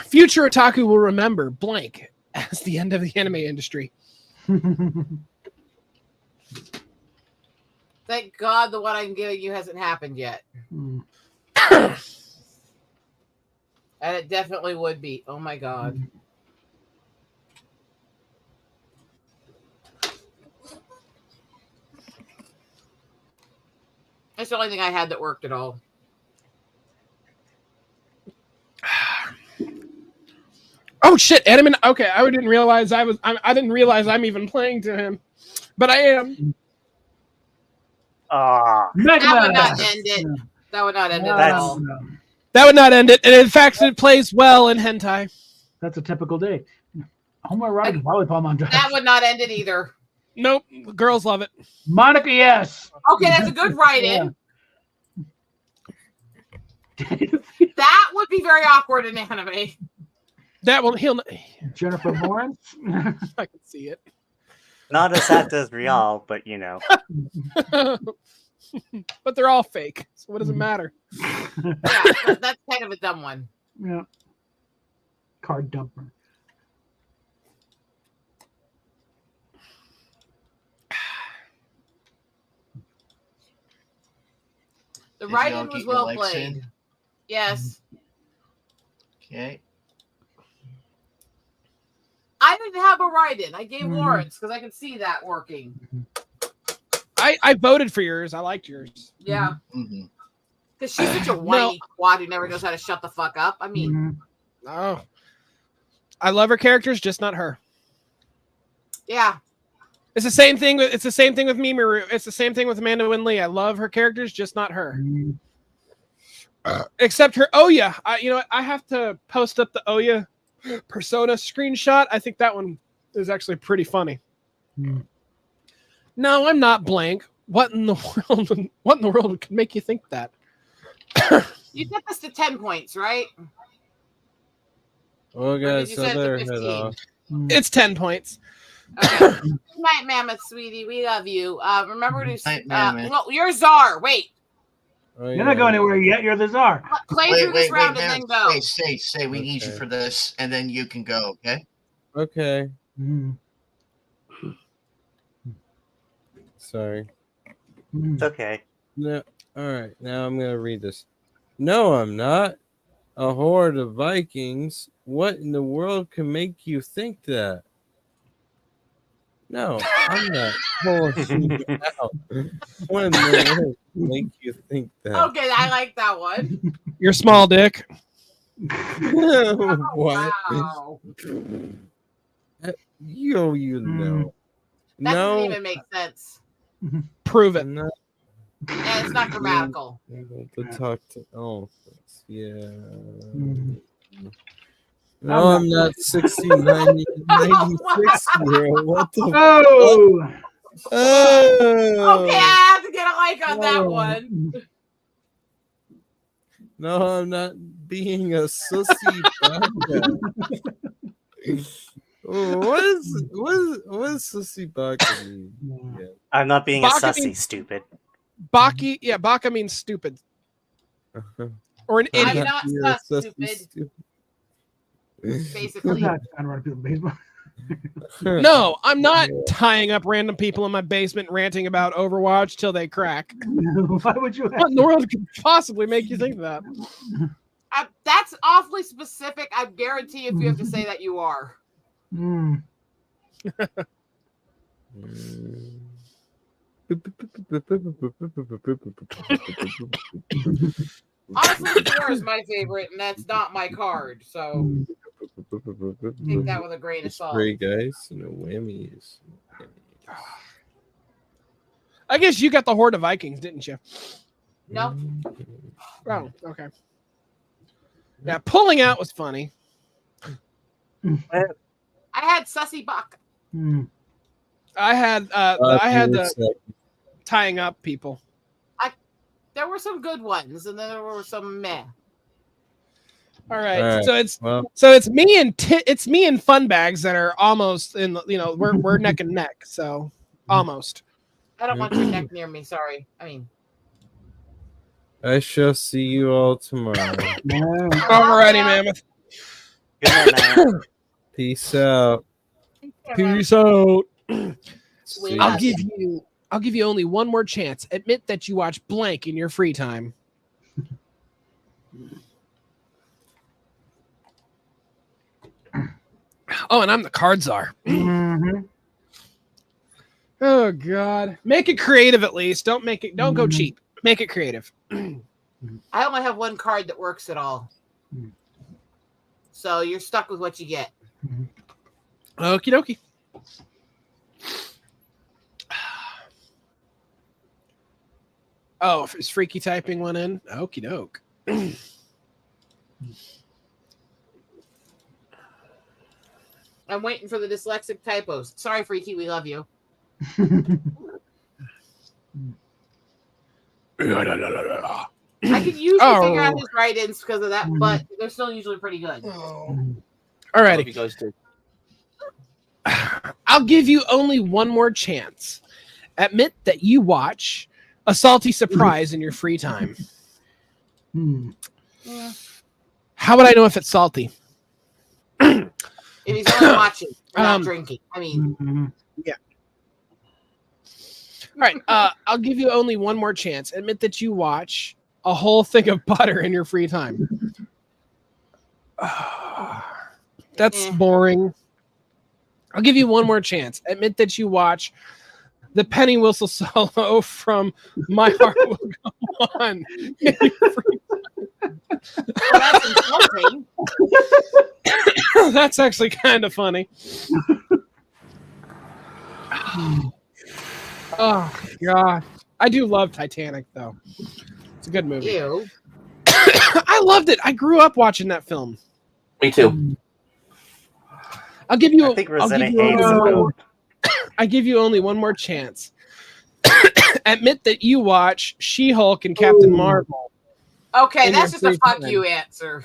future otaku will remember blank as the end of the anime industry. Thank God the one I'm giving you hasn't happened yet. And it definitely would be. Oh my God. That's the only thing I had that worked at all. Oh shit, Edmund. Okay, I didn't realize I didn't realize I'm even playing to him, but I am. That would not end it. That would not end it at all. That would not end it, and in fact, it plays well in hentai. That's a typical day. Homoerotic volleyball montage. That would not end it either. Nope, girls love it. Monica, yes. Okay, that's a good write-in. That would be very awkward in anime. That will he'll Jennifer Lawrence. I can see it. Not as apt as Rial, but you know. But they're all fake, so what does it matter? Yeah, that's kind of a dumb one. Yeah. Card dumper. The write-in was well played. Yes. Okay. I didn't have a write-in. I gave Lawrence because I could see that working. I voted for yours. I liked yours. Yeah. Because she's such a whiny twat who never knows how to shut the fuck up. I mean. Oh. I love her characters, just not her. Yeah. It's the same thing with Mimaru. It's the same thing with Amanda Winley. I love her characters, just not her. Except her Oya. I have to post up the Oya Persona screenshot. I think that one is actually pretty funny. No, I'm not blank. What in the world? What in the world could make you think that? You set this to 10 points, right? Oh, guys, so there. It's 10 points. Okay. Good night, Mammoth, sweetie. We love you. Remember to well, you're Czar. Wait. You're not going anywhere yet. You're the czar. Play through this round and then go. Say, we need you for this, and then you can go. Okay. Okay. Sorry. It's okay. No. All right. Now I'm gonna read this. No, I'm not. A horde of Vikings. What in the world can make you think that? No, I'm not pulling you out. What in the world can make you think that? Okay, I like that one. You're small dick. What? Wow. You don't even know. That no. doesn't even make sense. Prove it. No. Yeah, it's not grammatical. To talk to. Oh, yeah. No, I'm I'm not 60, 90, 96 year old. What the Oh! fuck? Oh! Okay, I have to get a like on that one. No, I'm not being a sussy baka. What is sussy baka mean? Yeah. I'm not being Baka a sussy, means- stupid. Baki, yeah, baka means stupid. Or an I'm idiot. not You're a sus, sussy stupid. I'm Basically. not trying to run people's basement. No, I'm not tying up random people in my basement ranting about Overwatch till they crack. Why would you? What in the world could possibly make you think that? That's awfully specific. I guarantee if you have to say that, you are. Mm. Honestly, Thor is my favorite, and that's not my card. So take that with a grain of salt. Spray guys, no whammies. I guess you got the Horde of Vikings, didn't you? No. Oh, okay. Yeah, pulling out was funny. I had Sussy Buck. I had the tying up people. There were some good ones, and then there were some meh. All right, All right, so it's well. it's me and it's me and Fun Bags that are almost in. We're neck and neck, so almost. I don't want your neck near me. Sorry. I mean, I shall see you all tomorrow. Alrighty, Mammoth. Good night, man. Peace out. Peace out. See I'll ya. give you only one more chance. Admit that you watch blank in your free time. Oh, and I'm the card czar. Oh God. Make it creative at least. Don't go cheap. Make it creative. I only have one card that works at all. So you're stuck with what you get. Okie dokie. Oh, is Freaky typing one in? Okie doke. I'm waiting for the dyslexic typos. Sorry, Freaky, we love you. I could usually figure out his write-ins because of that, but they're still usually pretty good. Alrighty. You guys do. I'll give you only one more chance. Admit that you watch a salty surprise in your free time. Yeah. How would I know if it's salty? If he's only watching, not drinking. I mean, yeah. All right. I'll give you only one more chance. Admit that you watch a whole thing of butter in your free time. That's boring. I'll give you one more chance. Admit that you watch the Penny Whistle solo from My Heart Will Go On. In your free time. well, that's insulting. That's actually kind of funny. Oh God, I do love Titanic though. It's a good movie. Ew. I loved it. I grew up watching that film. Me too. I'll give you. I think Rosetta hates it though. I give you only one more chance. Admit that you watch She-Hulk and Captain Marvel. Okay, in that's your just a free fuck time. you answer.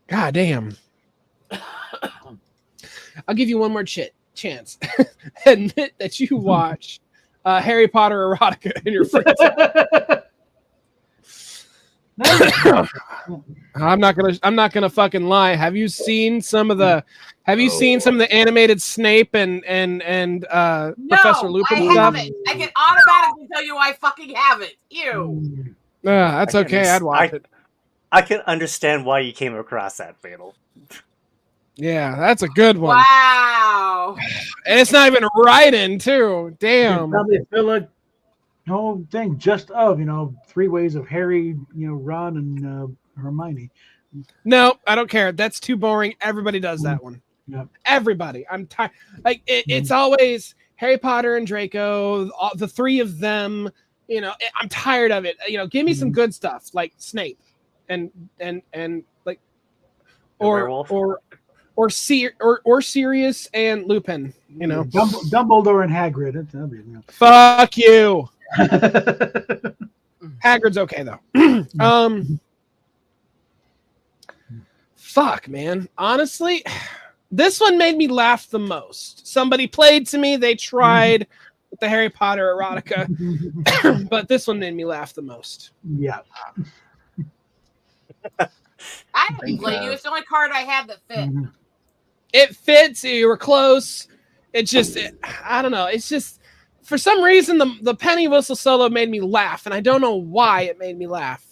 God damn. I'll give you one more chance. Admit that you watch Harry Potter erotica in your free time. I'm not gonna fucking lie. Have you seen some of the animated Snape and Professor Lupin I stuff? haven't. I can automatically tell you I fucking haven't. Ew. That's okay. I'd watch it. I can understand why you came across that, Fatal. Yeah, that's a good one. Wow. And it's not even a write-in, too. Damn. Probably feel like whole thing just of 3 ways of Harry, Ron, and Hermione. No, I don't care. That's too boring. Everybody does that one. Yep. Everybody. I'm tired. Like it's always Harry Potter and Draco, the 3 of them. I'm tired of it. Give me some good stuff like Snape, and like, or Sirius and Lupin. Dumbledore and Hagrid. Fuck you. Hagrid's okay though. Fuck, man. Honestly, this one made me laugh the most. Somebody played to me. They tried with the Harry Potter erotica, but this one made me laugh the most. Yeah. I didn't blame you. It's the only card I had that fit. It fits. You were close. I don't know. It's just, for some reason, the penny whistle solo made me laugh, and I don't know why it made me laugh.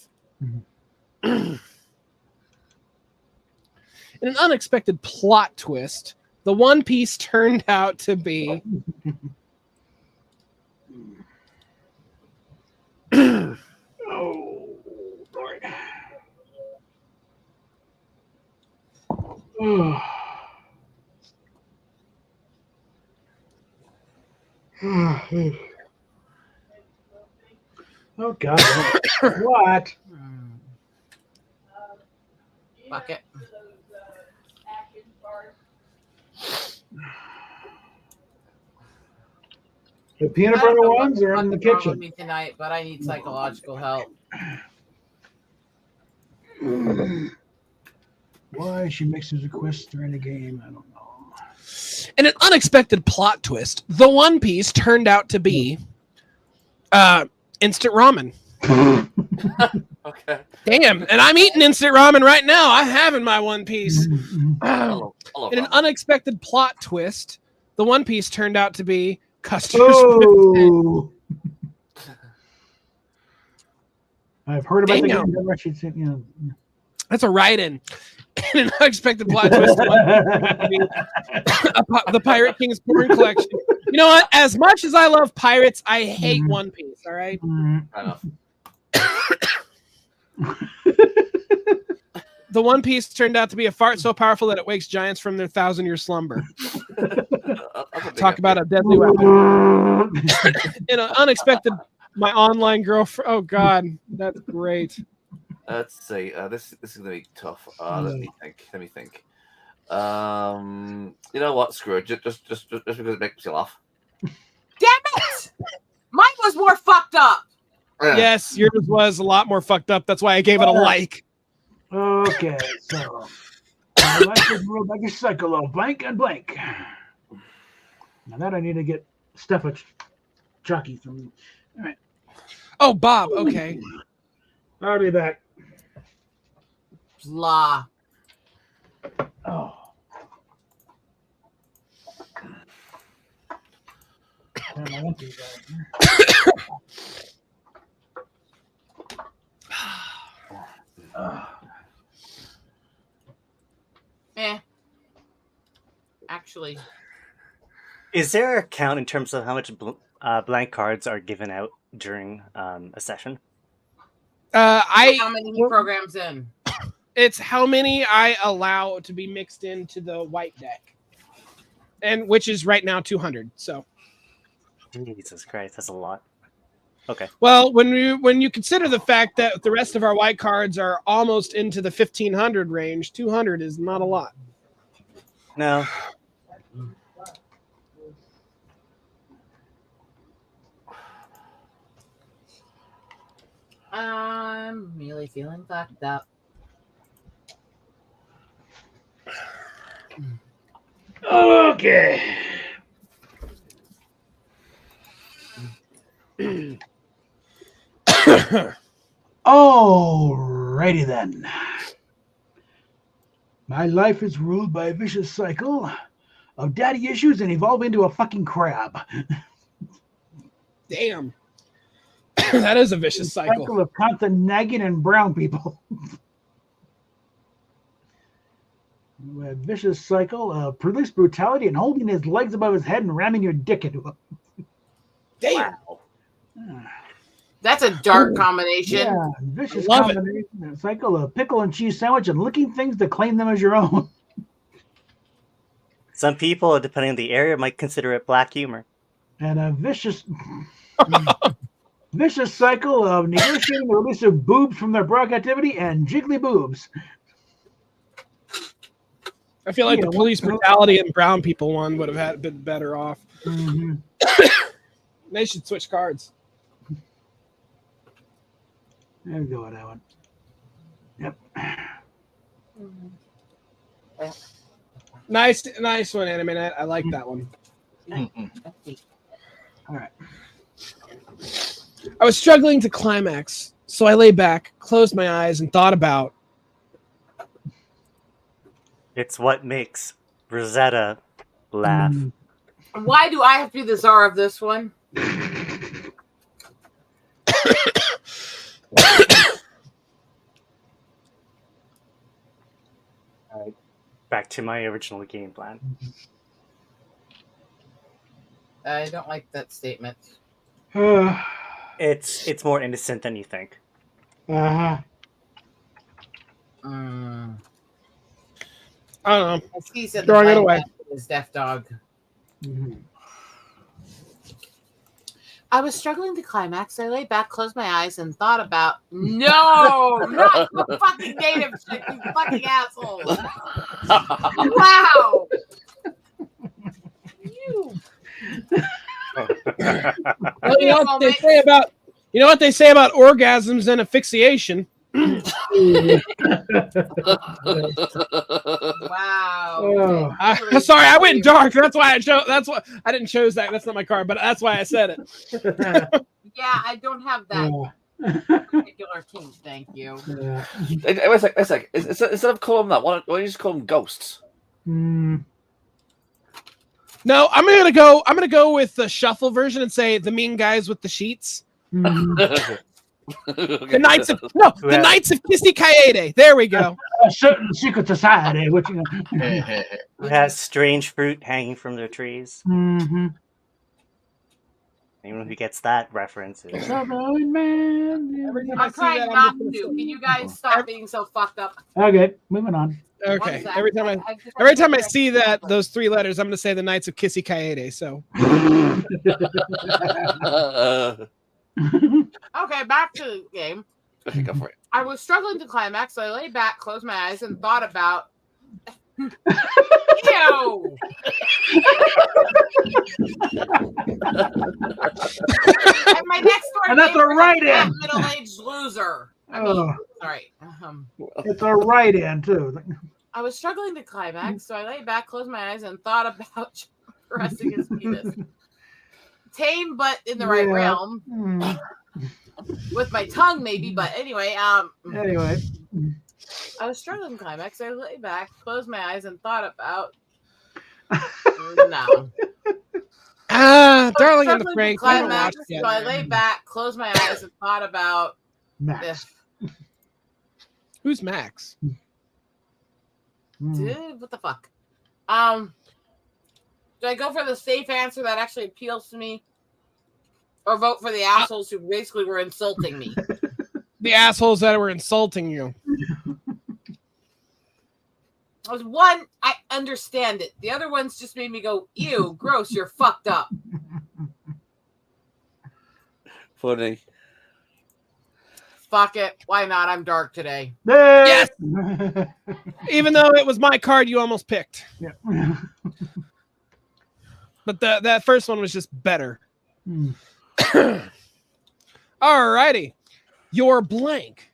In an unexpected plot twist, the One Piece turned out to be oh, Lord. Oh, God. What? Fuck it. The peanut butter ones are in the Wrong with kitchen. me tonight, but I need psychological help. Why she mixes a quest during the game, I don't know. In an unexpected plot twist, the One Piece turned out to be instant ramen. Okay. Damn, and I'm eating instant ramen right now. I have in my One Piece. In an unexpected plot twist, the One Piece turned out to be customers. Oh. I've heard about the Damn. game. Never actually seen, That's a write-in. In an unexpected plot twist, the Pirate King's Porn Collection. You know what? As much as I love pirates, I hate One Piece. All right. Enough. The One Piece turned out to be a fart so powerful that it wakes giants from their 1,000-year slumber. Talk about a deadly weapon. In an unexpected, my online girlfriend. Oh God, that's great. Let's see. This is gonna be tough. Let me think. You know what? Screw it. Just because it makes me laugh. Damn it! Mine was more fucked up. Yes, yours was a lot more fucked up. That's why I gave it a like. Okay, so my life is ruled like a cycle of blank and blank. Now that I need to get stuff at Chucky from. All right. Oh, Bob. Okay. I'll be back. Blah. Oh. Damn, I won't be back. Actually. Is there a count in terms of how much blank cards are given out during a session? How many he programs in? It's how many I allow to be mixed into the white deck, and which is right now 200. So, Jesus Christ, that's a lot. Okay. Well, when you consider the fact that the rest of our white cards are almost into the 1,500 range, 200 is not a lot. No. I'm really feeling fucked up. Okay. Alrighty then. My life is ruled by a vicious cycle of daddy issues and evolve into a fucking crab. Damn. That is a vicious cycle. Cycle of constant nagging and brown people. A vicious cycle of police brutality and holding his legs above his head and ramming your dick into him. Damn. That's a dark combination. Yeah, vicious Love it. combination. A cycle of pickle and cheese sandwich and licking things to claim them as your own. Some people, depending on the area, might consider it black humor. And a vicious cycle of negotiating the release of boobs from their Brock activity and jiggly boobs. I feel like the police brutality and brown people one would have been better off. Mm-hmm. They should switch cards. There we go with that one. Yep. Nice one, Anime. I like that one. All right. I was struggling to climax, so I lay back, closed my eyes, and thought about. It's what makes Rosetta laugh. Why do I have to be the czar of this one? Back to my original game plan. I don't like that statement. It's more innocent than you think. Uh-huh. I don't know. He said Throwing it away. His deaf dog. Mm-hmm. I was struggling to climax. I lay back, closed my eyes, and thought about not the fucking native shit, you fucking assholes. Wow. Well, you know what they say about orgasms and asphyxiation. Wow. Sorry, I went dark. That's why I chose. That's why I didn't choose that. That's not my card, but that's why I said it. Yeah, I don't have that particular kink. Thank you. Wait a sec. Instead of calling them that, why don't you just call them ghosts? No, I'm gonna go with the shuffle version and say the mean guys with the sheets. The Knights of Knights of Kissy Kaede. There we go. A certain secret society, which Who has strange fruit hanging from their trees. Mm-hmm. Anyone who gets that reference is... I'm trying not to. Can you guys stop being so fucked up? Okay, moving on. Okay. Every time I see those three letters, I'm gonna say the Knights of Kissy Kaede. So. Okay, back to the game. Okay, go for it. I was struggling to climax, so I lay back, closed my eyes, and thought about. Ew! And my next door And that's a write-in. Middle-aged loser. Sorry. It's a write-in too. I was struggling to climax, so I lay back, closed my eyes, and thought about caressing his penis. Tame, but in the right realm. With my tongue, maybe, but anyway. Anyway. I was struggling to climax. I lay back, closed my eyes, and thought about. No. Darling in the Frank. I haven't watched Climax, yet. so I lay back, closed my eyes, and thought about. Max. Who's Max? Dude, what the fuck? Do I go for the safe answer that actually appeals to me? Or vote for the assholes who basically were insulting me? The assholes that were insulting you. There's one, I understand it. The other ones just made me go, ew, gross, you're fucked up. Funny. Fuck it. Why not? I'm dark today. Yes! Even though it was my card you almost picked. Yeah. But that first one was just better. Alrighty. Your blank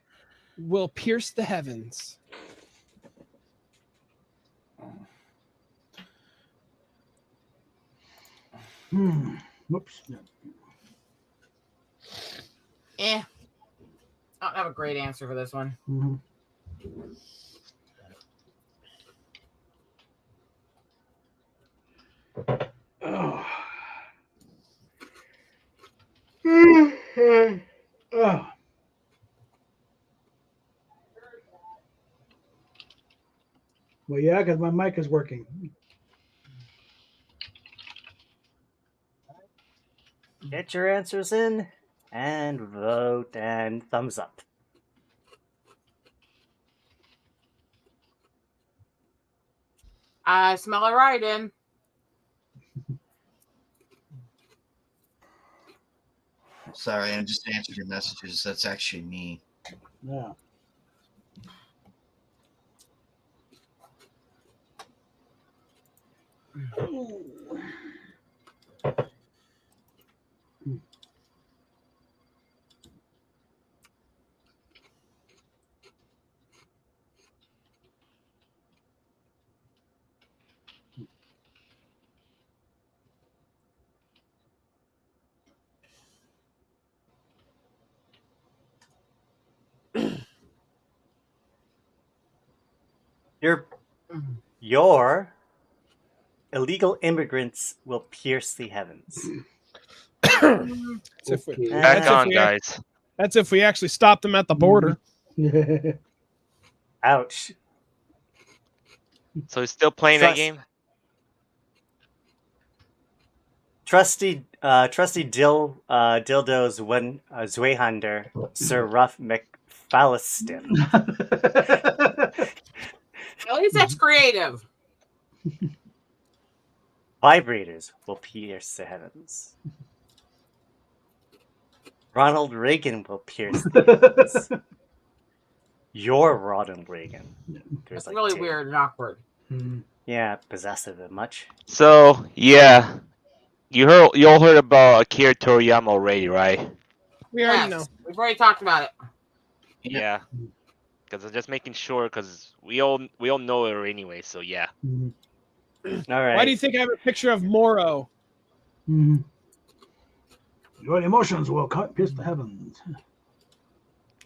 will pierce the heavens. Whoops. I don't have a great answer for this one. Mm-hmm. Oh. Oh. Well, yeah, because my mic is working. Get your answers in, And vote and thumbs up. I smell a write-in. Sorry, I just answered your messages. That's actually me. Yeah. Your illegal immigrants will pierce the heavens. That's Back on, guys. That's if we actually stop them at the border. Ouch. So he's still playing that game? Trusty Dildo's one Zweihander, Sir Ruff McFallistiff. At least that's creative. Vibrators will pierce the heavens. Ronald Reagan will pierce the heavens. Your Ronald Reagan. There's That's really weird and awkward. Yeah, possessive and much. So, yeah. You all heard about Akira Toriyama already, right? We already know. We've already talked about it. Yeah. Because I'm just making sure, because we all know her anyway, so yeah. All right. Why do you think I have a picture of Moro? Your emotions will pierce the heavens.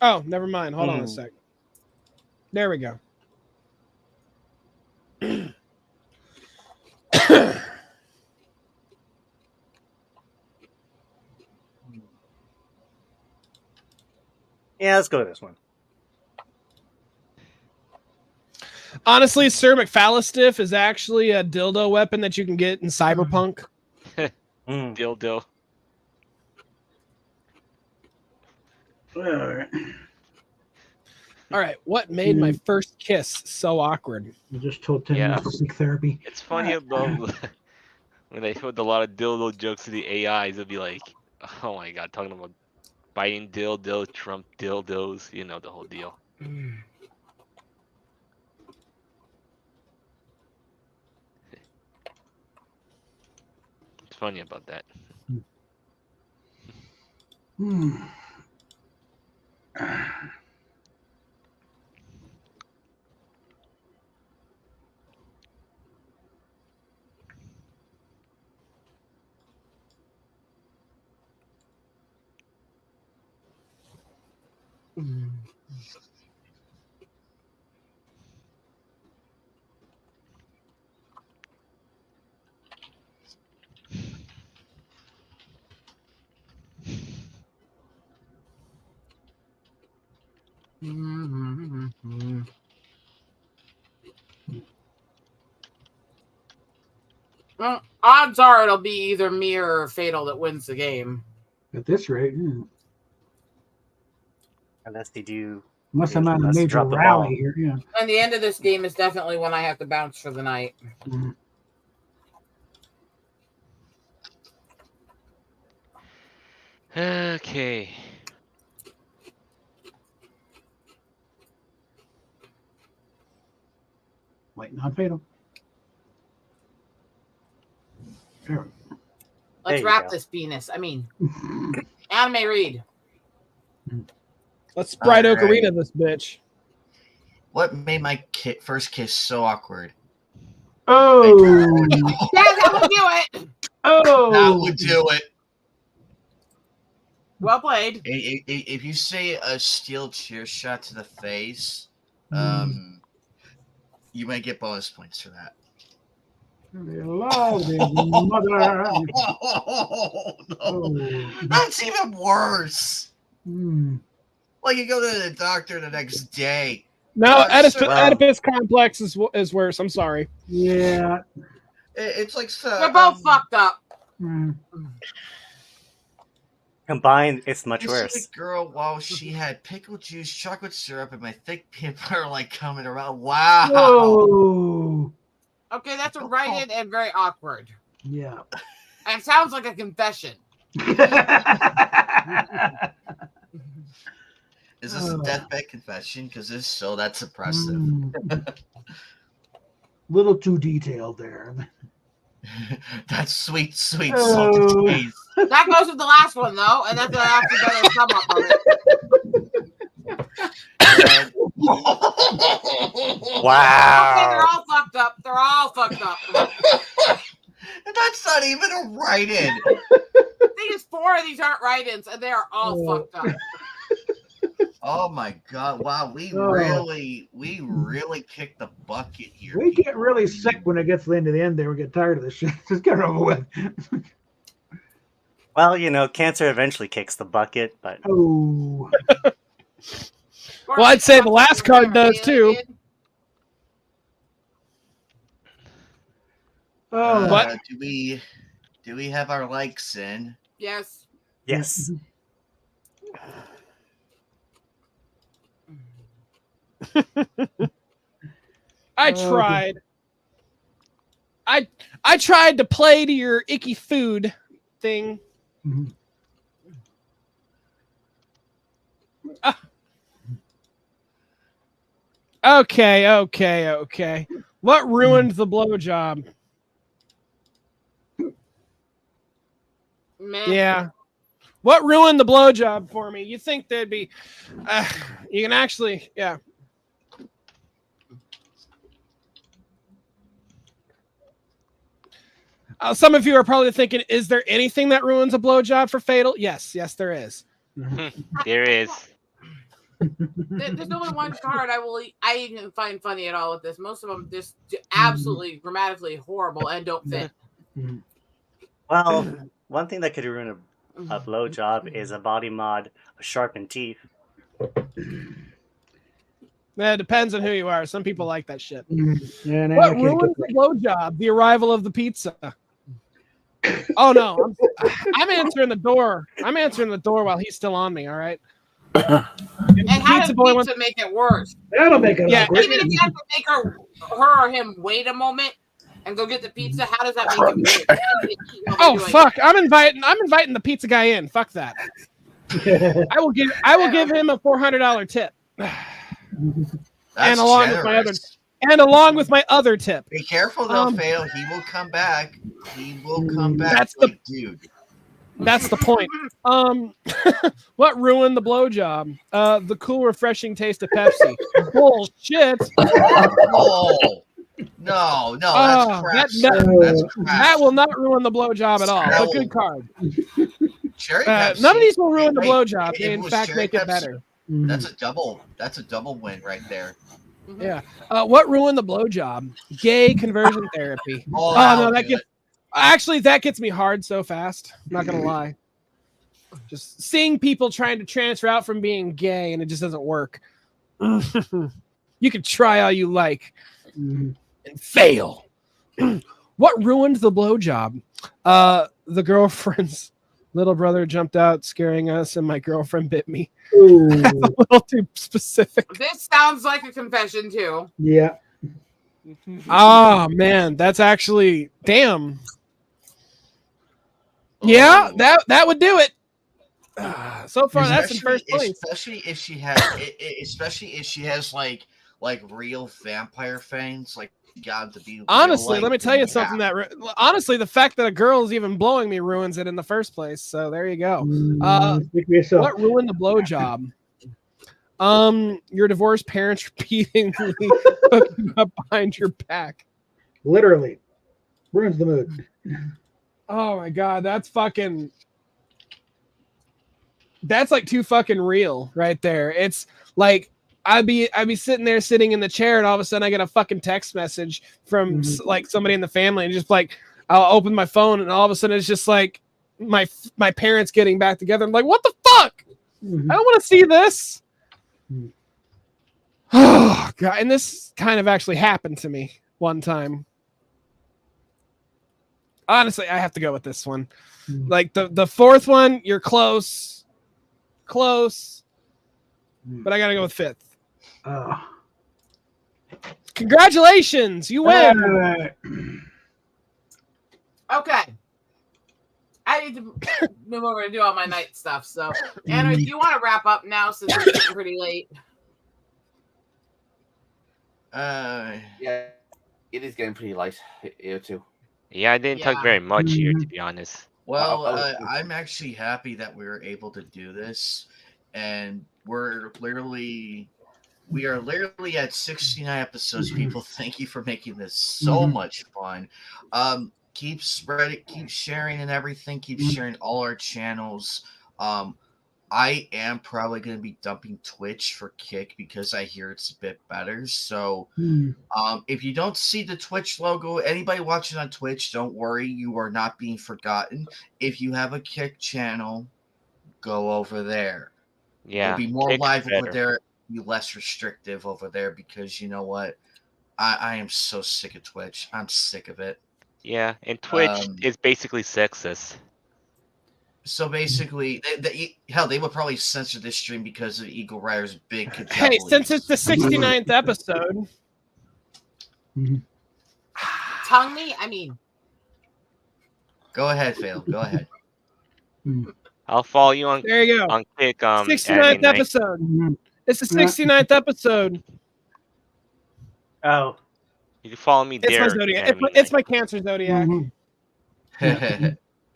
Oh, never mind. Hold on a sec. There we go. Yeah, let's go with this one. Honestly, Sir McFallistiff is actually a dildo weapon that you can get in Cyberpunk. Dildo. All right, what made my first kiss so awkward? You just told 10 minutes to seek therapy. It's funny about when they put a lot of dildo jokes to the AIs, it'll be like, oh my god, talking about Biden dildo, Trump dildos, you know, the whole deal. It's funny about that. Well, odds are it'll be either me or Fatal that wins the game. At this rate, yeah. Unless they do. Unless I'm at a major drop the rally ball. here, yeah. And the end of this game is definitely when I have to bounce for the night. Okay. Waiting on Fatal. There. Let's wrap this penis. I mean, anime read. Let's Sprite All right. Ocarina this bitch. What made my first kiss so awkward? Oh. That would do it. Oh. That would do it. Well played. If you say a steel chair shot to the face, you might get bonus points for that. Love his mother. Oh, no. That's even worse. Like you go to the doctor the next day. No, Oh, Oedipus complex is worse. I'm sorry. Yeah. It's like We're both fucked up. Combined, it's much I worse. see the girl while she had pickle juice, chocolate syrup, and my thick peanut butter like coming around. Wow. Whoa. Okay, that's a write-in and very awkward. Yeah. And it sounds like a confession. Is this a deathbed confession? Because if so, that's impressive. Little too detailed there. That's sweet salted cheese. That goes with the last one though, and that's an actually better sum up of it. Wow. Okay, they're all fucked up. They're all fucked up. That's not even a write-in. The thing is, 4 of these aren't write-ins, and they are all fucked up. Oh my god! Wow, we really kicked the bucket here. We get really sick when it gets to the end there. We get tired of this shit. Just get it over with. Well, you know, cancer eventually kicks the bucket, but Oh. Well, I'd say the last card does too. Oh, do we have our likes in? Yes. Yes. I tried. I tried to play to your icky food thing. Okay. What ruined the blowjob? Man. Yeah. What ruined the blowjob for me? You think there'd be... you can actually... Yeah. Some of you are probably thinking, is there anything that ruins a blowjob for Fatal? Yes, there is. There is. There's only one card I even find funny at all with this. Most of them just absolutely grammatically horrible and don't fit. Well, one thing that could ruin a blowjob is a body mod of sharpened teeth. It depends on who you are. Some people like that shit. Yeah, What ruins the blowjob? The arrival of the pizza. Oh no, I'm answering the door. I'm answering the door while he's still on me. All right. And how does pizza make it worse? That'll make it awkward. Even if you have to make her or him wait a moment and go get the pizza, how does that make it worse? Oh fuck! I'm inviting the pizza guy in. Fuck that. I will give him a $400 tip. That's along with my other tip. Be careful though, Fail. He will come back. He will come back. That's the dude. That's the point. What ruined the blowjob? The cool, refreshing taste of Pepsi. Bullshit. Oh. No, that's crap. That's crap. That will not ruin the blowjob at all. But good card. Cherry Pepsi. None of these will ruin the blowjob. If They it in was fact cherry make it Pepsi, better. That's a double win right there. Yeah. What ruined the blowjob? Gay conversion therapy. Oh, No, that gets me hard so fast. I'm not gonna lie. Just seeing people trying to transfer out from being gay and it just doesn't work. You can try all you like and fail. What ruined the blowjob? The girlfriend's little brother jumped out scaring us and my girlfriend bit me. That's a little too specific. This sounds like a confession too. Yeah. Oh man, that's actually damn. Yeah, that would do it. So far, that's in first place. Especially if she has like real vampire fangs, like got to be. Honestly, let me tell you something honestly, the fact that a girl is even blowing me ruins it in the first place. So there you go. What ruined the blowjob? Your divorced parents repeatedly hooking up behind your back. Literally ruins the mood. Oh my god, that's like too fucking real right there. It's like I'd be sitting in the chair and all of a sudden I get a fucking text message from like somebody in the family and just like I'll open my phone and all of a sudden it's just like my parents getting back together. I'm like, what the fuck? I don't want to see this. Oh god, and this kind of actually happened to me one time. Honestly, I have to go with this one. Like the fourth one, you're close, but I gotta go with fifth. Congratulations, you win. Okay. I need to move over to do all my night stuff. So, Anna, do you want to wrap up now since it's getting pretty late? Yeah, it is getting pretty late here too. Yeah, I didn't talk very much here, to be honest. Well, I'm actually happy that we were able to do this, and we are literally at 69 episodes. People, thank you for making this so much fun. Keep spreading, keep sharing and everything. Keep sharing all our channels. I am probably going to be dumping Twitch for Kick because I hear it's a bit better. So, if you don't see the Twitch logo, anybody watching on Twitch, don't worry, you are not being forgotten. If you have a Kick channel, go over there. Yeah, It'll be more Kick's live over better. there, be less restrictive over there because you know what? I am so sick of Twitch. I'm sick of it. Yeah, and Twitch is basically sexist. So basically, they would probably censor this stream because of Eagle Rider's big. Hey, since it's the 69th episode. Tongue me? I mean. Go ahead, Fail. Go ahead. I'll follow you on. There you go. On Kick. 69th episode. It's the 69th episode. Oh. You can follow me It's there. my zodiac. It's my Cancer zodiac.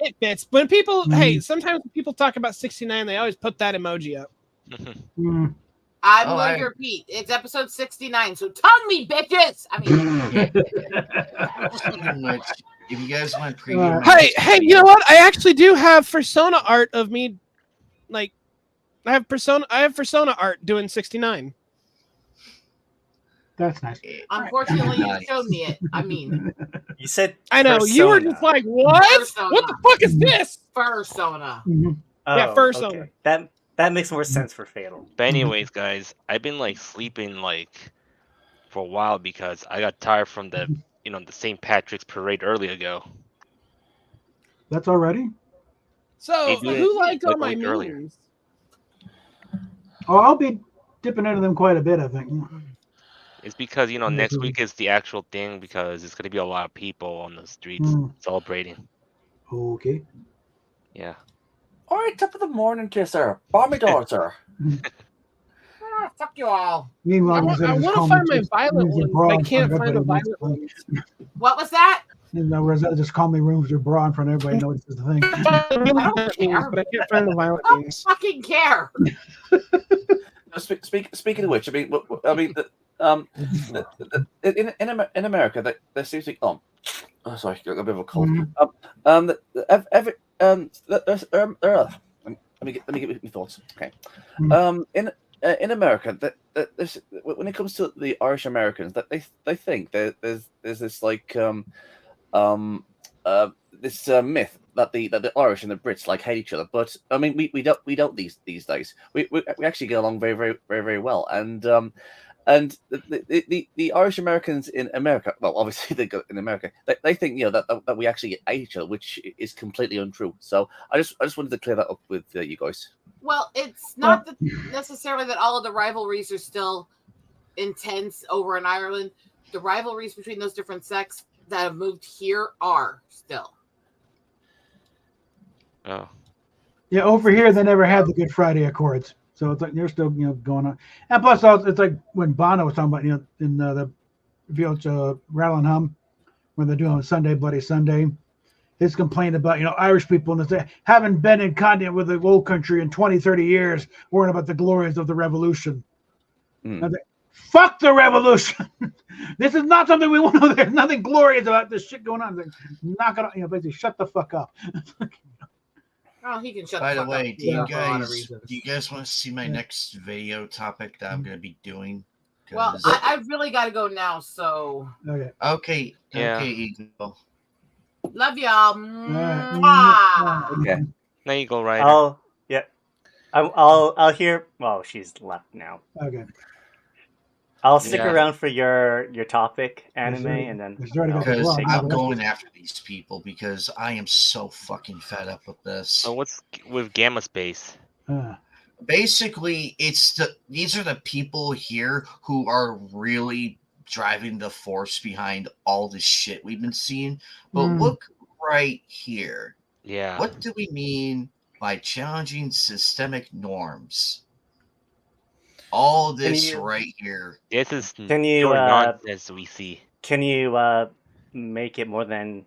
It fits. When people, hey, sometimes when people talk about 69, they always put that emoji up. I'm going to repeat. It's episode 69. So tongue me, bitches. I mean, if you guys want preview, hey, you know what? I actually do have persona art of me. Like, I have persona art doing 69. That's nice. Unfortunately, you showed me it. I mean, you said I know persona. you were just like, what? Persona. What the fuck is this? Persona. Yeah, persona. Okay. That makes more sense for Fatal. But anyways, guys, I've been like sleeping for a while because I got tired from the the St. Patrick's parade earlier ago. That's already. So who liked all like my a week earlier. memes? Oh, I'll be dipping into them quite a bit, I think. It's because next week is the actual thing because it's gonna be a lot of people on the streets celebrating. Okay. Yeah. All right, top of the morning to you, sir. Bar me door, sir. Fuck you all. Meanwhile, I want to find my violet ones, but I can't find the violet ones. What was that? Rosetta just call me rooms with bra in front of everybody knows this is the thing. I don't care. But I can't find the violet I don't ones. fucking care. Speaking of which, in America, there seems to be sorry, got a bit of a cold. Let me get my thoughts. Okay. In America, when it comes to the Irish Americans, that they think there's this like this myth that the Irish and the Brits like hate each other, but I mean we don't these days. We actually get along very very very very well, and the Irish Americans in America, well, obviously they go in America, they think that we actually hate each other, which is completely untrue. So I just wanted to clear that up with you guys. Well, it's not necessarily that all of the rivalries are still intense over in Ireland. The rivalries between those different sects that have moved here are still. Oh. Yeah, over here they never had the Good Friday Accords, so it's like they're still going on. And plus, it's like when Bono was talking about in the VH Rattle and Hum when they're doing Sunday Bloody Sunday, his complaint about Irish people and they haven't been in contact with the old country in 20, 30 years, worrying about the glories of the revolution. Fuck the revolution. This is not something we want to. There's nothing glorious about this shit going on. Like, knock it off. Basically, shut the fuck up. Oh, he can shut By the the fuck way, up. do you for a lot of guys reasons. want to see my next video topic that I'm going to be doing? Well, I've really got to go now, so. Okay. Yeah. Okay, Eagle. Love y'all. Mwah. Okay. Now you go right. I'll hear. Well, she's left now. Okay. I'll stick Yeah. around for your topic, anime, already- and then there's already got the Because blog, I'm now going after these people because I am so fucking fed up with this. Oh, what's with Gamma Space? Basically, these are the people here who are really driving the force behind all this shit we've been seeing. But look right here. Yeah. What do we mean by challenging systemic norms? All this right here. This is Can you pure nonsense we see. Can you make it more than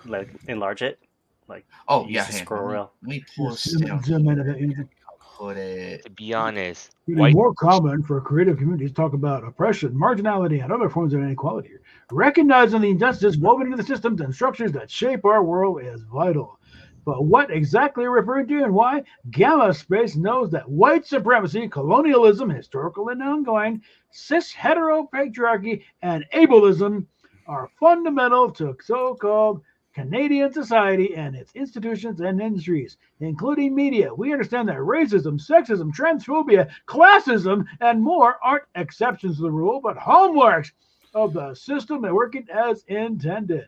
like enlarge it? Like Oh use yeah, the hang on. scroll wheel. Let me pull Just this down. zoom in a bit. Put it. To be honest, It is more common for creative communities to talk about oppression, marginality, and other forms of inequality. Recognizing the injustice woven into the systems and structures that shape our world is vital. But what exactly are referring to and why? Gamma Space knows that white supremacy, colonialism, historical and ongoing, cis heteropatriarchy, and ableism are fundamental to so-called Canadian society and its institutions and industries, including media. We understand that racism, sexism, transphobia, classism, and more aren't exceptions to the rule, but hallmarks of the system that working as intended.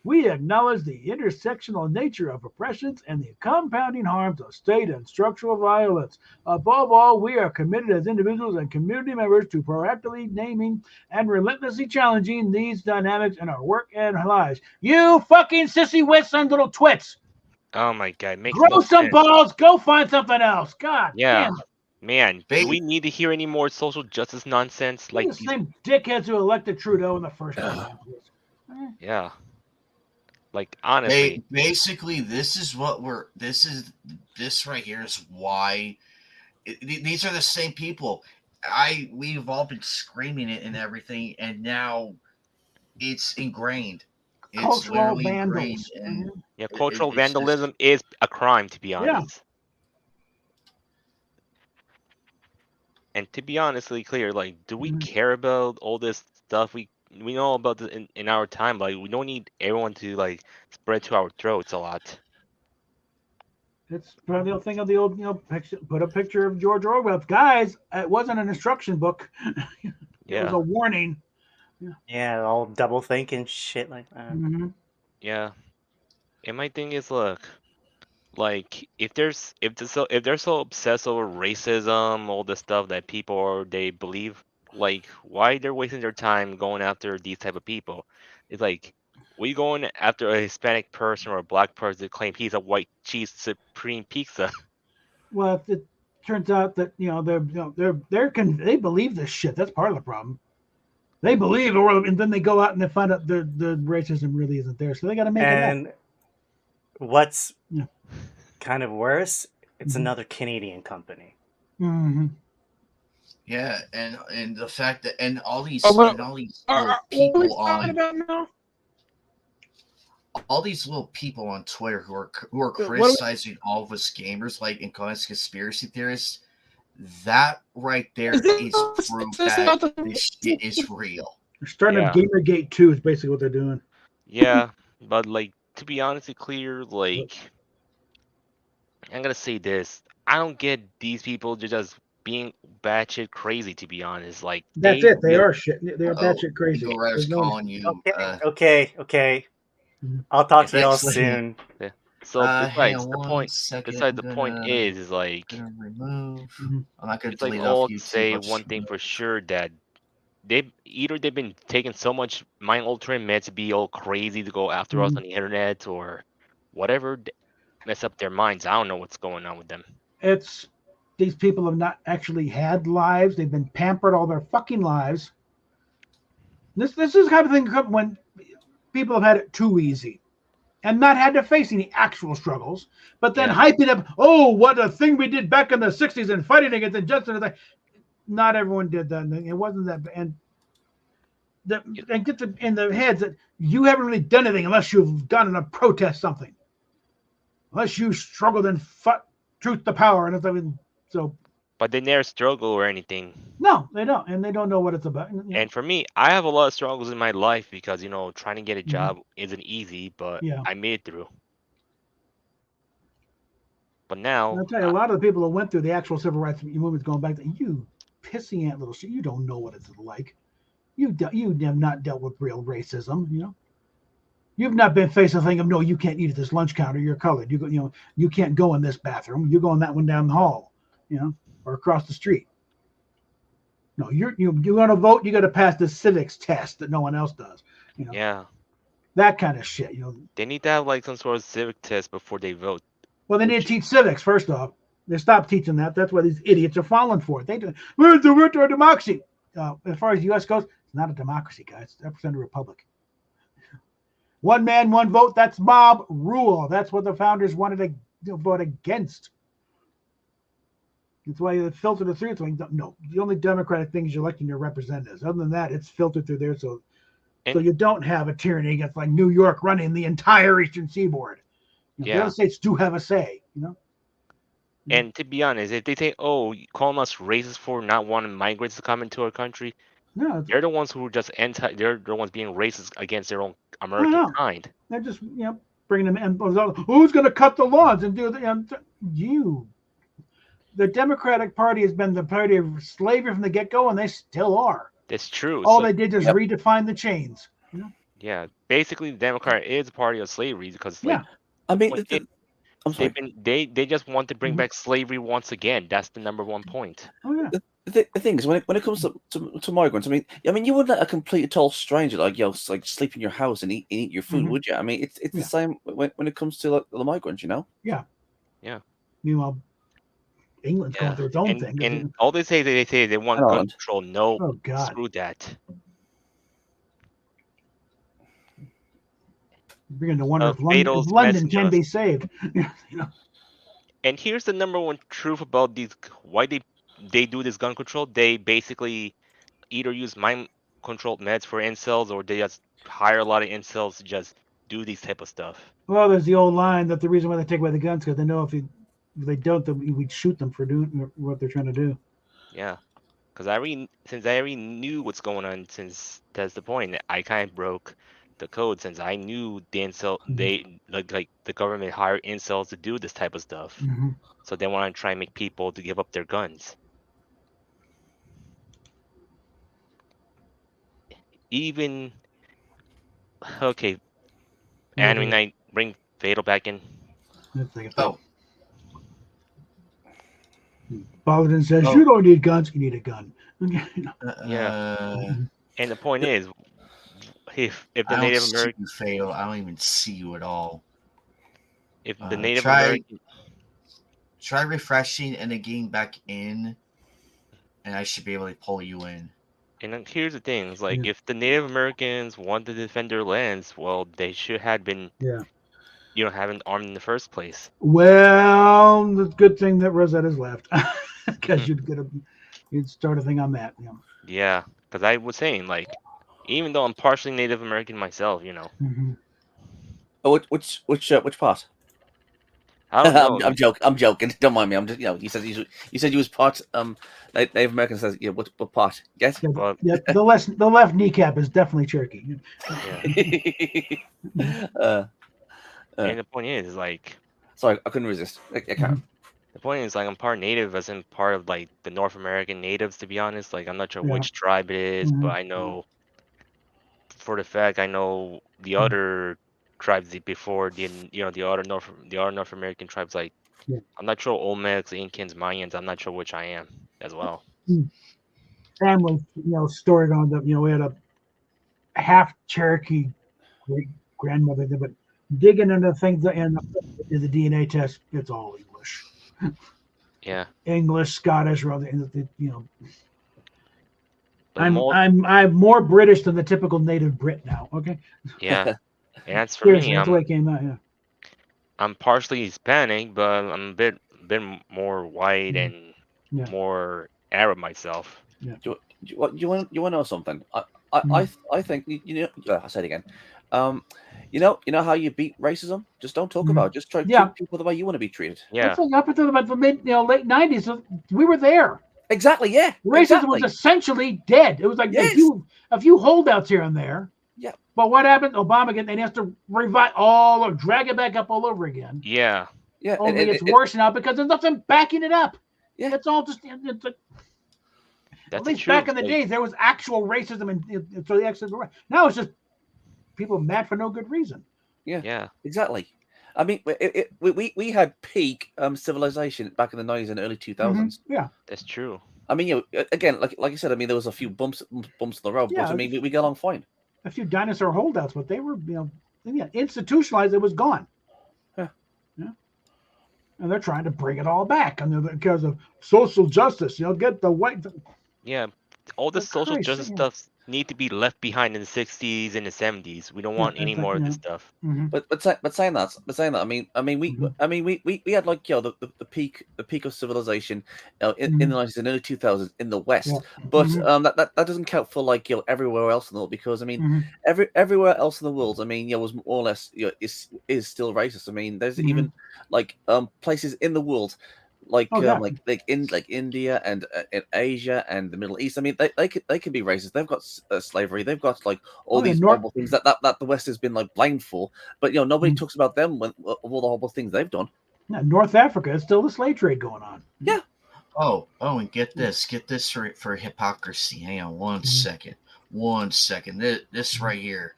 We acknowledge the intersectional nature of oppressions and the compounding harms of state and structural violence. Above all, we are committed as individuals and community members to proactively naming and relentlessly challenging these dynamics in our work and lives. You fucking sissy wits and little twits! Oh my god, makes Grow no some sense. balls! Go find something else! God Yeah, damn it! man, do we need to hear any more social justice nonsense? Like the same dickheads who elected Trudeau in the first place. Yeah. Like honestly, Basically, this right here is why these are the same people. We've all been screaming it and everything, and now it's ingrained. It's Cultural literally ingrained. vandals. And yeah, cultural it's just- vandalism is a crime, to be honest. And to be honestly clear, like, do we care about all this stuff? We know about this in our time. Like, we don't need everyone to like spread to our throats a lot. It's probably the thing of the old, picture, put a picture of George Orwell. Guys, it wasn't an instruction book. It Yeah. was a warning. Yeah, all double think and shit like that. Yeah. And my thing is, look, like if they're so obsessed over racism, all the stuff that they believe, like why they're wasting their time going after these type of people? It's like we going after a Hispanic person or a black person to claim he's a white cheese supreme pizza. Well, it turns out that they believe this shit. That's part of the problem. They believe, and then they go out and they find out the racism really isn't there. So they got to make it And up. what's kind of worse, it's another Canadian company. Mm-hmm. Yeah, and the fact that all these Oh, well, little what people are we talking on about now? all these little people on Twitter who are What are we- criticizing all of us gamers, like and calling us conspiracy theorists. That right there Is is this- proof is this that not the- this shit is real. They're starting Yeah. a Gamergate 2 is basically what they're doing. Yeah, but like to be honestly clear, like I'm gonna say this. I don't get these people just being batshit crazy, to be honest. Like That's it. They are shit. They are batshit crazy. Eagle Rider's There's no- calling you. Okay. I'll talk to y'all Actually- soon. Yeah. So hang besides on the one point, second, besides the I'm point gonna- is like remove. I'm not gonna it's like delete all off to YouTube. say I'll just one thing for sure that they've been taking so much mind altering meds to be all crazy to go after us Mhm. on the internet or whatever mess up their minds. I don't know what's going on with them. It's these people have not actually had lives. They've been pampered all their fucking lives. This is the kind of thing when people have had it too easy and not had to face any actual struggles, but then hyping up, oh, what a thing we did back in the 60s and fighting against injustice. Not everyone did that. It wasn't that. And get in their heads that you haven't really done anything unless you've gone in a protest something. Unless you struggled and fought truth to power. And everything. So But they never struggle or anything. no, they don't, and they don't know what it's about. And for me, I have a lot of struggles in my life because trying to get a Mhm. job isn't easy, but Yeah. I made it through. But now, I'll tell you, a lot of the people who went through the actual civil rights movements going back to you pissy ant little shit. You don't know what it's like. You have not dealt with real racism. You've not been faced with the thing of no, you can't eat at this lunch counter. You're colored. You can't go in this bathroom. You go in that one down the hall. Or across the street. No, you want to vote. You got to pass the civics test that no one else does. Yeah. That kind of shit. They need to have like some sort of civic test before they vote. Well, they need to teach civics first off. They stopped teaching that. That's why these idiots are falling for it. We're a democracy. As far as the U.S. goes, it's not a democracy, guys. It's 100% a republic. One man, one vote. That's mob rule. That's what the founders wanted to vote against. That's why it's filtered through. It's like, no, the only democratic thing is you're electing your representatives. Other than that, it's filtered through there. So you don't have a tyranny against like New York running the entire Eastern Seaboard. The other states do have a say. And to be honest, if they say, "Oh, calling us racist for not wanting migrants to come into our country," they're the ones who are just anti. They're the ones being racist against their own American kind. They're just bringing them in. Who's going to cut the lawns and do you? The Democratic Party has been the party of slavery from the get-go, and they still are. That's true. All they did is redefine the chains. Yeah, basically, the Democrat is a party of slavery because, I mean, they just want to bring back slavery once again. That's the number one point. Oh yeah. The thing is, when it comes to migrants, I mean, you wouldn't let a complete total stranger like sleep in your house and eat your food, would you? I mean, it's the same when it comes to like the migrants, Yeah. Yeah. Meanwhile, England's going through its own thing. And all they say they want gun control. No, screw that. Beginning to wonder if London can be saved. And here's the number one truth about why they do this gun control. They basically either use mind-controlled meds for incels, or they just hire a lot of incels to just do these type of stuff. Well, there's the old line that the reason why they take away the guns because they know if they don't, then we'd shoot them for doing what they're trying to do. Yeah, because I already knew what's going on. Since that's the point, I kind of broke the code since I knew the incel they like the government hired incels to do this type of stuff. So they want to try and make people to give up their guns. Even okay, Anime Night, bring Fatal back in. Oh. Paladin says, you don't need guns, you need a gun. Yeah. And the point is, if the Native American Fatal, I don't even see you at all. If the Native American try refreshing and then getting back in, and I should be able to pull you in. And then here's the thing: it's like if the Native Americans want to defend their lands, well, they should have been, haven't armed in the first place. Well, it's a good thing that Rosetta's left, because you'd start a thing on that. Yeah, because I was saying, like, even though I'm partially Native American myself, Oh, which part? I don't know. I'm joking. Don't mind me. I'm just you said you was part Native American. Says what part? Guess. Yeah, the left kneecap is definitely Cherokee. And the point is, like, sorry, I couldn't resist. I can't. The point is, like, I'm part Native, as in part of like the North American natives. To be honest, like, I'm not sure which tribe it is, but I know for the fact I know the other tribes before the other North American tribes. Like, I'm not sure Olmecs, Incans, Mayans. I'm not sure which I am as well. Family, story on that. We had a half Cherokee great grandmother, but digging into things and the DNA test, it's all English. Yeah. English, Scottish, I'm more British than the typical native Brit now. Okay. Yeah. And that's for me. That's the way it came out. Yeah. I'm partially Hispanic, but I'm a bit more white and more Arab myself. Yeah. Do you want to know something? I think I'll say it again. You know how you beat racism? Just don't talk about it. Just try to treat people the way you want to be treated. Yeah. That's like up until about the late 90s, we were there. Exactly. Yeah. Racism was essentially dead. It was like a few holdouts here and there. Yeah. But what happened? Obama again. They have to drag it back up all over again. Yeah. Yeah. Only it's worse now because there's nothing backing it up. Yeah. It's all just At least back in the days, there was actual racism, and so they actually were right. Now it's just people mad for no good reason. Yeah, exactly. I mean, we had peak civilization back in the 90s and early 2000s. Yeah, that's true. I mean, again, like I said, I mean, there was a few bumps on the road, Yeah, but I mean, we get along fine. A few dinosaur holdouts, but they were, institutionalized. It was gone. Yeah. And they're trying to bring it all back, and because of social justice, get the white. Yeah, all the social Christ, justice stuff need to be left behind in the 60s and the 70s. We don't want any more of this stuff. But saying that, I mean, we had like the peak of civilization in the 90s and early 2000s in the West, but that doesn't count for like everywhere else in the world, because I mean everywhere else in the world, I mean was more or less is still racist. I mean, there's even like places in the world like India and Asia and the Middle East. I mean, they can be racist. They've got slavery. They've got like all these horrible things that the West has been like blamed for. But nobody talks about them of all the horrible things they've done. Yeah, North Africa is still the slave trade going on. Yeah. Oh, and get this for hypocrisy. Hang on one second. This right here.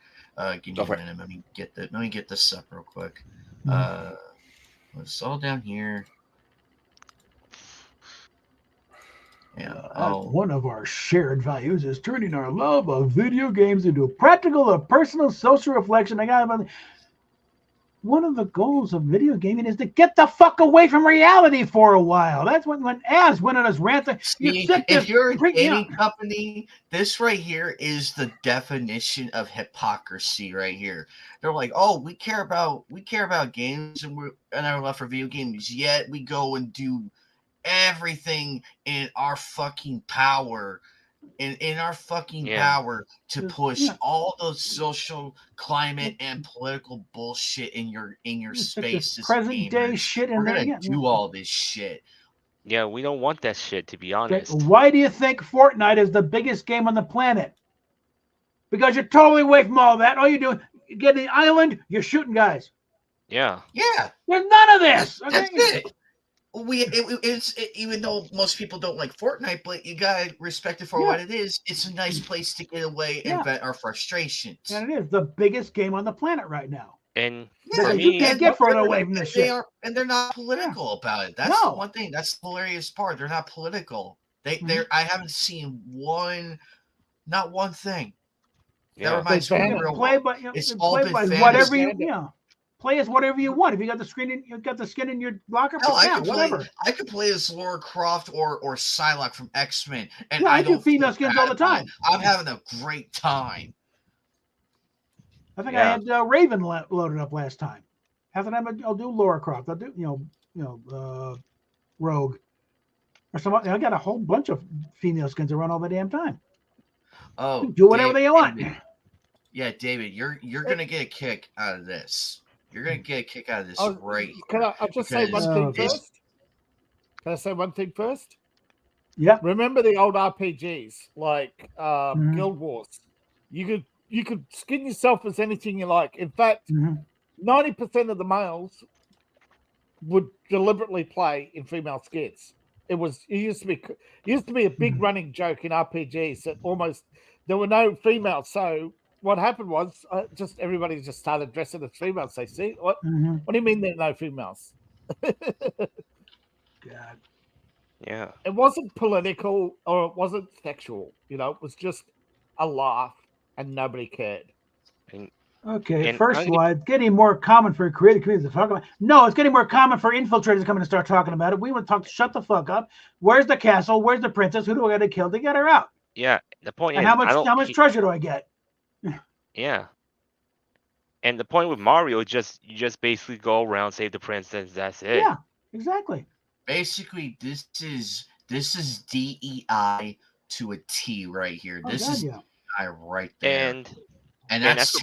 Give me a minute. Let me get this up real quick. It's all down here. One of our shared values is turning our love of video games into a practical and personal social reflection. One of the goals of video gaming is to get the fuck away from reality for a while. That's when Az went on his rant. If you're a gaming company, this right here is the definition of hypocrisy right here. They're like, oh, we care about games and our love for video games, yet we go and do everything in our fucking power power to push all those social, climate, and political bullshit in your spaces. Present day shit, we're gonna do all this shit. Yeah, we don't want that shit, to be honest. Why do you think Fortnite is the biggest game on the planet? Because you're totally away from all that. All you do, you get the island, you're shooting guys. Yeah. There's none of this. That's it. It's even though most people don't like Fortnite, but you gotta respect it for what it is. It's a nice place to get away and vent our frustrations. And it is the biggest game on the planet right now. And you can't get further away from this shit. And they're not political about it. That's the one thing. That's the hilarious part. They're not political. I haven't seen not one thing. That reminds me of real play, but it's all been whatever you play as whatever you want. If you got the skin in your locker, whatever. I could play as Lara Croft or Psylocke from X-Men, and I do female skins all the time. I'm having a great time. I think I had Raven loaded up last time. Half the time I'll do Lara Croft. I'll do Rogue or something. I got a whole bunch of female skins around all the damn time. Oh, do whatever they want. Yeah, David, you're gonna get a kick out of this. You're gonna get a kick out of this right. Can I just say one thing first? Can I say one thing first? Yeah. Remember the old RPGs like Guild Wars? You could skin yourself as anything you like. In fact, 90% of the males would deliberately play in female skins. It used to be a big running joke in RPGs that there were no females. So what happened was everybody just started dressing as females. They see what do you mean there are no females? God. Yeah. It wasn't political or it wasn't sexual. It was just a laugh and nobody cared. First of all, it's getting more common for creative communities to talk about. No, it's getting more common for infiltrators to come in and start talking about it. We want to talk. Shut the fuck up. Where's the castle? Where's the princess? Who do I got to kill to get her out? Yeah. The point and is, how much treasure do I get? Yeah. And the point with Mario is you just basically go around, save the princess. That's it. Yeah, exactly. Basically, this is DEI to a T right here. This is DEI right there. And that's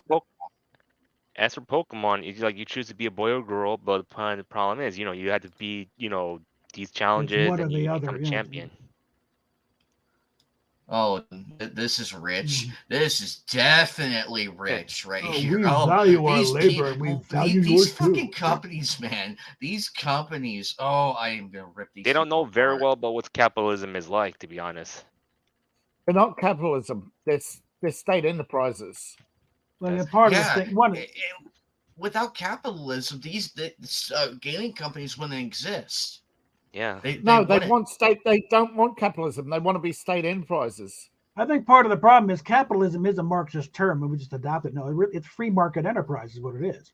as for Pokemon, it's like you choose to be a boy or girl, but the problem is, you have to be, these challenges and you become a champion. Oh, this is rich. This is definitely rich right here. We value our labor and we value these fucking companies, man. These companies. Oh, I am gonna rip these. They don't know very well about what capitalism is like, to be honest. They're not capitalism. They're state enterprises. Well, yeah, part of Yeah, the thing. One, without capitalism, these gaming companies wouldn't exist. Yeah. They wouldn't. want state. They don't want capitalism. They want to be state enterprises. I think part of the problem is capitalism is a Marxist term, and we just adopt it. No, it's free market enterprise is what it is.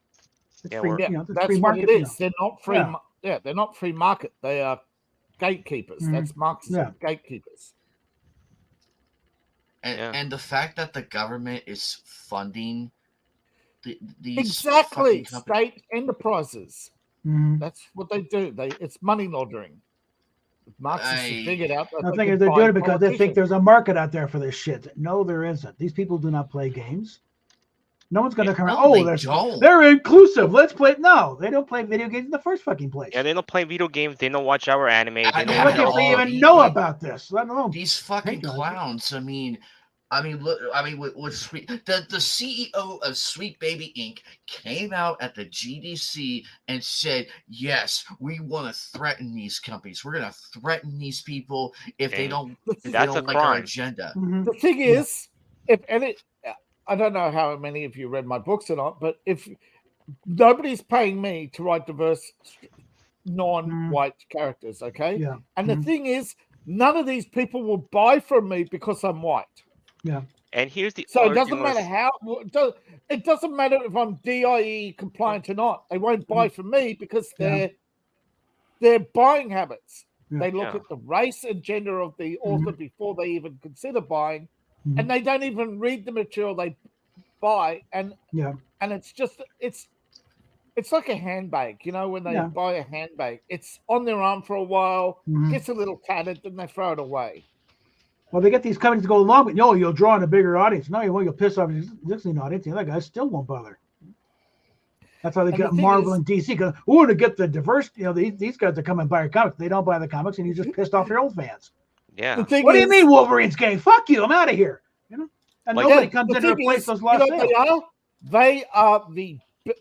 It's Yeah, free, we're- it's That's free what market. it is. They're not free. Yeah. They're not free market. They are gatekeepers. Mhm. That's Marxism. Yeah. Gatekeepers. And the fact that the government is funding these Exactly, fucking companies. state enterprises. Mhm. That's what they do. It's money laundering. Marxists have figured out that The they thing can is, they're buy doing it because they think politicians. there's a market out there for this shit. No, there isn't. These people do not play games. No one's going to come around. No, Oh, they don't. they're inclusive. Let's play. No, they don't play video games in the first fucking place. Yeah, they don't play video games. They don't watch our anime. They don't How watch do our they horror. even know about this? Let alone These fucking clowns. Look. With Sweet, the CEO of Sweet Baby Inc. came out at the GDC and said, "Yes, we want to threaten these companies. We're going to threaten these people if they don't. If they That's don't a like our crime. agenda." The thing is, if I don't know how many of you read my books or not, but if nobody's paying me to write diverse, non-white characters, okay? Yeah. And the thing is, none of these people will buy from me because I'm white. Yeah. And here's the So it other doesn't thing matter was- how. It doesn't matter if I'm DIE compliant or not. They won't buy from me because their buying habits. Yeah. They look Yeah. at the race and gender of the author before they even consider buying, and they don't even read the material they buy. And it's just it's like a handbag, you know, when they buy a handbag, it's on their arm for a while, gets a little tattered, then they throw it away. Well, they get these companies to go along with, you'll draw in a bigger audience. No, you won't. You'll piss off the existing audience. The other guys still won't bother. That's how they And get the thing Marvel is- and DC. Because to get the diverse, these guys that come and buy your comics, they don't buy the comics, and you just pissed off your old fans. Yeah. The thing What do you is- mean Wolverine's gay? Fuck you! I'm out of here. And nobody comes the in to thing replace is, those you lost know what sales.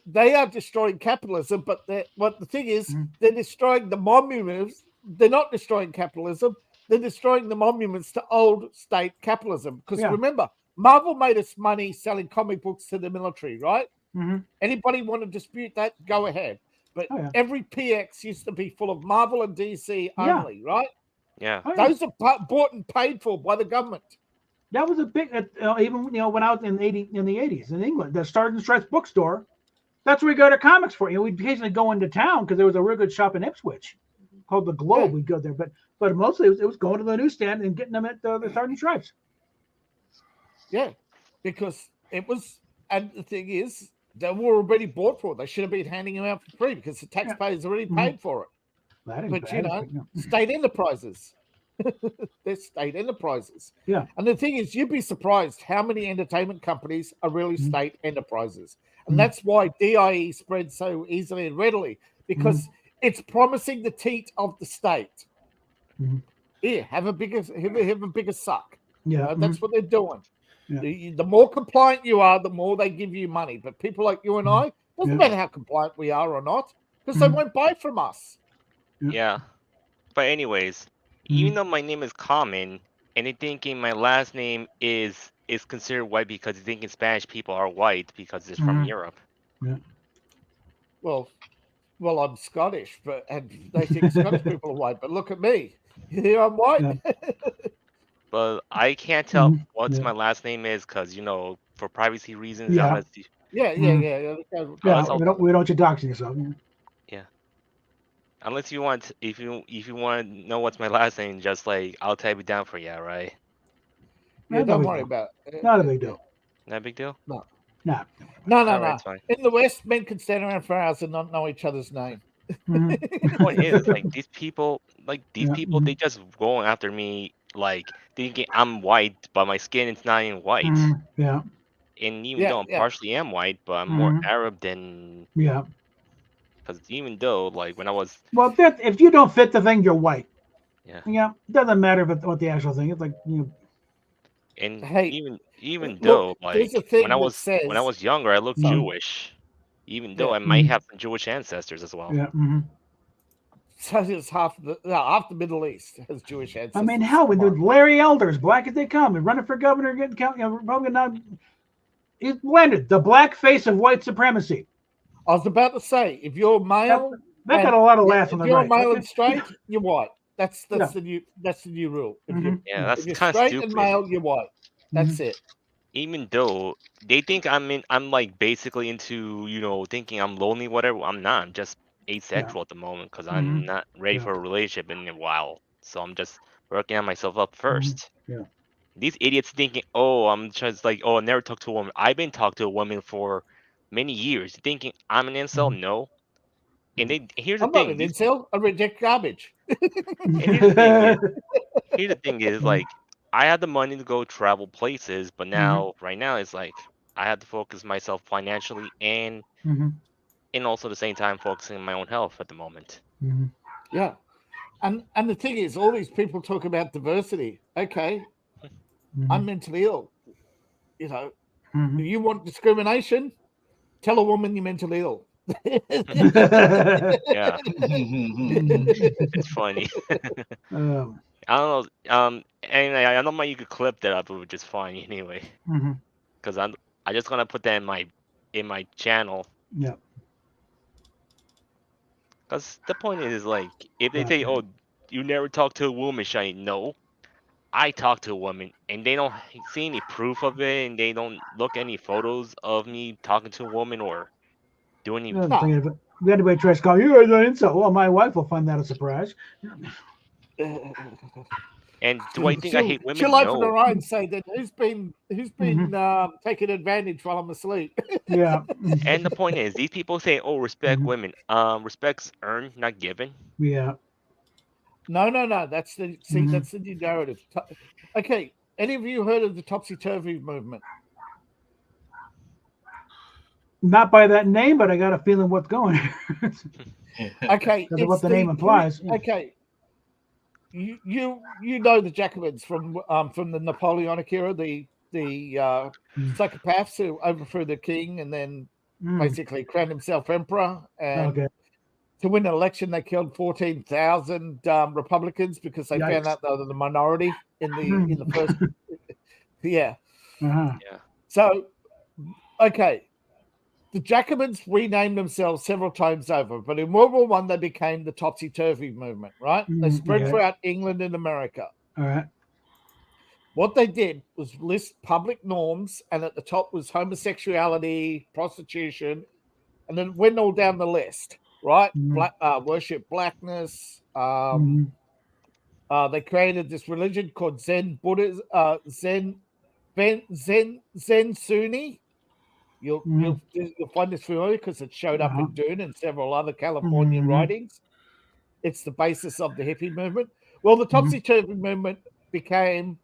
they are destroying capitalism, but what the thing is, they're destroying the monuments. They're not destroying capitalism. They're destroying the monuments to old state capitalism. Because remember, Marvel made us money selling comic books to the military, right? Anybody want to dispute that? Go ahead. But every PX used to be full of Marvel and DC only, right? Yeah. Those are bought and paid for by the government. That was a big, even when I was in the 80s in England, the Stars and Stripes bookstore. That's where we got our comics for. We'd occasionally go into town because there was a real good shop in Ipswich called the Globe. We'd go there, but mostly it was going to the newsstand and getting them at the Stars and Stripes. Yeah, because it was, and the thing is, they were already bought for it. They should have been handing them out for free because the taxpayers already paid for it. But state enterprises. They're state enterprises. Yeah. And the thing is, you'd be surprised how many entertainment companies are really state enterprises. And that's why DIE spreads so easily and readily, because it's promising the teat of the state. Here, have a bigger suck. Yeah. That's what they're doing. Yeah. The more compliant you are, the more they give you money. But people like you and I, doesn't matter how compliant we are or not, because they won't buy from us. Yeah. But anyways, even though my name is common, and they thinking my last name is considered white because they thinking Spanish people are white because it's from Europe. Yeah. Well, I'm Scottish, and they think Scottish people are white. But look at me, here I'm white. But I can't tell what my last name is because for privacy reasons. Yeah. Unless Yeah. We don't you dox yourself. Yeah. Unless you want, if you want to know what's my last name, just I'll type it down for you, right? Yeah, don't worry about it. Not a big deal. Not a big deal. No. No. Alright, it's fine. In the West, men can stand around for hours and not know each other's name. What is these people? They just go after me thinking I'm white, but my skin is not even white. Yeah. And even though I'm partially am white, but I'm more Arab than. Yeah. Because even though when I was. Well, if you don't fit the thing, you're white. Yeah. Yeah. It doesn't matter what the actual thing is. And Hey, even look, though there's a thing when I was that younger, I looked No. Jewish. Even though I might have some Jewish ancestors as well. Yeah. So does half the Middle East has Jewish ancestors. I mean, hell, with Larry Elders, black as they come, and running for governor, getting Republican now. He's blended the black face of white supremacy. I was about to say, if you're male, that got a lot of laughs on if the you're right. male and straight, you're white. That's Yeah. the new rule. If you that's if you're kind of straight stupid. and male, you're white. That's it. Even though they think I'm like basically into thinking I'm lonely, whatever. I'm not. I'm just asexual at the moment because I'm not ready for a relationship in a while. So I'm just working on myself up first. Yeah. These idiots thinking, oh, I'm just like, oh, I never talked to a woman. I've been talking to a woman for many years, thinking I'm an incel. No. And here's the I'm not thing. an incel. I reject garbage. And here's the thing is like I had the money to go travel places, but now right now it's like I have to focus myself financially and also at the same time focusing on my own health at the moment. Yeah. And the thing is, all these people talk about diversity. Okay. I'm mentally ill. You know, if you want discrimination, tell a woman you're mentally ill. Yeah. It's funny. I don't know. And I don't mind you could clip that up, which is fine anyway. Because I just gonna put that in my channel. Yeah. Because the point is like if they say, oh, you never talk to a woman, Shiny. No, I talk to a woman, and they don't see any proof of it, and they don't look any photos of me talking to a woman or doing any. We had to try to call you an insult. Well, my wife will find that a surprise. And do I think I hate women? She'll open No. her eye and say that who's been taking advantage while I'm asleep. Yeah. And the point is, these people say, "Oh, respect women." Respect's earned, not given. Yeah. No. That's the that's the new narrative. Okay. Any of you heard of the topsy-turvy movement? Not by that name, but I got a feeling what's going. Okay. Because of what the name implies. Okay. You know the Jacobins from the Napoleonic era, the psychopaths who overthrew the king and then basically crowned himself emperor. And to win an election, they killed 14,000 Republicans because they found out they were the minority in the first. Yeah. So, okay. The Jacobins renamed themselves several times over, but in World War I, they became the topsy-turvy movement, right? They spread throughout England and America. All right. What they did was list public norms, and at the top was homosexuality, prostitution, and then went all down the list, right? Worship blackness. They created this religion called Zen Buddhism, Zen Sunni. You'll find this familiar because it showed up in Dune and several other Californian writings. It's the basis of the hippie movement. Well, the topsy-turvy movement became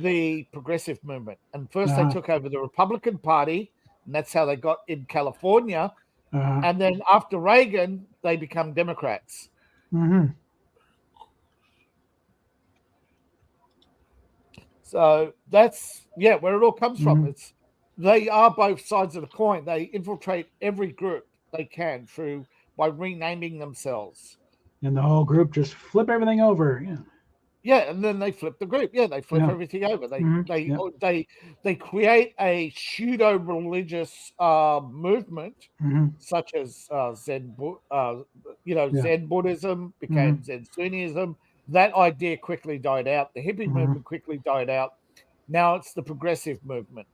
the progressive movement. And first they took over the Republican Party, and that's how they got in California. And then after Reagan, they become Democrats. So that's, where it all comes from. They are both sides of the coin. They infiltrate every group they can by renaming themselves. And the whole group just flip everything over. Yeah. Yeah, and then they flip the group. Yeah, they flip everything over. They create a pseudo-religious movement, such as Zen Buddhism became Zen Sunnism. That idea quickly died out. The hippie movement quickly died out. Now it's the progressive movement.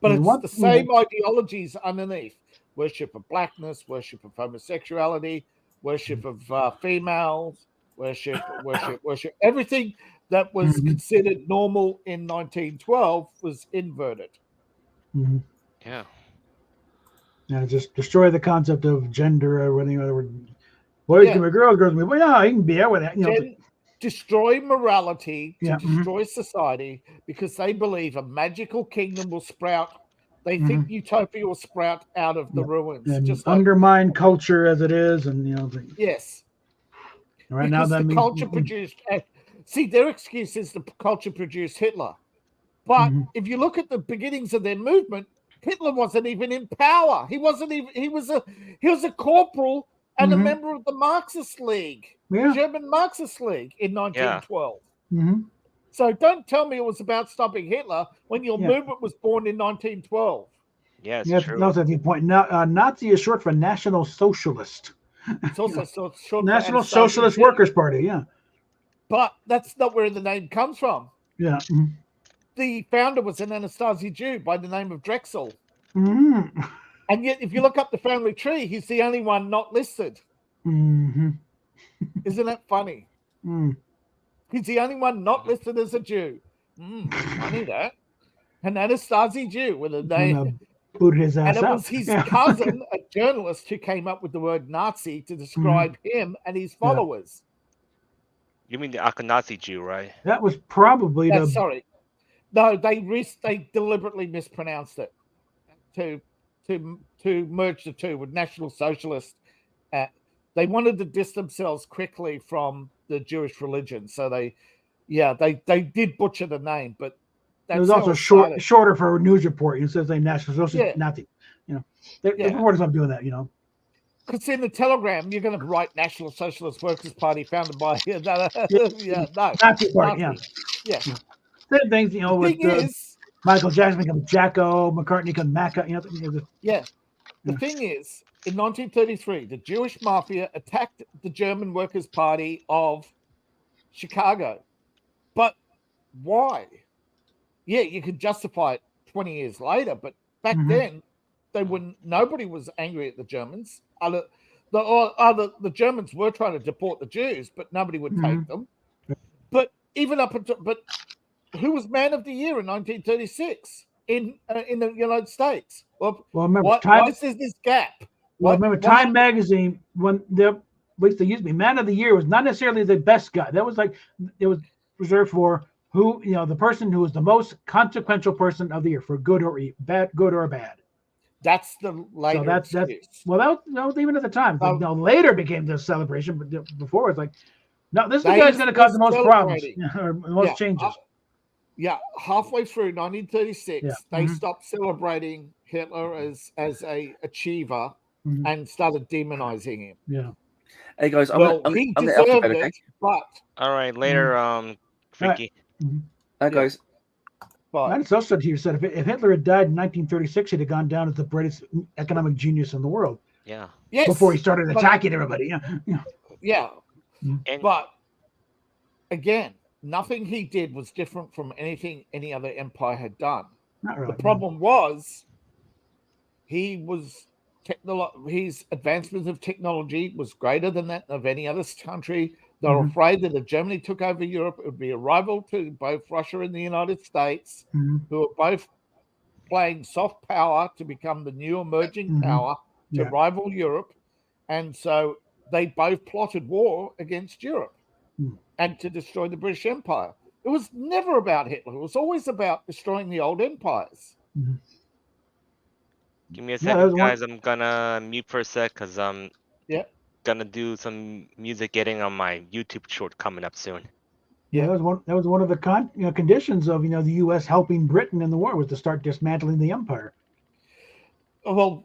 But it's the same ideologies underneath. Worship of blackness, worship of homosexuality, worship of females, worship. Everything that was considered normal in 1912 was inverted. Yeah. Yeah, just destroy the concept of gender or whatever. Boys can be girls can be. Well, yeah, you can be out with that. Destroy morality, to destroy society, because they believe a magical kingdom will sprout. They think utopia will sprout out of the ruins. And just undermine culture as it is, and yes. Right because now, the culture produced. See, their excuse is the culture produced Hitler, but if you look at the beginnings of their movement, Hitler wasn't even in power. He wasn't even. He was a corporal and a member of the Marxist League, Yeah. German Marxist League in 1912. Mm-hmm. So don't tell me it was about stopping Hitler when your movement was born in 1912. Yeah, it's Yeah, true. that was the point. Nazi is short for National Socialist. It's also short for National Anastasia Socialist Jew. Workers' Party. Yeah. But that's not where the name comes from. Yeah. The founder was an Anastasia Jew by the name of Drexel. Mm-hmm. And yet, if you look up the family tree, he's the only one not listed. Mm-hmm. Isn't that funny? Mm. He's the only one not listed as a Jew. Funny that. An Anastasia Jew with a name. Booted his ass And it out. was his Yeah. cousin, a journalist, who came up with the word Nazi to describe him and his followers. You mean the Akhenazi Jew, right? That was probably the. Sorry. No, they deliberately mispronounced it to merge the two with National Socialist. They wanted to distance themselves quickly from the Jewish religion, so they did butcher the name, but It was also shorter for a news report. It says they National Socialist Nazi. The reporters not doing that. Because in the telegram, you're going to write National Socialist Workers' Party founded by Nazi Party. Yeah. Same things. With Michael Jackson becomes Jacko, McCartney becomes Macca. The thing is, in 1933, the Jewish mafia attacked the German Workers' Party of Chicago. But why? Yeah, you could justify it 20 years later, but back then, nobody was angry at the Germans. The Germans were trying to deport the Jews, but nobody would take them. But even but who was Man of the Year in 1936 in the United States? Well, remember, why is there this gap? Time Magazine, when at least they used me, Man of the Year was not necessarily the best guy. That was it was reserved for who, the person who was the most consequential person of the year, for good or bad. That's the later excuse. That was even at the time. Later became the celebration, but before it was no, this is the guy who's going to cause the most problems, or the most changes. Halfway through 1936, they stopped celebrating Hitler as a achiever and started demonizing him. Yeah. Hey guys, he deserved it, but all right, later, Freaky. Hi guys. It's also here said if Hitler had died in 1936, he'd have gone down as the greatest economic genius in the world. Yeah. Yes. Before he started attacking everybody. Yeah. But again, nothing he did was different from anything any other empire had done. Not really. The problem was his advancement of technology was greater than that of any other country. They were afraid that if Germany took over Europe, it would be a rival to both Russia and the United States, who are both playing soft power to become the new emerging power to rival Europe. And so they both plotted war against Europe and to destroy the British Empire. It was never about Hitler. It was always about destroying the old empires. Give me a second, guys. I'm gonna mute for a sec because I'm gonna do some music getting on my YouTube short coming up soon. Yeah, that was one of the conditions of the U.S. helping Britain in the war, was to start dismantling the empire. Well,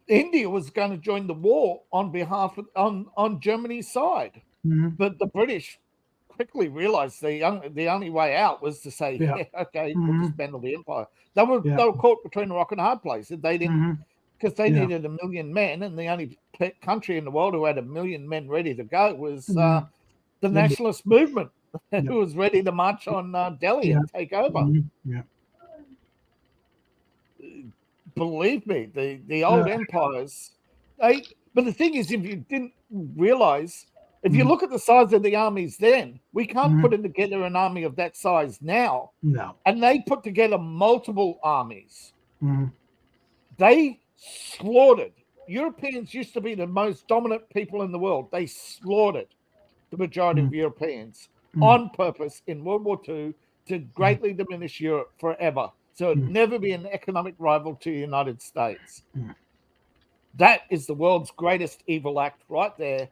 India was going to join the war on behalf of on Germany's side, but the British quickly realized the only way out was to say, okay, we'll dismantle the empire. They were caught between a rock and a hard place. They didn't, because they needed 1 million men, and the only country in the world who had 1 million men ready to go was the nationalist movement, who was ready to march on Delhi and take over. Believe me, the old empires. But the thing is, if you didn't realize, if you look at the size of the armies then, we can't put together an army of that size now. No. And they put together multiple armies. They slaughtered. Europeans used to be the most dominant people in the world. They slaughtered the majority of Europeans on purpose in World War II to greatly diminish Europe forever. So it'd never be an economic rival to the United States. That is the world's greatest evil act right there.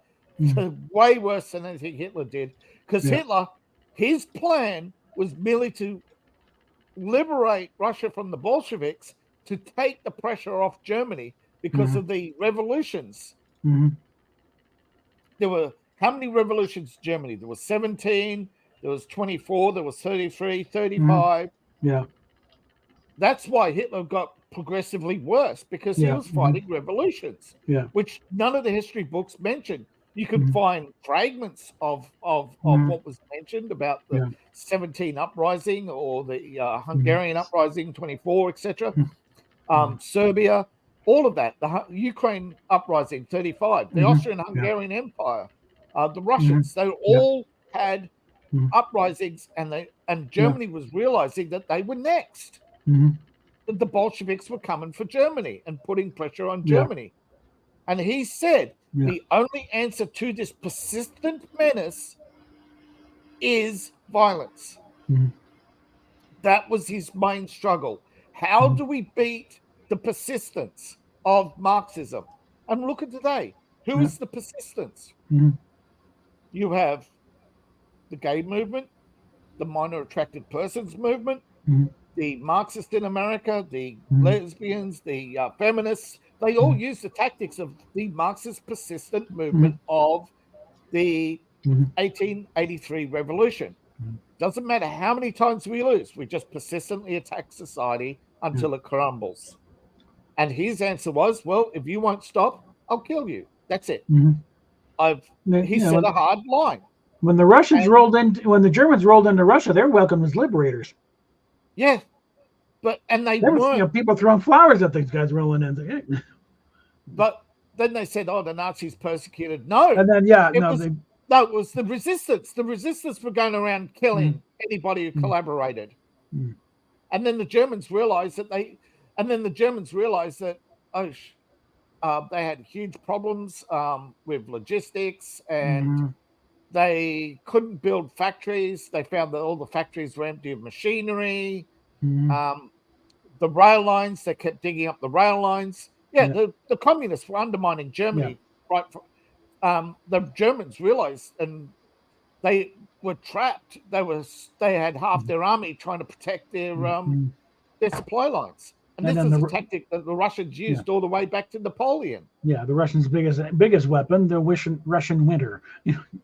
Way worse than anything Hitler did. Because Hitler, his plan was merely to liberate Russia from the Bolsheviks, to take the pressure off Germany because of the revolutions. there were how many revolutions in Germany? There was 17, there was 24, there was 33, 35. Yeah. That's why Hitler got progressively worse, because he was fighting revolutions, which none of the history books mention. You can find fragments of what was mentioned about the 17 uprising or the Hungarian uprising, 24, etc. Serbia, all of that, the Ukraine uprising, 35, the Austrian-Hungarian Empire, the Russians, they all had uprisings, and Germany was realizing that they were next. That the Bolsheviks were coming for Germany and putting pressure on Germany. And he said the only answer to this persistent menace is violence. That was his main struggle. How do we beat the persistence of Marxism? And look at today. Who is the persistence? You have the gay movement, the minor attracted persons movement, the Marxists in America, the lesbians, the feminists. They all use the tactics of the Marxist persistent movement of the 1883 revolution. Doesn't matter how many times we lose, we just persistently attack society until it crumbles. And his answer was, well, if you won't stop, I'll kill you. That's it. He said a hard line. When the Russians when the Germans rolled into Russia, they're welcomed as liberators. Yeah, they weren't. People throwing flowers at these guys rolling in. But then they said, "Oh, the Nazis persecuted." No, and then it was the resistance. The resistance were going around killing anybody who collaborated. And then the Germans realized that they had huge problems with logistics, and they couldn't build factories. They found that all the factories were empty of machinery. The rail lines, they kept digging up the rail lines. The communists were undermining Germany. Right, the Germans realized, and they were trapped. They had half their army trying to protect their supply lines. And this is a tactic that the Russians used all the way back to Napoleon. Yeah, the Russians' biggest weapon, the Russian winter.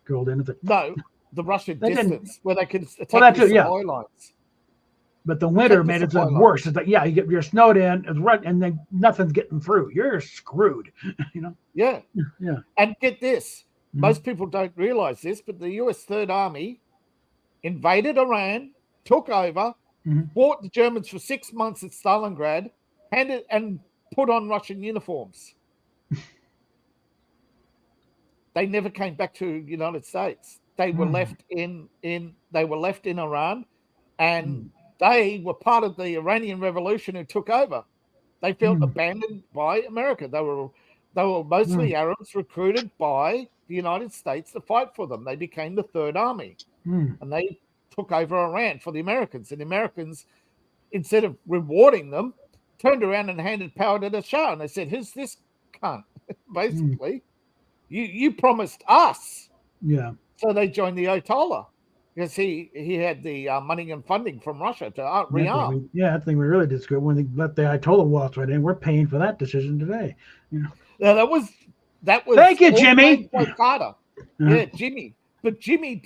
Rolled into the the Russian distance, where they could attack the supply lines. But the winter made it worse. It's like, you're snowed in, and then nothing's getting through. You're screwed. Yeah. And get this: most people don't realize this, but the U.S. Third Army invaded Iran, took over, fought the Germans for 6 months at Stalingrad, and put on Russian uniforms. They never came back to the United States. They were left in Iran, and they were part of the Iranian Revolution who took over. They felt abandoned by America. They were mostly Arabs recruited by the United States to fight for them. They became the Third Army, and they took over Iran for the Americans. And the Americans, instead of rewarding them, turned around and handed power to the Shah. And they said, "Who's this cunt?" Basically, you promised us. Yeah. So they joined the Ayatollah, because he had the money and funding from Russia to rearm. I think we really did screw when they let the Ayatollah waltz right in. We're paying for that decision today. Now, that was. Thank you, Jimmy. Carter. Yeah, Jimmy. But Jimmy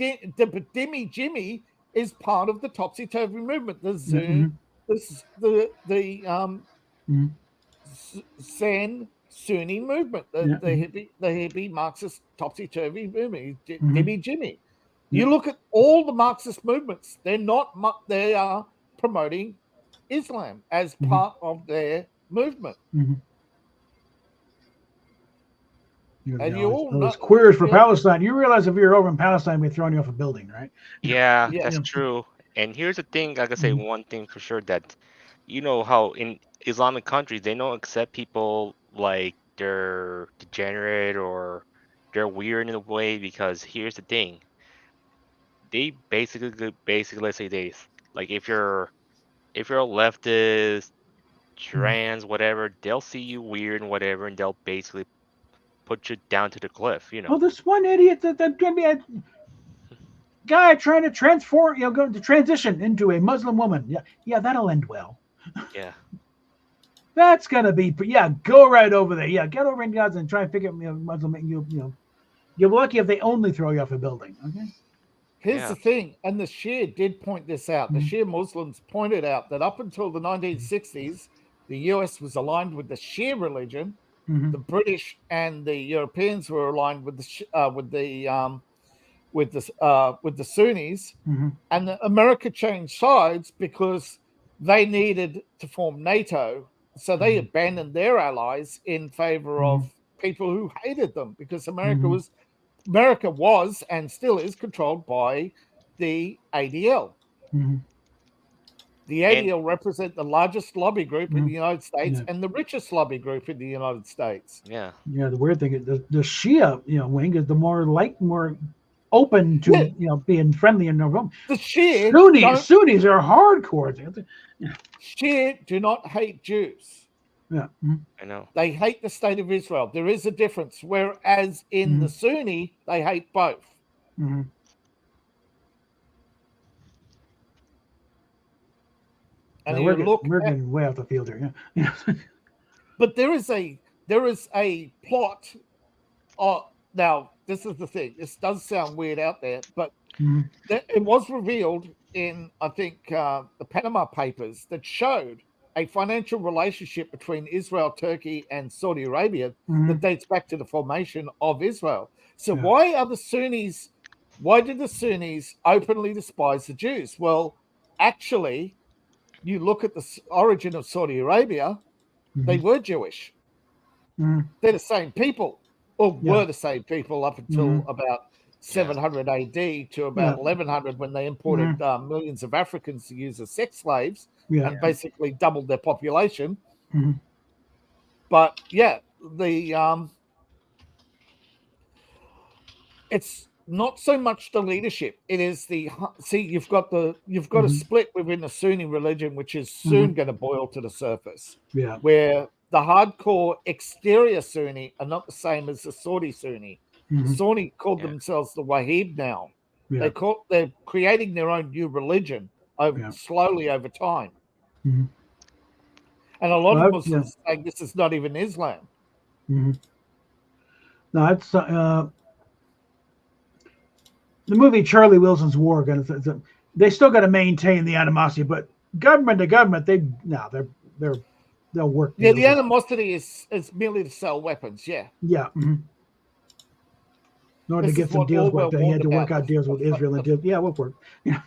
is part of the topsy-turvy movement. The Zen Sunni movement, the hippie Marxist topsy-turvy movement. Jimmy. You look at all the Marxist movements; they are promoting Islam as part of their movement. And you all know queers for Palestine. You realize if you're over in Palestine, we're throwing you off a building, right? Yeah, that's true. And here's the thing, I can say one thing for sure, that how in Islamic countries they don't accept people like they're degenerate or they're weird in a way, because here's the thing. They basically let's say this, like if you're a leftist, trans, whatever, they'll see you weird and whatever, and they'll basically put you down to the cliff, Oh, this one idiot that's going to be a guy trying to transform, going to transition into a Muslim woman. Yeah, that'll end well. Yeah. That's going to be, go right over there. Yeah, get over in Gaza and try and figure out Muslim, You're lucky if they only throw you off a building. Okay. Here's the thing, and the Shia did point this out. The Shia Muslims pointed out that up until the 1960s, the US was aligned with the Shia religion. Mhm. The British and the Europeans were aligned with the Sunnis, Mhm. and America changed sides because they needed to form NATO. So they abandoned their allies in favor of people who hated them, because America was and still is controlled by the ADL. Mhm. The ADL represent the largest lobby group in the United States Yeah. and the richest lobby group in the United States. Yeah. Yeah, the weird thing is the Shia, wing is the more open to being friendly in their home. The Shia Sunnis are hardcore. Shia do not hate Jews. Yeah. I know. They hate the state of Israel. There is a difference. Whereas in the Sunni, they hate both. Mm-hmm. And Now, we're getting way off the field here. Yeah. But there is a plot. Now this is the thing. This does sound weird out there, but it was revealed in, I think, the Panama Papers, that showed a financial relationship between Israel, Turkey, and Saudi Arabia that dates back to the formation of Israel. So why did the Sunnis openly despise the Jews? Well, actually, you look at the origin of Saudi Arabia, they were Jewish. They're the same people, or were the same people up until about 700 AD to about 1100, when they imported millions of Africans to use as sex slaves and basically doubled their population. But it's not so much the leadership. It is you've got a split within the Sunni religion, which is soon going to boil to the surface. Yeah. Where the hardcore exterior Sunni are not the same as the Saudi Sunni. Sunni called themselves the Wahib now. Yeah. They're creating their own new religion slowly over time. And a lot of Muslims saying this is not even Islam. No, it's the movie Charlie Wilson's War. They still got to maintain the animosity, but government to government, they'll work. Yeah, the animosity is merely to sell weapons. Yeah. Yeah. In order to get some deals worked out, he had to work out deals with Israel and deals. Yeah, we'll work. Yeah.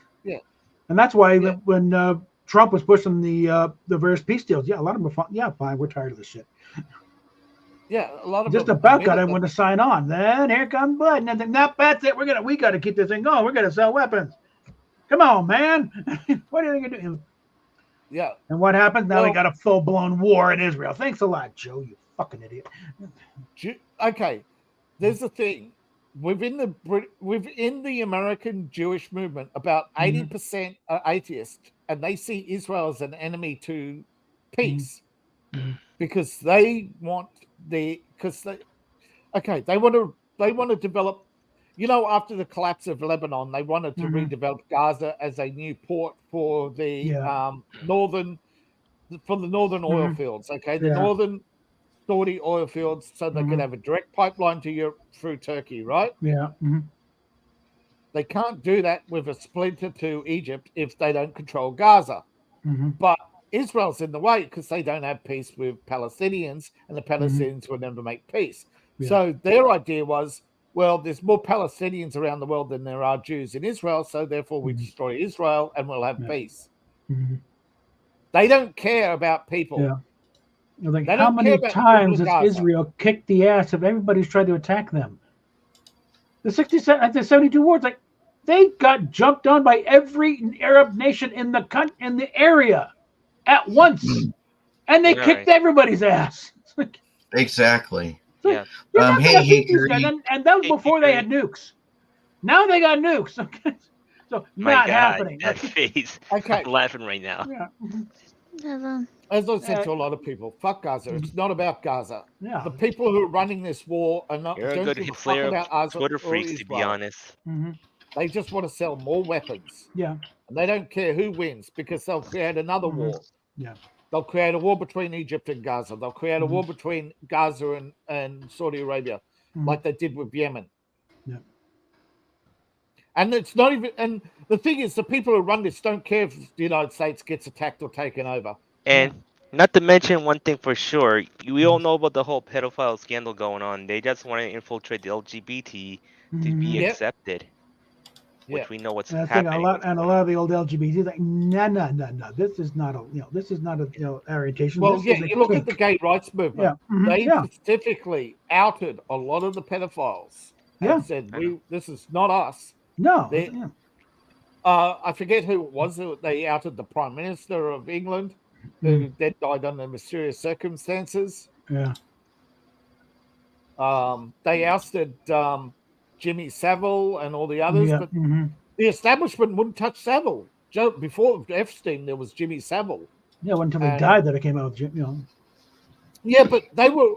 And that's why when Trump was pushing the various peace deals, a lot of them were fine. We're tired of this shit. Yeah, a lot of just them about got everyone to sign on. Then here comes Biden, and then that's it. We got to keep this thing going. We're gonna sell weapons. Come on, man. What are you gonna do? Yeah. And what happens now? We got a full blown war in Israel. Thanks a lot, Joe. You fucking idiot. Okay, there's the thing within the American Jewish movement. About 80% are atheists, and they see Israel as an enemy to peace because they want they want to develop. After the collapse of Lebanon, they wanted to redevelop Gaza as a new port for the northern oil fields. Okay, the northern Saudi oil fields, so they could have a direct pipeline to Europe through Turkey, right? Yeah. They can't do that with a splinter to Egypt if they don't control Gaza. But Israel's in the way because they don't have peace with Palestinians, and the Palestinians will never make peace. So their idea was, well, there's more Palestinians around the world than there are Jews in Israel, so therefore we destroy Israel and we'll have peace. They don't care about people. Yeah. Like, how many times has Israel kicked the ass of everybody who's tried to attack them? The 72 wars, like, they got jumped on by every Arab nation in the area at once, and they kicked everybody's ass. Exactly. Yeah. Hey, and that was before they had nukes. Now they got nukes. So not happening. That face. Okay. I'm laughing right now. Yeah. As I said to a lot of people, fuck Gaza. It's not about Gaza. Yeah. The people who are running this war are not. You're a don't good give a fuck player about of Gaza Twitter or freaks, to be Israel. honest. They just want to sell more weapons. Yeah. And they don't care who wins because they'll create another war. Yeah. They'll create a war between Egypt and Gaza. They'll create a war between Gaza and Saudi Arabia, like they did with Yemen. And it's not even. And the thing is, the people who run this don't care if the United States gets attacked or taken over. And not to mention one thing for sure, we all know about the whole pedophile scandal going on. They just want to infiltrate the LGBT to be Yep. accepted, which Yeah. we know what's And I think happening. a lot of the old LGBT like, no. This is not a this is not a orientation. Well, this yeah, is a you look at the kink. gay rights movement. Yeah. Mhm. They Yeah. specifically outed a lot of the pedophiles and Yeah. said, this is not us. No. They- Yeah. I forget who it was. They outed the Prime Minister of England, who then died under mysterious circumstances. Yeah. They ousted Jimmy Savile and all the others, Yeah. but the establishment wouldn't touch Savile. Before Epstein, there was Jimmy Savile. Yeah. One time he And- died that it came out with Yeah, but they were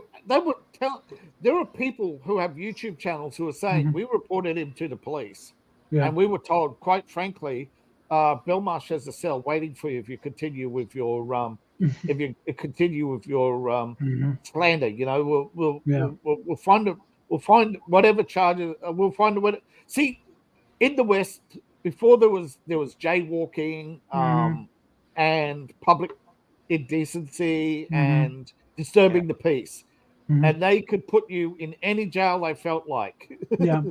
there are people who have YouTube channels who are saying we reported him to the police. Yeah. And we were told, quite frankly, Belmarsh has a cell waiting for you if you continue with your slander. You know, we'll find whatever charges. We'll find what. See, in the West, before there was jaywalking and public indecency and disturbing the peace, and they could put you in any jail they felt like. Yeah.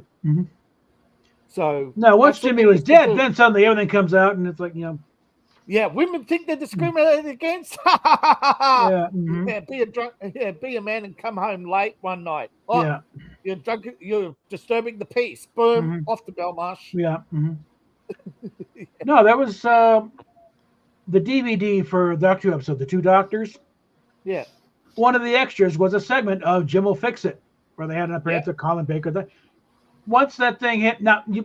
So now, once that's what Jimmy they was used to dead, do. then suddenly everything comes out, and it's like Yeah, women think they're discriminated against. Yeah. Yeah, be a man and come home late one night. Oh, Yeah. you're drunk. You're disturbing the peace. Boom, off to Belmarsh. Yeah. No, that was the DVD for the Doctor Who episode, The Two Doctors. Yeah. One of the extras was a segment of Jim Will Fix It, where they had an appearance of Colin Baker. Once that thing hit,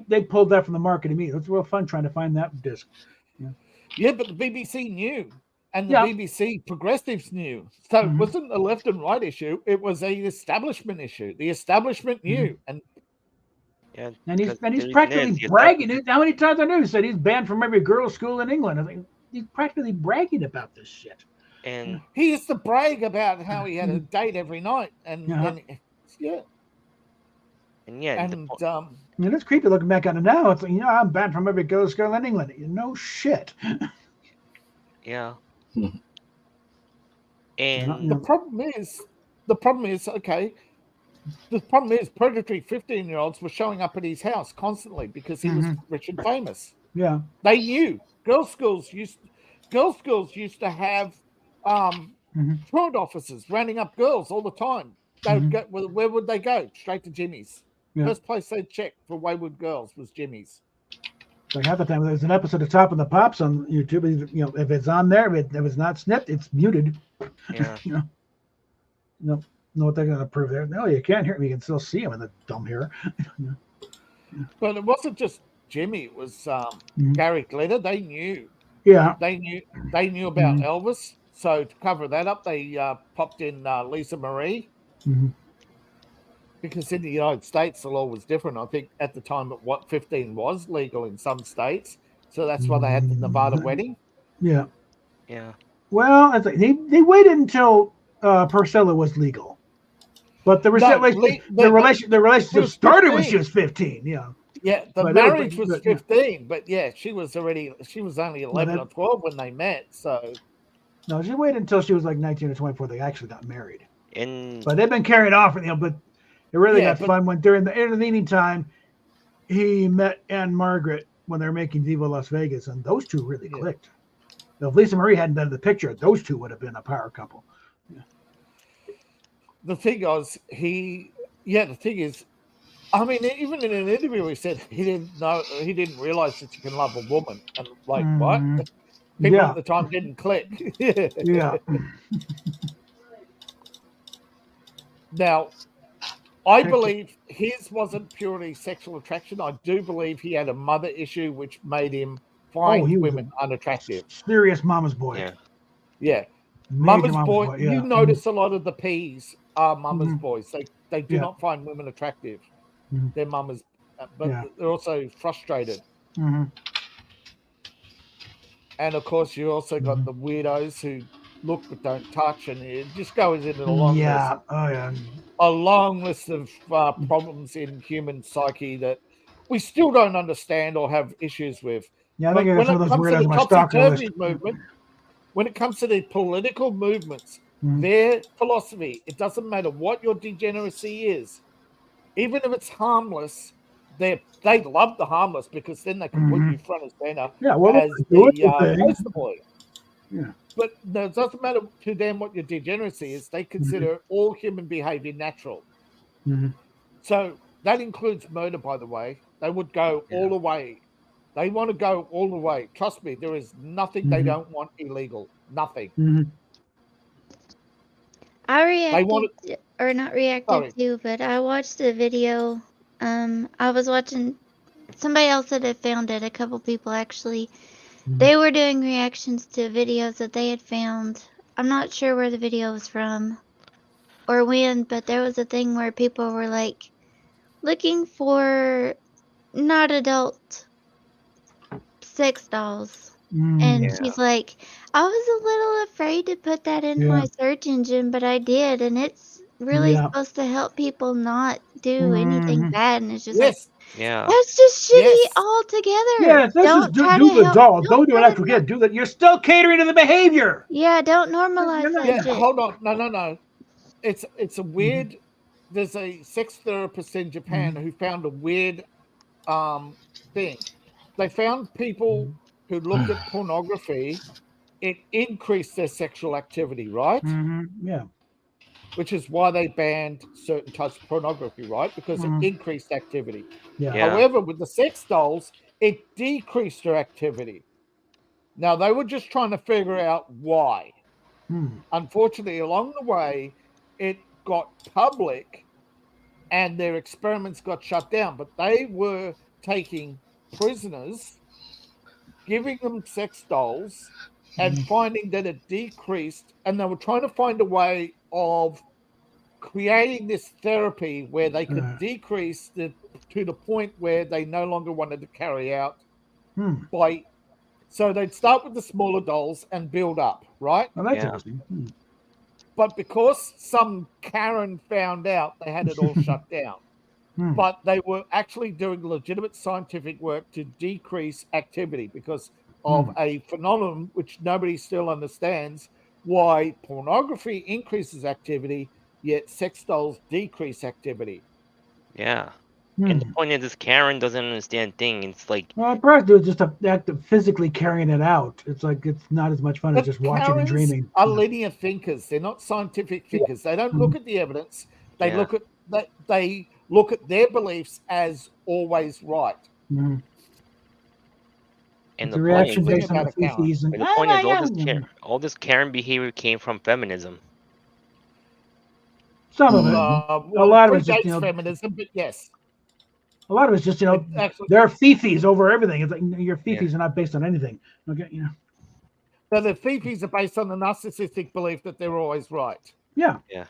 they pulled that from the market immediately. It was real fun trying to find that disc. Yeah, but the BBC knew, and the Yeah. BBC progressives knew. So it wasn't a left and right issue; it was an establishment issue. The establishment knew, and Yeah, And he's because the practically reason is, bragging. How many times I knew he said he's banned from every girls' school in England? I think he's practically bragging about this shit. And he used to brag about how he had a date every night, and yeah. And yeah, And it's creepy looking back on it now. It's like, I'm banned from every girls' school in England. No shit. yeah. And the problem is, okay. The problem is, predatory 15-year-olds were showing up at his house constantly because he was rich and famous. Yeah. They knew. Girls' schools used to have truant officers rounding up girls all the time. They would go. Where would they go? Straight to Jimmy's. Yeah. First place they'd check for wayward girls was Jimmy's. Like half the time, there's an episode of Top of the Pops on YouTube. If it's on there, if it's not snipped, it's muted. Yeah. Know what they're going to prove there? No, you can't hear me. You can still see him in the dumb hair. But it wasn't just Jimmy. It was Gary Glitter. They knew. Yeah. They knew about Elvis. So to cover that up, they popped in Lisa Marie. Because in the United States, the law was different. I think at the time, 15 was legal in some states. So that's why they had the Nevada wedding. Yeah. Yeah. Well, I think they waited until Priscilla was legal. But the relationship started when she was 15. Yeah. Yeah, the marriage was 15, but yeah, she was only 11 or 12 when they met. So no, she waited until she was like 19 or 20 before they actually got married. And but they've been carrying off, but it really got fun when during the intervening time he met Anne Margaret when they were making Viva Las Vegas, and those two really clicked. Now, if Lisa Marie hadn't been in the picture, those two would have been a power couple. Yeah. The thing is, I mean, even in an interview, he said he didn't realize that you can love a woman. And like, what? People at the time didn't click. Yeah. Now, I believe his wasn't purely sexual attraction. I do believe he had a mother issue, which made him find women unattractive. Serious mama's boy. Yeah. Mama's boy. You notice a lot of the P's are mama's boys. They do not find women attractive. They're mamas, but they're also frustrated. And of course, you also got the weirdos who look but don't touch, and it just goes into a long list. Oh yeah. A long list of problems in human psyche that we still don't understand or have issues with. Yeah, I But think I got when some it of those comes to weirdos the on my stalker list. topsy-turvy movement, when it comes to the political movements, Mhm. their philosophy, it doesn't matter what your degeneracy is, even if it's harmless, they love the harmless because then they can put Mhm. you front and center Yeah, well, as do the the thing. poster boy. Yeah. But no, it doesn't matter to them what your degeneracy is. They consider all human behavior natural. Mhm. So that includes murder, by the way. They would go all the way. They want to go all the way. Trust me, there is nothing they Mhm. don't want illegal. Nothing. Mhm. I They want reacted, or not reacted Sorry. to, but I watched the video. I was watching somebody else that had found it. A couple people actually. They were doing reactions to videos that they had found. I'm not sure where the video was from or when, but there was a thing where people were like looking for not adult sex dolls. And Yeah. she's like, I was a little afraid to put that in Yeah. my search engine, but I did. And it's really Yeah. supposed to help people not do anything Mhm. bad. And it's just like, Yeah. that's just shitty Yes. altogether. Yeah, let's just Don't try do to the help. doll. Don't do an try to actual kid. Do that. You're still catering to the behavior. Yeah, don't normalize that Yeah, shit. hold on. No. It's a weird. There's a sex therapist in Japan who found a weird thing. They found people who looked at pornography. It increased their sexual activity, right? Yeah. Which is why they banned certain types of pornography, right? Because it increased activity. Yeah. However, with the sex dolls, it decreased their activity. Now, they were just trying to figure out why. Unfortunately, along the way, it got public and their experiments got shut down. But they were taking prisoners, giving them sex dolls, and finding that it decreased. And they were trying to find a way of creating this therapy where they could decrease to the point where they no longer wanted to carry out by. So they'd start with the smaller dolls and build up, right? Well, that's interesting. But because some Karen found out, they had it all shut down. But they were actually doing legitimate scientific work to decrease activity because of a phenomenon which nobody still understands, why pornography increases activity, yet sex dolls decrease activity. Yeah. And the point is, this Karen doesn't understand things. It's like, Well, prostitutes just the act of physically carrying it out. It's like it's not as much fun as just watching and Karens dreaming. are linear thinkers. They're not scientific thinkers. They don't look at the evidence. They Yeah. look at they look at their beliefs as always right. and It's the a point reaction is, based on the feces. and the point is, all this Karen behavior came from feminism. Some of it. Well, a lot of it's just predates feminism, but yes. A lot of it's just Actually, there are fifis over everything. It's like your fifis are not based on anything. Okay, So the fifis are based on the narcissistic belief that they're always right. Yeah. Yeah.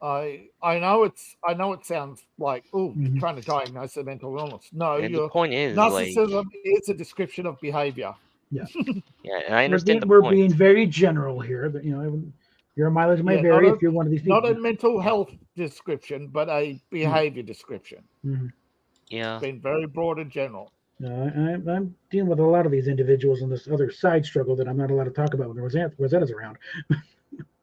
I know it sounds like you're trying to diagnose a mental illness. No, And the point is, narcissism is a description of behavior. Yeah. Yeah, and I understand we're the point. being very general here. That your mileage may vary if you're one of these people. Not a mental health description, but a behavior description. Yeah. It's been very broad and general. I'm dealing with a lot of these individuals in this other side struggle that I'm not allowed to talk about when Rosetta's around.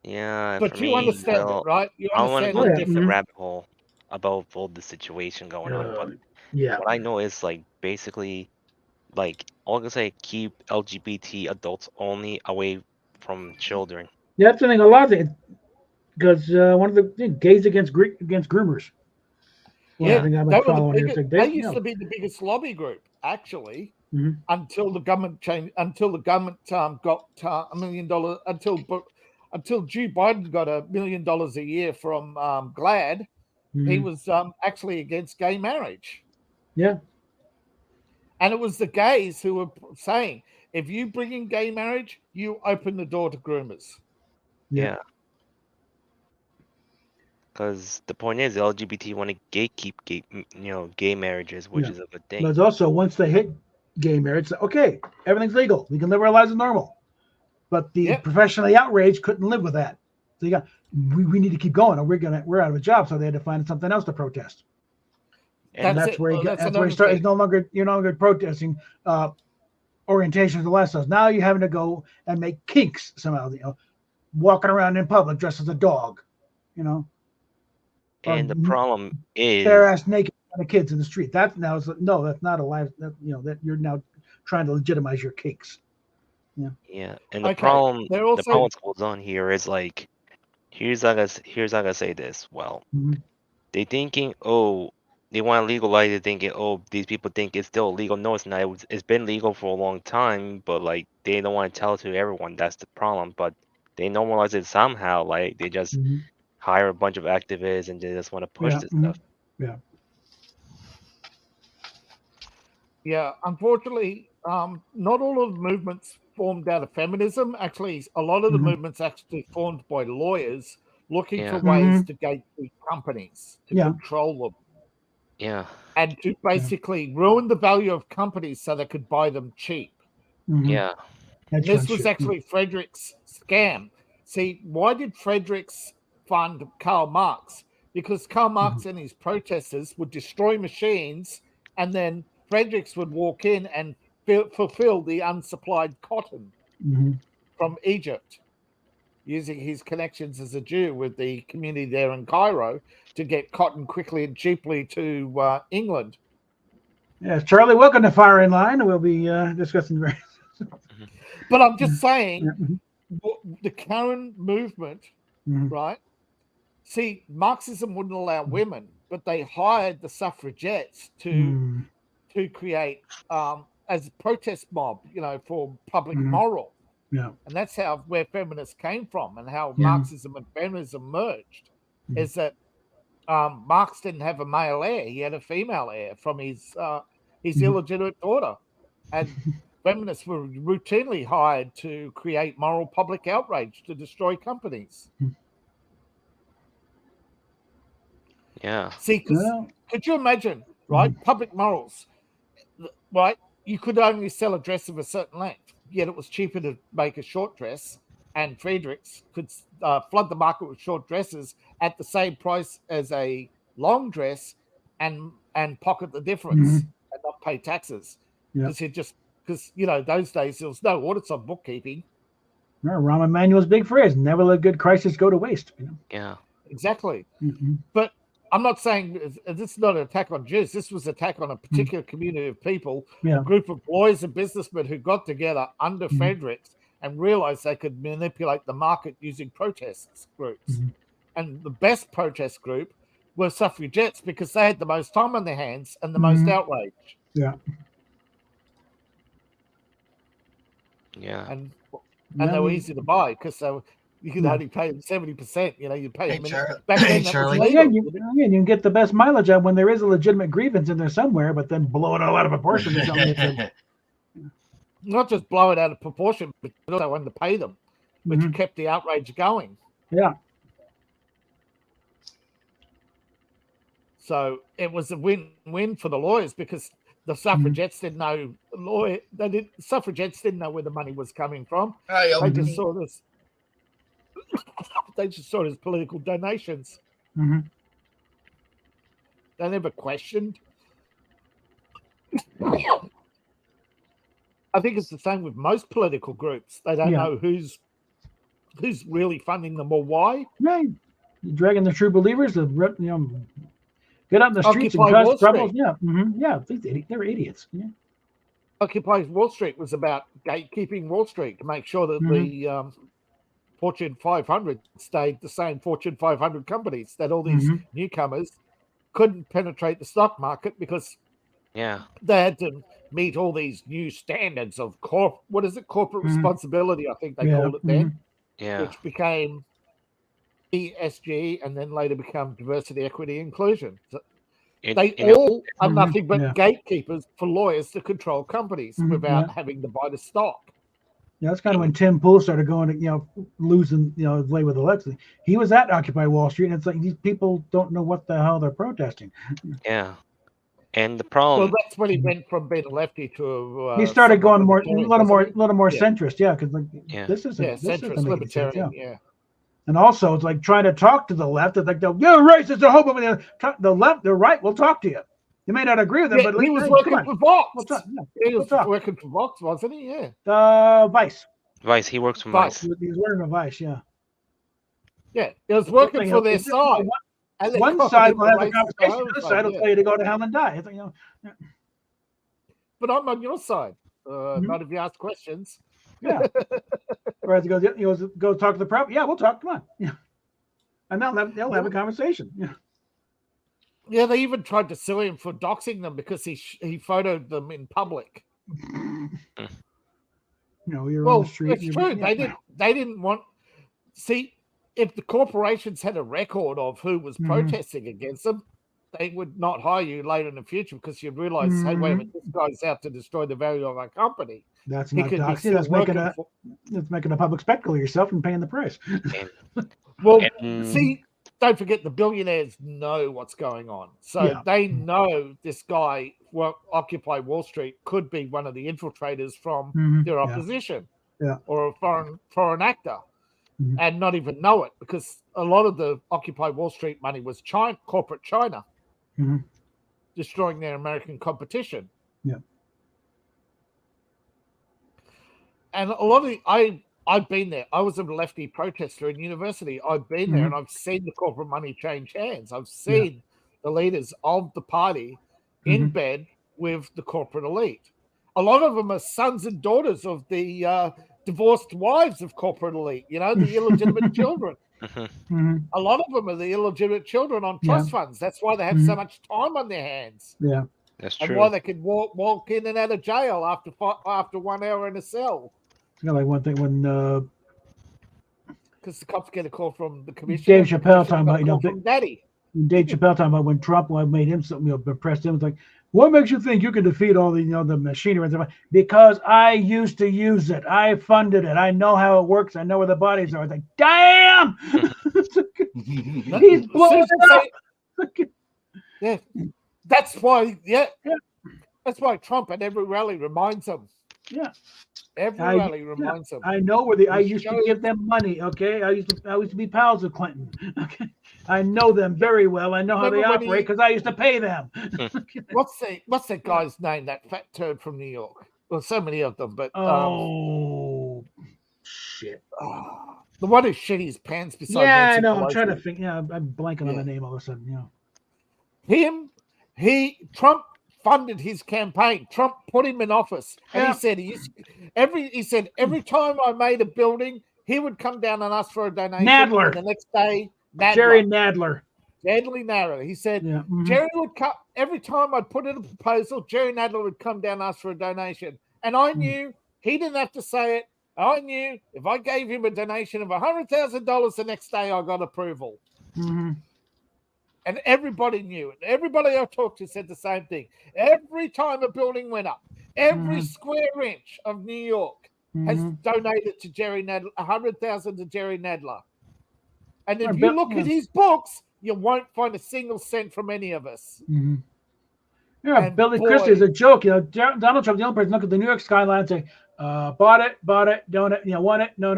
Yeah, But for you me, understand it, right? You I don't want to understand go the into the difference. rabbit hole about all the situation going on, but yeah, what I know is like basically, like all I can say, keep LGBT adults only away from children. Yeah, that's the thing. A lot of it, because one of the gays against groomers. Yeah, I think I'm they, were the following here. biggest, It's like they used to be the biggest lobby group, actually, until the government changed. Until the government got $1 million. Until Joe Biden got $1 million a year from GLAAD, he was actually against gay marriage. Yeah. And it was the gays who were saying, if you bring in gay marriage, you open the door to groomers. Yeah. Because the point is, LGBT want to gatekeep gay marriages, which is a good thing. But it's also once they hit gay marriage, okay, everything's legal. We can live our lives as normal. But the professionally outraged couldn't live with that. So we need to keep going, or we're out of a job. So they had to find something else to protest. And that's where you start. It's you're no longer protesting orientations and lifestyles. Now you're having to go and make kinks somehow. Walking around in public dressed as a dog. And the problem is bare-ass naked kind of kids in the street. That's not a life. That you're now trying to legitimize your kinks. Yeah, and the problem that goes on here is like, here's how I say this. Well, they thinking, they want to legalize it, thinking, these people think it's still illegal. No, it's not. It's been legal for a long time, but like they don't want to tell it to everyone. That's the problem. But they normalize it somehow. Like they just hire a bunch of activists and they just want to push this stuff. Yeah. Yeah, unfortunately, not all of the movements formed out of feminism. Actually, a lot of the movements actually formed by lawyers looking for ways to gatekeep companies, to control them. Yeah. And to basically ruin the value of companies so they could buy them cheap. Yeah. This was actually Frederick's scam. See, why did Frederick's fund Karl Marx? Because Karl Marx and his protesters would destroy machines, and then Fredericks would walk in and fulfill the unsupplied cotton from Egypt, using his connections as a Jew with the community there in Cairo to get cotton quickly and cheaply to England. Yes, Charlie, welcome to Fire in Line. We'll be discussing various. But I'm just saying, the current movement, right? See, Marxism wouldn't allow women, but they hired the suffragettes to create as a protest mob, for public moral. Yeah. And that's where feminists came from, and how Marxism and feminism merged. Is that Marx didn't have a male heir; he had a female heir from his illegitimate daughter, and feminists were routinely hired to create moral public outrage to destroy companies. Yeah. See, could you imagine, right? Public morals, right? You could only sell a dress of a certain length, yet it was cheaper to make a short dress, and Fredericks could flood the market with short dresses at the same price as a long dress, and pocket the difference and not pay taxes. Because those days there was no audits on bookkeeping. Rahm Emanuel's big phrase: "Never let good crisis go to waste." Yeah. Exactly. But I'm not saying this is not an attack on Jews. This was an attack on a particular community of people, a group of lawyers and businessmen who got together under Fredericks and realized they could manipulate the market using protest groups. And the best protest group were suffragettes because they had the most time on their hands and the most outrage. Yeah. Yeah. And they were easy to buy because you could only pay them 70%. You pay them. Back then, Charlie. You can get the best mileage out when there is a legitimate grievance in there somewhere, but then blow it all out of proportion. Not just blow it out of proportion, but also underpay them, which kept the outrage going. Yeah. So it was a win-win for the lawyers because the suffragettes didn't know suffragettes didn't know where the money was coming from. They just saw this. They just saw it as political donations. They never questioned. I think it's the same with most political groups. They don't know who's really funding them or why. Right. You're dragging the true believers to get out in the streets and cause trouble. Yeah. Yeah. They're idiots. Yeah. Occupy Wall Street was about gatekeeping Wall Street to make sure that the Fortune 500 stayed the same Fortune 500 companies, that all these newcomers couldn't penetrate the stock market because they had to meet all these new standards of corporate responsibility, I think they called it then, which became ESG and then later become diversity, equity, inclusion. So they all are nothing but gatekeepers for lawyers to control companies without having to buy the stock. Yeah, that's kind of when Tim Pool started going, losing, his way with elections. He was at Occupy Wall Street, and it's like these people don't know what the hell they're protesting. Yeah, and the problem. Well, that's when he went from being a lefty to. He started going a little more centrist, because this is centrist libertarian. Yeah. And also, it's like trying to talk to the left. It's like, you're racist, a homo. The left, the right will talk to you. You may not agree with them, Yeah, but at he least was hey, working for Vox. We'll talk. Yeah, He we'll was talk. working for Vox, wasn't he? Yeah. Vice. Vice. He works for Vice. Vice. He's wearing a Vice, yeah. Yeah, he was working for their side. One side will have a conversation, the other side will tell you to go to hell and die. It's, But I'm on your side. Not if you ask questions. Yeah. Whereas he goes, go talk to the prep. Yeah, we'll talk. Come on. Yeah. And they'll have a conversation. Yeah. Yeah, they even tried to sue him for doxing them because he photoed them in public. You're on the street. It's true. They didn't want. See, if the corporations had a record of who was protesting against them, they would not hire you later in the future because you'd realize, hey, wait a minute, this guy's out to destroy the value of our company. That's not doxing. That's making a public spectacle of yourself and paying the price. Well, see, don't forget the billionaires know what's going on. So they know this guy, Occupy Wall Street, could be one of the infiltrators from their opposition or a foreign actor and not even know it because a lot of the Occupy Wall Street money was corporate China destroying their American competition. Yeah. And a lot of I've been there. I was a lefty protester in university. I've been there and I've seen the corporate money change hands. I've seen the leaders of the party in bed with the corporate elite. A lot of them are sons and daughters of the divorced wives of corporate elite, the illegitimate children. A lot of them are the illegitimate children on trust funds. That's why they have so much time on their hands. Yeah. That's true. And why they can walk in and out of jail after 1 hour in a cell. Like one thing when because the cops get a call from the commission. Dave Chappelle talking about from Daddy. Dave Chappelle talking about when Trump made him something, impressed him. It's like, what makes you think you can defeat all the the machinery and stuff? Because I used to use it. I funded it. I know how it works. I know where the bodies are. It's like, damn, he's blowing it up. Yeah, that's why. Yeah, that's why Trump at every rally reminds them. Yeah. Every rally reminds them. I know where I used to give them money. Okay, I used to be pals with Clinton. Okay, I know them very well. I know how they operate because I used to pay them. What's that guy's name? That fat turd from New York. Well, so many of them, but shit. The one who shit his pants beside. Yeah, I know. I'm trying to think. Yeah, I'm blanking on the name all of a sudden. Yeah. Trump funded his campaign. Trump put him in office, and he said every time I made a building, he would come down and ask for a donation. Nadler. And the next day, Jerry Nadler. He said Jerry would come every time I'd put in a proposal. Jerry Nadler would come down and ask for a donation, and I knew he didn't have to say it. I knew if I gave him a donation of $100,000 the next day, I got approval. And everybody knew it. Everybody I talked to said the same thing. Every time a building went up, every square inch of New York has donated to Jerry Nadler, $100,000 to Jerry Nadler. And if you look at his books, you won't find a single cent from any of us. Yeah, and Billy Christie is a joke. Donald Trump, the only person look at the New York skyline and say, bought it, don't it, want it, no,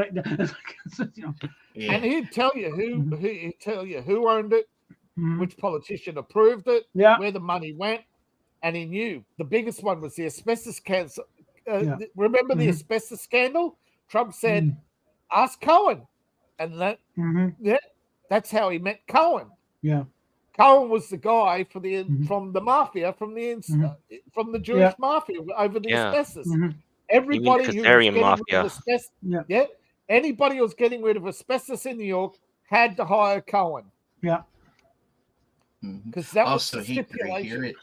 And he'd tell you who owned it, which politician approved it, where the money went, and he knew. The biggest one was the asbestos cancer. Remember the asbestos scandal? Trump said, ask Cohen. And that's how he met Cohen. Yeah. Cohen was the guy from the mafia, from the Jewish mafia over the asbestos. Everybody who was getting rid of asbestos, anybody who was getting rid of asbestos in New York had to hire Cohen. Yeah. Because that was the stipulation.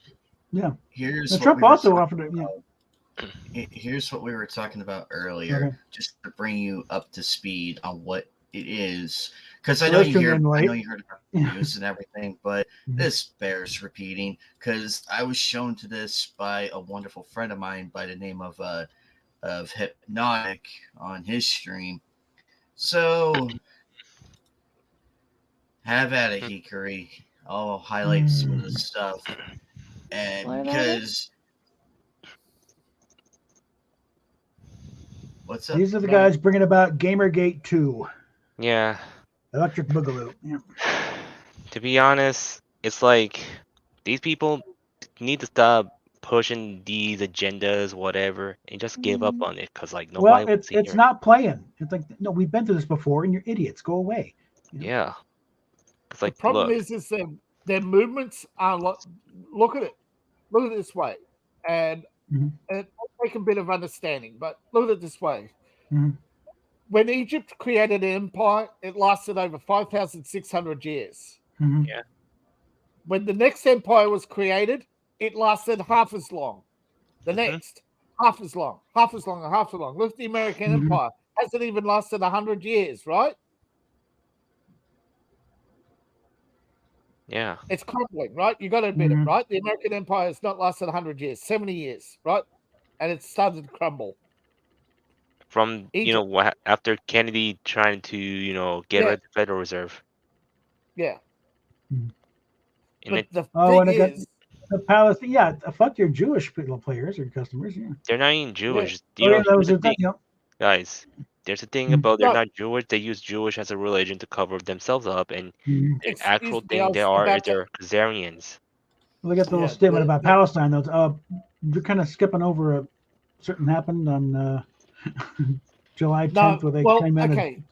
Here's Trump also offered it. Here's what we were talking about earlier, just to bring you up to speed on what it is. Because I know you heard about the news and everything, but this bears repeating. Because I was shown to this by a wonderful friend of mine by the name of Hypnotic on his stream. So have at it, Hikari. I'll highlight some of the stuff. And because what's up? These are the guys bringing about Gamergate 2. Yeah. Electric Boogaloo. Yeah. To be honest, it's like these people need to stop pushing these agendas, whatever, and just give up on it. Cause like Well, nobody wants to it's hear. not playing. It's like no, we've been through this before, and you're idiots. Go away. Yeah. It's The like problem look. is their movements are look at it. Look at it this way, and it will take a bit of understanding. But look at it this way: when Egypt created an empire, it lasted over 5,600 years. Yeah. When the next empire was created, it lasted half as long. The next, half as long, half as long, and half as long. Look at the American Empire; hasn't even lasted 100 years, right? Yeah. It's crumbling, right? You got to admit it, right? The American Empire has not lasted 100 years, 70 years, right? And it started to crumble. From what after Kennedy trying to get rid of the Federal Reserve. Yeah. And But the Oh, and thing I got is, the Palestine. Yeah, fuck your Jewish players or customers. Yeah. they're not even Jewish. Oh, yeah, that Here's was the it. thing, You know. guys. There's a thing about they're No. not Jewish. They use Jewish as a religion to cover themselves up, and the Excuse actual me, I thing was they are is about to- they're Khazarians. Well, they got the little statement about Palestine, though. You're kind of skipping over a certain happened on July 10th, where they came in. Okay.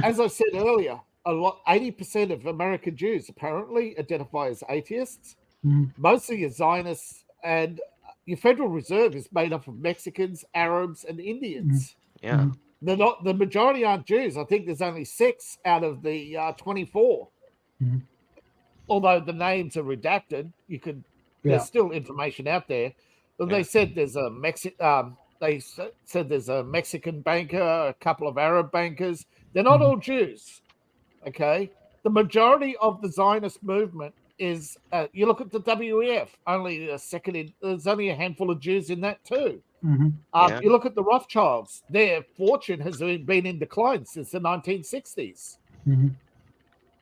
As I said earlier, 80% of American Jews apparently identify as atheists. Most of your Zionists and your Federal Reserve is made up of Mexicans, Arabs, and Indians. Yeah. They're not. The majority aren't Jews. I think there's only 6 out of the 24. Although the names are redacted, there's still information out there. But they said there's a said there's a Mexican banker, a couple of Arab bankers. They're not all Jews. Okay, the majority of the Zionist movement is. You look at the WEF. There's only a handful of Jews in that too. You look at the Rothschilds. Their fortune has been in decline since the 1960s.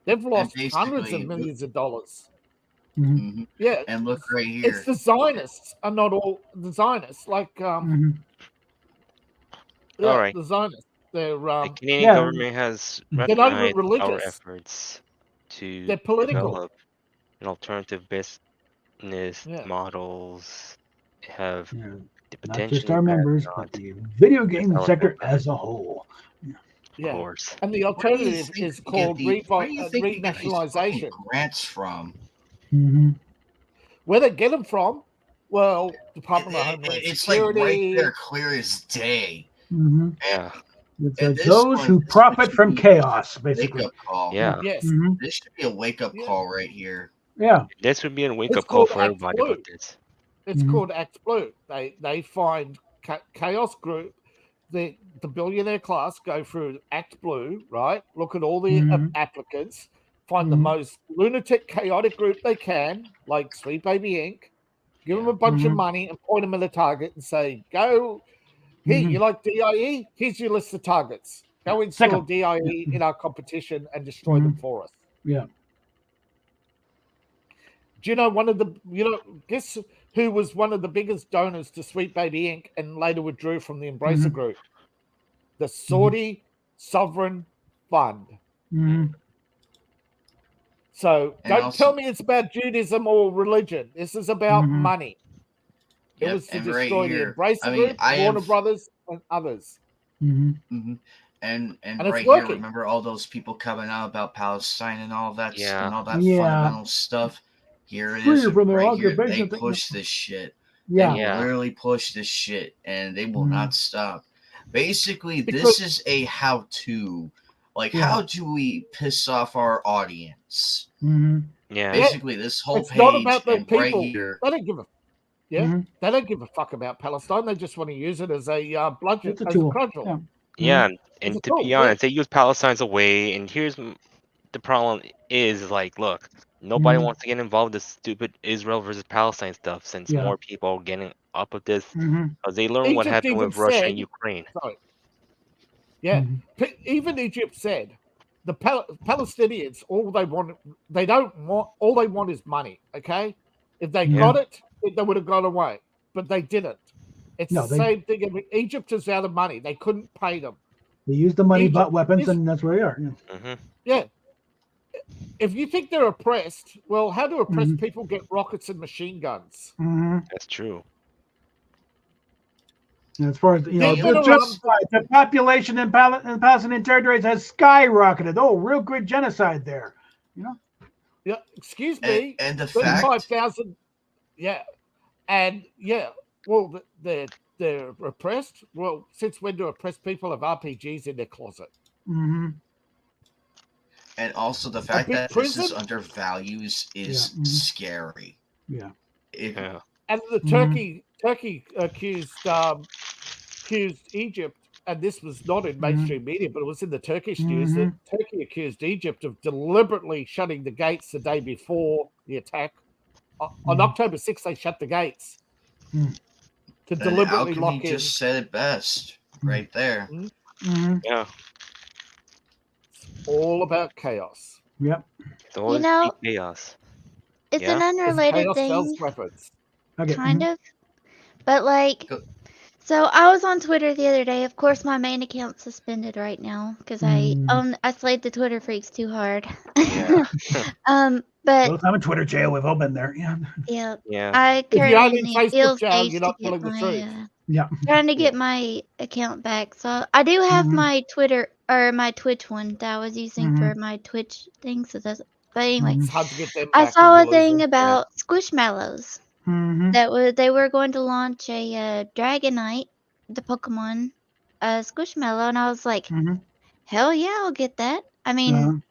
They've lost hundreds of millions of dollars. Yeah, and look right here. It's the Zionists are not all the Zionists. Like, All right. the Zionists. They're the Canadian government has they're not even recognized our religious. efforts to They're political. develop an alternative business models. Have the potential. Not just our members, but the video game sector as a whole. Yeah. Of course. And the alternative is called renationalization. Grants from. Where they get them from? Well, Department of Homeland It's Security. like right there, clear as day. Yeah. It's those who profit from chaos, basically. Wake-up call. Yeah. Yes. This should be a wake-up call right here. Yeah. This would be a wake-up It's call called for everybody Blue. about this. It's called Act Blue. They find Chaos Group, the billionaire class go through Act Blue, right? Look at all the applicants, find the most lunatic, chaotic group they can, like Sweet Baby Inc., give them a bunch of money and point them at a target and say, go, here, you like DIE? Here's your list of targets. Go install DIE in our competition and destroy them for us. Yeah. Do you know guess who was one of the biggest donors to Sweet Baby Inc. and later withdrew from the Embracer Group? The Saudi Sovereign Fund. So don't tell me it's about Judaism or religion. This is about money. It was to destroy the Embracer Group, Warner Brothers, and others. And it's right working. here, remember all those people coming out about Palestine and all that, Yeah. and all that Yeah. fundamental stuff. Here it Free is, from their right here. They occupation. push this shit. Yeah. They will literally push this shit, and they will not stop. Basically, Because- this is a how-to. Like, Yeah. how do we piss off our audience? Yeah. Basically, this whole It's page not about the and right people. here. They don't give a They don't give a fuck about Palestine. They just want to use it as a bludgeon, It's a as tool. a cudgel. Yeah. Yeah, It's and a to tool, be yeah. honest, they use Palestine as a way. And here's the problem: is like, look, nobody wants to get involved in this stupid Israel versus Palestine stuff, since Yeah. more people are getting up with this because they learned what Egypt happened even with Russia said- and Ukraine. Sorry. Yeah. Even Egypt said the Palestinians, all they want is money. Okay, if they got it, they would have gone away, but they didn't. It's No, the same thing. I mean, Egypt is out of money. They couldn't pay them. They use the money, Egypt bought weapons, is- and that's where they are. Yeah. Yeah, if you think they're oppressed, well, how do oppressed Mhm. people get rockets and machine guns? That's true. And as far as They've been the, around. the population in Palestinian territories has skyrocketed. Oh, real good genocide there. You know. Yeah, excuse me. And the 35,000. Yeah, and yeah. Well, they're oppressed. Well, since when do oppressed people have RPGs in their closet? Mm-hmm. And also the fact big that this is prison? under values is scary. Yeah. Yeah. And the Turkey accused Egypt, and this was not in mainstream media, but it was in the Turkish news, that Turkey accused Egypt of deliberately shutting the gates the day before the attack. On October 6th, they shut the gates to And deliberately Alchemy lock in. just said it best right there. Yeah. It's all about chaos. Yep. It's always know, chaos. It's Yeah? an unrelated Chaos sells thing, weapons. kind of. But like, so I was on Twitter the other day. Of course, my main account's suspended right now because I slayed the Twitter freaks too hard. Yeah. Well, But I'm in Twitter jail. We've all been there. Yeah. yeah, Yeah. I If you're currently in am in Facebook appeals jail, stage you're to not get telling the truth. my Yeah. trying to get my account back. So I do have my Twitter or my Twitch one that I was using for my Twitch thing. So that's. But anyway, It's hard to get them I back saw if a you lose thing them. about Squishmallows. They were going to launch a Dragonite, the Pokemon, Squishmallow, and I was like, hell yeah, I'll get that. I mean,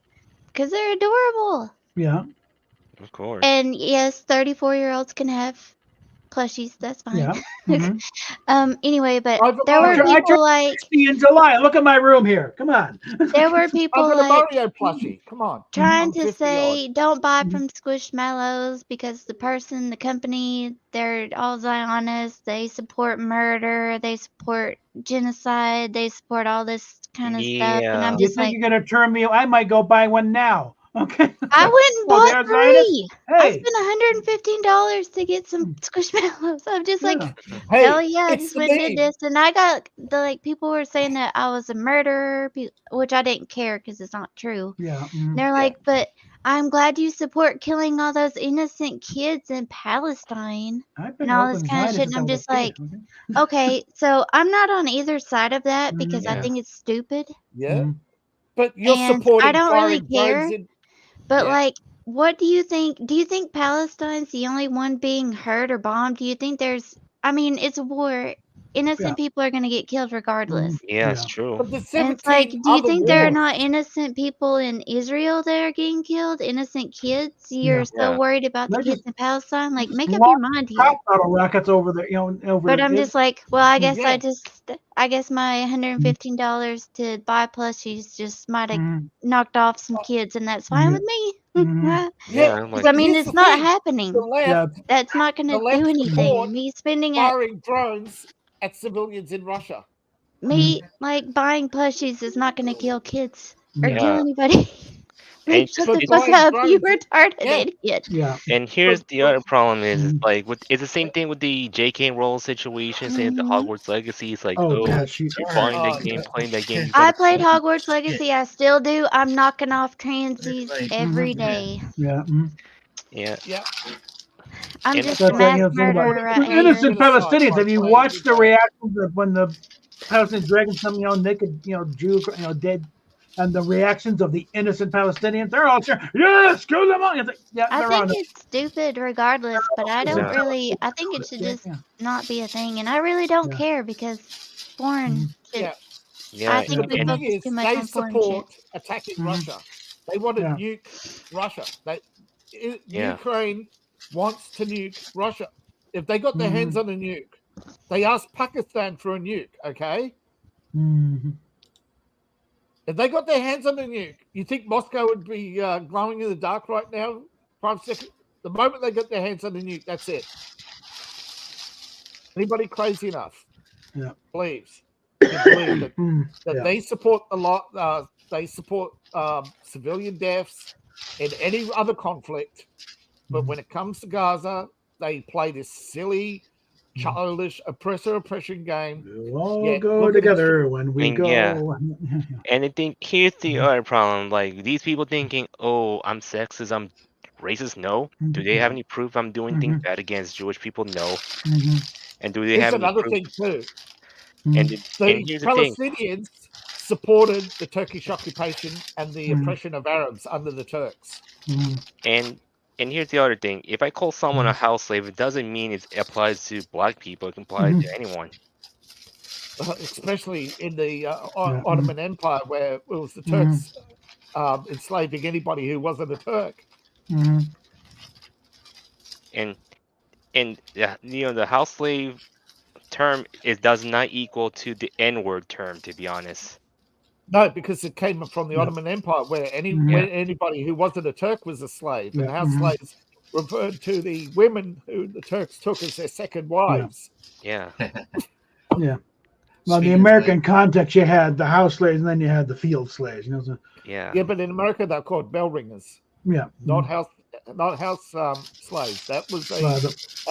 because they're adorable. Yeah. Of course. And yes, 34-year-olds can have plushies. That's fine. Yeah. Anyway, but there were I people turned like 60 in July. Look at my room here. Come on. there were people I've got a like Mario plushie. Come on. trying I'm to 50 say odd. don't buy from Squishmallows because the company, they're all Zionists. They support murder. They support genocide. They support all this kind of stuff. And I'm You just think like, you're gonna turn me? I might go buy one now. Okay. I went and Oh, they bought are Zionists? 3. I Hey. spent $115 to get some Squishmallows. I'm just like, Hey, hell yeah, I it's just the went and did meme. this. And I got the people were saying that I was a murderer, which I didn't care because it's not true. Yeah. They're like, but I'm glad you support killing all those innocent kids in Palestine I've been and all this helping kind of Zionists shit. since And I I'm was a just kid. like, okay, so I'm not on either side of that because I Yeah. think it's stupid. Yeah. But you're And supporting I don't really firing drones care. in. But Yeah. like, what do you think? Do you think Palestine's the only one being hurt or bombed? Do you think there's? I mean, it's a war. Innocent people are gonna get killed regardless. Yeah, it's true. But there's And it's like, 17 do you other think there are wars. not innocent people in Israel that are getting killed? Innocent kids? You're so Yeah. worried about the They kids just in Palestine? Like, make up launch your mind here. pop bottle rockets over there. Over. But I'm just like, well, I guess Yeah. I guess my $115 to buy plushies just might have knocked off some kids, and that's fine with me. Yeah, I'm 'Cause, like, I mean, Here's it's the not thing. happening. The left, That's not gonna do support anything. Me spending firing drones at civilians in Russia. like buying plushies is not gonna kill kids or Yeah. kill anybody. And Like, shut just- the fuck it's- up, you drones- retarded yeah. idiot. Yeah. And here's the other problem is like it's the same thing with the J.K. Rowling situation, saying the Hogwarts Legacy. It's like, Oh, oh, gosh, you're buying that game, playing that game. You I better played play. Hogwarts Legacy. I still do. I'm knocking off transies every day. Yeah. Yeah. Yeah. I'm And just That's a mass the thing about murderer right with here. innocent Genocide, Palestinians. like Have you playing watched the with reactions of when the Palestinians dragging some naked Jew dead, and the reactions of the innocent Palestinians? They're all cheering. Yes, kill them all. It's like, yeah, I they're think on it. it's stupid regardless, but I don't Yeah. really. I think it should just Yeah. not be a thing, and I really don't Yeah. care because foreign shit. Yeah. Yeah. I think But the we and- focus thing is, too much they on foreign shit. support attacking Russia. They want to Yeah. nuke Russia. Yeah. Ukraine wants to nuke Russia. If they got their hands on a nuke, they asked Pakistan for a nuke, okay? If they got their hands on a nuke, you think Moscow would be glowing in the dark right now? 5 seconds. The moment they get their hands on a nuke, that's it. Anybody crazy enough? Yeah. Please. To believe that Yeah. they support a lot. They support civilian deaths in any other conflict, but when it comes to Gaza, they play this silly childish oppression game. We'll all Yet, go look at its together when we And go. yeah. And I think here's the other problem. Like these people thinking, oh, I'm sexist, I'm racist. No. Do they have any proof I'm doing things bad against Jewish people? No. And do they Here's have any another proof? thing too. And The here's the thing. Palestinians supported the Turkish occupation and the oppression of Arabs under the Turks. And here's the other thing. If I call someone a house slave, it doesn't mean it applies to black people. It can apply to anyone. Especially in the Ottoman Empire, where it was the Turks enslaving anybody who wasn't a Turk. And the house slave term does not equal to the N-word term, to be honest. No, because it came from the Ottoman Empire, where anybody who wasn't a Turk was a slave, and house slaves referred to the women who the Turks took as their second wives. Yeah. Yeah. Well, in the American context, you had the house slaves, and then you had the field slaves. So, yeah. Yeah, but in America, they're called bell ringers. Yeah. Not house slaves. That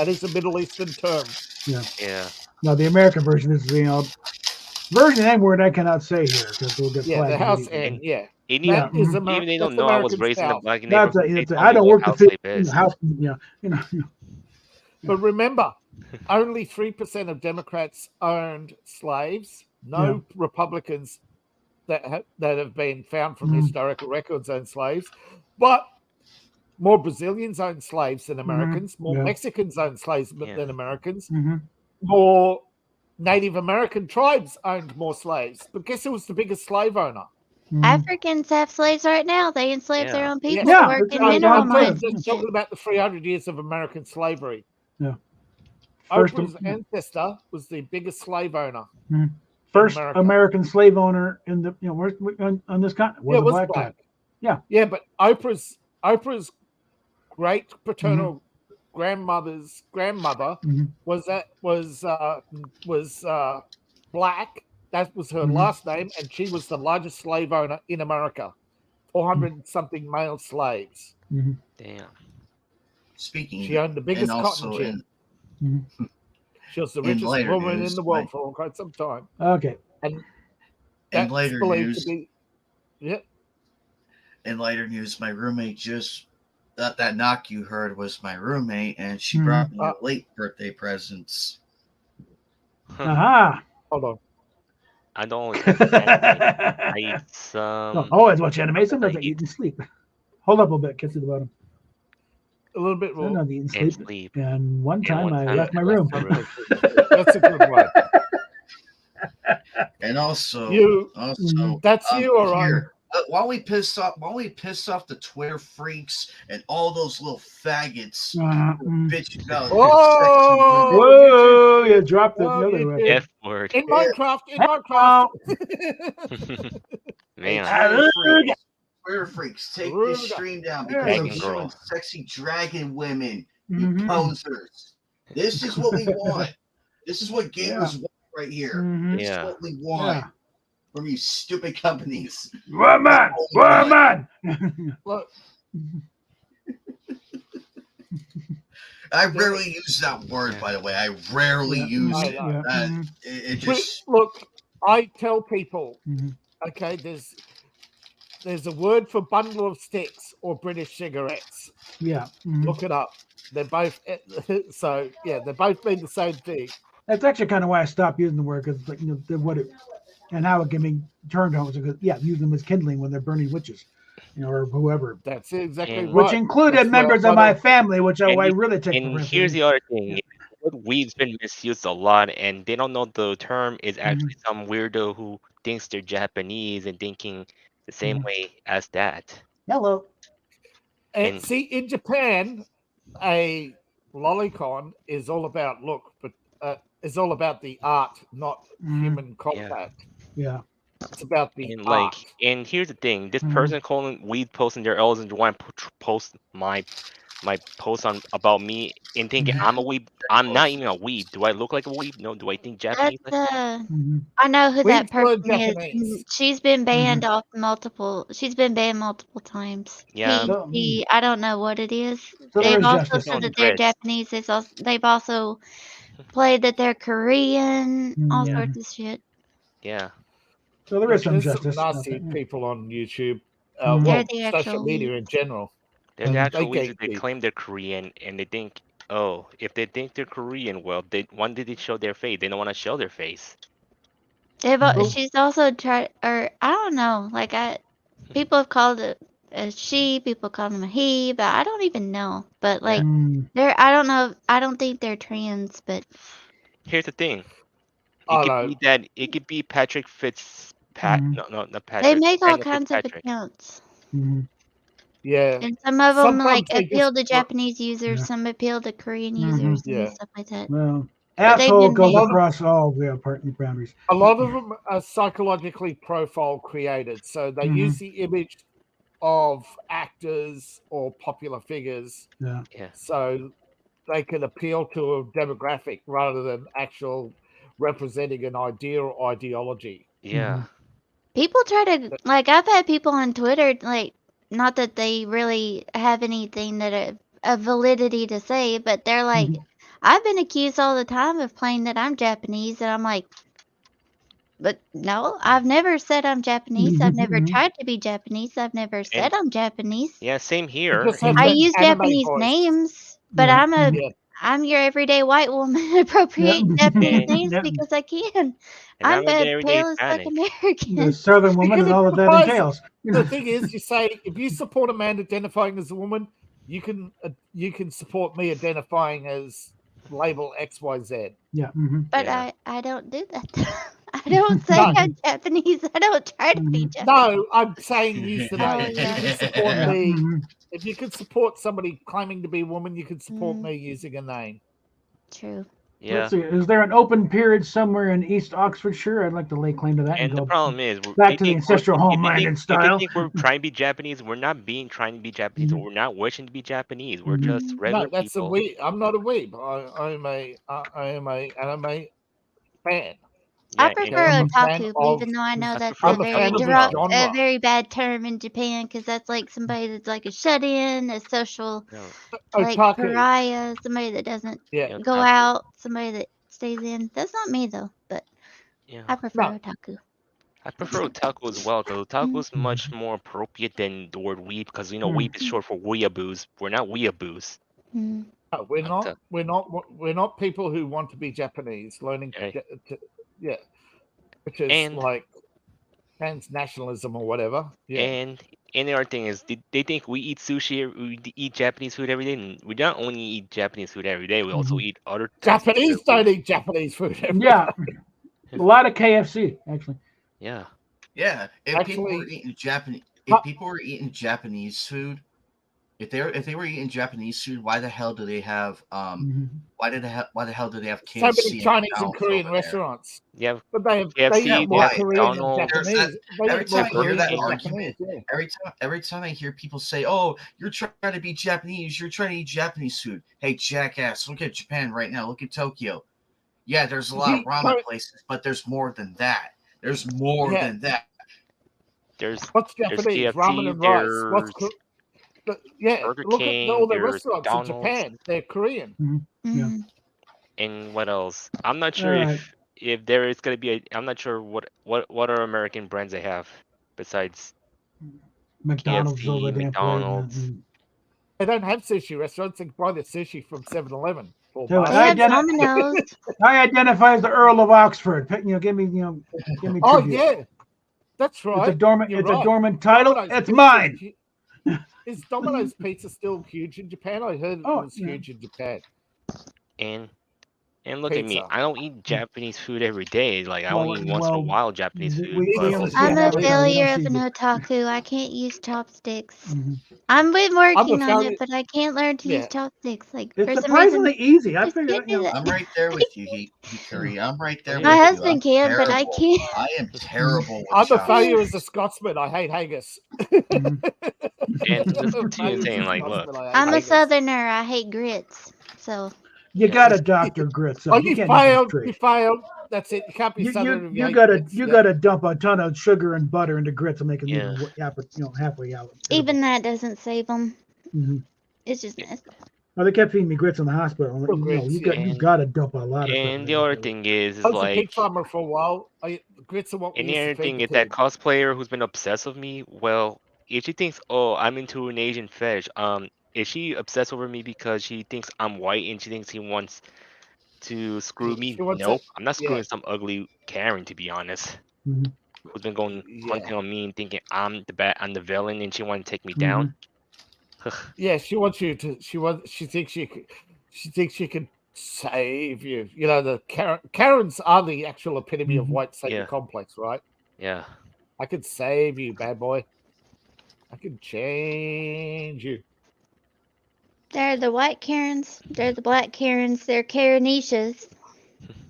is a Middle Eastern term. Yeah. Yeah. Now the American version is version N word I cannot say here because we'll get flagged. The house N. Yeah. Even they don't know I was raised in a black neighborhood. I don't work the house. But remember, only 3% of Democrats owned slaves. No Republicans that have been found from historical records owned slaves, but more Brazilians owned slaves than Americans. More Mexicans owned slaves than Americans. More Native American tribes owned more slaves. But guess who was the biggest slave owner? Africans have slaves right now. They enslave their own people Yeah. to work in mineral mines. I'm talking about the 300 years of American slavery. Yeah. Oprah's ancestor was the biggest slave owner. First American slave owner in the on this continent was a black guy. Yeah. Yeah, but Oprah's great paternal grandmother's grandmother was black. That was her last name, and she was the largest slave owner in America. 400 something male slaves. Damn. She owned the biggest cotton gin. She was the richest woman in the world for quite some time. Okay. And in later news, in later news, my roommate that knock you heard was my roommate, and she brought me late birthday presents. Aha! Hold on. I don't I eat some. Always watch anime. Sometimes I eat and sleep. Hold up a little bit. Get to the bottom. A little bit more. I eat and sleep. And one time I left my room. That's a good one. And also, that's you, all right. While we piss off the Twitter freaks and all those little faggots bitching about whoa, you dropped the other way. F word. In Minecraft. Man. Twitter freaks, take this stream down because I'm showing sexy dragon women, you posers. This is what we want. This is what gamers want right here. This is what we want from you stupid companies. Woman! Look. I rarely use that word, by the way. I rarely use it. It just look. I tell people, okay, there's a word for bundle of sticks or British cigarettes. Yeah. Look it up. They're both they both mean the same thing. That's actually kind of why I stopped using the word, because and how it can be turned on. Use them as kindling when they're burning witches, or whoever. That's exactly right. Which included members of my family, which I really take. And here's the other thing: weed's been misused a lot, and they don't know the term is actually some weirdo who thinks they're Japanese and thinking the same way as that. Hello. And see, in Japan, a lolicon is all about is all about the art, not human contact. Yeah. It's about the art. And here's the thing: this person calling weed posting their L's and want to post my post about me and thinking I'm a weeb. I'm not even a weeb. Do I look like a weeb? No. Do I think Japanese? I know who that person is. She's been banned off multiple. She's been banned multiple times. Yeah. I don't know what it is. They've also said that they're Japanese. They've also play that they're Korean, all Yeah. sorts of shit. Yeah. So there is some There's justice. some nasty people on YouTube. Mhm. They're Well, the social actual media in general. They're the And actual they weebs. They gatekeep. claim they're Korean, and they think, oh, if they think they're Korean, well, when did they show their face? They don't want to show their face. She's also tried, or I don't know, like people have called it a she, people call them a he, but I don't even know. But like, I don't know, I don't think they're trans, but Here's the thing. Oh, It could no. be that. It could be Patrick No, not they Patrick. make all Daniel kinds of Fitzpatrick. accounts. Yeah. And some of them like Sometimes they appeal just- to Japanese users, Yeah. some appeal to Korean users, and Yeah. stuff like that. Well, But they've asshole been goes made. across all the boundaries. A lot of them are psychologically profile created, so they Mhm. use the image of actors or popular figures, Yeah. so they can appeal to a demographic rather than actual representing an idea or ideology. Yeah. People try to like. I've had people on Twitter like, not that they really have anything that a validity to say, but they're like, I've been accused all the time of playing that I'm Japanese, and I'm like, but no, I've never said I'm Japanese. I've never tried to be Japanese. I've never said And- I'm Japanese. Yeah, same here. just have I that use anime Japanese voice. names, but Yeah. I'm your everyday white woman appropriating Japanese And- names Yep. because I can. And I'm an a everyday pale as fuck Hispanic. American. The Southern woman Because and all it that applies- entails. The thing is, you say if you support a man identifying as a woman, you can support me identifying as label XYZ. Yeah. But Yeah. I don't do that. I don't say I'm Japanese. I don't try to be Japanese. No, I'm saying use the Oh, name. yeah. You can support Yeah. me. Mhm. If you could support somebody claiming to be a woman, you can support me using a name. True. Yeah. Let's see. Is there an open period somewhere in East Oxfordshire? I'd like to lay claim to that and And the go problem is, back to the ancestral if they homeland think, style. If they think we're trying to be Japanese, we're not trying to be Japanese. We're not wishing to be Japanese. We're just regular No, that's people. a weeb. I'm not a weeb. I am a anime fan. I Yeah, prefer I'm a fan otaku, of- even though I know that's prefer a I'm a very fan of the genre. a very bad term in Japan, because that's like somebody that's like a shut-in, a social like Otaku. pariah, somebody that doesn't Yeah. go out, somebody that stays in. That's not me though, but Yeah. I prefer otaku. I prefer otaku as well, because otaku is much more appropriate than the word weeb, because weeb is short for weeaboos. We're not weeaboos. Mm. No, we're not people who want to be Japanese, learning which is And- like transnationalism or whatever. Yeah. And the other thing is, they think we eat sushi, we eat Japanese food every day. And we don't only eat Japanese food every day, we also eat other types of Japanese food. don't eat Japanese food. Yeah. A lot of KFC, actually. Yeah. Yeah, if people were Actually- eating Japanese food, if they were eating Japanese food, why the hell do they have why the hell do they have So KFC many Chinese and McDonald's Korean over there? restaurants. Yeah, But they KFC, eat more why? Korean than McDonald's. Japanese. They Every eat more time I hear Korean that than argument, Japanese, yeah. every time I hear people say, "Oh, you're trying to be Japanese, you're trying to eat Japanese food." Hey, jackass, look at Japan right now. Look at Tokyo. Yeah, there's a lot of ramen places, but there's more than that. There's more Yeah. than that. There's What's there's Japanese? KFC, Ramen and rice. there's Burger Look at King, all the there's restaurants in McDonald's. Japan. They're Korean. And what else? I'm not sure Alright. if there is gonna be I'm not sure what are American brands they have besides McDonald's KFC, over there. McDonald's. They don't have sushi restaurants. They can buy their sushi from 7-Eleven. or So Bubba. I identify as the Earl of Oxford. Give me Oh tribute. yeah, that's right. It's a dormant. You're it's right. a dormant title. Domino's It's Pizza mine. Is Domino's Pizza still huge in Japan? I heard it was huge in Japan. And look at me. Pizza. I don't eat Japanese food every day. Like I Well, only eat once in a well, while Japanese food. we but- don't see I'm a that. We don't failure of see an it. otaku. I can't use chopsticks. I've been working on failure- it, but I can't learn to use Yeah. chopsticks. Like It's for some surprisingly reason, easy. I just figured, can't do that. I'm right there with you, Hikari. I'm right there with My you. husband I'm can, but I terrible. can't. I am terrible with I'm a chopsticks. failure as a Scotsman. I hate haggis. And listen to you saying, like, look, I'm a southerner. I hate grits. So You got to doctor grits. Oh, Up. you can't failed. use You grits. failed. That's it. You can't be southern. if You hate gotta grits. you Yeah. gotta dump a ton of sugar and butter into grits and make them Yeah. even halfway out. even that doesn't save them. Mhm. It's just nasty. Well, they kept feeding me grits in the hospital. And, you got to dump a lot of stuff. And the other thing is I was a like, pig farmer for a while. Grits are what we and the used to other feed thing the is that pigs. cosplayer who's been obsessed with me. Well, if she thinks, oh, I'm into an Asian fetish, is she obsessed over me because she thinks I'm white and she thinks he wants to screw me? She wants No, it. I'm not Yeah. screwing some ugly Karen, to be honest. Mhm. Who's been going hunting on me and thinking I'm the villain and she want to take me Mm-hmm. down. Yeah, she wants you to. She thinks she could. She thinks she can save you. You know, the Karens are the actual epitome of white savior Yeah. complex, right? Yeah. I could save you, bad boy. I can change you. They're the white Karens. They're the black Karens. They're Karenishas.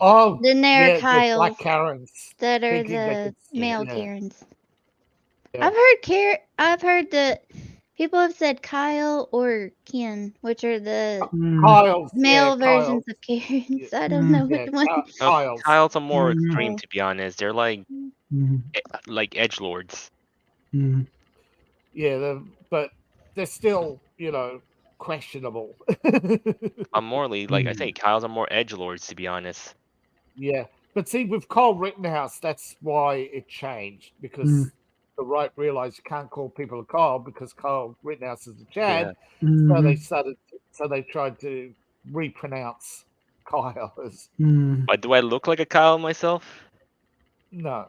Oh, Then there yeah, are Kyles black Karens that are thinking they the could- male yeah. Karens. Yeah. I've heard that people have said Kyle or Ken, which are the Kyles, male yeah, versions Kyles. of Karens. I don't know Yeah, which one. Kyle's are more Mm-hmm. extreme, to be honest. They're like like edgelords. Mm-hmm. Yeah, but they're still, questionable. I'm morally like I say, Kyle's are more edgelords, to be honest. Yeah, but see, with Kyle Rittenhouse, that's why it changed because the right realized you can't call people a Kyle because Kyle Rittenhouse is a Chad. Yeah. So they tried to repronounce Kyle as But do I look like a Kyle myself? no.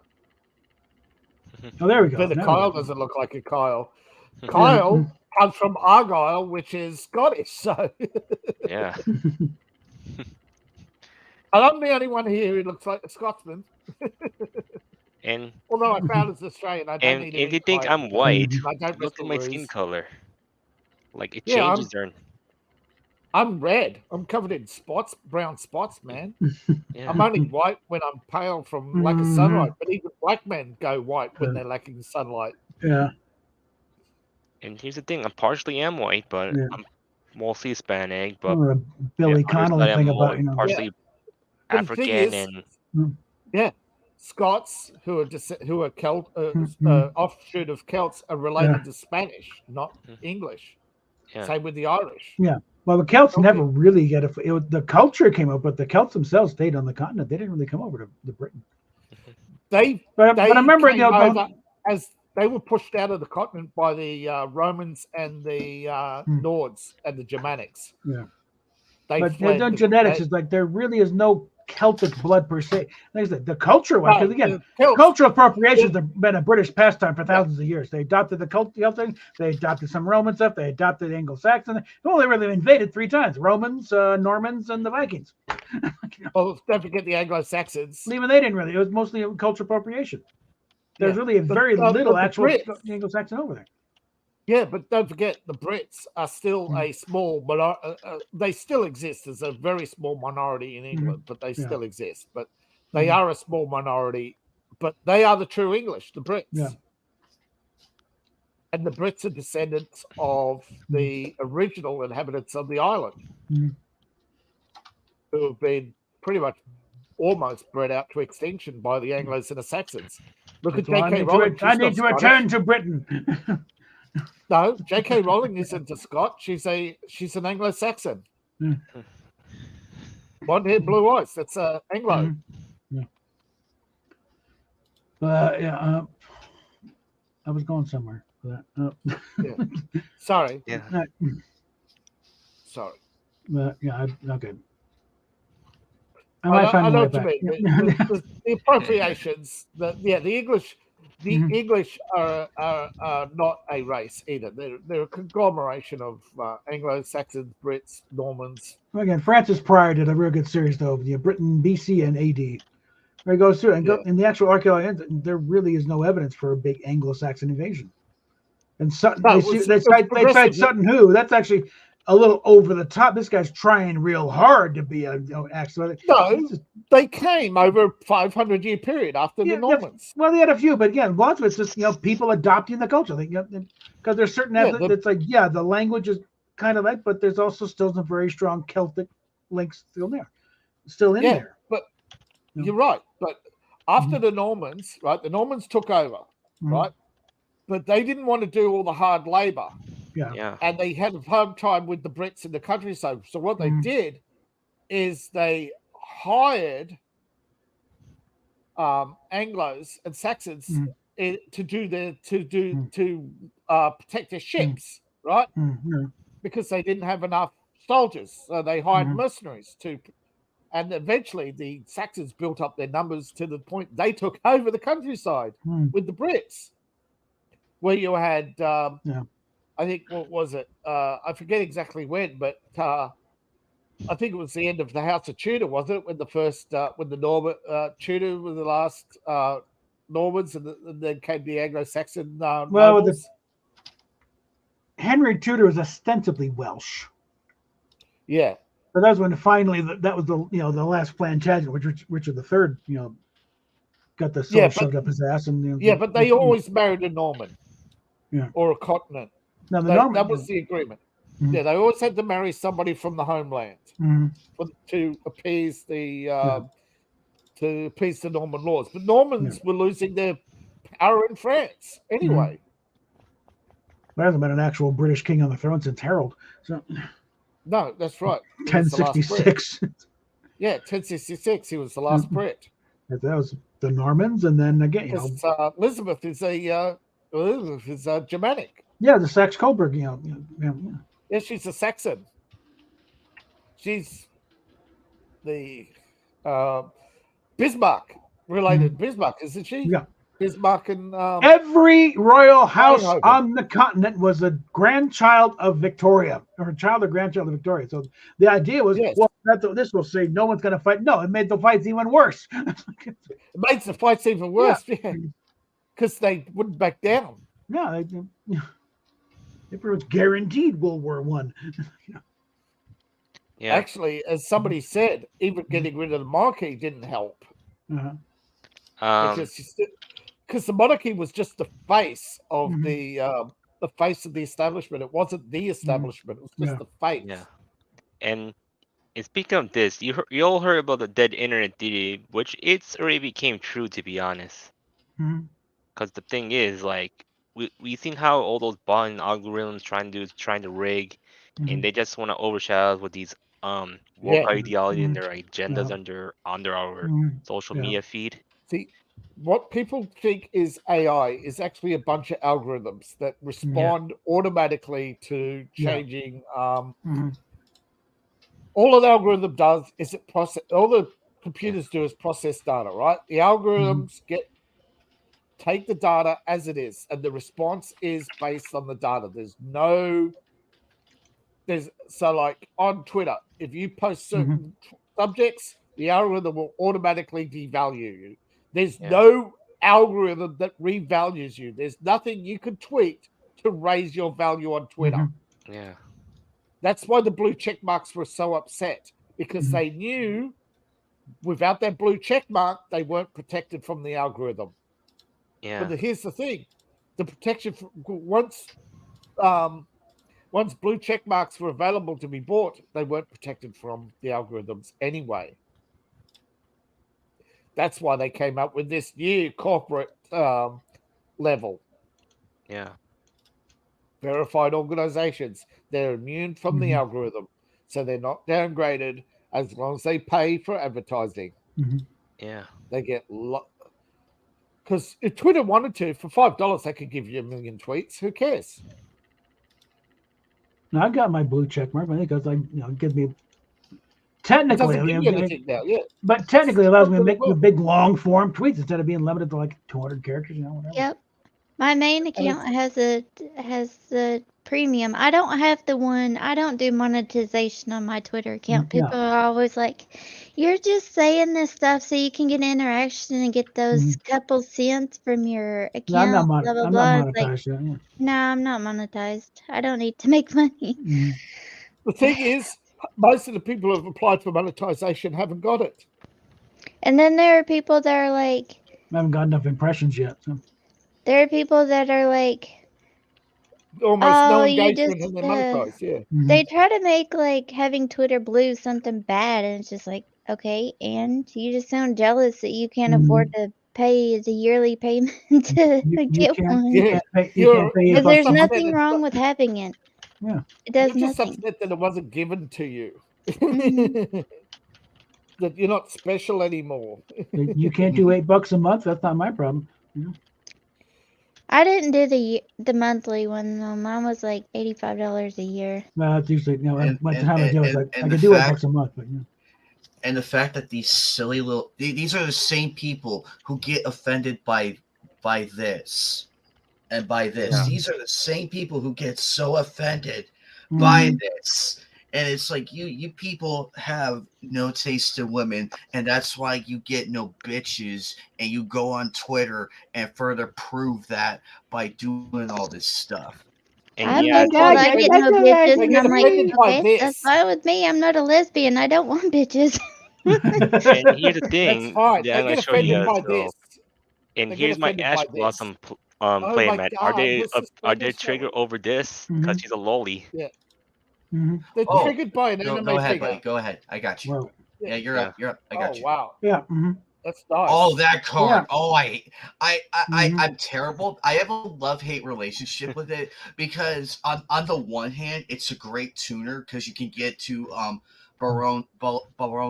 Oh, there we go. But the Now Kyle we go. doesn't look like a Kyle. Kyle comes from Argyle, which is Scottish. So Yeah. And I'm the only one here who looks like a Scotsman. And Although I found as Australian, I don't and need to if you eat think pie I'm because white, I don't look at my skin ruse. color. Like it Yeah, changes during. I'm red. I'm covered in spots, brown spots, man. Yeah. I'm only white when I'm pale from lack of sunlight. But even black men go white when they're lacking sunlight. Yeah. And here's the thing: I'm partially am white, but Yeah. I'm mostly Hispanic. But Or a Billy Connolly thing about partially But the thing African is, and yeah, Scots who are Celt, offshoot of Celts are related to Spanish, not English. Yeah. Same with the Irish. Yeah. Well, the Celts never really get the culture came up, but the Celts themselves stayed on the continent. They didn't really come over to Britain. But I remember came over as they were pushed out of the continent by the Romans and the Nords and the Germanics. Yeah. They But fled the genetics is like there really is no Celtic blood per se. Like I said, the culture was because again, cultural appropriation has been a British pastime for thousands of years. They adopted the Celtic, they adopted some Roman stuff, they adopted Anglo-Saxon. They only really invaded 3 times: Romans, Normans, and the Vikings. Oh, don't forget the Anglo-Saxons. Even they didn't really. It was mostly cultural appropriation. There's really very but little the actual Brits- Anglo-Saxon over there. Yeah, but don't forget the Brits are still a small they still exist as a very small minority in England, but they still exist. But they are a small minority, but they are the true English, the Brits. Yeah. And the Brits are descendants of the original inhabitants of the island who have been pretty much almost bred out to extinction by the Anglos and the Saxons. Look at J.K. Rowling. I need to return to Britain. No, J.K. Rowling isn't a Scot. She's an Anglo-Saxon. Blonde hair, blue eyes. That's Anglo. Yeah. I was going somewhere for that. Yeah. Sorry. Yeah. Sorry. Yeah. Okay. I know what you mean. The appropriations. The English. The English are not a race either. They're a conglomeration of Anglo-Saxons, Brits, Normans. Again, Francis Pryor did a real good series though, Britain BC and AD, where he goes through and in the actual archaeology, there really is no evidence for a big Anglo-Saxon invasion. And Sutton, they cite Sutton Hoo. That's actually a little over the top. This guy's trying real hard to be a actually. No, they came over a 500-year period after the Normans. Well, they had a few, but again, lots of it's just people adopting the culture. Because there's certain it's like the language is kind of like, but there's also still some very strong Celtic links still in there. But you're right. But after the Normans, right? The Normans took over, right? But they didn't want to do all the hard labor. Yeah. And they had a hard time with the Brits in the countryside. So what they did is they hired Anglos and Saxons to protect their ships, right? Because they didn't have enough soldiers, so they hired mercenaries to. And eventually, the Saxons built up their numbers to the point they took over the countryside with the Brits, where you had, I think, what was it? I forget exactly when, but I think it was the end of the House of Tudor, wasn't it? When the first, when the Norman Tudor were the last Normans, and then came the Anglo-Saxon nobles. Henry Tudor was ostensibly Welsh. Yeah. But that was when finally that was the the last Plantagenet, which Richard III got the sword shoved up his ass, and but they always married a Norman, or a continent. No, that was the agreement. Mhm. Yeah, they always had to marry somebody from the homeland Mhm. to appease the Norman laws. But Normans were losing their power in France anyway. There hasn't been an actual British king on the throne since Harold. So no, that's right. He was the last Brit. 1066. Yeah, 1066. He was the last Brit. That was the Normans, and then again, Elizabeth is Germanic. Yeah, the Saxe Coburg. Yeah, she's a Saxon. She's the Bismarck related Bismarck, isn't she? Yeah. Bismarck and every royal house Reinhoven. on the continent was a grandchild of Victoria, or a child or grandchild of Victoria. So the idea was, this will say no one's going to fight. No, it made the fights even worse. It makes the fights even worse, because they wouldn't back down. No, they pretty much guaranteed World War I. Yeah. Actually, as somebody said, even getting rid of the monarchy didn't help. Because the monarchy was just the face of the face of the establishment. It wasn't the establishment. It was just the face. Yeah. And speaking of this, you all heard about the dead internet theory, which it's already became true, to be honest. Because the thing is, like, we seen how all those bot and algorithms trying to rig, and they just want to overshadow with these woke ideology and their agendas under our social media feed. See, what people think is AI is actually a bunch of algorithms that respond automatically to changing. All an algorithm does is it process. All the computers do is process data, right? The algorithms take the data as it is, and the response is based on the data. So like on Twitter, if you post certain subjects, the algorithm will automatically devalue you. There's no algorithm that revalues you. There's nothing you can tweet to raise your value on Twitter. Yeah. That's why the blue check marks were so upset, because they knew without that blue check mark, they weren't protected from the algorithm. Yeah. But here's the thing: the protection once blue check marks were available to be bought, they weren't protected from the algorithms anyway. That's why they came up with this new corporate level. Yeah. Verified organizations. They're immune from the algorithm, so they're not downgraded as long as they pay for advertising. Yeah. They get because if Twitter wanted to, for $5, they could give you 1 million tweets. Who cares? Now, I got my blue check mark, I think, because it gives me technically, but technically allows me to make the big long form tweets instead of being limited to like 200 characters, whatever. Yep. My main account has the premium. I don't have the one. I don't do monetization on my Twitter account. People are always like, "You're just saying this stuff so you can get interaction and get those couple cents from your account." No, I'm not, blah blah I'm blah. not It's like, monetized yet. no, I'm not monetized. I don't need to make money. The thing is, most of the people who have applied for monetization haven't got it. And then there are people that are like, I haven't got enough impressions yet. So. There are people that are like, almost no engagement and they're monetized. They try to make like having Twitter Blue something bad, and it's just like, okay, and you just sound jealous that you can't afford to pay the yearly payment to You get can't. one. You can't pay. You can't pay Because $8 there's a month. nothing wrong with having it. Yeah. It does You're just nothing. upset that it wasn't given to you. Mm-hmm. That you're not special anymore. You can't do $8 a month. That's not my problem. You know? I didn't do the monthly one though. Mine was like $85 a year. Well, it's usually by the time I do it, it's like I and can the do fact- $8 a month, but And the fact that these silly little these are the same people who get offended by this and by this. Yeah. These are the same people who get so offended Mm-hmm. by this. And it's like you people have no taste in women, and that's why you get no bitches, and you go on Twitter and further prove that by doing all this stuff. I've been told I get no bitches, and I'm like, okay, that's fine with me. I'm not a lesbian. I don't want bitches. And here's the thing That's fine. that They I'm gonna get show you offended guys. by this. And They get here's my offended Ash by this. Blossom Oh play, my Matt. God, this is Are what they they're triggered showing. over this because she's a loli? Yeah. Mm-hmm. They're Oh, triggered by an anime go ahead, figure. buddy. Go ahead. I got you. Whoa. Yeah, you're up. You're up. I got Oh you. wow. Yeah. Mm-hmm. That's nice. Oh, that card. Yeah. Oh, I'm terrible. I have a love-hate relationship with it because on the one hand, it's a great tuner because you can get to Baron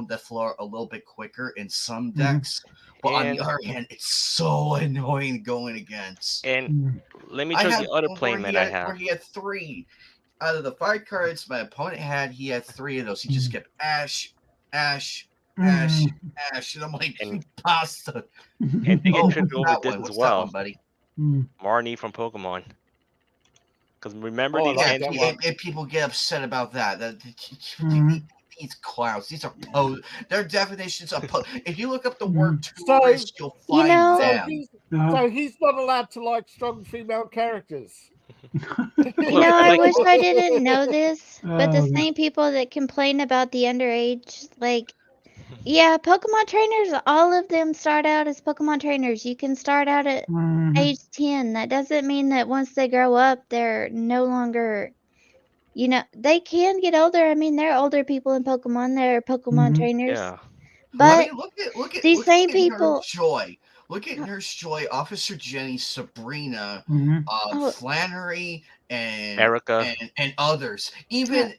de Fleur a little bit quicker in some decks. But on the And- other hand, it's so annoying going against. And let me I show you had the other one play, where man. he I had- have. Where he had 3 out of the 5 cards my opponent had. He had 3 of those. He just kept Ash, Ash, Ash, Ash, and I'm like, you pasta. And they get Oh, triggered what's over that this one? as What's well. that one, buddy? Marnie from Pokemon. Because remember Oh, these yeah, entities? and people get upset about that. Mm-hmm. These clowns, these are their definitions of if you look up the Mm-hmm. word tourist, you'll find know- them. So he's not allowed to like strong female characters. You know, I wish I didn't know this, but the Oh, yeah. same people that complain about the underage, like, yeah, Pokemon trainers, all of them start out as Pokemon trainers. You can start out at Mhm. age 10. That doesn't mean that once they grow up, they're no longer, you know, they can get older. I mean, there are older people in Pokemon that are Pokemon Mhm. trainers. Yeah. I But mean, look at these same Nurse people, Joy. Look at Nurse Joy, Officer Jenny, Sabrina, Mhm. Oh. Flannery, and Erica. and others. Even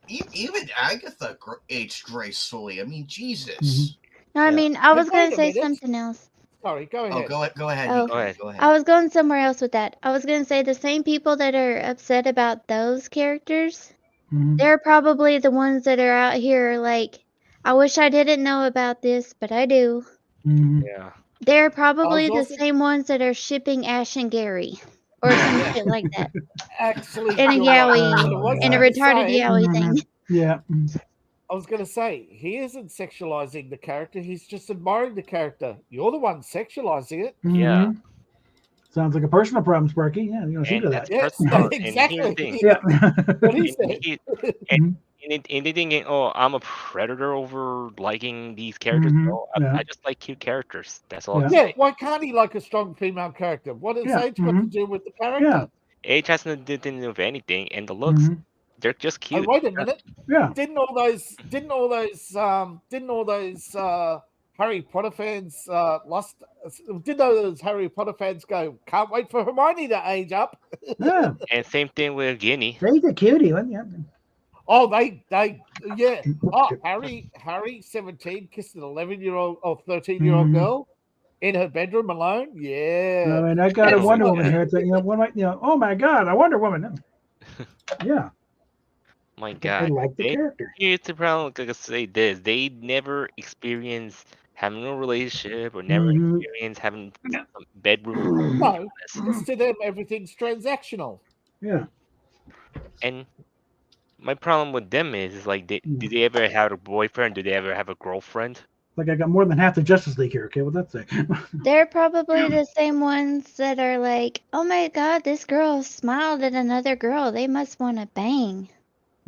even Agatha aged gracefully. I mean, Jesus. no, I mean, I was Wait going to a say minute. something else. Sorry, go ahead. Oh, go ahead. Oh. Go ahead. I was going somewhere else with that. I was going to say the same people that are upset about those characters, Mhm. they're probably the ones that are out here like, I wish I didn't know about this, but I do. Mhm. Yeah. They're probably the also- same ones that are shipping Ash and Gary or some Yeah. shit like that. Actually, In a you're right. yaoi, But I was in a gonna retarded say- yaoi Mhm. thing. Yeah. I was going to say, he isn't sexualizing the character. He's just admiring the character. You're the one sexualizing it. Yeah. Mhm. Sounds like a personal problem, Sparky. Yeah, you know, see And to that's that. Yes, personal. And exactly. here's the thing. Yeah. What he And, said. and they thinking, oh, I'm a predator over liking these characters. Mhm. No, Yeah. I just like cute characters. That's all Yeah. I'm Yeah, saying. why can't he like a strong female character? What has Yeah, age got to mhm. do with the character? Yeah. Age has nothing to do with anything, and the looks, Mhm. they're just Oh, cute. wait a minute. Yeah. Didn't all those Harry Potter fans did those Harry Potter fans go, can't wait for Hermione to age up? Yeah. And same thing with Guinea. He's a cutie one. Yeah. Oh, yeah. Oh, Harry, 17, kissed an 11-year-old or 13-year-old Mhm. girl in her bedroom alone. Yeah. I mean, I got a That's Wonder not- Woman here. It's like, oh my God, a Wonder Woman. Yeah. My I God, like the character. here's the problem. Like I say this, they never experience having a relationship or never Mhm. experience having some bedroom. No, because to them everything's transactional. Yeah. And my problem with them is like, do they ever have a boyfriend? Do they ever have a girlfriend? Like I got more than half the Justice League here. Okay, what that say? They're probably the same ones that are like, oh my God, this girl smiled at another girl. They must want to bang.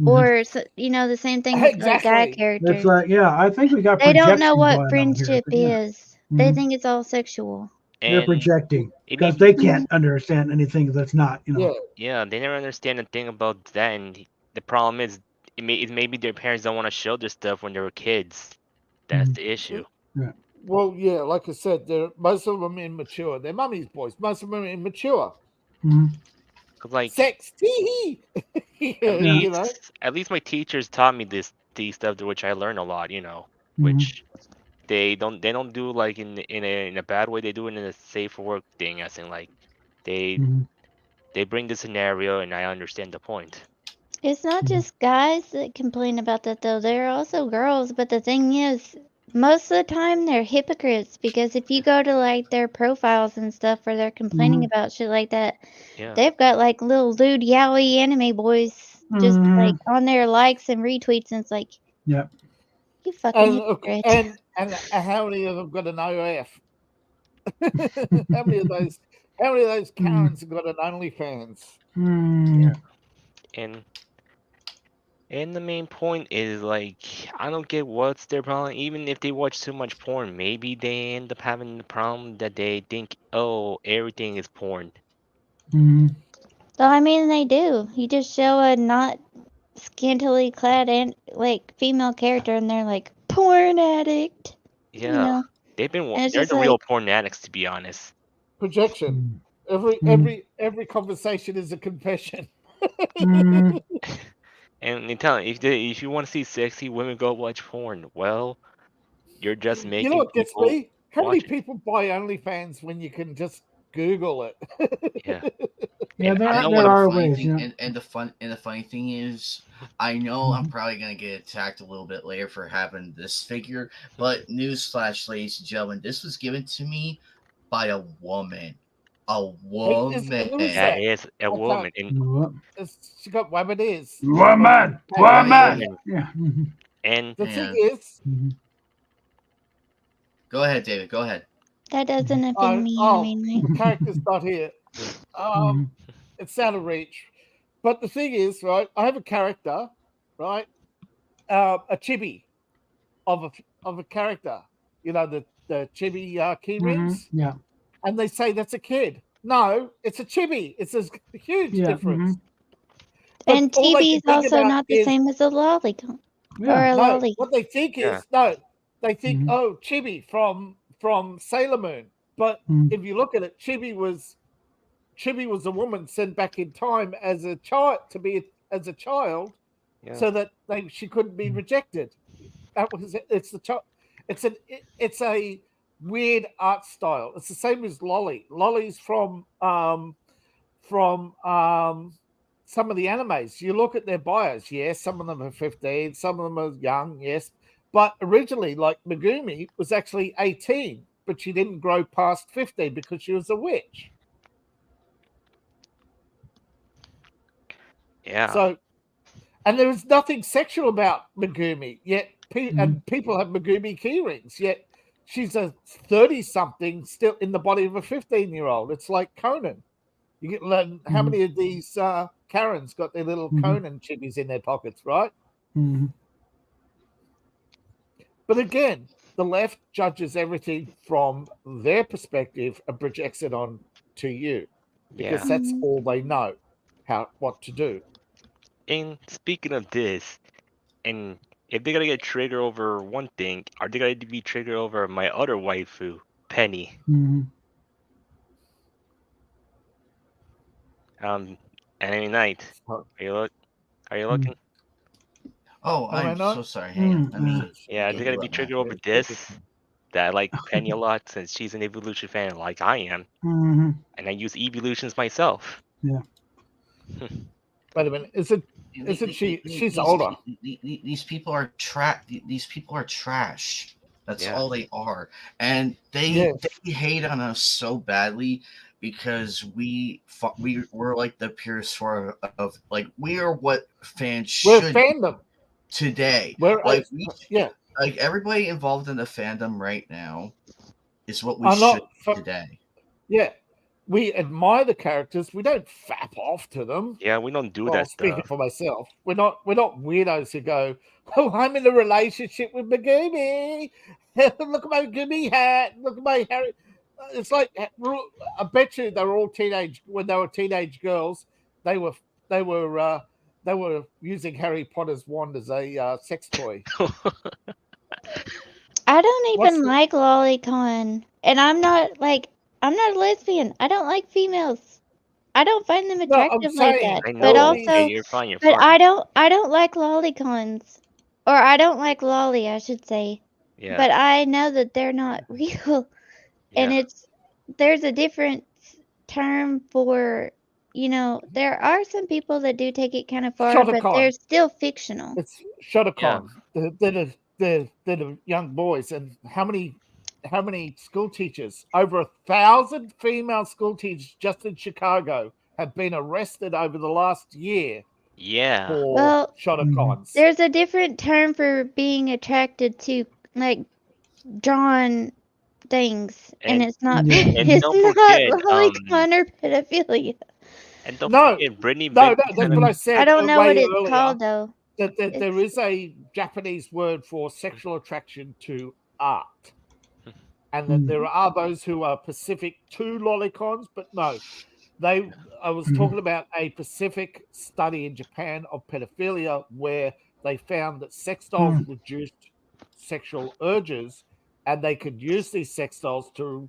Mhm. Or, you know, the same thing with like guy Exactly. characters. It's like, yeah, I think we got. They don't know projection what going on here. friendship Yeah. is. They Mhm. think it's all sexual. They're And projecting it because may they be- can't understand anything that's not, Yeah, they never understand a thing about that, and the problem is, maybe their parents don't want to show this stuff when they were kids. That's the issue. Yeah. Well, yeah, like I said, most of them immature. They're mummy's boys. Most of them are immature. Like Sex, tee at least my teachers taught me these stuff, which I learned a lot. Mhm. Which they don't do like in a bad way. They do it in a safe work thing, as in like they Mhm. they bring the scenario, and I understand the point. It's not just guys that complain about that though. There are also girls, but the thing is, most of the time they're hypocrites because if you go to like their profiles and stuff where they're complaining Mhm. about shit like that, Yeah. they've got like little lewd yaoi anime boys just like on their likes and retweets, and it's like, Yeah. you fucking And, hypocrite. and how many of them got an OF? How many of those Karens have got an OnlyFans? Mm. And the main point is like I don't get what's their problem. Even if they watch too much porn, maybe they end up having the problem that they think, oh, everything is porn. So I mean, they do. You just show a not scantily clad and like female character, and they're like porn addict. Yeah, You know, and it's they're just the like, real porn addicts, to be honest. Projection. Every conversation is a confession. And they tell if you want to see sexy women, go watch porn. Well, you're just You know making what gets people me? How many watch it. people buy OnlyFans when you can just Google it? Yeah. Yeah, And there I are know there what are funny ways. thing, Yeah. and the funny thing is, I know I'm probably gonna get attacked a little bit later for having this figure, but newsflash, ladies and gentlemen, this was given to me by a woman. A woman. Who is that that? is a Okay. woman. And She got what it is. Woman, woman. Yeah. And The thing Yeah. is, Go ahead, David. Go ahead. that doesn't offend me anyway. the character's not here. It's out of reach. But the thing is, right? I have a character, right? A chibi of a character. You know the chibi key rings, Yeah. and they say that's a kid. No, it's a chibi. It's a huge Yeah. difference. But And all they TV can is think also about not the is same as a lolicon or a no. lolly. What they think Yeah. is no. They think oh, Chibi from Sailor Moon. But if you look at it, Chibi was a woman sent back in time as a child as a child, Yeah. so that she couldn't be rejected. That was it. It's a weird art style. It's the same as Lolly. Lolly's from some of the animes. You look at their bios. Yes, some of them are 15, some of them are young. Yes, but originally, like Megumi was actually 18, but she didn't grow past 15 because she was a witch. Yeah. So, and there is nothing sexual about Megumi yet. And people have Megumi keyrings, yet she's a 30-something still in the body of a 15-year-old. It's like Conan. You get how many of these Karens got their little Conan chibis in their pockets, right? But again, the left judges everything from their perspective and projects it on to you because Yeah. that's all they know what to do. And speaking of this, and if they're gonna get triggered over one thing, are they gonna be triggered over my other waifu, Penny? Enemy Knight. Are you looking? Oh, Am I I'm not? so sorry. Hang on. Let me. Yeah, get they're gonna you be up, man. triggered over this. That I like Penny a lot since she's an evolution fan like I am. And I use evolutions myself. Yeah. Wait a minute. Isn't she? She's older. These people are These people are trash. That's Yeah. all they are, and they hate on us so badly because we're like the purest form of like we are what fans We're should fandom today. We're Like like everybody involved in the fandom right now is what we I'm should not today. Yeah, we admire the characters. We don't fap off to them. Yeah, we don't do Well, that speaking stuff. for myself, we're not weirdos who go, "Oh, I'm in a relationship with Megumi. Look at my Megumi hat. Look at my Harry." It's like I bet you they were all when they were teenage girls. They were using Harry Potter's wand as a sex toy. I I don't What's even the- like lolicon, and I'm not a lesbian. I don't like females. I don't find them No, I'm attractive like saying that. I But know. all Hey, also, you're fine. You're but fine. I don't like lolicons, or I don't like lolly, I should say. Yeah. But I know that they're not real, and Yeah. there's a different term for, there are some people that do take it kind of far, but they're Shotacon. still fictional. It's Yeah. Shotacon. They're the young boys, and how many school teachers? Over 1,000 female school teachers just in Chicago have been arrested over the last year Yeah. for Well, Shotacons. there's a different term for being attracted to like drawn things, and And it's not and it's don't not forget, lolicon or pedophilia. and don't No, forget, Brittany no, Vinci that's kind of. what I I said don't know what way it's earlier. called though. That there It's is a Japanese word for sexual attraction to art, and that there are those who are specific to lolicons, but no. I was talking about a specific study in Japan of pedophilia where they found that sex dolls reduced sexual urges, and they could use these sex dolls to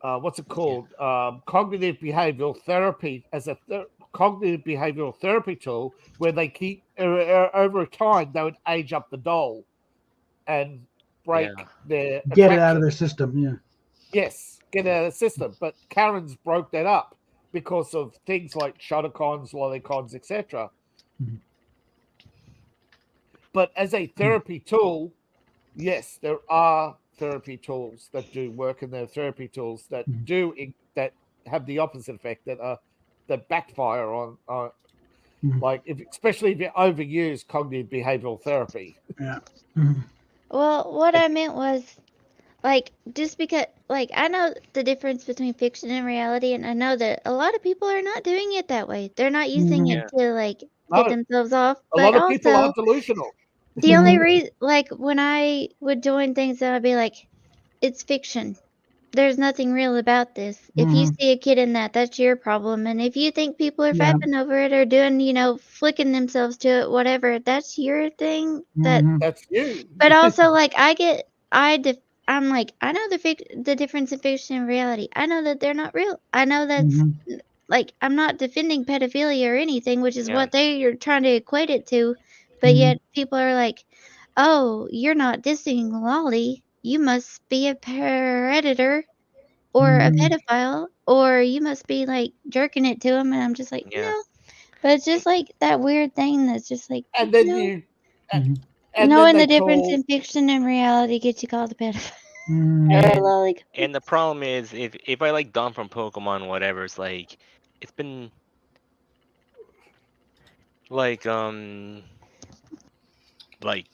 what's it called? Cognitive behavioral therapy as a cognitive behavioral therapy tool where they keep over time they would age up the doll and break Yeah. their Get it out of attraction. their system. Yeah. Yes, get out of the system. But Karen's broke that up because of things like shuttercons, lolicons, etc. But as a therapy tool, yes, there are therapy tools that do work, and there are therapy tools that that have the opposite effect that backfire on like especially if you overuse cognitive behavioral therapy. Yeah. Well, what I meant was like just because like I know the difference between fiction and reality, and I know that a lot of people are not doing it that way. They're not using it to like get No, themselves off. a But lot of people are also delusional. the only reason like when I would join things, I'd be like, it's fiction. There's nothing real about this. If you see a kid in that, that's your problem. And if you think people are Yeah. fapping over it or doing, flicking themselves to it, whatever, that's your thing. That's you. But also, like, I'm like, I know the difference in fiction and reality. I know that they're not real. I know that's like, I'm not defending pedophilia or anything, which is what they are trying to equate it to. But yet people are like, oh, you're not dissing Lolly. You must be a predator or a pedophile, or you must be like jerking it to him. And I'm just like, no. But it's just like that weird thing that's just like, And then you and knowing then the they difference call in fiction and reality gets you called a pedophile. And the problem is, if I like Dawn from Pokemon, whatever, it's like it's been like like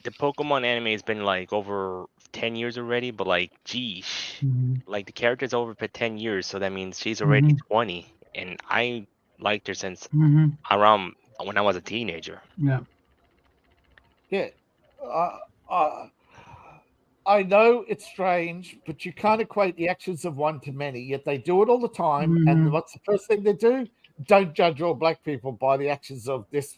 the Pokemon anime has been like over 10 years already, but like geez, like the character's over for 10 years, so that means she's already 20, and I liked her since around when I was a teenager. Yeah. Yeah. I know it's strange, but you can't equate the actions of one to many, yet they do it all the time. And what's the first thing they do? Don't judge all black people by the actions of this.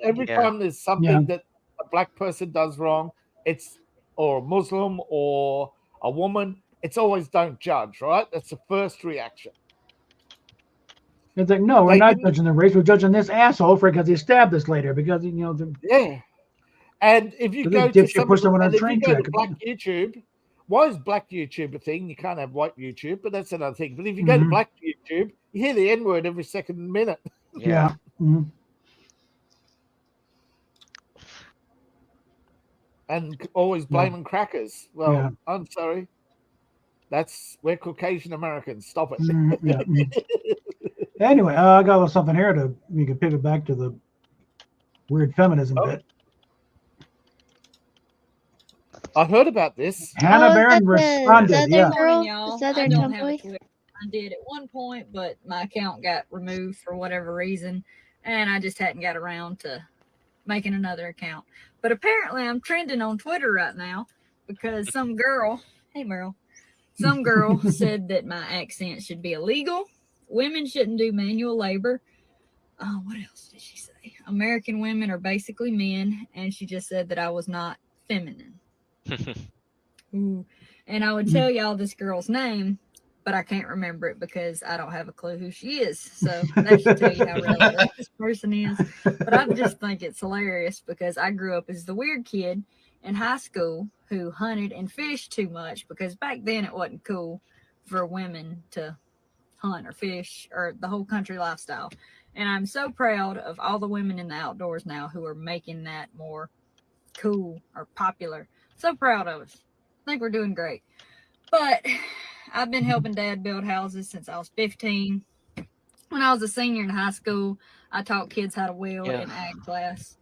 Every time there's something that a black person does wrong, it's or a Muslim or a woman, it's always don't judge, right? That's the first reaction. It's like, no, we're They not didn't- judging the race. We're judging this asshole because he stabbed us later because Yeah. And if you This go to dipshit pushed someone on a train track. Black YouTube, why is Black YouTube a thing? You can't have white YouTube, but that's another thing. But if you go to Black YouTube, you hear the N word every second minute. Yeah. And always blaming crackers. Well, Yeah. I'm sorry. We're Caucasian Americans. Stop it. Yeah. Anyway, I got a little something here you can pivot back to the weird feminism bit. I heard about this. Hannah Barron responded. Yeah. Girl, y'all. the Southern I don't have tomboy. a Twitter. I did at one point, but my account got removed for whatever reason, and I just hadn't got around to making another account. But apparently, I'm trending on Twitter right now because some girl, hey Meryl, some girl said that my accent should be illegal. Women shouldn't do manual labor. What else did she say? American women are basically men, and she just said that I was not feminine. Ooh. And I would tell y'all this girl's name, but I can't remember it because I don't have a clue who she is. So that should tell you how relevant this person is. But I just think it's hilarious because I grew up as the weird kid in high school who hunted and fished too much, because back then it wasn't cool for women to hunt or fish or the whole country lifestyle. And I'm so proud of all the women in the outdoors now who are making that more cool or popular. So proud of us. I think we're doing great. But I've been helping Dad build houses since I was 15. When I was a senior in high school, I taught kids how to wheel in ag class.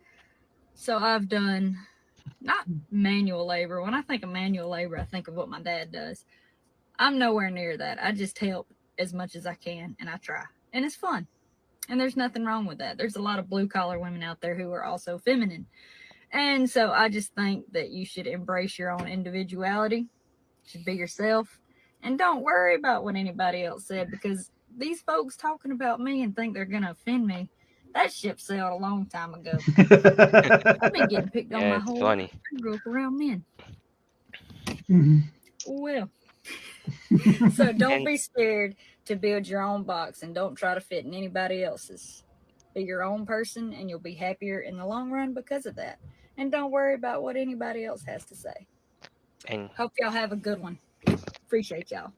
So I've done not manual labor. When I think of manual labor, I think of what my dad does. I'm nowhere near that. I just help as much as I can, and I try. And it's fun. And there's nothing wrong with that. There's a lot of blue-collar women out there who are also feminine. And so I just think that you should embrace your own individuality. You should be yourself. And don't worry about what anybody else said, because these folks talking about me and think they're going to offend me, that ship sailed a long time ago. I've been getting picked on my whole life. I grew up around men. Well, so don't be scared to build your own box and don't try to fit in anybody else's. Be your own person and you'll be happier in the long run because of that. And don't worry about what anybody else has to say. And hope y'all have a good one. Appreciate y'all.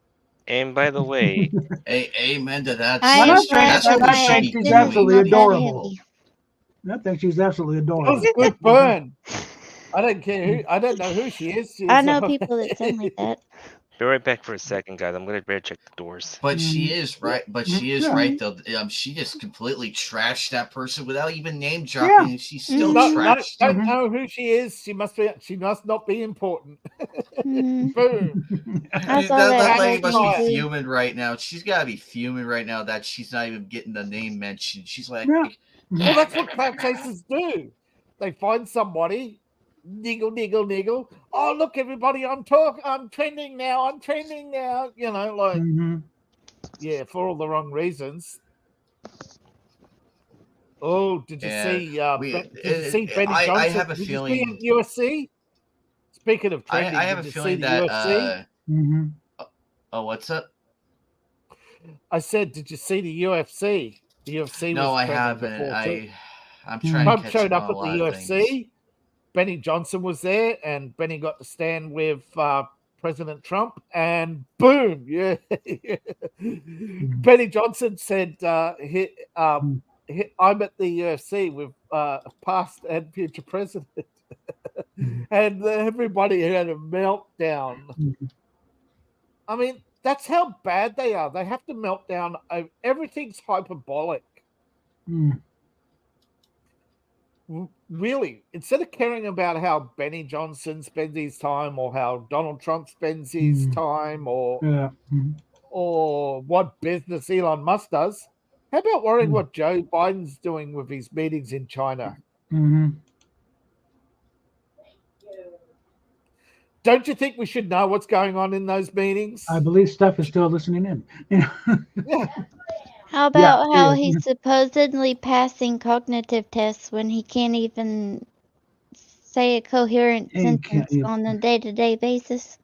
And by the way, amen to that. I am glad That's what we that should my be She's didn't absolutely look that adorable. heavy. I think she's absolutely That adorable. was a good burn. I don't care who. I don't know who she is. I know people that sound like that. be right back for a second, guys. I'm gonna better check the doors. But she is right. But she is Yeah. right though. She just completely trashed that person without even name dropping. And she still trashed. Don't know who she is. She must be. She must not be important. Boom. That lady must be fuming right now. She's gotta be fuming right now that she's not even getting the name mentioned. She's like, Well, that's what clout chasers do. They find somebody, niggle, niggle, niggle. Oh, look, everybody, I'm trending now. I'm trending now. You know, like, yeah, for all the wrong reasons. Oh, did you see? Did you see Benny Johnson? I have a Did feeling. You see UFC? Speaking of trending, I have a did you feeling see the that. UFC? Oh, what's up? I said, did you see the UFC? The UFC. No, was I trending haven't. before, too. I'm trying Trump to catch showed up up on at a the lot of UFC. things. Benny Johnson was there, and Benny got to stand with President Trump, and boom, yeah. Benny Johnson said, I'm at the UFC with past and future president. And everybody had a meltdown. I mean, that's how bad they are. They have to melt down. Everything's hyperbolic. Really, instead of caring about how Benny Johnson spends his time or how Donald Trump spends his time or what business Elon Musk does, how about worrying what Joe Biden's doing with his meetings in China? Don't you think we should know what's going on in those meetings? I believe Steph is still listening in. How about how he's supposedly passing cognitive tests when he can't even say a coherent sentence on a day-to-day basis?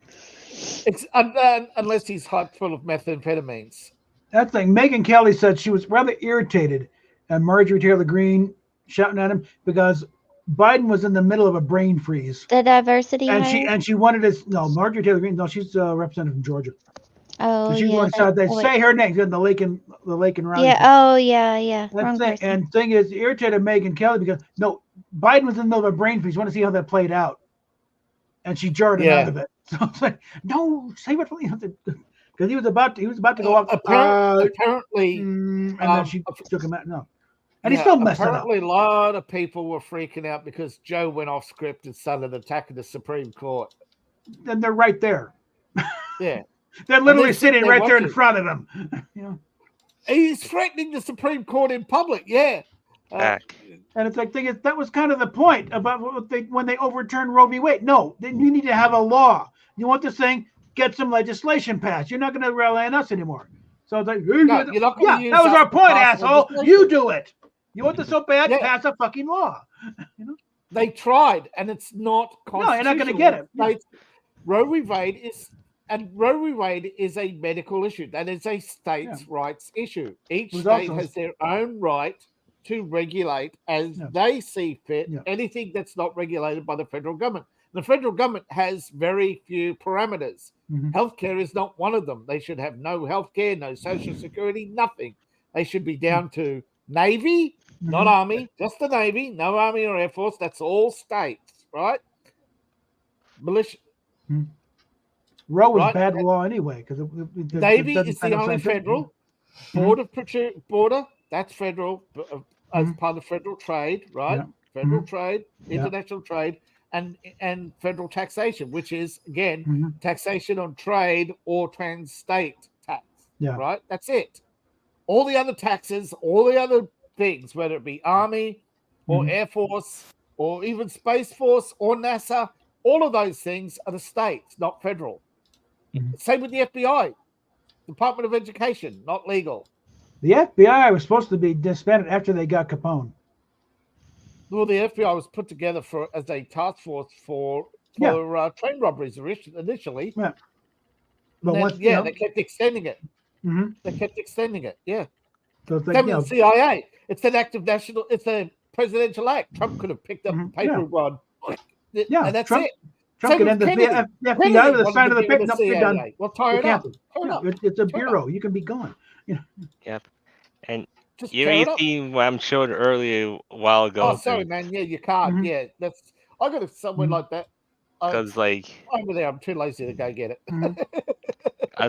It's unless he's hyped full of methamphetamines. That thing, Megyn Kelly said she was rather irritated at Marjorie Taylor Greene shouting at him because Biden was in the middle of a brain freeze. The diversity and she wanted to Marjorie Taylor Greene. No, she's a representative from Georgia. Oh, so she yeah. they say her name. The Lake and Raleigh. Yeah. Oh, yeah. Wrong person. And thing is, irritated Megyn Kelly because Biden was in the middle of a brain freeze. Want to see how that played out, and she jarred him out of it. So it's like, no, save it for because he was about to go up. Apparently, and then she took him out. No. And he still messed it up. Apparently, a lot of people were freaking out because Joe went off script and started attacking the Supreme Court. And they're right there. Yeah. They're literally sitting right there in front of him. He's threatening the Supreme Court in public. Yeah. And it's like, that was kind of the point about when they overturned Roe v. Wade. No, you need to have a law. You want this thing, get some legislation passed. You're not going to rely on us anymore. So it's like, that was our point, asshole. You do it. You want this so bad? Yeah. Pass a fucking law. They tried, and it's not No, constitutional. you're not going to get it. Yeah. Roe v. Wade is a medical issue. That is a states' rights issue. Each state has their own right to regulate as they see fit anything that's not regulated by the federal government. The federal government has very few parameters. Healthcare is not one of them. They should have no healthcare, no social security, nothing. They should be down to Navy, not Army, just the Navy, no Army or Air Force. That's all states, right? Militia. Roe was bad law anyway because Navy is the only federal. Border, that's federal as part of federal trade, right? Yeah. Federal trade, international trade, and federal taxation, which is again taxation on trade or trans-state tax. Yeah. Right? That's it. All the other taxes, all the other things, whether it be Army or Air Force or even Space Force or NASA, all of those things are the states, not federal. Same with the FBI, Department of Education, not legal. The FBI was supposed to be disbanded after they got Capone. Well, the FBI was put together as a task force for train robberies initially. Yeah. But once, they kept extending it. They kept extending it. Yeah. So it's like, the CIA. It's an act of national. It's a presidential act. Trump could have picked up the paper and gone. Yeah, and that's Trump, it. Trump could end the FBI with a sign of the paper. Nope, you're done. Well, tie it up. It's a bureau. You can be gone. Yep. And Just you tear it already up. seen what I'm showed earlier a while ago. Oh, sorry, man. Yeah, you can't. Yeah, that's. I got it somewhere like that. Because like over there, I'm too lazy to go get it. I'm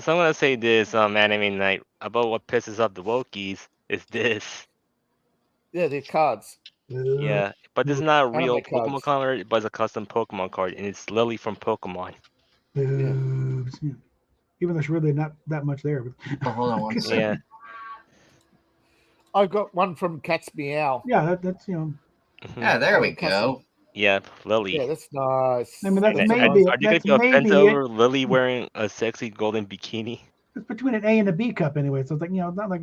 gonna say this anime night about what pisses off the wokies is this. Yeah, they're cards. Yeah, but this is not a real Anime cards. Pokemon card, but it's a custom Pokemon card, and it's Lily from Pokemon. Boobs. Yeah. Even though there's really not that much there. But... Oh, hold on one second. Yeah. I got one from Cat's Meow. Yeah, that's Yeah, there we go. Yep, Lily. Yeah, that's nice. I mean, that's And maybe. are you gonna That's feel offended maybe over Lily wearing a sexy golden bikini? it's between an A and a B cup anyway. So it's like not like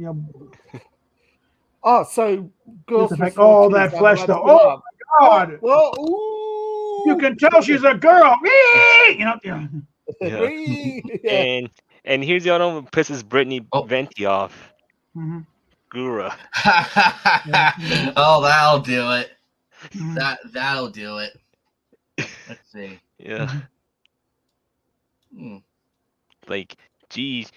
Oh, so girls. It's like, oh, that flesh though. Oh my God! Well, ooh. You can tell she's a girl. Yeah. And here's the other one that pisses Brittany Venti off. Gura. Oh, that'll do it. That'll do it. Let's see. Yeah. Like, geez,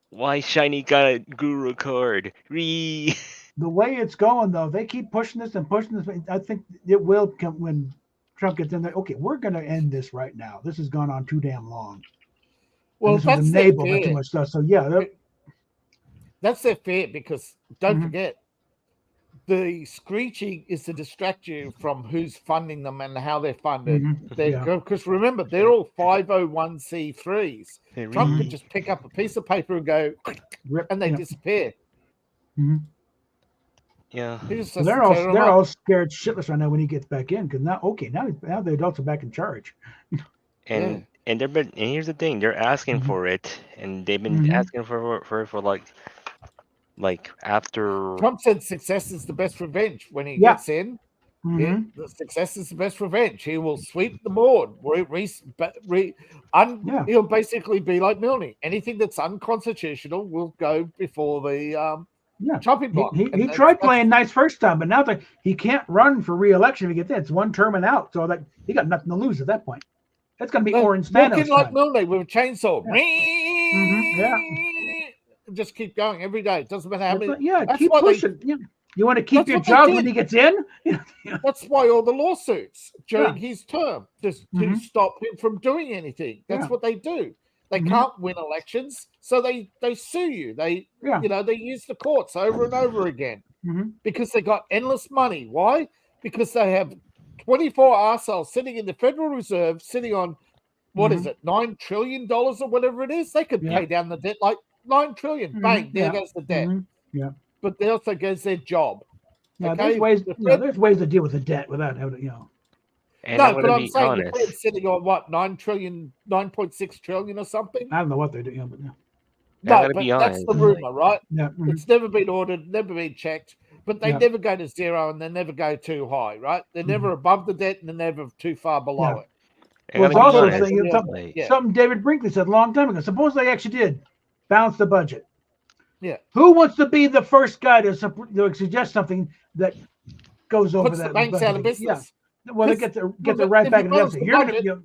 why Shiny got a Guru card? Ree. The way it's going though, they keep pushing this and pushing this. I think it will come when Trump gets in there. Okay, we're going to end this right now. This has gone on too damn long. Well, and this that's enabled their too fear. much stuff. So yeah, That's their fear because don't forget, the screeching is to distract you from who's funding them and how they're funded. Because remember, they're all 501c3s. Trump could just pick up a piece of paper and go, and they disappear. Yeah. So they're all scared shitless right now when he gets back in because now the adults are back in charge. And here's the thing, they're asking for it, and they've been asking for like after Trump said success is the best revenge when he gets in. Yeah, the success is the best revenge. He will sweep the board. He'll basically be like Milne. Anything that's unconstitutional will go before the chopping block. He tried playing nice first time, but now it's like he can't run for re-election if he gets in. It's one term and out, so that he got nothing to lose at that point. It's going to be Orange Thanos Walking like Milne with a chainsaw. Yeah. Just keep going every day. Doesn't matter how many. That's keep pushing. You want to keep your job when he gets in? That's why all the lawsuits during his term just to stop him from doing anything. That's what they do. They can't win elections, so they sue you. They they use the courts over and over again because they got endless money. Why? Because they have 24 arseholes sitting in the Federal Reserve, sitting on what is it, $9 trillion or whatever it is. They could pay down the debt like $9 trillion. Bang, there goes the debt. But there also goes their job. Yeah, there's ways. There's ways to deal with the debt without having And no, I'm but gonna I'm be saying honest. the Fed's sitting on what 9.6 trillion or something. I don't know what they're doing, but No, but that's the rumor, right? Yeah. It's never been ordered, never been checked. but they never go to zero and they never go too high, right? They're never above the debt and they're never too far below it. Well, it's also Yeah. something David Brinkley said a long time ago. Suppose they actually did balance the budget. Yeah. Who wants to be the first guy to suggest something that goes over Puts that the banks budget out of again? business. Yeah. Well, they get their right if back you in the balance deficit. the You're budget,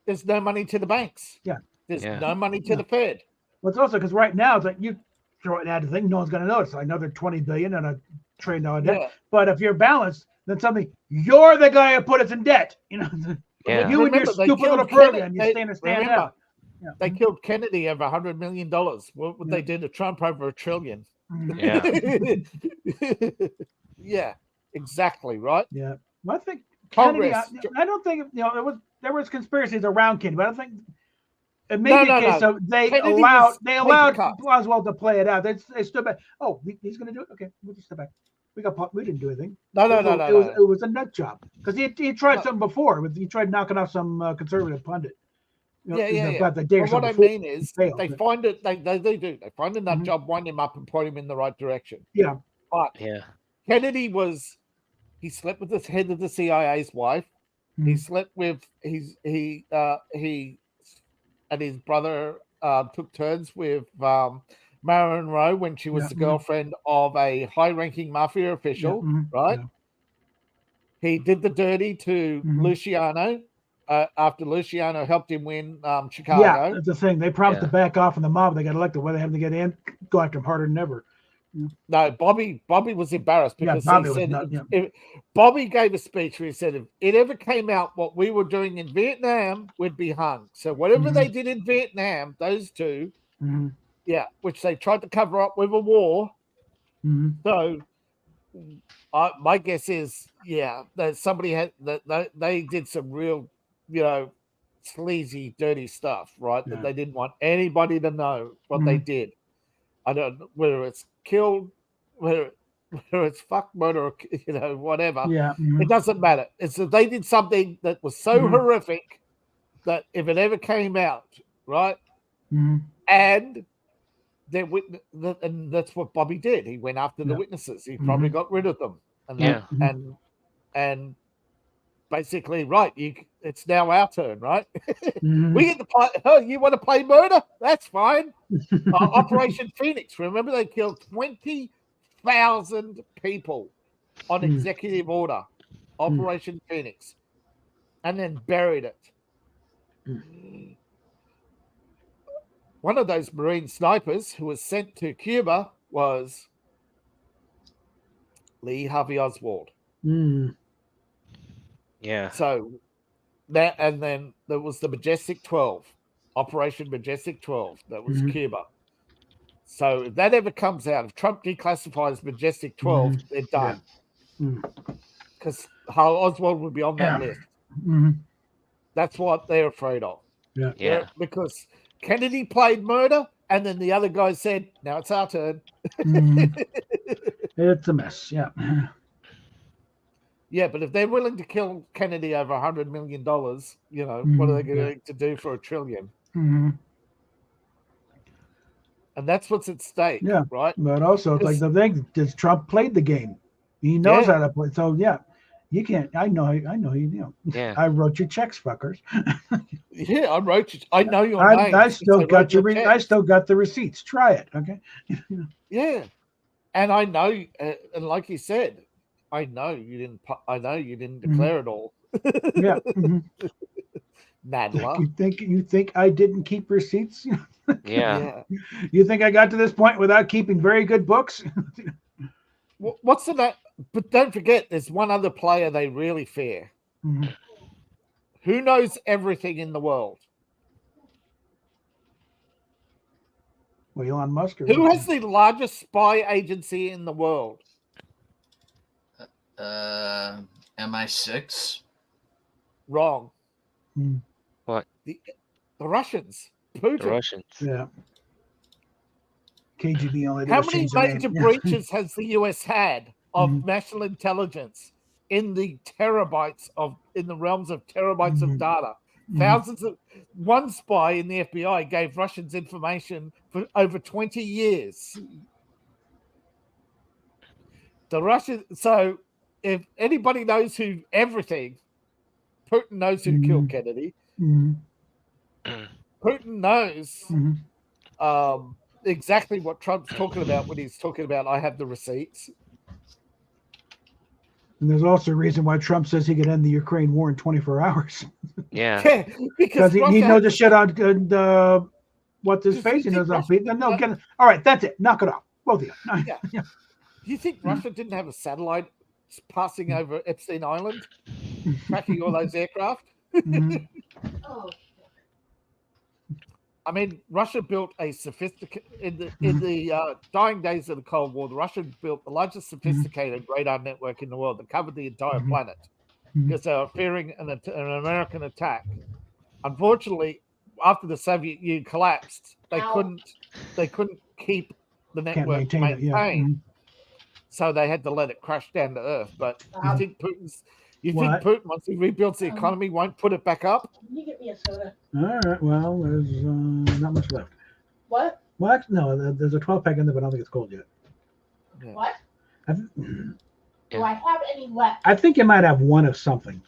there's no money to the banks. Yeah. There's no money to the Fed. Well, it's also because right now it's like you throw it at the thing, no one's going to notice. Like another $20 billion and $1 trillion debt. Yeah. But if you're balanced, then suddenly you're the guy who put us in debt. You know, Yeah. you and your Remember, they stupid little killed program. Kennedy. You stand Remember, out. they killed Kennedy over $100 million. What would they do to Trump over $1 trillion? Yeah. Yeah, exactly, right? Yeah. Well, I think Congress. Kennedy, I don't think there was conspiracies around Kennedy, but I don't think it may be a case of they Kennedy allowed cut. Oswald to play it out. They stood back. Oh, he's going to do it. Okay, we'll just step back. We didn't do anything. No. It was a nut job because he tried something before. He tried knocking off some conservative pundit. About the day or But what I before. mean is, Failed, they but- find it. They do. They find a nut job, wind him up, and point him in the right direction. Yeah. But Yeah. Kennedy he slept with the head of the CIA's wife. He slept with he and his brother took turns with Marilyn Monroe when she was the girlfriend of a high-ranking mafia official, right? Yeah. He did the dirty to Luciano after Luciano helped him win Chicago. Yeah, that's the thing. They promised to back off from the mob. They got elected. Whether they have to get in, go after him harder than ever. No, Bobby was embarrassed because Bobby he was said not- Bobby gave a speech where he said if it ever came out what we were doing in Vietnam, we'd be hung. So whatever they did in Vietnam, those two, which they tried to cover up with a war. So my guess is, that somebody had that they did some real, sleazy, dirty stuff, right? That they didn't want anybody to know what they did. I don't know whether it's killed, whether it's fuck, murder, or, whatever. Yeah. It doesn't matter. It's that they did something that was so horrific that if it ever came out, right? And and that's what Bobby did. He went after the witnesses. He probably got rid of them. And and basically, right? It's now our turn, right? We get to play. Oh, you want to play murder? That's fine. Operation Phoenix. Remember, they killed 20,000 people on executive order. Operation Phoenix, and then buried it. One of those Marine snipers who was sent to Cuba was Lee Harvey Oswald. Yeah. So that, and then there was the Majestic 12, Operation Majestic 12. That was Cuba. So if that ever comes out, if Trump declassifies Majestic 12, they're done. Because Oswald would be on that list. That's what they're afraid of. Yeah. Because Kennedy played murder, and then the other guy said, now it's our turn. It's a mess. Yeah. Yeah, but if they're willing to kill Kennedy over $100 million, what are they going to do for $1 trillion? And that's what's at stake, right? But also, it's like the thing, does Trump played the game? He knows how to play. So you can't. I know. Yeah. I wrote your checks, fuckers. I wrote you. I know your name. I still got your. I still got the receipts. Try it, okay? Yeah, and I know, and like you said, I know you didn't. I know you didn't declare it all. Yeah. Nadler. You think I didn't keep receipts? Yeah. You think I got to this point without keeping very good books? What's that? But don't forget, there's one other player they really fear. Who knows everything in the world? Well, Elon Musk. Who has the largest spy agency in the world? MI6. Wrong. What? The Russians. Putin. The Russians. Yeah. KGB only. How many major breaches has the US had of national intelligence in the realms of terabytes of data? Thousands of. One spy in the FBI gave Russians information for over 20 years. The Russian. So, if anybody knows everything, Putin knows who killed Kennedy. Putin knows exactly what Trump's talking about when he's talking about, I have the receipts. And there's also a reason why Trump says he could end the Ukraine war in 24 hours. Yeah. Because he knows the shit on what's his face. He knows how people. No, get it. All right, that's it. Knock it off. Both of you. Yeah. Do you think Russia didn't have a satellite passing over Epstein Island, tracking all those aircraft? I mean, Russia built a sophisticated in the dying days of the Cold War. The Russians built the largest sophisticated radar network in the world that covered the entire planet because they were fearing an American attack. Unfortunately, after the Soviet Union collapsed, they couldn't keep the network maintained. So they had to let it crash down to earth. But you think Putin, once he rebuilds the economy, won't put it back up? Can you get me a soda? All right. Well, there's not much left. What? Well, actually, no. There's a 12-pack in there, but I don't think it's cold yet. Yeah. What? Do I have any left? I think you might have one of something,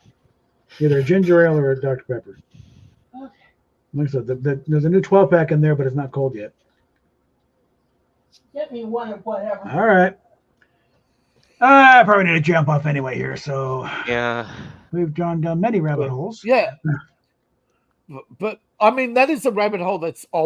either a ginger ale or a Dr. Pepper. Okay. Like I said, there's a new 12-pack in there, but it's not cold yet. Get me one of whatever. All right. I probably need to jump off anyway here, so Yeah. we've gone down many rabbit holes. Yeah. But I mean, that is a rabbit hole that's all